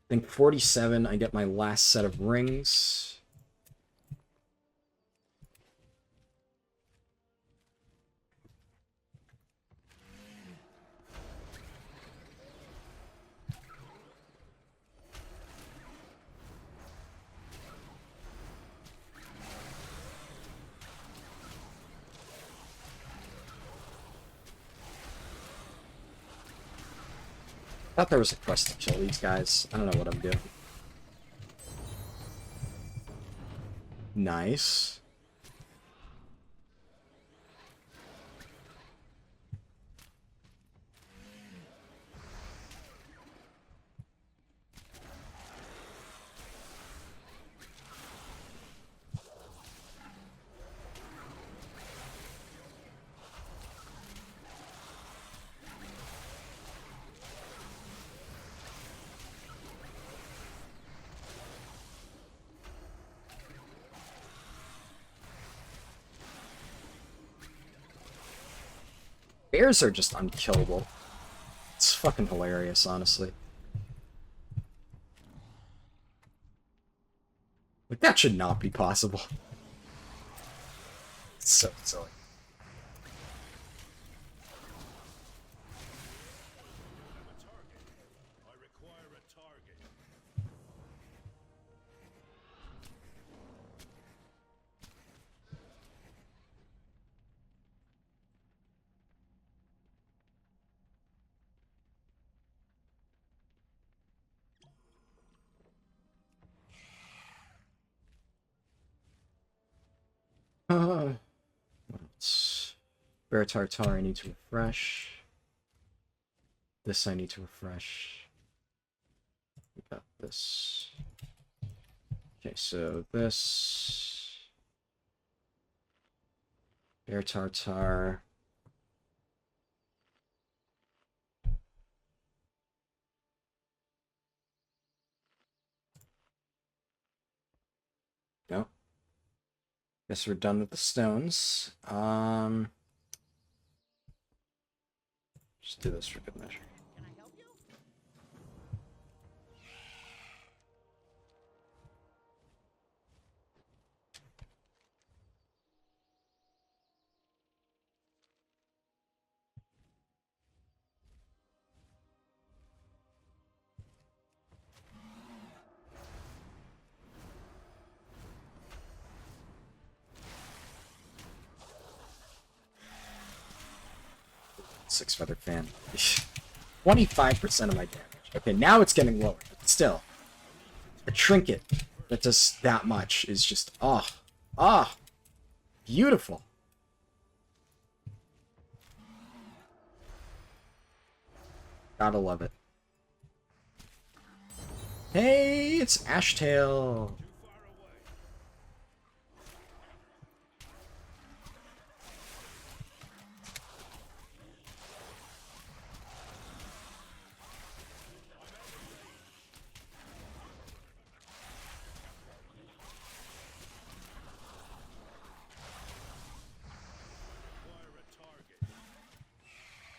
I think 47, I get my last set of rings. I thought there was a quest to kill these guys. I don't know what I'm doing. Nice. Bears are just unkillable. It's fucking hilarious, honestly. Like, that should not be possible. It's so silly. I require a target. What else? Bear Tartar, I need to refresh. This I need to refresh. We got this. Okay, so this. Bear Tartar. No. Guess we're done with the stones. Just do this for good measure. Can I help you? 6 Feather Fan. 25% of my damage. Okay, now it's getting lower. But still, a trinket that does that much is just, beautiful. Gotta love it. Hey, it's Ashtail.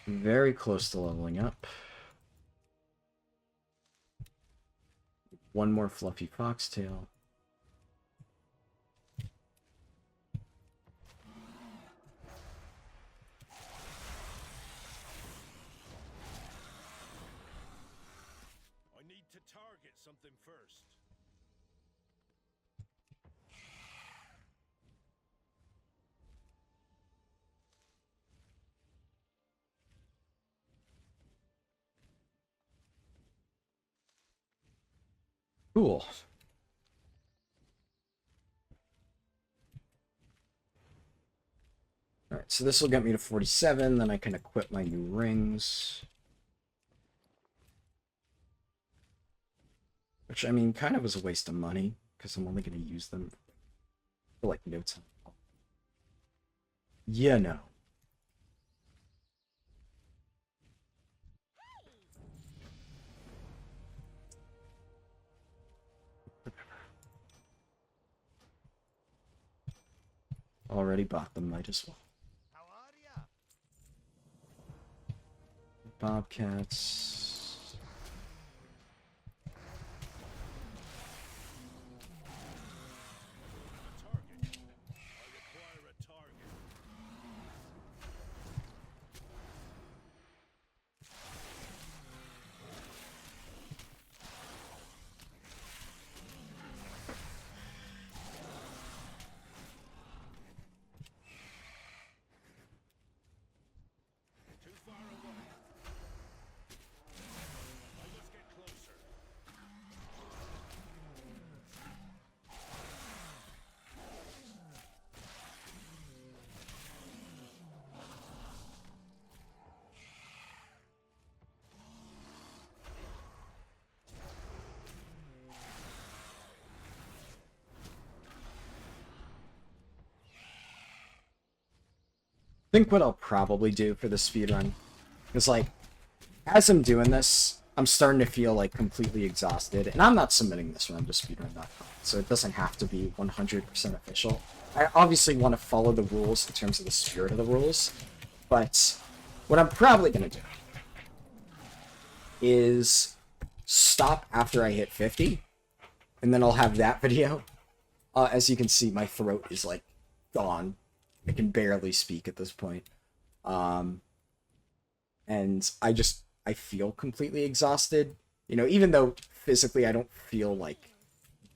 Very close to leveling up. One more fluffy foxtail. I need to target something first. Cool. Alright, so this will get me to 47, then I can equip my new rings. Which, I mean, kind of was a waste of money, because I'm only going to use them for, like, no time. You know. Already bought them, might as well. How are ya? Bobcats. Target. I require a target. Too far away. I must get closer. I think what I'll probably do for the speedrun is, like, as I'm doing this, I'm starting to feel, like, completely exhausted. And I'm not submitting this run to speedrun.com, so it doesn't have to be 100% official. I obviously want to follow the rules in terms of the spirit of the rules, but what I'm probably going to do is stop after I hit 50, and then I'll have that video. As you can see, my throat is, like, gone. I can barely speak at this point. And I feel completely exhausted. You know, even though physically I don't feel, like,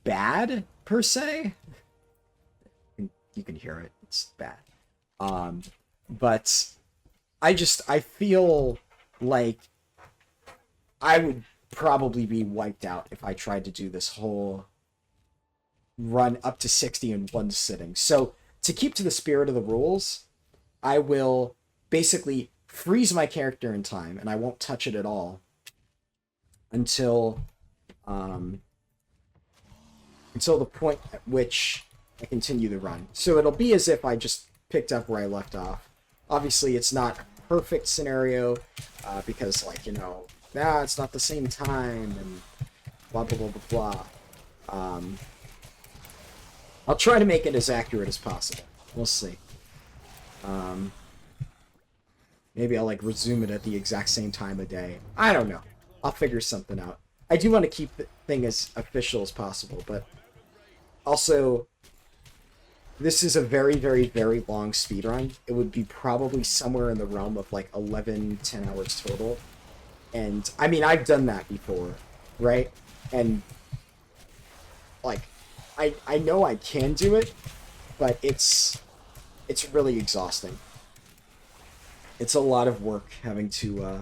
bad, per se. You can hear it. It's bad. But I feel like I would probably be wiped out if I tried to do this whole run up to 60 in one sitting. So, to keep to the spirit of the rules, I will basically freeze my character in time, and I won't touch it at all until the point at which I continue the run. So it'll be as if I just picked up where I left off. Obviously, it's not a perfect scenario, because, like, you know, it's not the same time, and blah, blah, blah, blah, blah. I'll try to make it as accurate as possible. We'll see. Maybe I'll, like, resume it at the exact same time of day. I don't know. I'll figure something out. I do want to keep the thing as official as possible, but also, this is a very, very, very long speedrun. It would be probably somewhere in the realm of, like, 11, 10 hours total. And, I mean, I've done that before, right? And, like, I know I can do it, but it's really exhausting. It's a lot of work having to,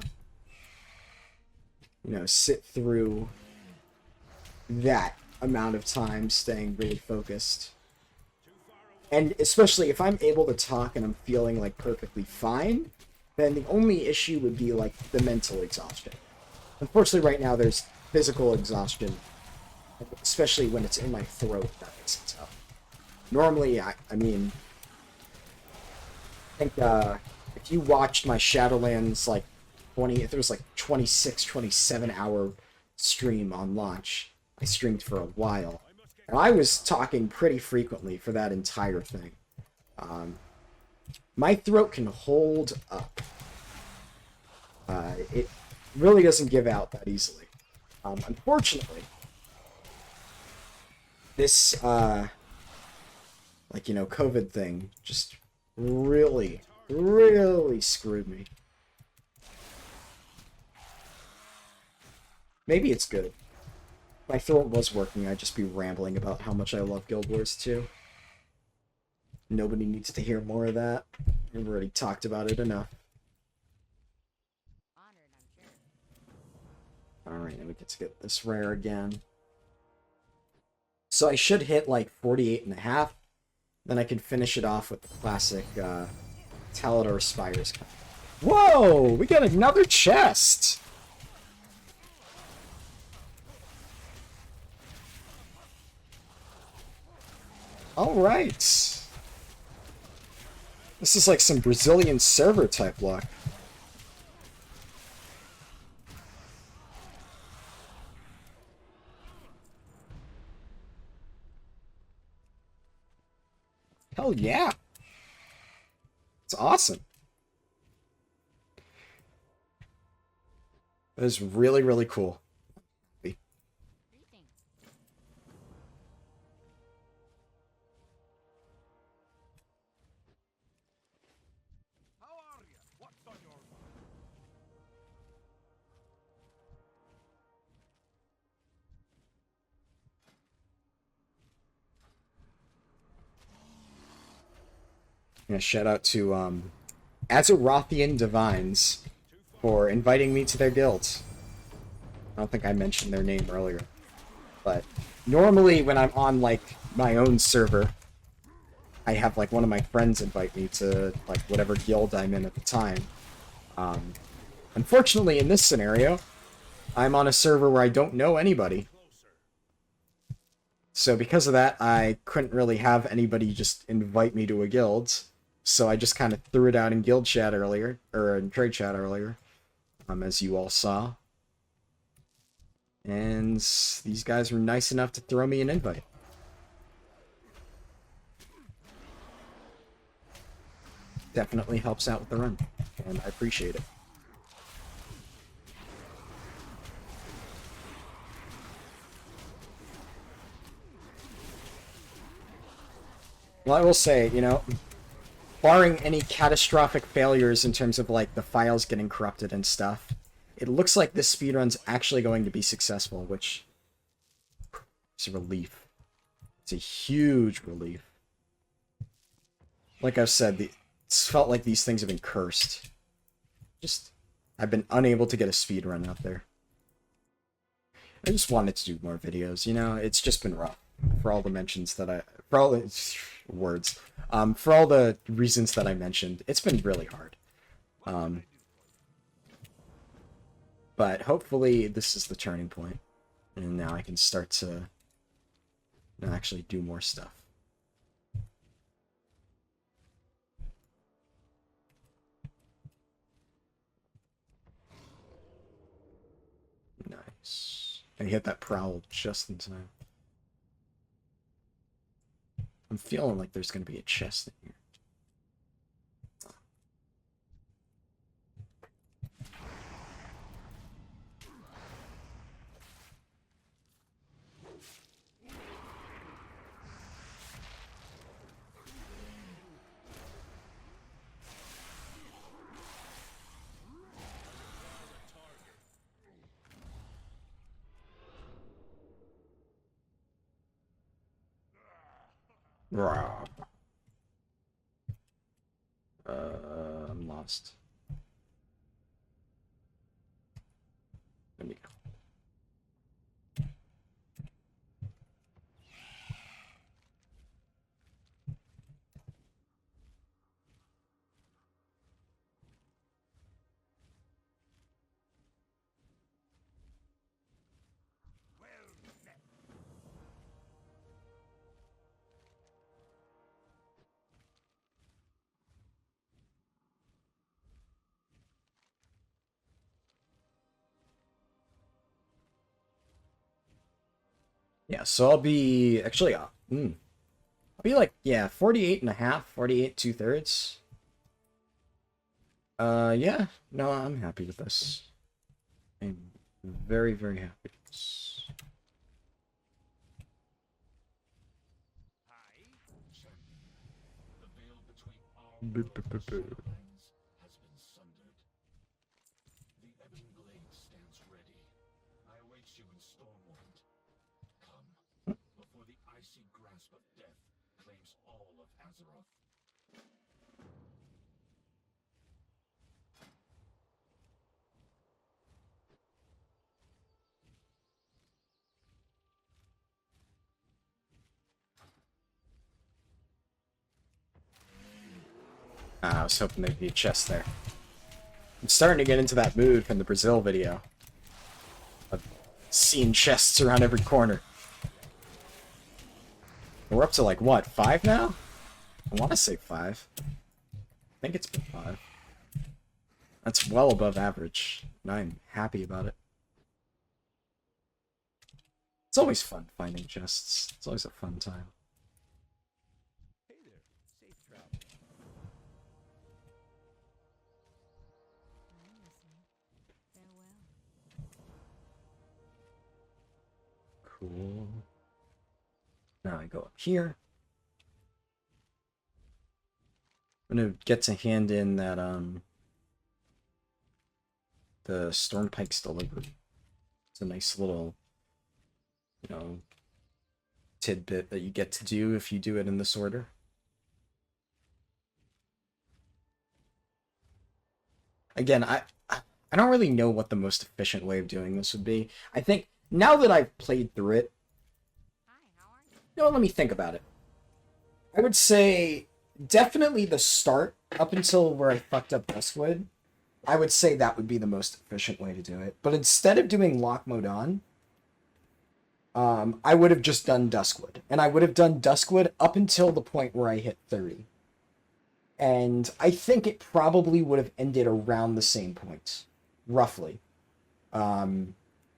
you know, sit through that amount of time staying really focused. And especially if I'm able to talk and I'm feeling, like, perfectly fine, then the only issue would be, like, the mental exhaustion. Unfortunately, right now, there's physical exhaustion, especially when it's in my throat. That makes sense. Normally, I mean, I think if you watched my Shadowlands, like, if there was, like, 26, 27 hour stream on launch, I streamed for a while. And I was talking pretty frequently for that entire thing. My throat can hold up. It really doesn't give out that easily. Unfortunately, this, like, you know, COVID thing just really, really screwed me. Maybe it's good. If my throat was working, I'd just be rambling about how much I love Guild Wars 2. Nobody needs to hear more of that. We've already talked about it enough. Honored, I'm sure. Alright, now we get to get this rare again. So I should hit like 48.5. Then I can finish it off with the classic Talador Spires. Whoa! We got another chest! Alright. This is like some Brazilian server type luck. Hell yeah! It's awesome. That is really, really cool. Greetings. How are you? What's on your mind? Yeah, shout out to Azerothian Divines for inviting me to their guild. I don't think I mentioned their name earlier. But normally when I'm on like my own server, I have like one of my friends invite me to like whatever guild I'm in at the time. Unfortunately in this scenario, I'm on a server where I don't know anybody. So because of that, I couldn't really have anybody just invite me to a guild. So I just kind of threw it out in guild chat earlier, or in trade chat earlier, as you all saw. And these guys were nice enough to throw me an invite. Definitely helps out with the run, and I appreciate it. Well, I will say, you know, barring any catastrophic failures in terms of, like, the files getting corrupted and stuff, it looks like this speedrun's actually going to be successful, which is a relief. It's a huge relief. Like I've said, it's felt like these things have been cursed. Just, I've been unable to get a speedrun out there. I just wanted to do more videos, you know? It's just been rough. For all the mentions that for all the words, for all the reasons that I mentioned, it's been really hard. But hopefully this is the turning point, and now I can start to actually do more stuff. Nice. I hit that prowl just in time. I'm feeling like there's going to be a chest in here. Rawr. I'm lost. There we go. Yeah, so I'll be actually I'll be like, yeah, 48.5, 48 2/3. Yeah, no, I'm happy with this. I'm very, very happy. The veil between our world and the Shadowlands has been sundered. The Ebon Blade stands ready. I await you in Stormwind. Come, before the icy grasp of death claims all of Azeroth. I was hoping there'd be a chest there. I'm starting to get into that mood from the Brazil video. Of seeing chests around every corner. We're up to like, what, 5 now? I want to say 5. I think it's been 5. That's well above average, and I'm happy about it. It's always fun finding chests. It's always a fun time. Hey there. Safe travels. I'm listening. Farewell. Cool. Now I go up here. I'm gonna get to hand in that, the Stormpike's Delivery. It's a nice little, you know, tidbit that you get to do if you do it in this order. Again, I don't really know what the most efficient way of doing this would be. I think, now that I've played through it, Hi, how are you? no, let me think about it. I would say definitely the start, up until where I fucked up Duskwood. I would say that would be the most efficient way to do it. But instead of doing lock mode on, I would have just done Duskwood. And I would have done Duskwood up until the point where I hit 30. And I think it probably would have ended around the same point, roughly.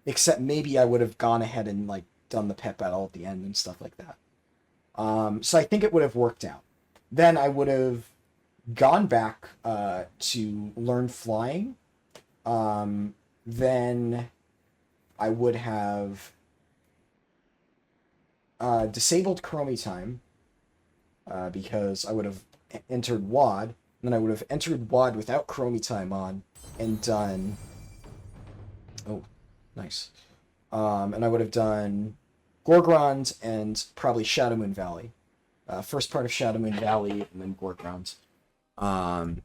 Except maybe I would have gone ahead and like done the pet battle at the end and stuff like that. So I think it would have worked out. Then I would have gone back to learn flying. Then I would have disabled Chromie time because I would have entered WAD. Then I would have entered WAD without Chromie time on and done... Oh, nice. And I would have done Gorgrond and probably Shadowmoon Valley. First part of Shadowmoon Valley and then Gorgrond. You got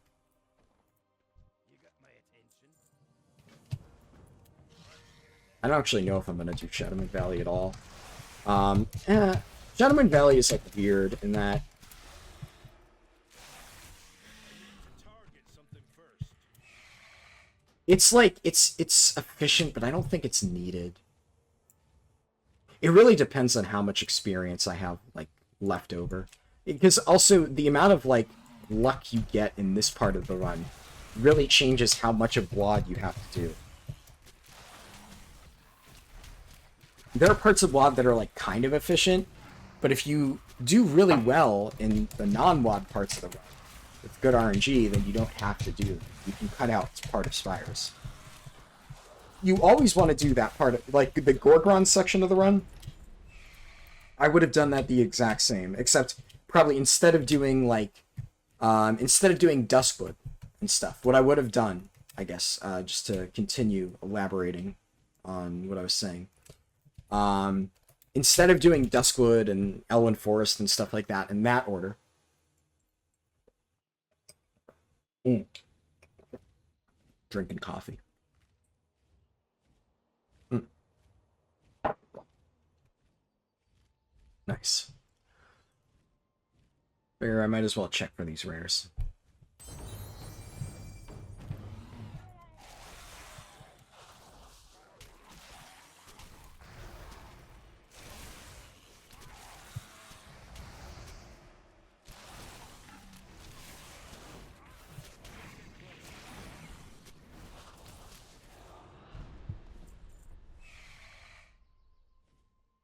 my attention. I don't actually know if I'm gonna do Shadowmoon Valley at all. Shadowmoon Valley is like weird in that Target something first. it's like it's efficient, but I don't think it's needed. It really depends on how much experience I have like left over. Because also the amount of like luck you get in this part of the run really changes how much of WAD you have to do. There are parts of WAD that are like kind of efficient, but if you do really well in the non-WAD parts of the run with good RNG, then you don't have to do it. You can cut out part of Spires. You always want to do that part of, like the Gorgron section of the run. I would have done that the exact same, except probably instead of doing like Duskwood and stuff, what I would have done, I guess, just to continue elaborating on what I was saying, instead of doing Duskwood and Elwyn Forest and stuff like that in that order, drinking coffee. Nice. Figure I might as well check for these rares.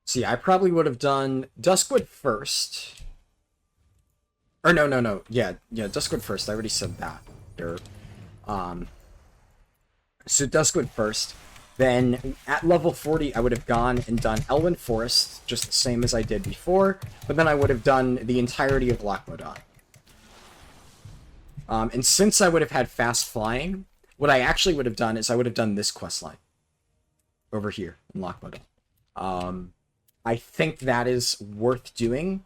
See, I probably would have done Duskwood first. Or no. Yeah, Duskwood first. I already said that. So Duskwood first. Then at level 40, I would have gone and done Elven Forest, just the same as I did before, but then I would have done the entirety of Lochmodon. And since I would have had fast flying, what I actually would have done is I would have done this quest line over here in Lochmodon. I think that is worth doing.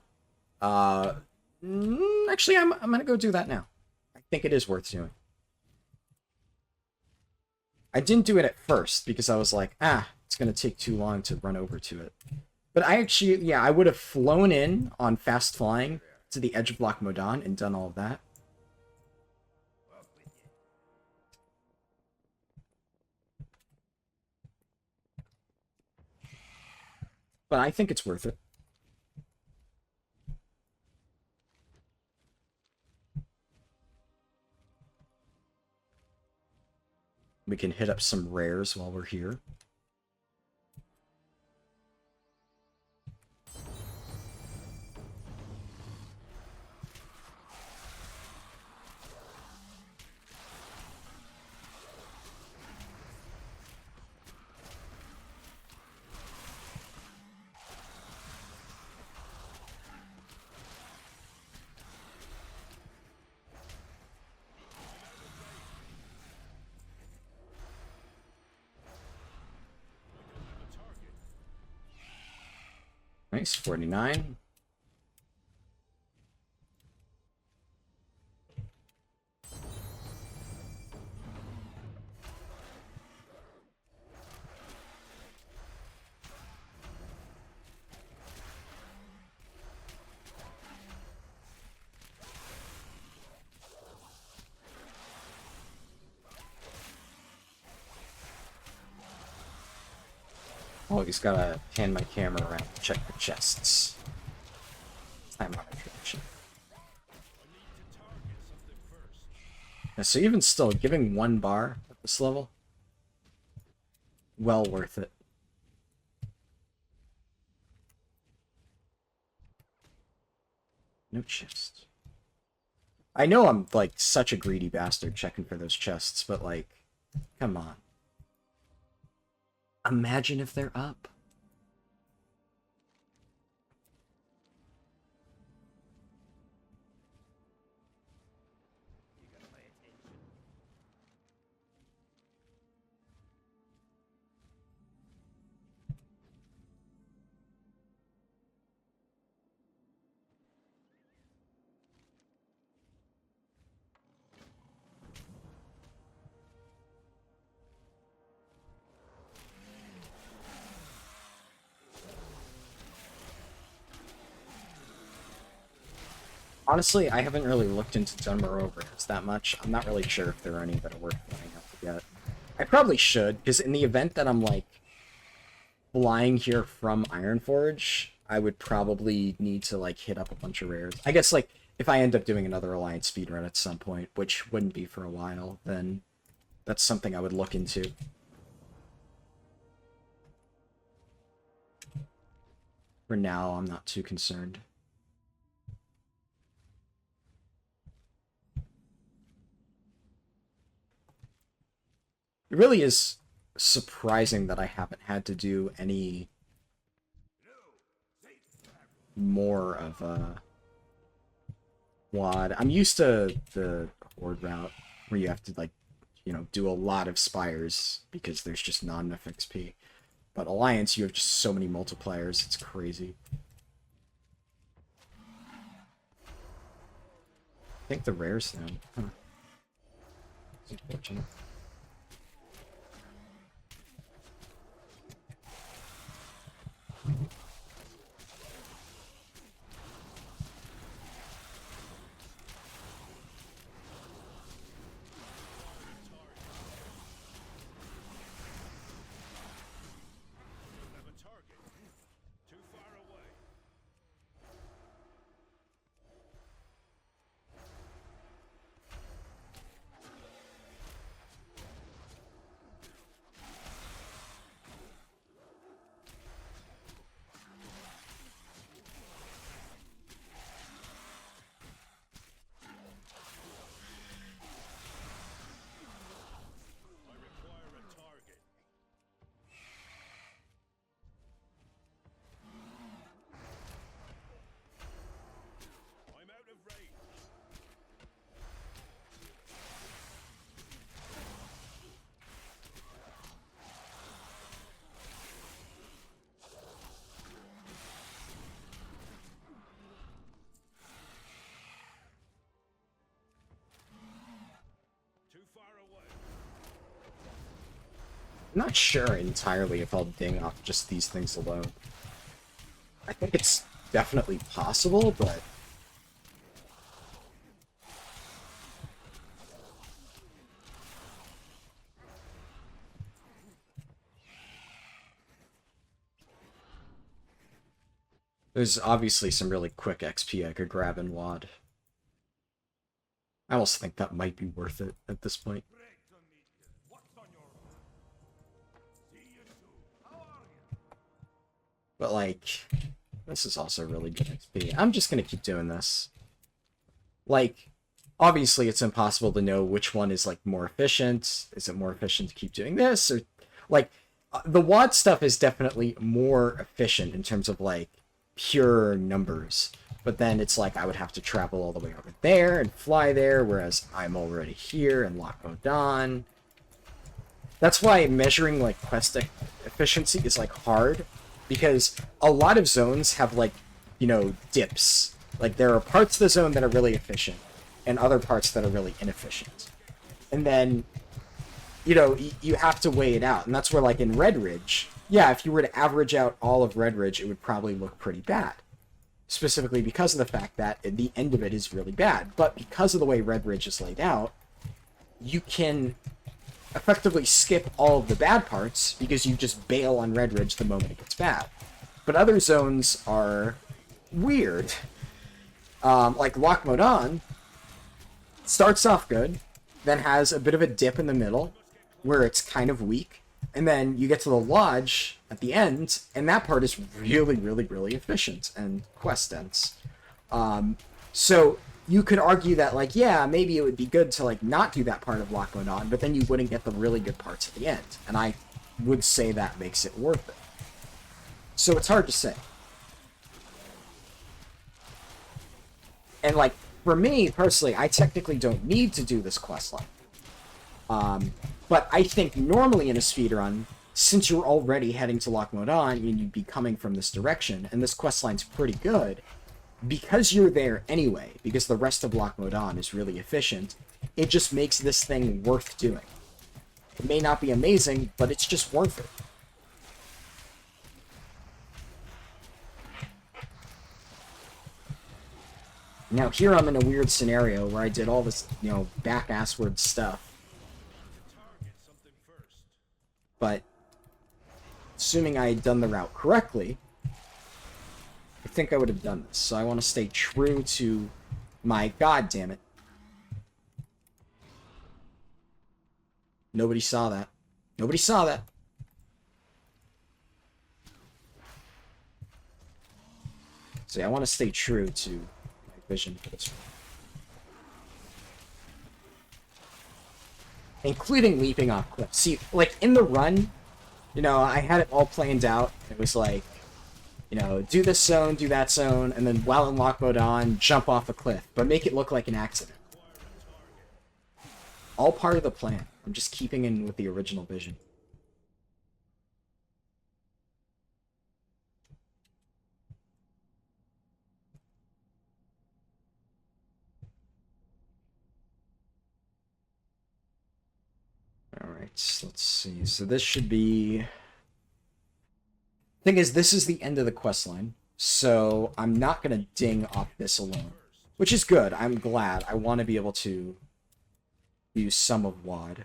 Actually, I'm gonna go do that now. I think it is worth doing. I didn't do it at first because I was like, it's gonna take too long to run over to it. But I actually, yeah, I would have flown in on fast flying to the edge of Lochmodon and done all of that. But I think it's worth it. We can hit up some rares while we're here. Nice, 49. Always gotta hand my camera around to check the chests. Time on introduction. Yeah, so even still, giving 1 bar at this level, well worth it. No chest. I know I'm, like, such a greedy bastard checking for those chests, but, like, come on. Imagine if they're up. Honestly, I haven't really looked into Dunmore rares that much. I'm not really sure if there are any that are worth flying out to get. I probably should, because in the event that I'm, like, flying here from Ironforge, I would probably need to, like, hit up a bunch of rares. I guess, like, if I end up doing another Alliance speedrun at some point, which wouldn't be for a while, then that's something I would look into. For now, I'm not too concerned. It really is surprising that I haven't had to do any more of a WAD. I'm used to the Horde route where you have to, like, you know, do a lot of spires because there's just not enough XP. But Alliance, you have just so many multipliers, it's crazy. I think the rare's down. Huh. It's unfortunate. I'm not sure entirely if I'll ding off just these things alone. I think it's definitely possible, but... There's obviously some really quick XP I could grab in WAD. I almost think that might be worth it at this point. But, like, this is also really good XP. I'm just gonna keep doing this. Like, obviously it's impossible to know which one is, like, more efficient. Is it more efficient to keep doing this? Or, like, the WAD stuff is definitely more efficient in terms of, like, pure numbers. But then it's like I would have to travel all the way over there and fly there, whereas I'm already here in Lochmodan. That's why measuring, like, quest efficiency is, like, hard. Because a lot of zones have, like, you know, dips. Like, there are parts of the zone that are really efficient, and other parts that are really inefficient. And then, you know, you have to weigh it out. And that's where, like, in Red Ridge, yeah, if you were to average out all of Red Ridge, it would probably look pretty bad. Specifically because of the fact that the end of it is really bad. But because of the way Red Ridge is laid out, you can effectively skip all of the bad parts because you just bail on Red Ridge the moment it gets bad. But other zones are weird. Like Lochmodan starts off good, then has a bit of a dip in the middle where it's kind of weak, and then you get to the lodge at the end, and that part is really, really, really efficient and quest dense. So you could argue that, like, yeah, maybe it would be good to, like, not do that part of Lochmodan, but then you wouldn't get the really good parts at the end. And I would say that makes it worth it. So it's hard to say. And, like, for me, personally, I technically don't need to do this questline. But I think normally in a speedrun, since you're already heading to Lochmodan and you'd be coming from this direction, and this questline's pretty good, because you're there anyway, because the rest of Lochmodan is really efficient, it just makes this thing worth doing. It may not be amazing, but it's just worth it. Now here I'm in a weird scenario where I did all this, you know, back-assward stuff. But, assuming I had done the route correctly, I think I would have done this. So I want to stay true to my... God damn it. Nobody saw that. Nobody saw that. So yeah, I want to stay true to my vision for this one. Including leaping off cliffs. See, like, in the run, you know, I had it all planned out. It was like, you know, do this zone, do that zone, and then while in Lochmodan, jump off a cliff, but make it look like an accident. All part of the plan. I'm just keeping in with the original vision. Alright, let's see. So this should be... Thing is, this is the end of the questline, so I'm not going to ding off this alone. Which is good. I'm glad. I want to be able to use some of WAD.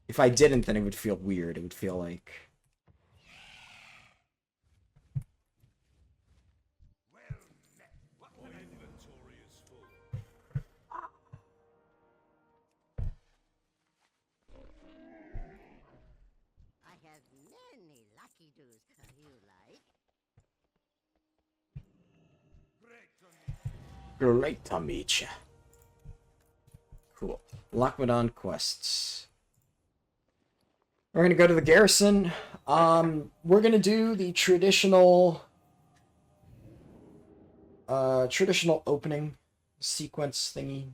If I didn't, then it would feel weird. It would feel like... I have many lucky doos you like. Great to meet ya. Cool. Lochmodan quests. We're gonna go to the garrison. We're gonna do the traditional opening sequence thingy.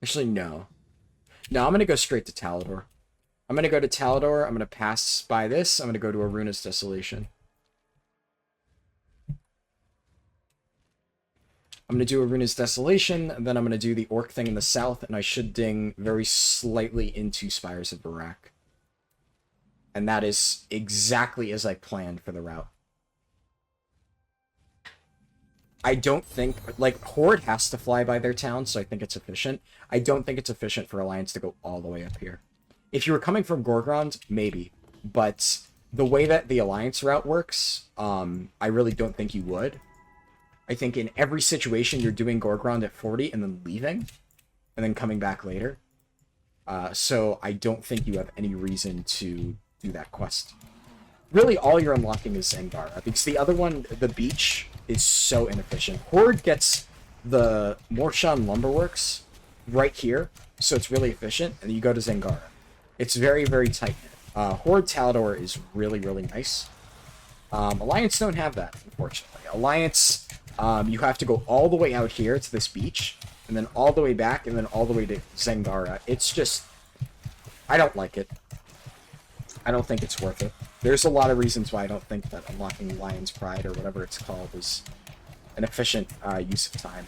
Actually, no. No, I'm going to go straight to Talador. I'm going to go to Talador. I'm going to pass by this. I'm going to go to Aruna's Desolation. I'm going to do Aruna's Desolation, and then I'm going to do the Orc thing in the south, and I should ding very slightly into Spires of Barak. And that is exactly as I planned for the route. I don't think, like, Horde has to fly by their town, so I think it's efficient. I don't think it's efficient for Alliance to go all the way up here. If you were coming from Gorgrond, maybe. But the way that the Alliance route works, I really don't think you would. I think in every situation you're doing Gorgrond at 40 and then leaving, and then coming back later. So I don't think you have any reason to do that quest. Really, all you're unlocking is Zangara, because the other one, the beach, is so inefficient. Horde gets the Morshan Lumberworks right here, so it's really efficient, and you go to Zangara. It's very, very tight. Horde Talador is really, really nice. Alliance don't have that, unfortunately. Alliance, you have to go all the way out here to this beach, and then all the way back, and then all the way to Zangara. It's just... I don't like it. I don't think it's worth it. There's a lot of reasons why I don't think that unlocking Lion's Pride, or whatever it's called, is an efficient use of time.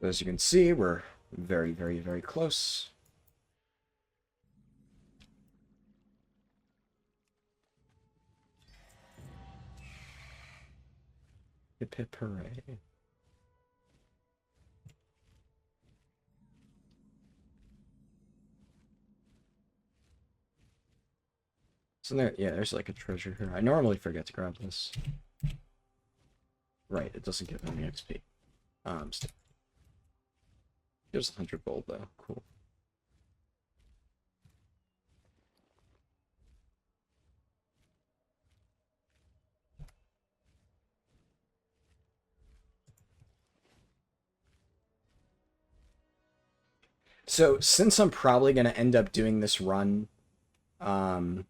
As you can see, we're very, very, very close. Hip hip hooray. So there, yeah, there's like a treasure here. I normally forget to grab this. Right, it doesn't give any XP. Gives 100 gold though. Cool. So since I'm probably going to end up doing this run, I'm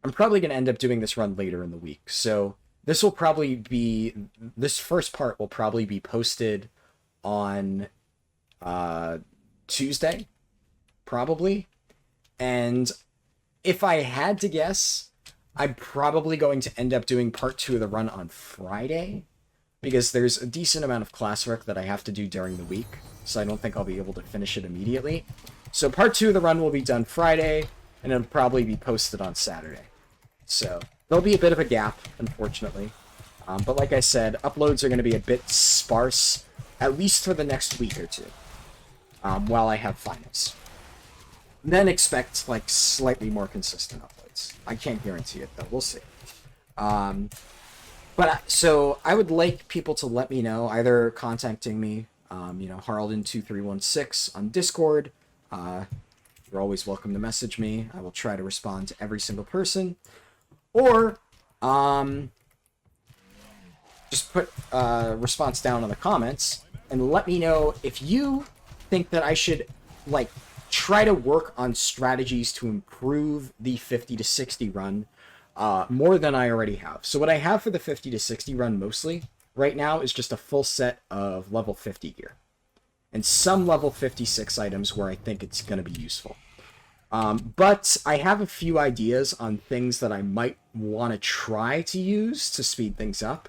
probably going to end up doing this run later in the week. So this will probably be, this first part will probably be posted on Tuesday, probably. And if I had to guess, I'm probably going to end up doing part 2 of the run on Friday, because there's a decent amount of classwork that I have to do during the week, so I don't think I'll be able to finish it immediately. So part 2 of the run will be done Friday, and it'll probably be posted on Saturday. So there'll be a bit of a gap, unfortunately. But like I said, uploads are going to be a bit sparse, at least for the next week or two, while I have finals. Then expect, like, slightly more consistent uploads. I can't guarantee it, though. We'll see. So I would like people to let me know, either contacting me, Haraldin2316 on Discord. You're always welcome to message me. I will try to respond to every single person. Or, just put a response down in the comments and let me know if you think that I should, like, try to work on strategies to improve the 50 to 60 run more than I already have. So what I have for the 50 to 60 run mostly right now is just a full set of level 50 gear and some level 56 items where I think it's going to be useful. But I have a few ideas on things that I might want to try to use to speed things up.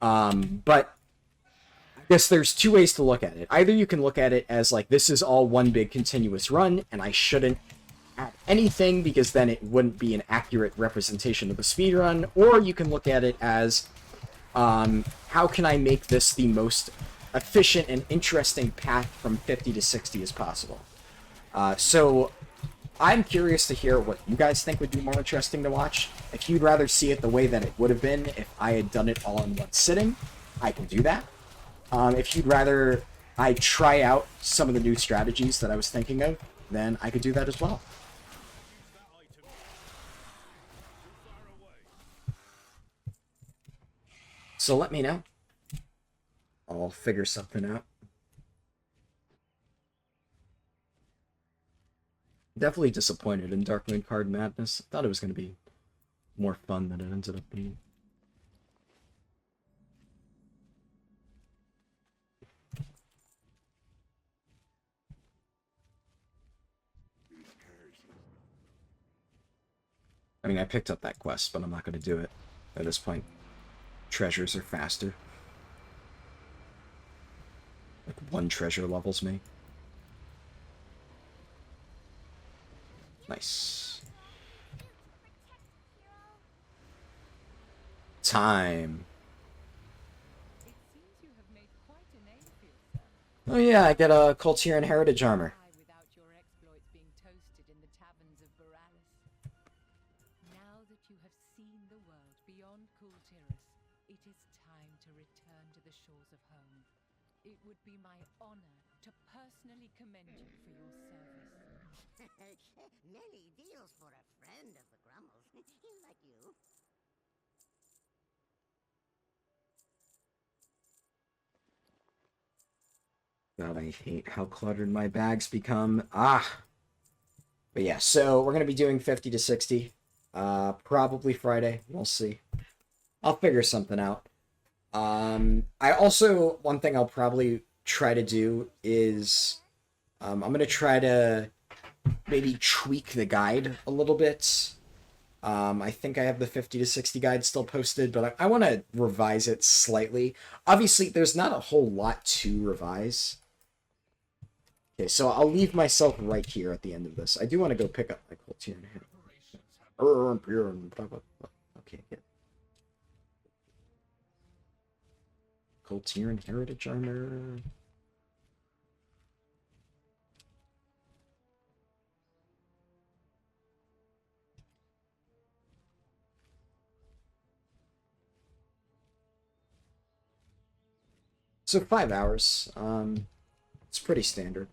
But I guess there's two ways to look at it. Either you can look at it as, like, this is all one big continuous run, and I shouldn't add anything because then it wouldn't be an accurate representation of the speedrun, or you can look at it as, how can I make this the most efficient and interesting path from 50 to 60 as possible? So I'm curious to hear what you guys think would be more interesting to watch. If you'd rather see it the way that it would have been if I had done it all in one sitting, I can do that. If you'd rather I try out some of the new strategies that I was thinking of, then I could do that as well. So let me know. I'll figure something out. Definitely disappointed in Darkmoon Card Madness. I thought it was going to be more fun than it ended up being. I mean, I picked up that quest, but I'm not going to do it at this point. Treasures are faster. Like, 1 treasure levels me. Nice. Time. It seems you have made quite a name for yourself. Oh yeah, I get a Kul'tiran Heritage Armor. Without your exploits being toasted in the taverns of Boralis. Now that you have seen the world beyond Kul'tiran, it is time to return to the shores of home. It would be my honor to personally commend you for your service. Many deals for a friend of the Grummles. Like you. God, I hate how cluttered my bags become. Ah! But yeah, so we're going to be doing 50 to 60. Probably Friday. We'll see. I'll figure something out. I also, one thing I'll probably try to do is I'm going to try to maybe tweak the guide a little bit. I think I have the 50 to 60 guide still posted, but I want to revise it slightly. Obviously, there's not a whole lot to revise. Okay, so I'll leave myself right here at the end of this. I do want to go pick up my Kul'tiran here. Okay, yeah. Kul'tiran Heritage Armor. So 5 hours. It's pretty standard.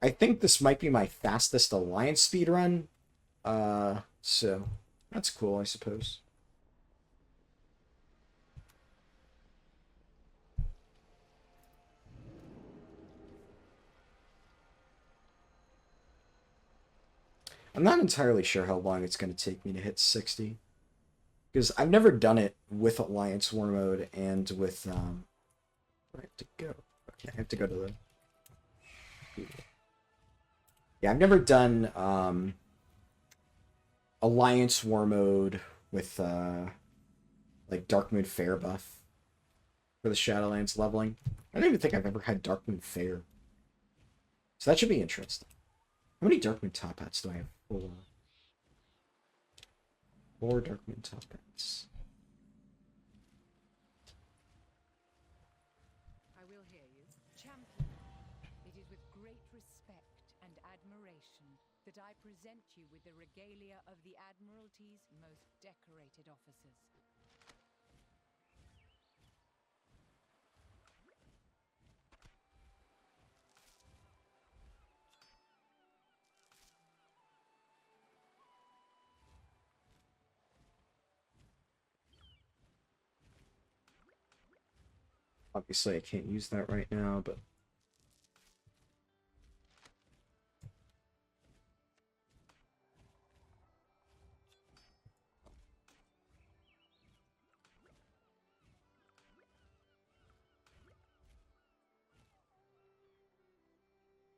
I think this might be my fastest Alliance speedrun. So that's cool, I suppose. I'm not entirely sure how long it's going to take me to hit 60. Because I've never done it with Alliance War Mode and with, where I have to go. Okay, I have to go to the... Yeah, I've never done, Alliance War Mode with, like, Darkmoon Fair buff for the Shadowlands leveling. I don't even think I've ever had Darkmoon Fair. So that should be interesting. How many Darkmoon top hats do I have? 4 Darkmoon top hats. I will hear you. Champion, it is with great respect and admiration that I present you with the regalia of the Admiralty's most decorated officers. Obviously, I can't use that right now, but...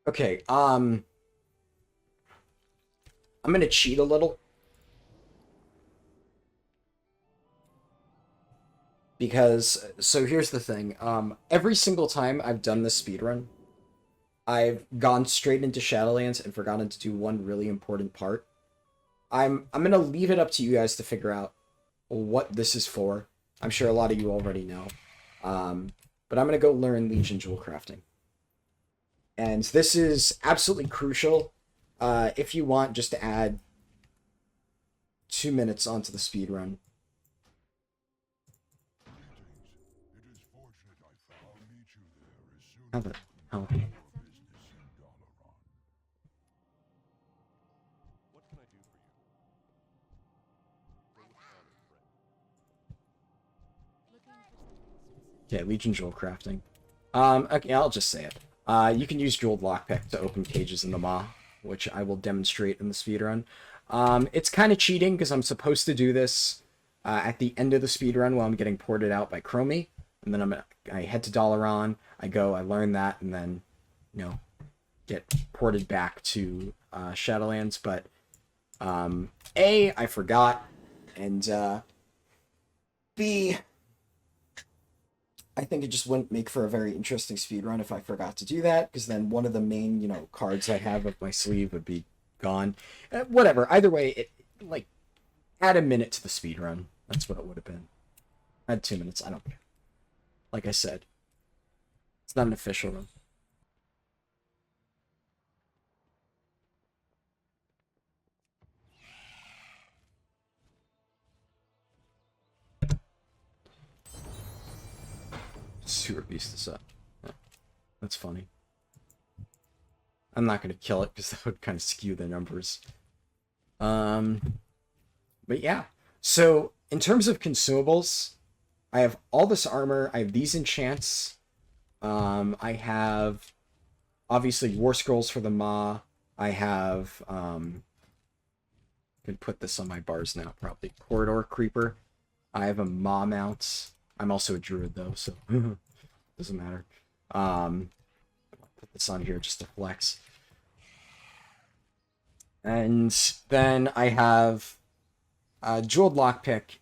Okay, I'm gonna cheat a little. Because, so here's the thing, every single time I've done this speedrun, I've gone straight into Shadowlands and forgotten to do one really important part. I'm gonna leave it up to you guys to figure out what this is for. I'm sure a lot of you already know. But I'm gonna go learn Legion Jewel crafting. And this is absolutely crucial if you want just to add 2 minutes onto the speedrun. How the hell? Okay, Legion Jewel crafting. Okay, I'll just say it. You can use Jeweled Lockpick to open cages in the Maw, which I will demonstrate in the speedrun. It's kind of cheating because I'm supposed to do this at the end of the speedrun while I'm getting ported out by Chromie. And then I head to Dalaran, I learn that, and then, you know, get ported back to Shadowlands. But, A, I forgot, and B, I think it just wouldn't make for a very interesting speedrun if I forgot to do that, because then one of the main, you know, cards I have up my sleeve would be gone. Whatever. Either way, it, like, add a minute to the speedrun. That's what it would have been. Add 2 minutes. I don't care. Like I said, it's not an official run. Sewer Beast this up. Yeah, that's funny. I'm not going to kill it because that would kind of skew the numbers. But yeah. So, in terms of consumables, I have all this armor. I have these enchants. I have, obviously, War Scrolls for the Maw. I have, I can put this on my bars now, probably. Corridor Creeper. I have a Maw mount. I'm also a Druid, though, so doesn't matter. I'll put this on here just to flex. And then I have Jeweled Lockpick,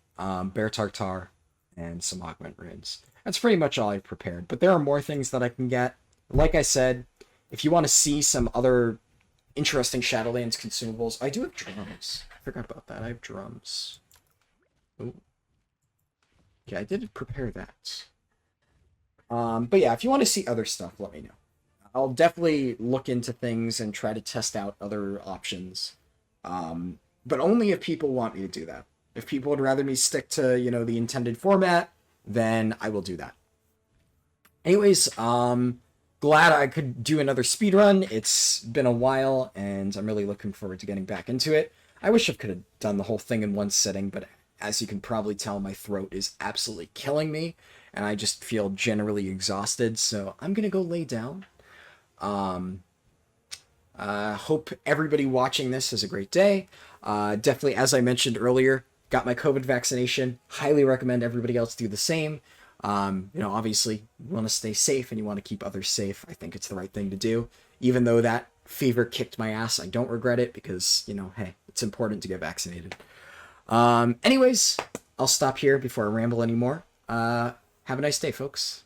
Bear Tartar, and some Augment Runes. That's pretty much all I've prepared, but there are more things that I can get. Like I said, if you want to see some other interesting Shadowlands consumables, I do have drums. I forgot about that. I have drums. Ooh. Okay, I did prepare that. But yeah, if you want to see other stuff, let me know. I'll definitely look into things and try to test out other options. But only if people want me to do that. If people would rather me stick to, you know, the intended format, then I will do that. Anyways, glad I could do another speedrun. It's been a while, and I'm really looking forward to getting back into it. I wish I could have done the whole thing in one sitting, but as you can probably tell, my throat is absolutely killing me, and I just feel generally exhausted, so I'm gonna go lay down. Hope everybody watching this has a great day. Definitely, as I mentioned earlier, got my COVID vaccination. Highly recommend everybody else do the same. You know, obviously, you want to stay safe and you want to keep others safe. I think it's the right thing to do. Even though that fever kicked my ass, I don't regret it because, you know, hey, it's important to get vaccinated. Anyways, I'll stop here before I ramble anymore. Have a nice day, folks.